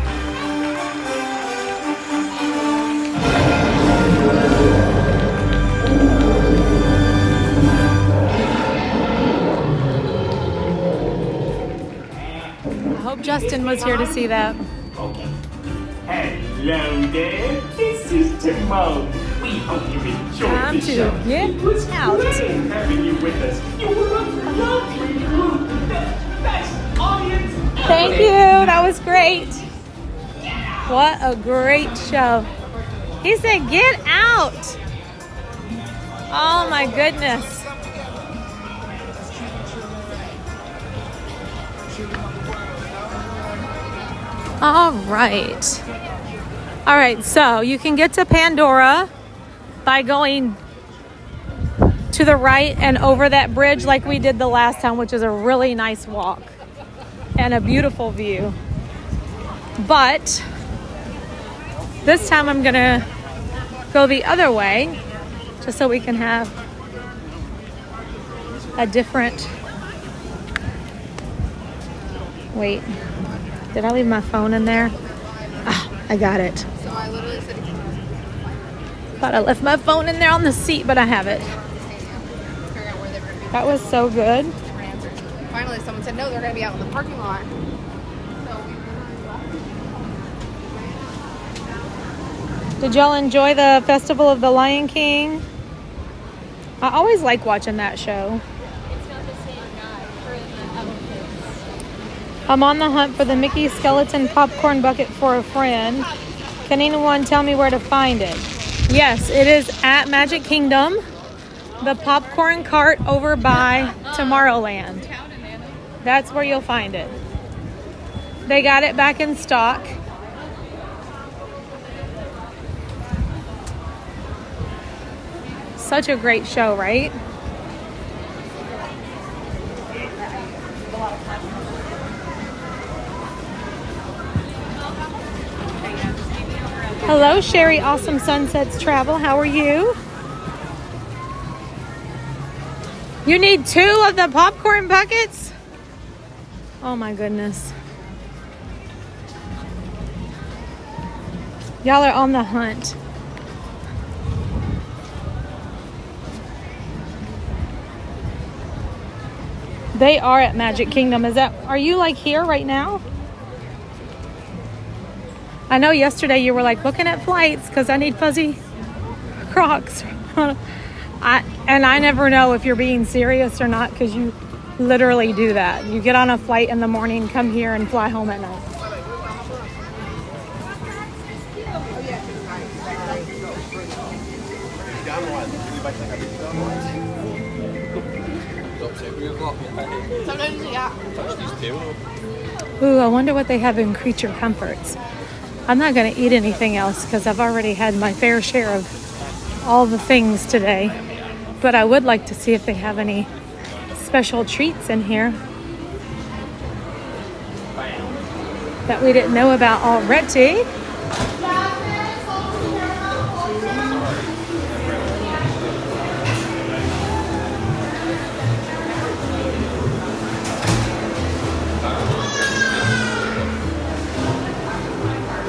I hope Justin was here to see that. Okay. Hello there. This is Timon. We hope you enjoyed Time the to show. get It was out. great having you with us. You were a lovely group. The best audience ever. Thank you. That was great. What a great show. He said, get out. Oh my goodness. All right. All right, so you can get to Pandora by going to the right and over that bridge like we did the last time, which is a really nice walk and a beautiful view. But this time I'm gonna go the other way just so we can have a different... Wait, did I leave my phone in there? Oh, I got it. So I literally said, Thought I left my phone in there on the seat, but I have it. That was so good. finally someone said, no, they're going to be out in the parking lot. Did y'all enjoy the Festival of the Lion King? I always like watching that show. I'm on the hunt for the Mickey Skeleton popcorn bucket for a friend. Can anyone tell me where to find it? Yes, it is at Magic Kingdom. The popcorn cart over by Tomorrowland. That's where you'll find it. They got it back in stock. Such a great show, right? Hello, Sherry Awesome Sunsets Travel. How are you? You need 2 of the popcorn buckets? Oh my goodness. Y'all are on the hunt. They are at Magic Kingdom. Are you like here right now? I know yesterday you were like looking at flights because I need fuzzy Crocs. I never know if you're being serious or not because you literally do that. You get on a flight in the morning, come here and fly home at night. Ooh, I wonder what they have in Creature Comforts. I'm not going to eat anything else because I've already had my fair share of all the things today. But I would like to see if they have any special treats in here that we didn't know about already.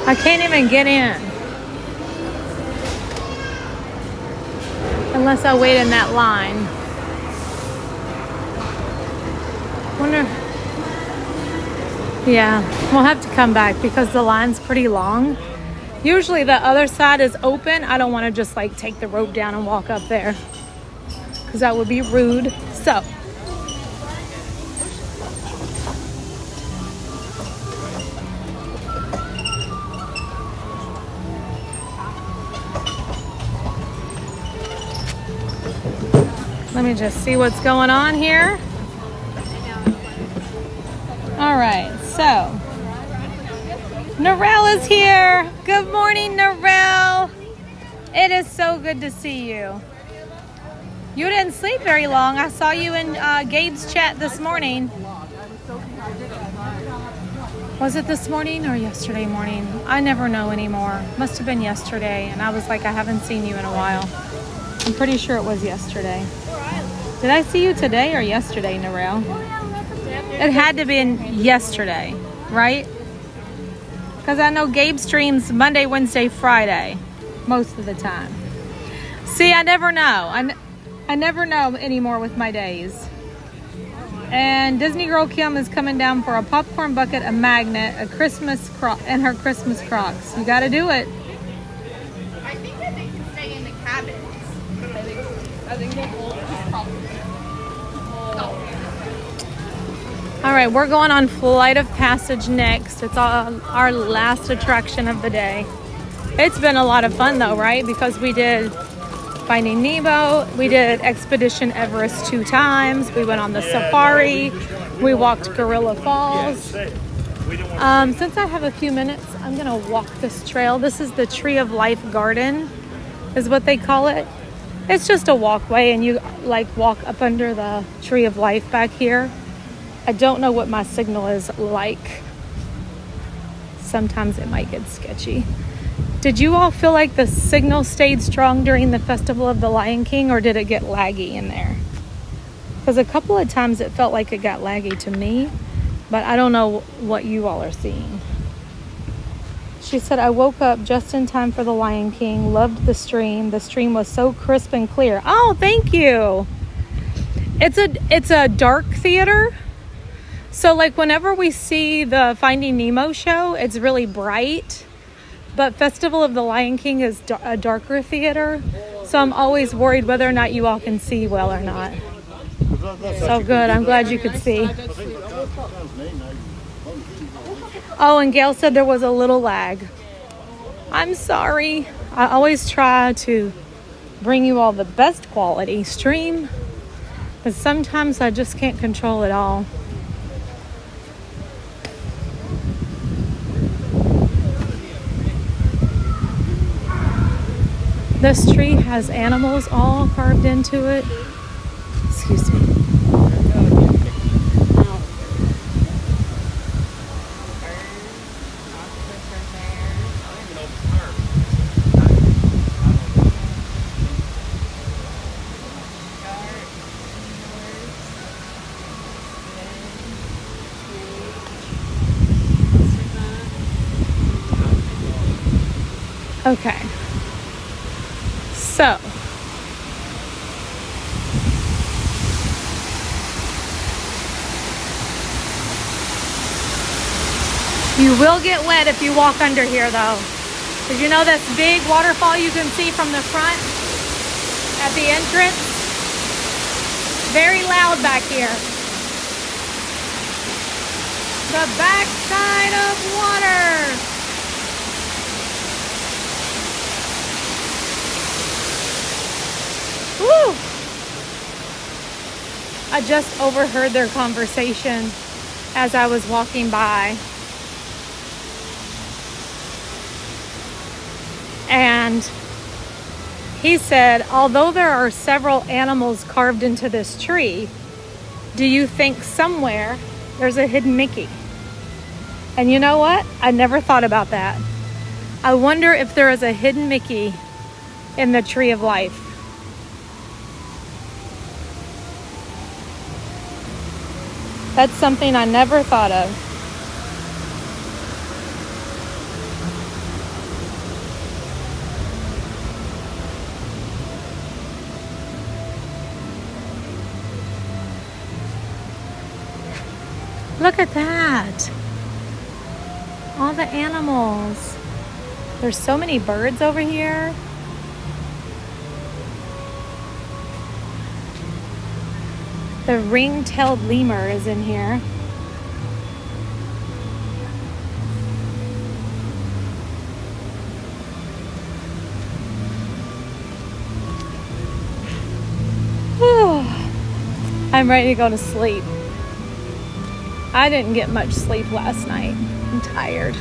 I can't even get in unless I wait in that line. Wonder. Yeah, we'll have to come back because the line's pretty long. Usually the other side is open. I don't want to just like take the rope down and walk up there because that would be rude. So. Let me just see what's going on here. All right, so Narelle is here. Good morning, Narelle. It is so good to see you. You didn't sleep very long. I saw you in Gabe's chat this morning. Was it this morning or yesterday morning? I never know anymore. Must have been yesterday. And I was like, I haven't seen you in a while. I'm pretty sure it was yesterday. Did I see you today or yesterday, Narelle? It had to be yesterday, right? Because I know Gabe streams Monday, Wednesday, Friday most of the time. See, I never know. I never know anymore with my days. And Disney Girl Kim is coming down for a popcorn bucket, a magnet, a Christmas croc, and her Christmas Crocs. You got to do it. I think that they can stay in the cabins. I think they will. All right, we're going on Flight of Passage next. It's our last attraction of the day. It's been a lot of fun though, right? Because we did Finding Nemo, we did Expedition Everest 2 times, we went on the safari, we walked Gorilla Falls. Since I have a few minutes, I'm gonna walk this trail. This is the Tree of Life Garden, is what they call it. It's just a walkway and you like walk up under the Tree of Life back here. I don't know what my signal is like. Sometimes it might get sketchy. Did you all feel like the signal stayed strong during the Festival of the Lion King or did it get laggy in there? Because a couple of times it felt like it got laggy to me, but I don't know what you all are seeing. She said, I woke up just in time for the Lion King, loved the stream. The stream was so crisp and clear. Oh, thank you. It's a dark theater. So like whenever we see the Finding Nemo show, it's really bright. But Festival of the Lion King is a darker theater. So I'm always worried whether or not you all can see well or not. So good. I'm glad you could see. Oh, and Gail said there was a little lag. I'm sorry. I always try to bring you all the best quality stream. But sometimes I just can't control it all. This tree has animals all carved into it. Excuse me. Okay. So, You will get wet if you walk under here though. Because you know this big waterfall you can see from the front at the entrance? Very loud back here. The backside of water. Woo! I just overheard their conversation as I was walking by. And he said, although there are several animals carved into this tree, do you think somewhere there's a hidden Mickey? And you know what? I never thought about that. I wonder if there is a hidden Mickey in the tree of life. That's something I never thought of. Look at that. All the animals. There's so many birds over here. The ring-tailed lemur is in here. Whew. I'm ready to go to sleep. I didn't get much sleep last night. I'm tired.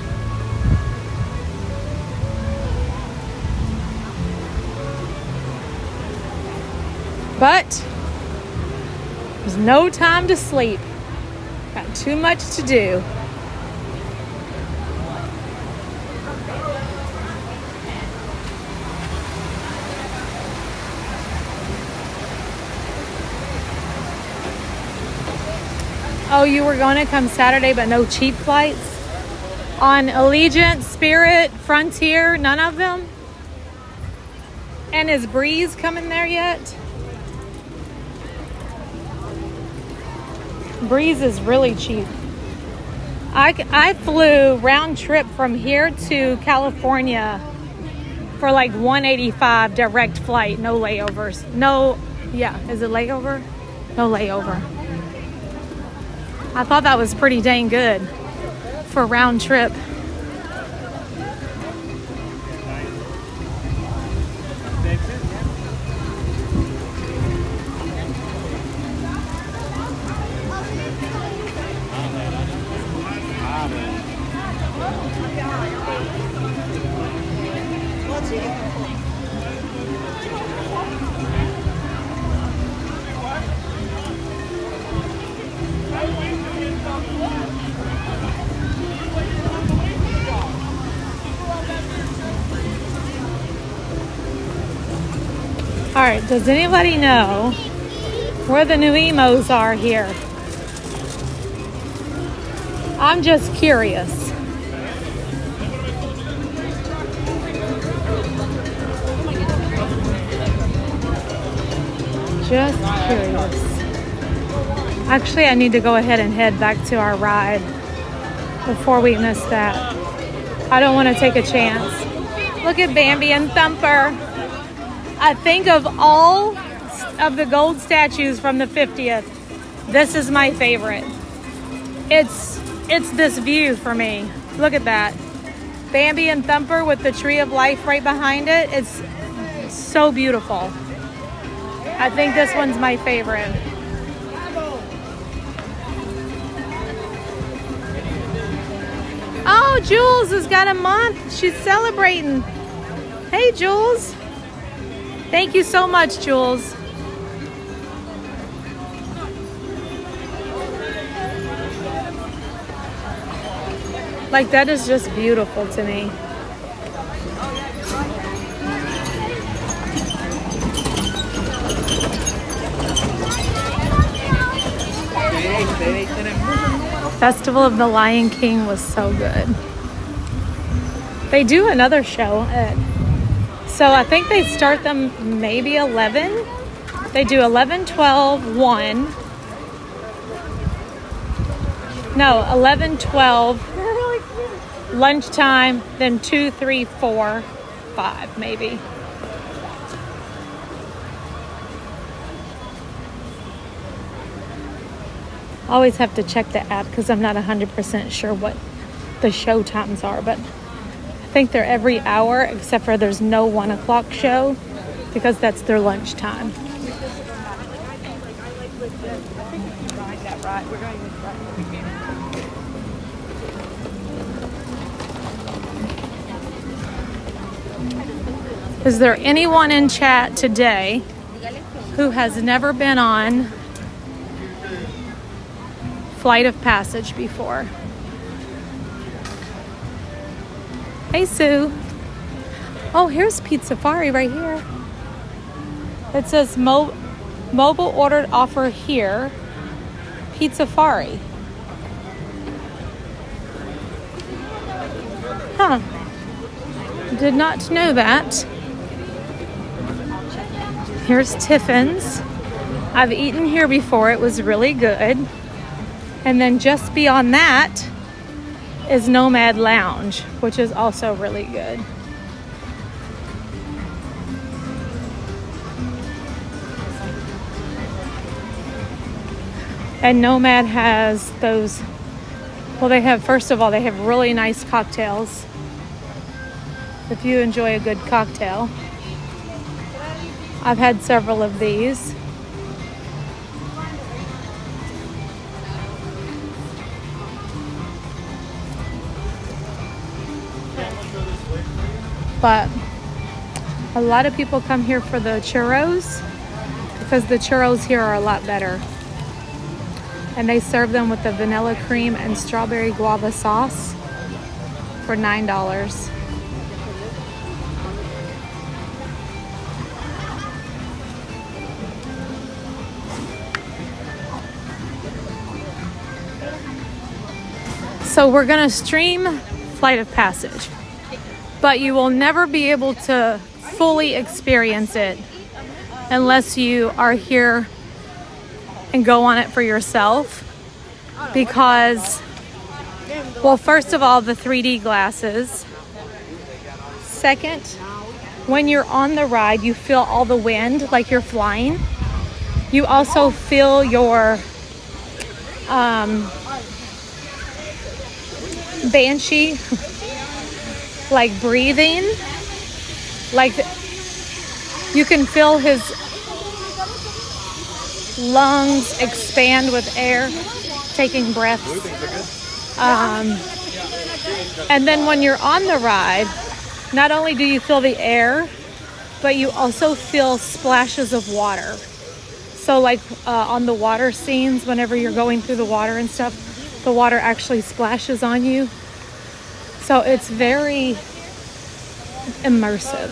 But there's no time to sleep. Got too much to do. Oh, you were going to come Saturday, but no cheap flights? On Allegiant, Spirit, Frontier, none of them? And is Breeze coming there yet? Breeze is really cheap. I flew round trip from here to California for like $185 direct flight, no layovers. No, yeah, is it layover? No layover. I thought that was pretty dang good for round trip. All right, does anybody know where the new emos are here? I'm just curious. Just curious. Actually, I need to go ahead and head back to our ride before we miss that. I don't want to take a chance. Look at Bambi and Thumper. I think of all of the gold statues from the 50th, this is my favorite. It's this view for me. Look at that. Bambi and Thumper with the tree of life right behind it. It's so beautiful. I think this one's my favorite. Oh, Jules has got a month. She's celebrating. Hey, Jules. Thank you so much, Jules. Like, that is just beautiful to me. Festival of the Lion King was so good. They do another show at, so I think they start them maybe 11. They do 11, 12, 1. No, 11, 12. lunchtime, then 2, 3, 4, 5 maybe. Always have to check the app because I'm not 100% sure what the show times are, but I think they're every hour except for there's no 1 o'clock show because that's their lunch time. Is there anyone in chat today who has never been on Flight of Passage before? Hey, Sue. Oh, here's Pete Safari right here. It says mobile ordered offer here. Pete Safari. Huh. Did not know that. Here's Tiffin's. I've eaten here before. It was really good. And then just beyond that is Nomad Lounge, which is also really good. And Nomad has those, well, they have, first of all, they have really nice cocktails. If you enjoy a good cocktail. I've had several of these. But a lot of people come here for the churros because the churros here are a lot better. And they serve them with the vanilla cream and strawberry guava sauce for $9. So we're gonna stream Flight of Passage, but you will never be able to fully experience it unless you are here and go on it for yourself. Because, well, first of all, the 3D glasses. Second, when you're on the ride, you feel all the wind like you're flying. You also feel your banshee like breathing, like you can feel his lungs expand with air, taking breaths. And then when you're on the ride, not only do you feel the air, but you also feel splashes of water. So like on the water scenes, whenever you're going through the water and stuff, the water actually splashes on you. So it's very immersive.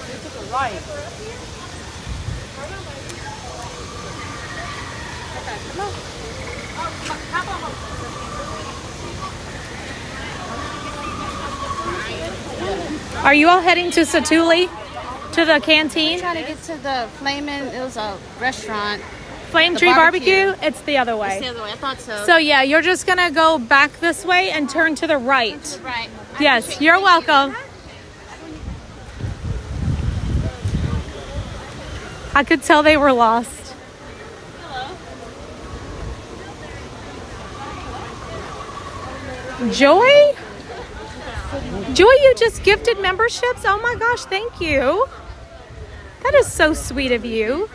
Are you all heading to Satuli? To the canteen? I'm trying to get to the Flamin', it was a restaurant. Flame Tree Barbecue? It's the other way. It's the other way, I thought so. So yeah, you're just gonna go back this way and turn to the right. Right. Yes, you're welcome. I could tell they were lost. Joy? Joy, you just gifted memberships? Oh my gosh, thank you. That is so sweet of you.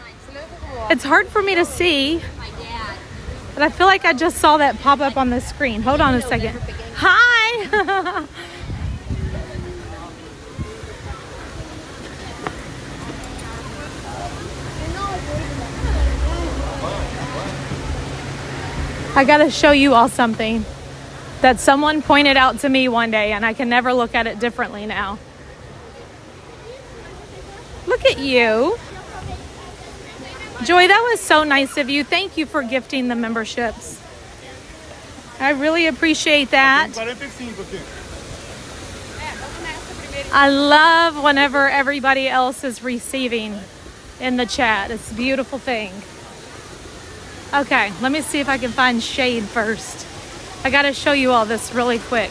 It's hard for me to see, but I feel like I just saw that pop up on the screen. Hold on a second. Hi! I gotta show you all something that someone pointed out to me one day, and I can never look at it differently now. Look at you. Joy, that was so nice of you. Thank you for gifting the memberships. I really appreciate that. I love whenever everybody else is receiving in the chat. It's a beautiful thing. Okay, let me see if I can find shade first. I gotta show you all this really quick.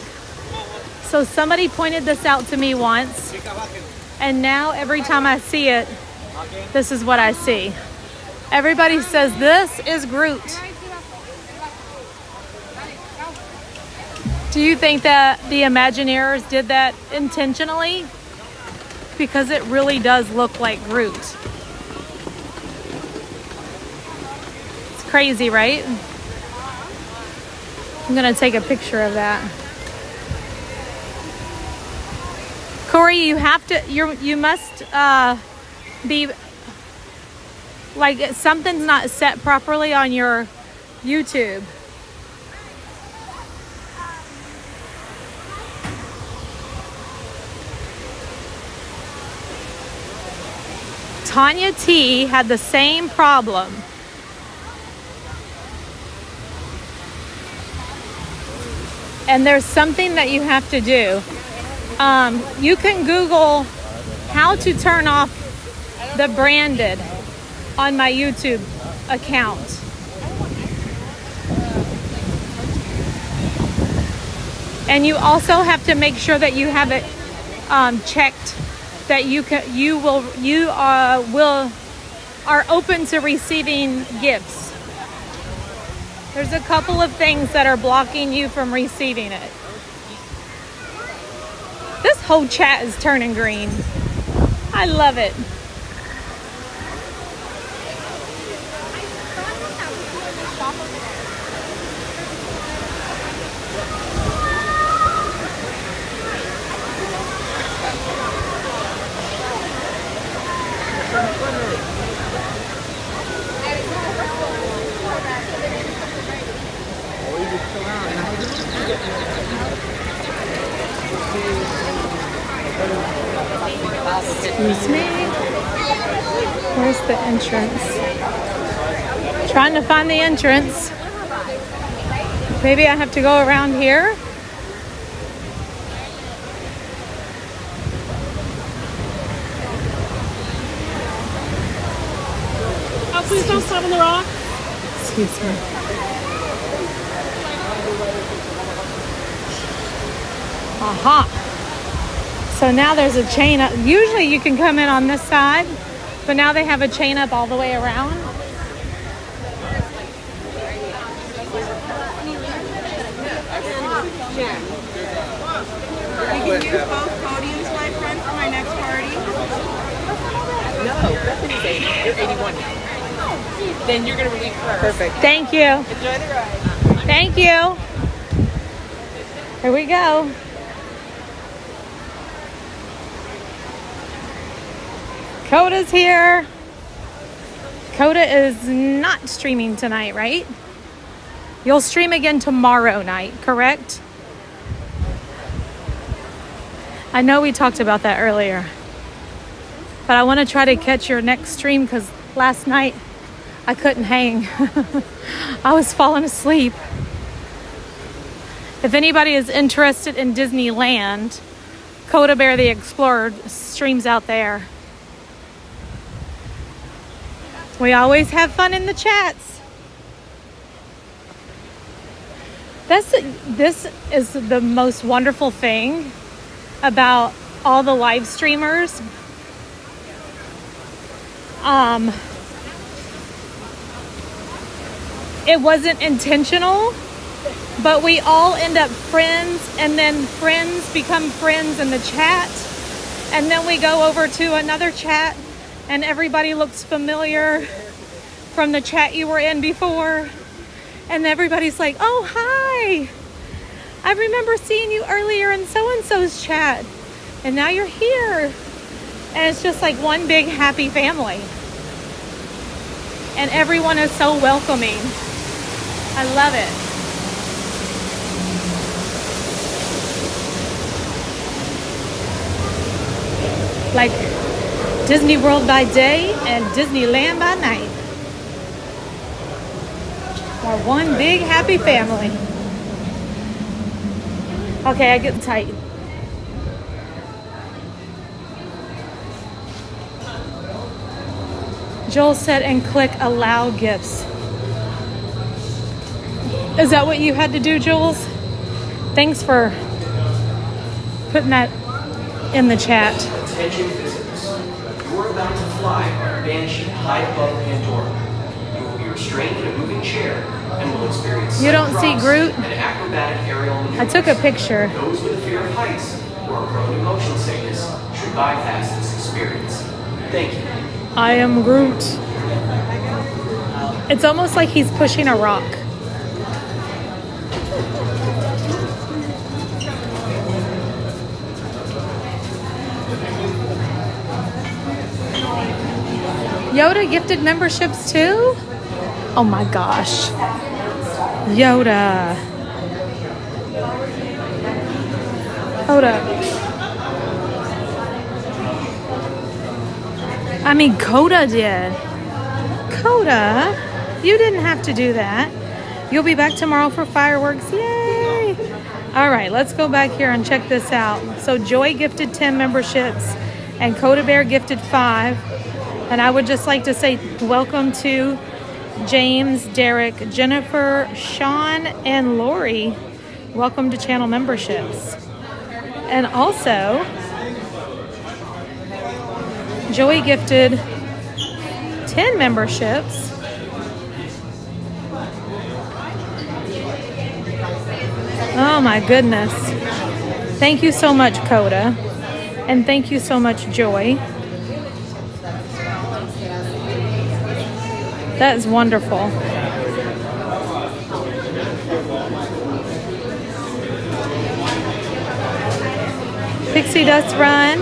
So somebody pointed this out to me once, and now every time I see it, this is what I see. Everybody says this is Groot. Do you think that the Imagineers did that intentionally? Because it really does look like Groot. It's crazy, right? I'm gonna take a picture of that. Corey, you have to, you must be, like, something's not set properly on your YouTube. Tanya T had the same problem. And there's something that you have to do. You can Google how to turn off the branded on my YouTube account. And you also have to make sure that you have it checked that you are open to receiving gifts. There's a couple of things that are blocking you from receiving it. This whole chat is turning green. I love it. Excuse me. Where's the entrance? Trying to find the entrance. Maybe I have to go around here. Oh, please don't step on the rock. Excuse me. Aha. So now there's a chain up. Usually you can come in on this side, but now they have a chain up all the way around. We can use both podiums, my friend, for my next party. No, Bethany's 80. You're 81 now. Then you're going to relieve her. Perfect. Thank you. Enjoy the ride. Thank you. Here we go. Coda's here. Coda is not streaming tonight, right? You'll stream again tomorrow night, correct? I know we talked about that earlier. But I want to try to catch your next stream because last night I couldn't hang. I was falling asleep. If anybody is interested in Disneyland, Coda Bear the Explorer streams out there. We always have fun in the chats. This is the most wonderful thing about all the live streamers. It wasn't intentional, but we all end up friends, and then friends become friends in the chat, and then we go over to another chat and everybody looks familiar from the chat you were in before, and everybody's like, oh, hi, I remember seeing you earlier in so-and-so's chat, and now you're here. And it's just like one big happy family, and everyone is so welcoming. I love it. Like Disney World by day and Disneyland by night. We're one big happy family. Okay, I get tight. Joel said, and click allow gifts. Is that what you had to do, Jules? Thanks for putting that in the chat. Attention visitors. You're about to fly our banshee high above Pandora. You will be restrained in a moving chair and will experience You don't see crocs Groot? and acrobatic aerial maneuvers. I took a picture. Those with a fear of heights or are prone to motion sickness should bypass this experience. Thank you. I am Groot. It's almost like he's pushing a rock. Yoda gifted memberships too? Oh my gosh. Yoda. Hold up. I mean, Coda did. Coda, you didn't have to do that. You'll be back tomorrow for fireworks. Yay! All right, let's go back here and check this out. So Joy gifted 10 memberships and Coda Bear gifted 5. And I would just like to say welcome to James, Derek, Jennifer, Sean, and Lori. Welcome to channel memberships. And also, Joey gifted 10 memberships. Oh my goodness. Thank you so much, Coda. And thank you so much, Joy. That is wonderful. Pixie Dust Run.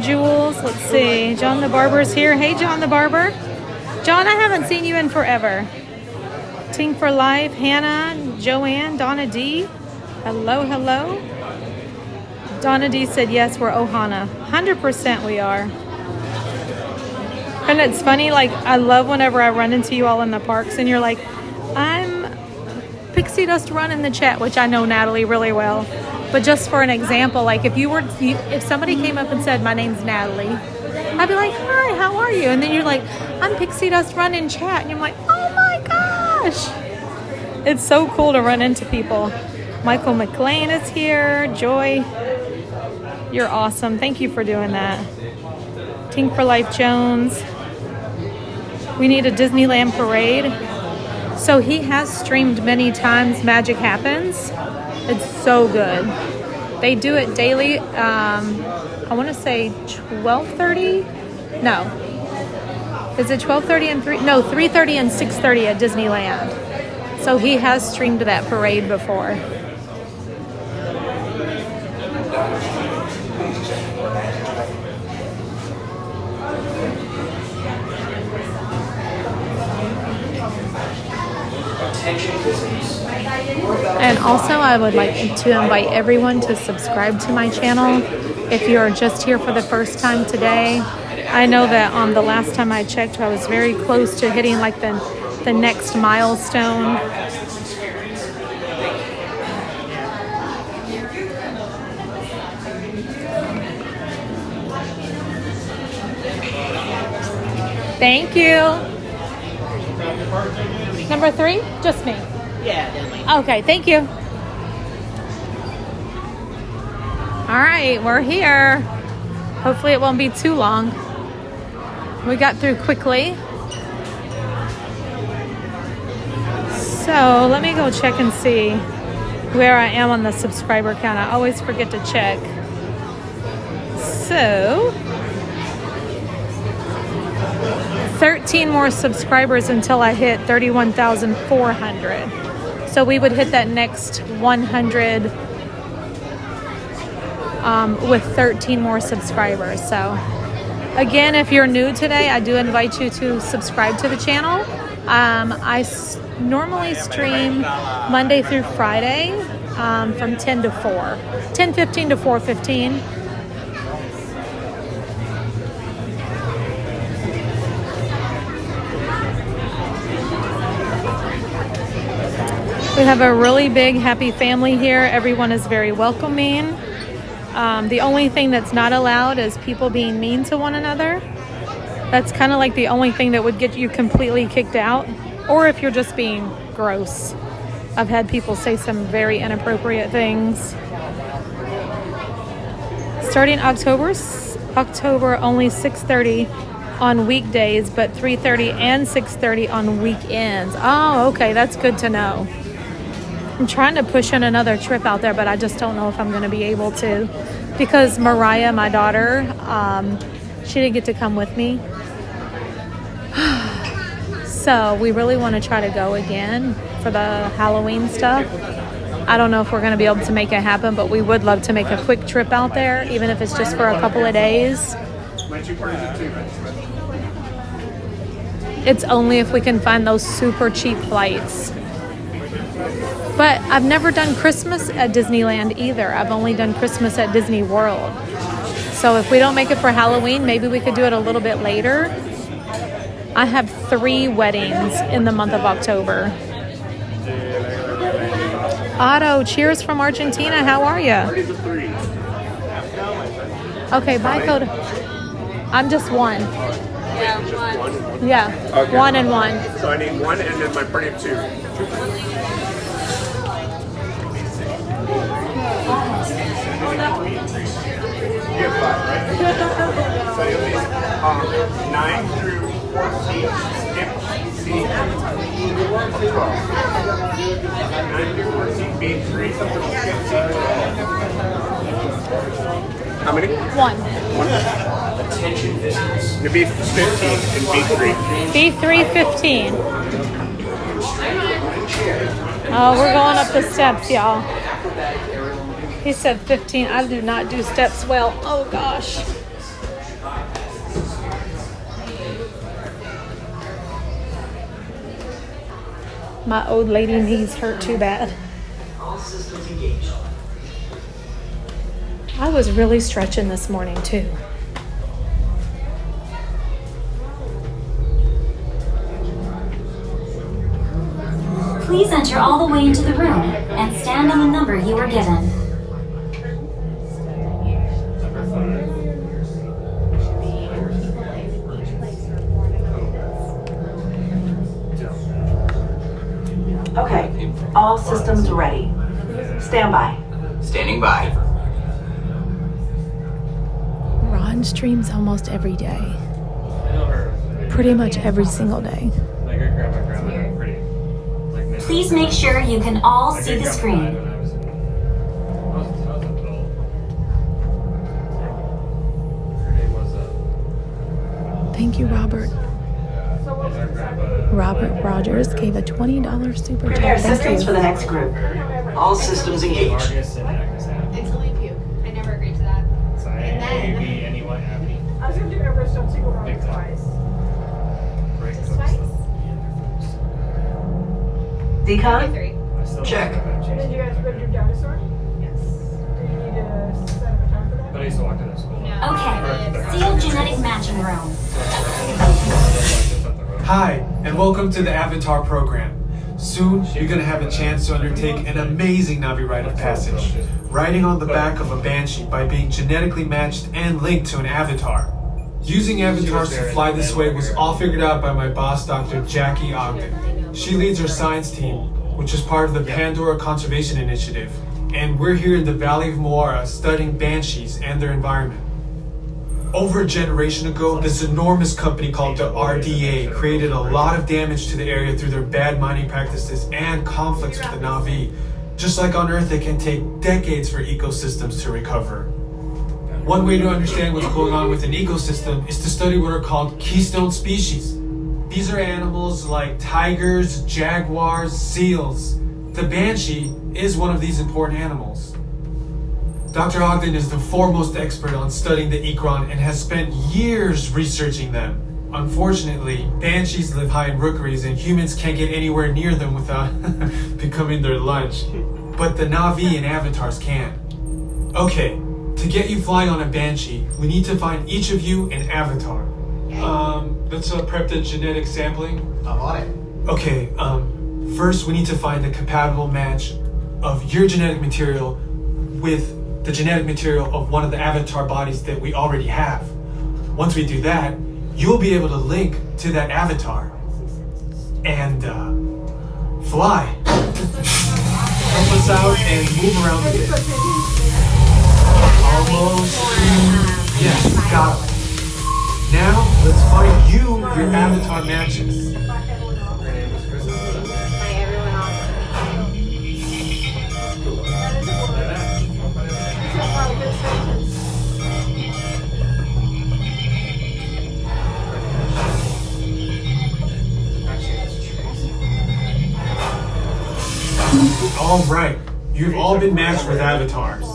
Jules, let's see. John the Barber's here. Hey, John the Barber. John, I haven't seen you in forever. Ting for Life, Hannah, Joanne, Donna D. Hello, hello. Donna D said, yes, we're Ohana. 100% we are. And it's funny, like, I love whenever I run into you all in the parks and you're like, I'm Pixie Dust Run in the chat, which I know Natalie really well. But just for an example, like if somebody came up and said, my name's Natalie, I'd be like, hi, how are you? And then you're like, I'm Pixie Dust Run in chat. And you're like, oh my gosh. It's so cool to run into people. Michael McLean is here. Joy, you're awesome. Thank you for doing that. Tink for Life Jones. We need a Disneyland parade. So he has streamed many times Magic Happens. It's so good. They do it daily. I want to say 12:30. No. Is it 12:30 and 3? No, 3:30 and 6:30 at Disneyland. So he has streamed that parade before. And also I would like to invite everyone to subscribe to my channel if you are just here for the first time today. I know that the last time I checked I was very close to hitting like the next milestone. Thank you. Number 3? Just me. Yeah, definitely. Okay, thank you. All right, we're here. Hopefully it won't be too long. We got through quickly. So let me go check and see where I am on the subscriber count. I always forget to check. So 13 more subscribers until I hit 31,400. So we would hit that next 100 with 13 more subscribers. So again, if you're new today, I do invite you to subscribe to the channel. I normally stream Monday through Friday from 10 to 4, 10:15 to 4:15. We have a really big, happy family here. Everyone is very welcoming. The only thing that's not allowed is people being mean to one another. That's kind of like the only thing that would get you completely kicked out. Or if you're just being gross. I've had people say some very inappropriate things. Starting October only 6:30 on weekdays, but 3:30 and 6:30 on weekends. Oh, okay, that's good to know. I'm trying to push in another trip out there, but I just don't know if I'm going to be able to, because Mariah, my daughter, she didn't get to come with me. So we really want to try to go again for the Halloween stuff. I don't know if we're going to be able to make it happen, but we would love to make a quick trip out there, even if it's just for a couple of days. It's only if we can find those super cheap flights. But I've never done Christmas at Disneyland either. I've only done Christmas at Disney World. So if we don't make it for Halloween, maybe we could do it a little bit later. I have 3 weddings in the month of October. Otto, cheers from Argentina. How are you? Okay, bye, Coda. I'm just 1. Yeah, one. Yeah, Okay. 1 and 1. So I need 1 and then my party of 2. You have 5, right? So you'll need 9 through 14. Skip C. 9 through 14. B 3. Something skip C. How many? 1. 1. The B 15 and B 3. B3 15. Oh, we're going up the steps, y'all. He said 15. I do not do steps well. Oh, gosh. My old lady knees hurt too bad. I was really stretching this morning, too. Please enter all the way into the room and stand on the number you were given. Okay, all systems ready. Stand by. Standing by. Ron streams almost every day. Pretty much every single day. My great grandma had pretty. Like, Please make sure you can all my see the great-grandma screen. died when I was an adult. Her name was Thank you, Robert. Robert Rogers gave a $20 super Prepare chat. Thank systems for the you. next group. All systems engaged. Argus and Agnes Abbey. Until we puke. I never agreed to that. So A-B-N-E-Y Abbey. I was gonna do Everest on single round Big time. twice. Great Just cooks. twice? Decode? 3. I still Check. don't have And then you guys gonna do dinosaur? Yes. Do you need to set up a time for that? But I used to walk to that school. Okay, sealed genetic matching room. Hi, and welcome to the Avatar program. Soon, you're going to have a chance to undertake an amazing Navi rite of passage, riding on the back of a Banshee by being genetically matched and linked to an avatar. Using avatars to fly this way was all figured out by my boss, Dr. Jackie Ogden. She leads our science team, which is part of the Pandora Conservation Initiative, and we're here in the Valley of Moara studying banshees and their environment. Over a generation ago, this enormous company called the RDA created a lot of damage to the area through their bad mining practices and conflicts with the Na'vi. Just like on Earth, it can take decades for ecosystems to recover. One way to understand what's going on with an ecosystem is to study what are called keystone species. These are animals like tigers, jaguars, seals. The banshee is one of these important animals. Dr. Ogden is the foremost expert on studying the Ikran and has spent years researching them. Unfortunately, banshees live high in rookeries and humans can't get anywhere near them without becoming their lunch. But the Na'vi and avatars can. Okay, to get you flying on a banshee, we need to find each of you an avatar. Let's prep the genetic sampling. I'm on it. Okay, first we need to find a compatible match of your genetic material with the genetic material of one of the avatar bodies that we already have. Once we do that, you'll be able to link to that avatar and fly. Help us out and move around a bit. Almost. Yes, got it. Now, let's find you your avatar matches. All right, you've all been matched with avatars.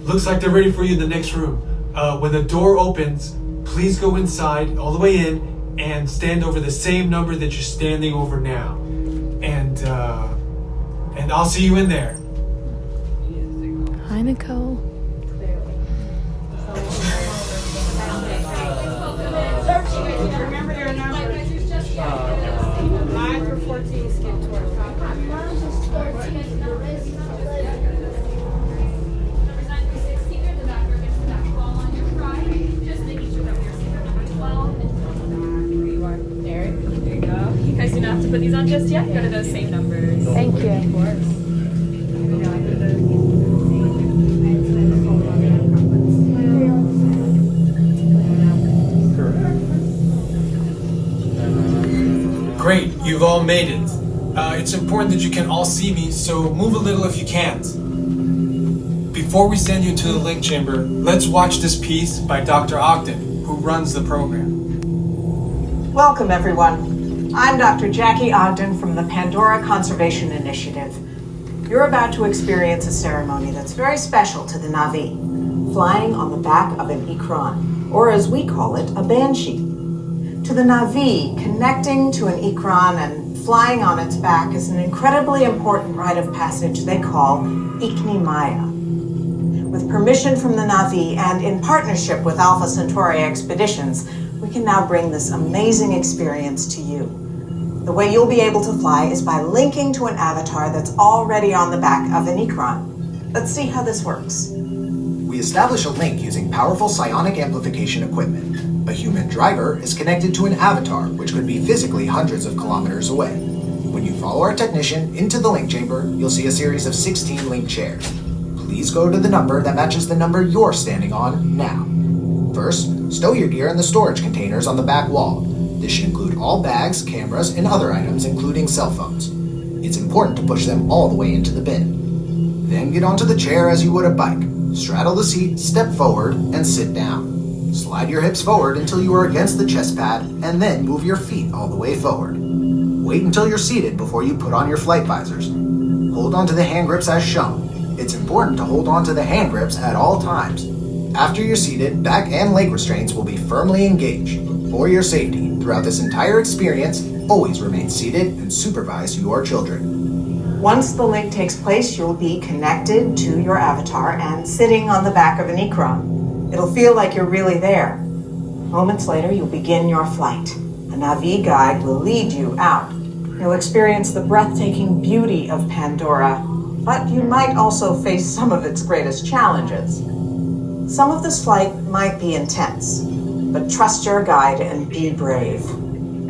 Looks like they're ready for you in the next room. When the door opens, please go inside, all the way in, and stand over the same number that you're standing over now. And I'll see you in there. Hi, Nicole. Remember your numbers. 9 for 14, skip toward 5. You guys do not have to put these on just yet. Go to those same numbers. Thank you. Of course. Great, you've all made it. It's important that you can all see me, so move a little if you can't. Before we send you to the link chamber, let's watch this piece by Dr. Ogden, who runs the program. Welcome, everyone. I'm Dr. Jackie Ogden from the Pandora Conservation Initiative. You're about to experience a ceremony that's very special to the Na'vi, flying on the back of an ikran, or as we call it, a banshee. To the Na'vi, connecting to an ikran and flying on its back is an incredibly important rite of passage they call Ikni Maya. With permission from the Na'vi and in partnership with Alpha Centauri Expeditions, we can now bring this amazing experience to you. The way you'll be able to fly is by linking to an avatar that's already on the back of an ikran. Let's see how this works. We establish a link using powerful psionic amplification equipment. A human driver is connected to an avatar, which could be physically hundreds of kilometers away. When you follow our technician into the link chamber, you'll see a series of 16 link chairs. Please go to the number that matches the number you're standing on now. First, stow your gear in the storage containers on the back wall. This should include all bags, cameras, and other items, including cell phones. It's important to push them all the way into the bin. Then get onto the chair as you would a bike. Straddle the seat, step forward, and sit down. Slide your hips forward until you are against the chest pad, and then move your feet all the way forward. Wait until you're seated before you put on your flight visors. Hold on to the hand grips as shown. It's important to hold on to the hand grips at all times. After you're seated, back and leg restraints will be firmly engaged. For your safety, throughout this entire experience, always remain seated and supervise your children. Once the link takes place, you'll be connected to your avatar and sitting on the back of an ikran. It'll feel like you're really there. Moments later, you'll begin your flight. A Na'vi guide will lead you out. You'll experience the breathtaking beauty of Pandora, but you might also face some of its greatest challenges. Some of this flight might be intense, but trust your guide and be brave.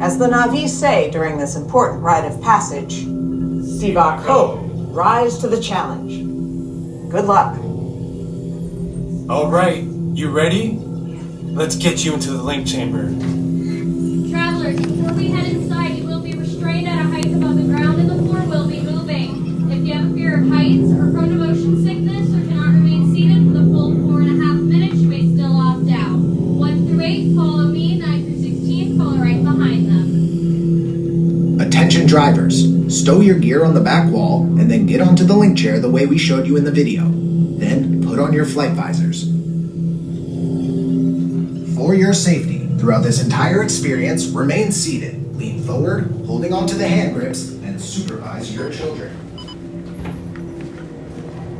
As the Na'vi say during this important rite of passage, Sivak Ho, rise to the challenge. Good luck. All right, you ready? Let's get you into the link chamber. Travelers, before we head inside, you will be restrained at a height above the ground and the floor will be moving. If you have a fear of heights or prone to motion sickness or cannot remain seated for the full 4.5 minutes, you may still opt out. 1 through 8, follow me. 9 through 16, follow right behind them. Attention drivers, stow your gear on the back wall and then get onto the link chair the way we showed you in the video. Then put on your flight visors. For your safety, throughout this entire experience, remain seated, lean forward, holding onto the hand grips, and supervise your children.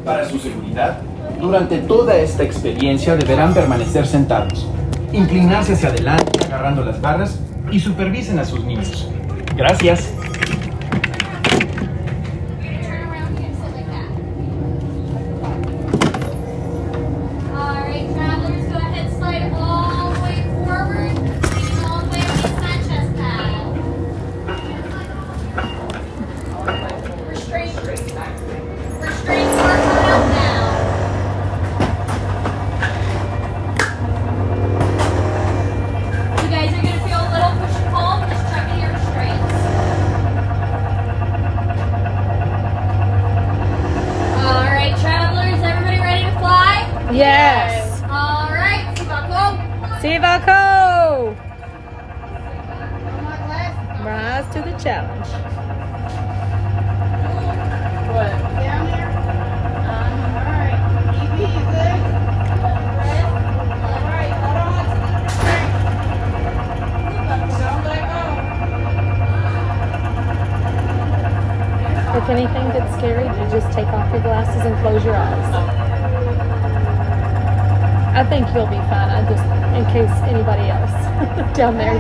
Para su seguridad, durante toda esta experiencia deberán permanecer sentados, inclinarse hacia adelante agarrando las barras y supervisen a sus niños. Gracias. If anything gets scary, you just take off your glasses and close your eyes. I think you'll be fine. I just, in case anybody else down there.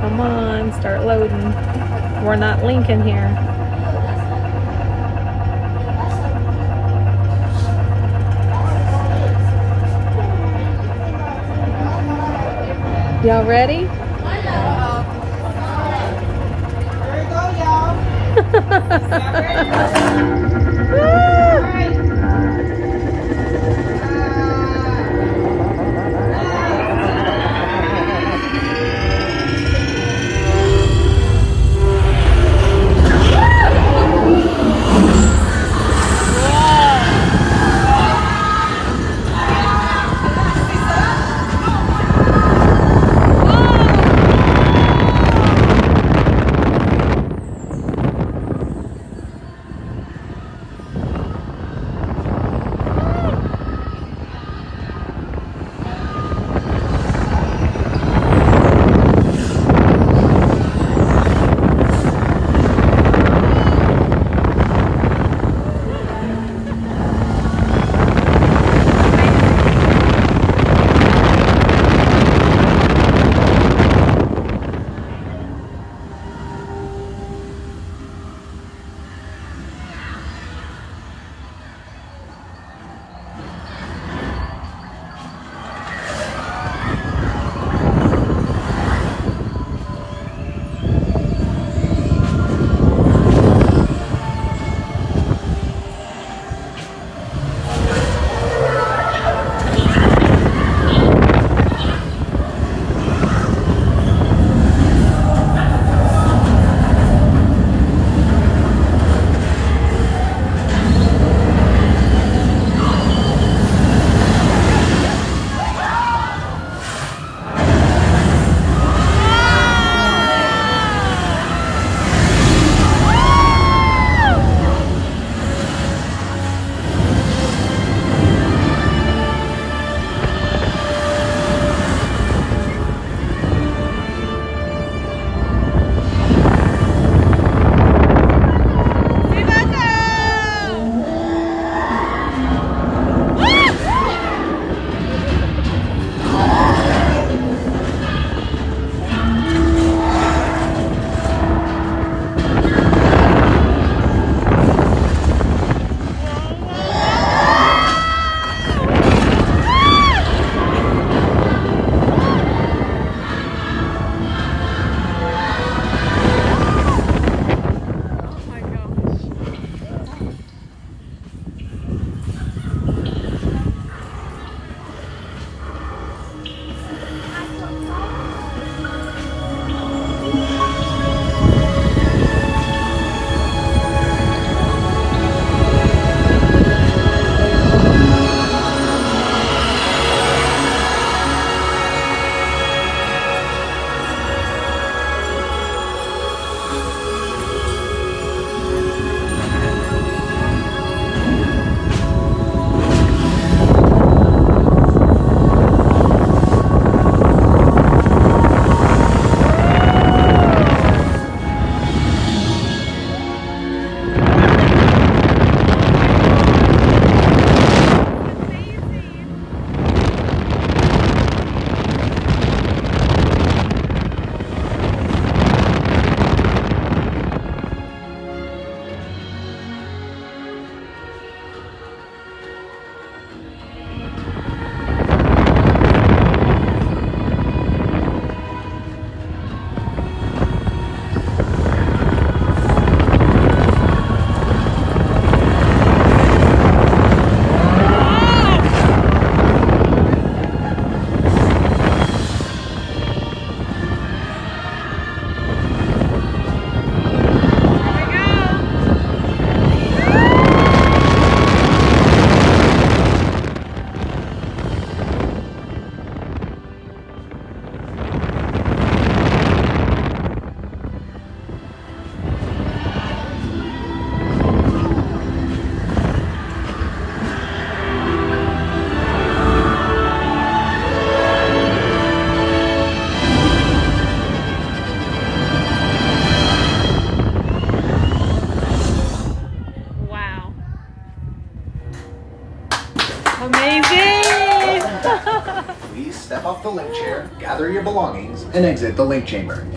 Come on, start loading. We're not Lincoln here. Y'all ready? There you go, y'all. gather your belongings and exit the link chamber.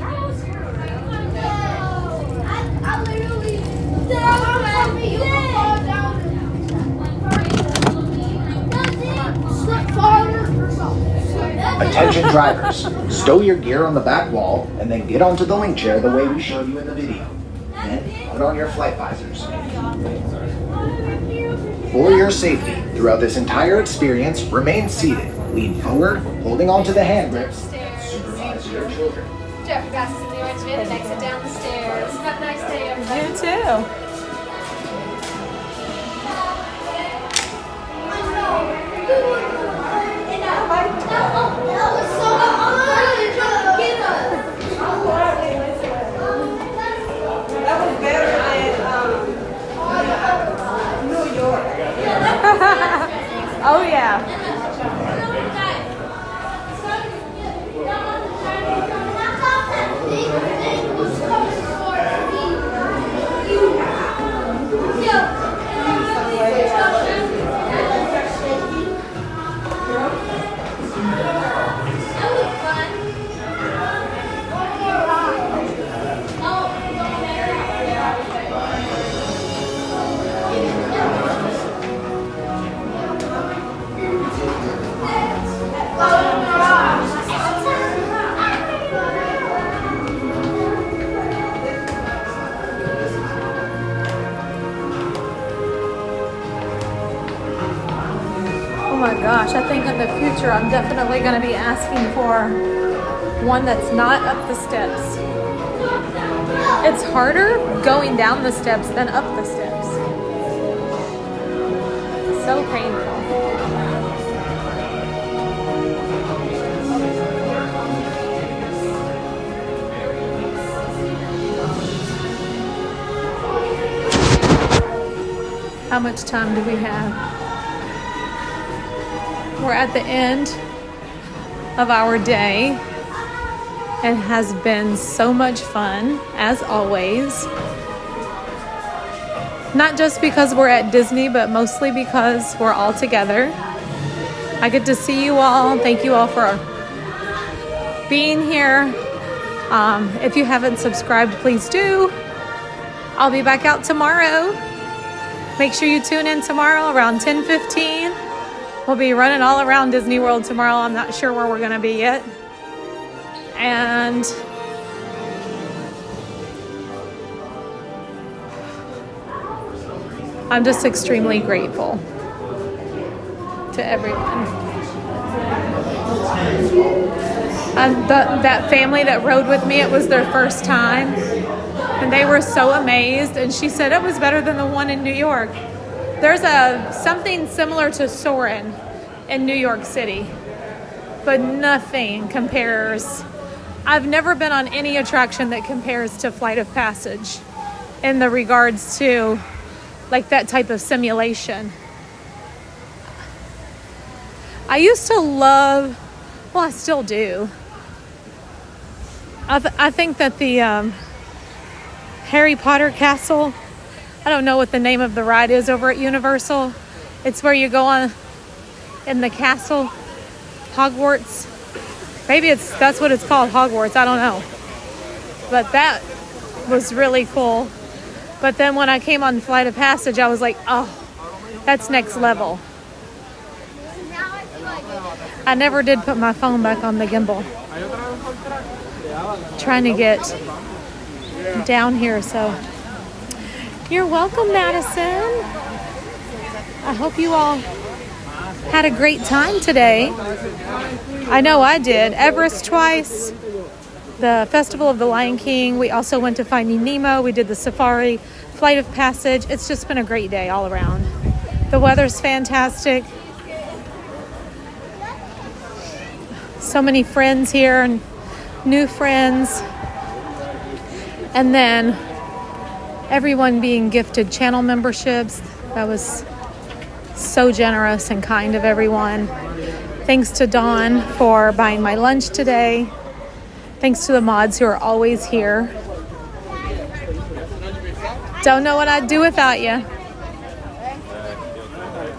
Attention drivers, stow your gear on the back wall and then get onto the link chair the way we showed you in the video. Then put on your flight visors. For your safety, throughout this entire experience, remain seated. Lean forward, holding onto the hand grips, and supervise your children. Jeff, you guys sit there and exit down the stairs. Have a nice day, everybody. You too. That was better than New York. Oh yeah. Oh my gosh, I think in the future I'm definitely going to be asking for one that's not up the steps. It's harder going down the steps than up the steps. So painful. How much time do we have? We're at the end of our day. It has been so much fun, as always. Not just because we're at Disney, but mostly because we're all together. I get to see you all. Thank you all for being here. If you haven't subscribed, please do. I'll be back out tomorrow. Make sure you tune in tomorrow around 10:15. We'll be running all around Disney World tomorrow. I'm not sure where we're going to be yet. And I'm just extremely grateful to everyone. And that family that rode with me, it was their first time. And they were so amazed. And she said it was better than the one in New York. There's something similar to Soarin' in New York City, but nothing compares. I've never been on any attraction that compares to Flight of Passage in the regards to like that type of simulation. I used to love, well, I still do. I think that the Harry Potter castle, I don't know what the name of the ride is over at Universal. It's where you go on in the castle, Hogwarts. Maybe that's what it's called, Hogwarts. I don't know. But that was really cool. But then when I came on Flight of Passage, I was like, oh, that's next level. I never did put my phone back on the gimbal. Trying to get down here, so. You're welcome, Madison. I hope you all had a great time today. I know I did. Everest twice, the Festival of the Lion King. We also went to Finding Nemo. We did the safari, Flight of Passage. It's just been a great day all around. The weather's fantastic. So many friends here and new friends. And then everyone being gifted channel memberships. That was so generous and kind of everyone. Thanks to Dawn for buying my lunch today. Thanks to the mods who are always here. Don't know what I'd do without you.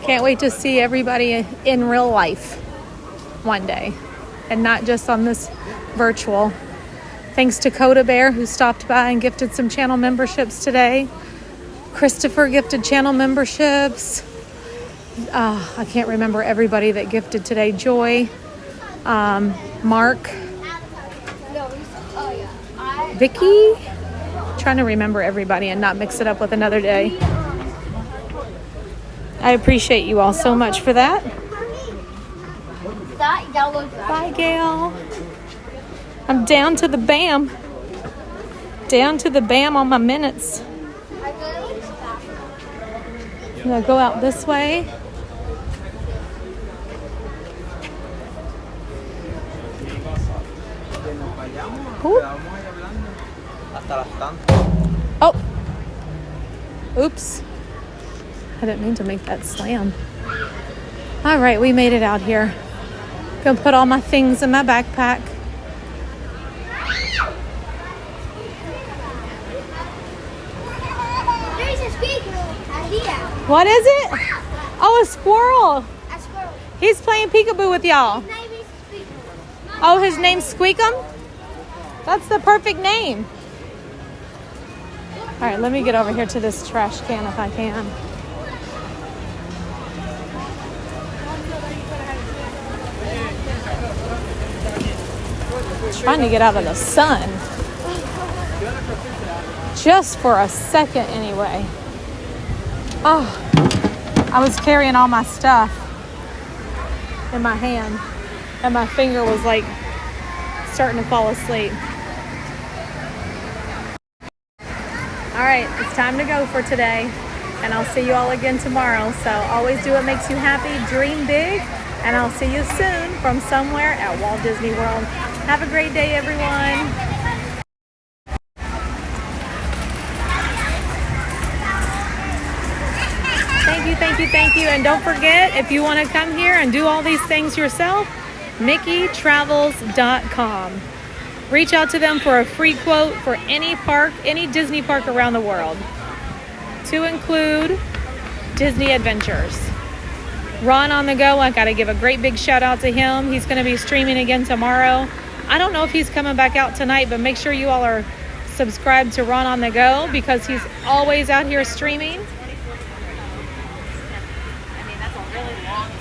Can't wait to see everybody in real life one day. and not just on this virtual. Thanks to Coda Bear, who stopped by and gifted some channel memberships today. Christopher gifted channel memberships. I can't remember everybody that gifted today. Joy, Mark, Vicky. Trying to remember everybody and not mix it up with another day. I appreciate you all so much for that. Bye, Gail. I'm down to the bam. Down to the bam on my minutes. I'm gonna go out this way. Ooh. Oh. Oops. I didn't mean to make that slam. All right, we made it out here. Gonna put all my things in my backpack. There's a squirrel here. What is it? Oh, a squirrel. A squirrel. He's playing peekaboo with y'all. His name is Squeaker. Oh, his name's Squeakum? That's the perfect name. All right, let me get over here to this trash can if I can. Trying to get out of the sun. Just for a second anyway. Oh, I was carrying all my stuff in my hand and my finger was like starting to fall asleep. All right, it's time to go for today, and I'll see you all again tomorrow. So always do what makes you happy, dream big, and I'll see you soon from somewhere at Walt Disney World. Have a great day, everyone. Thank you. And don't forget, if you want to come here and do all these things yourself, MickeyTravels.com. Reach out to them for a free quote for any park, any Disney park around the world, to include Disney Adventures. Ron on the Go, I got to give a great big shout out to him. He's going to be streaming again tomorrow. I don't know if he's coming back out tonight, but make sure you all are subscribed to Ron on the Go because he's always out here streaming. I mean, that's a really long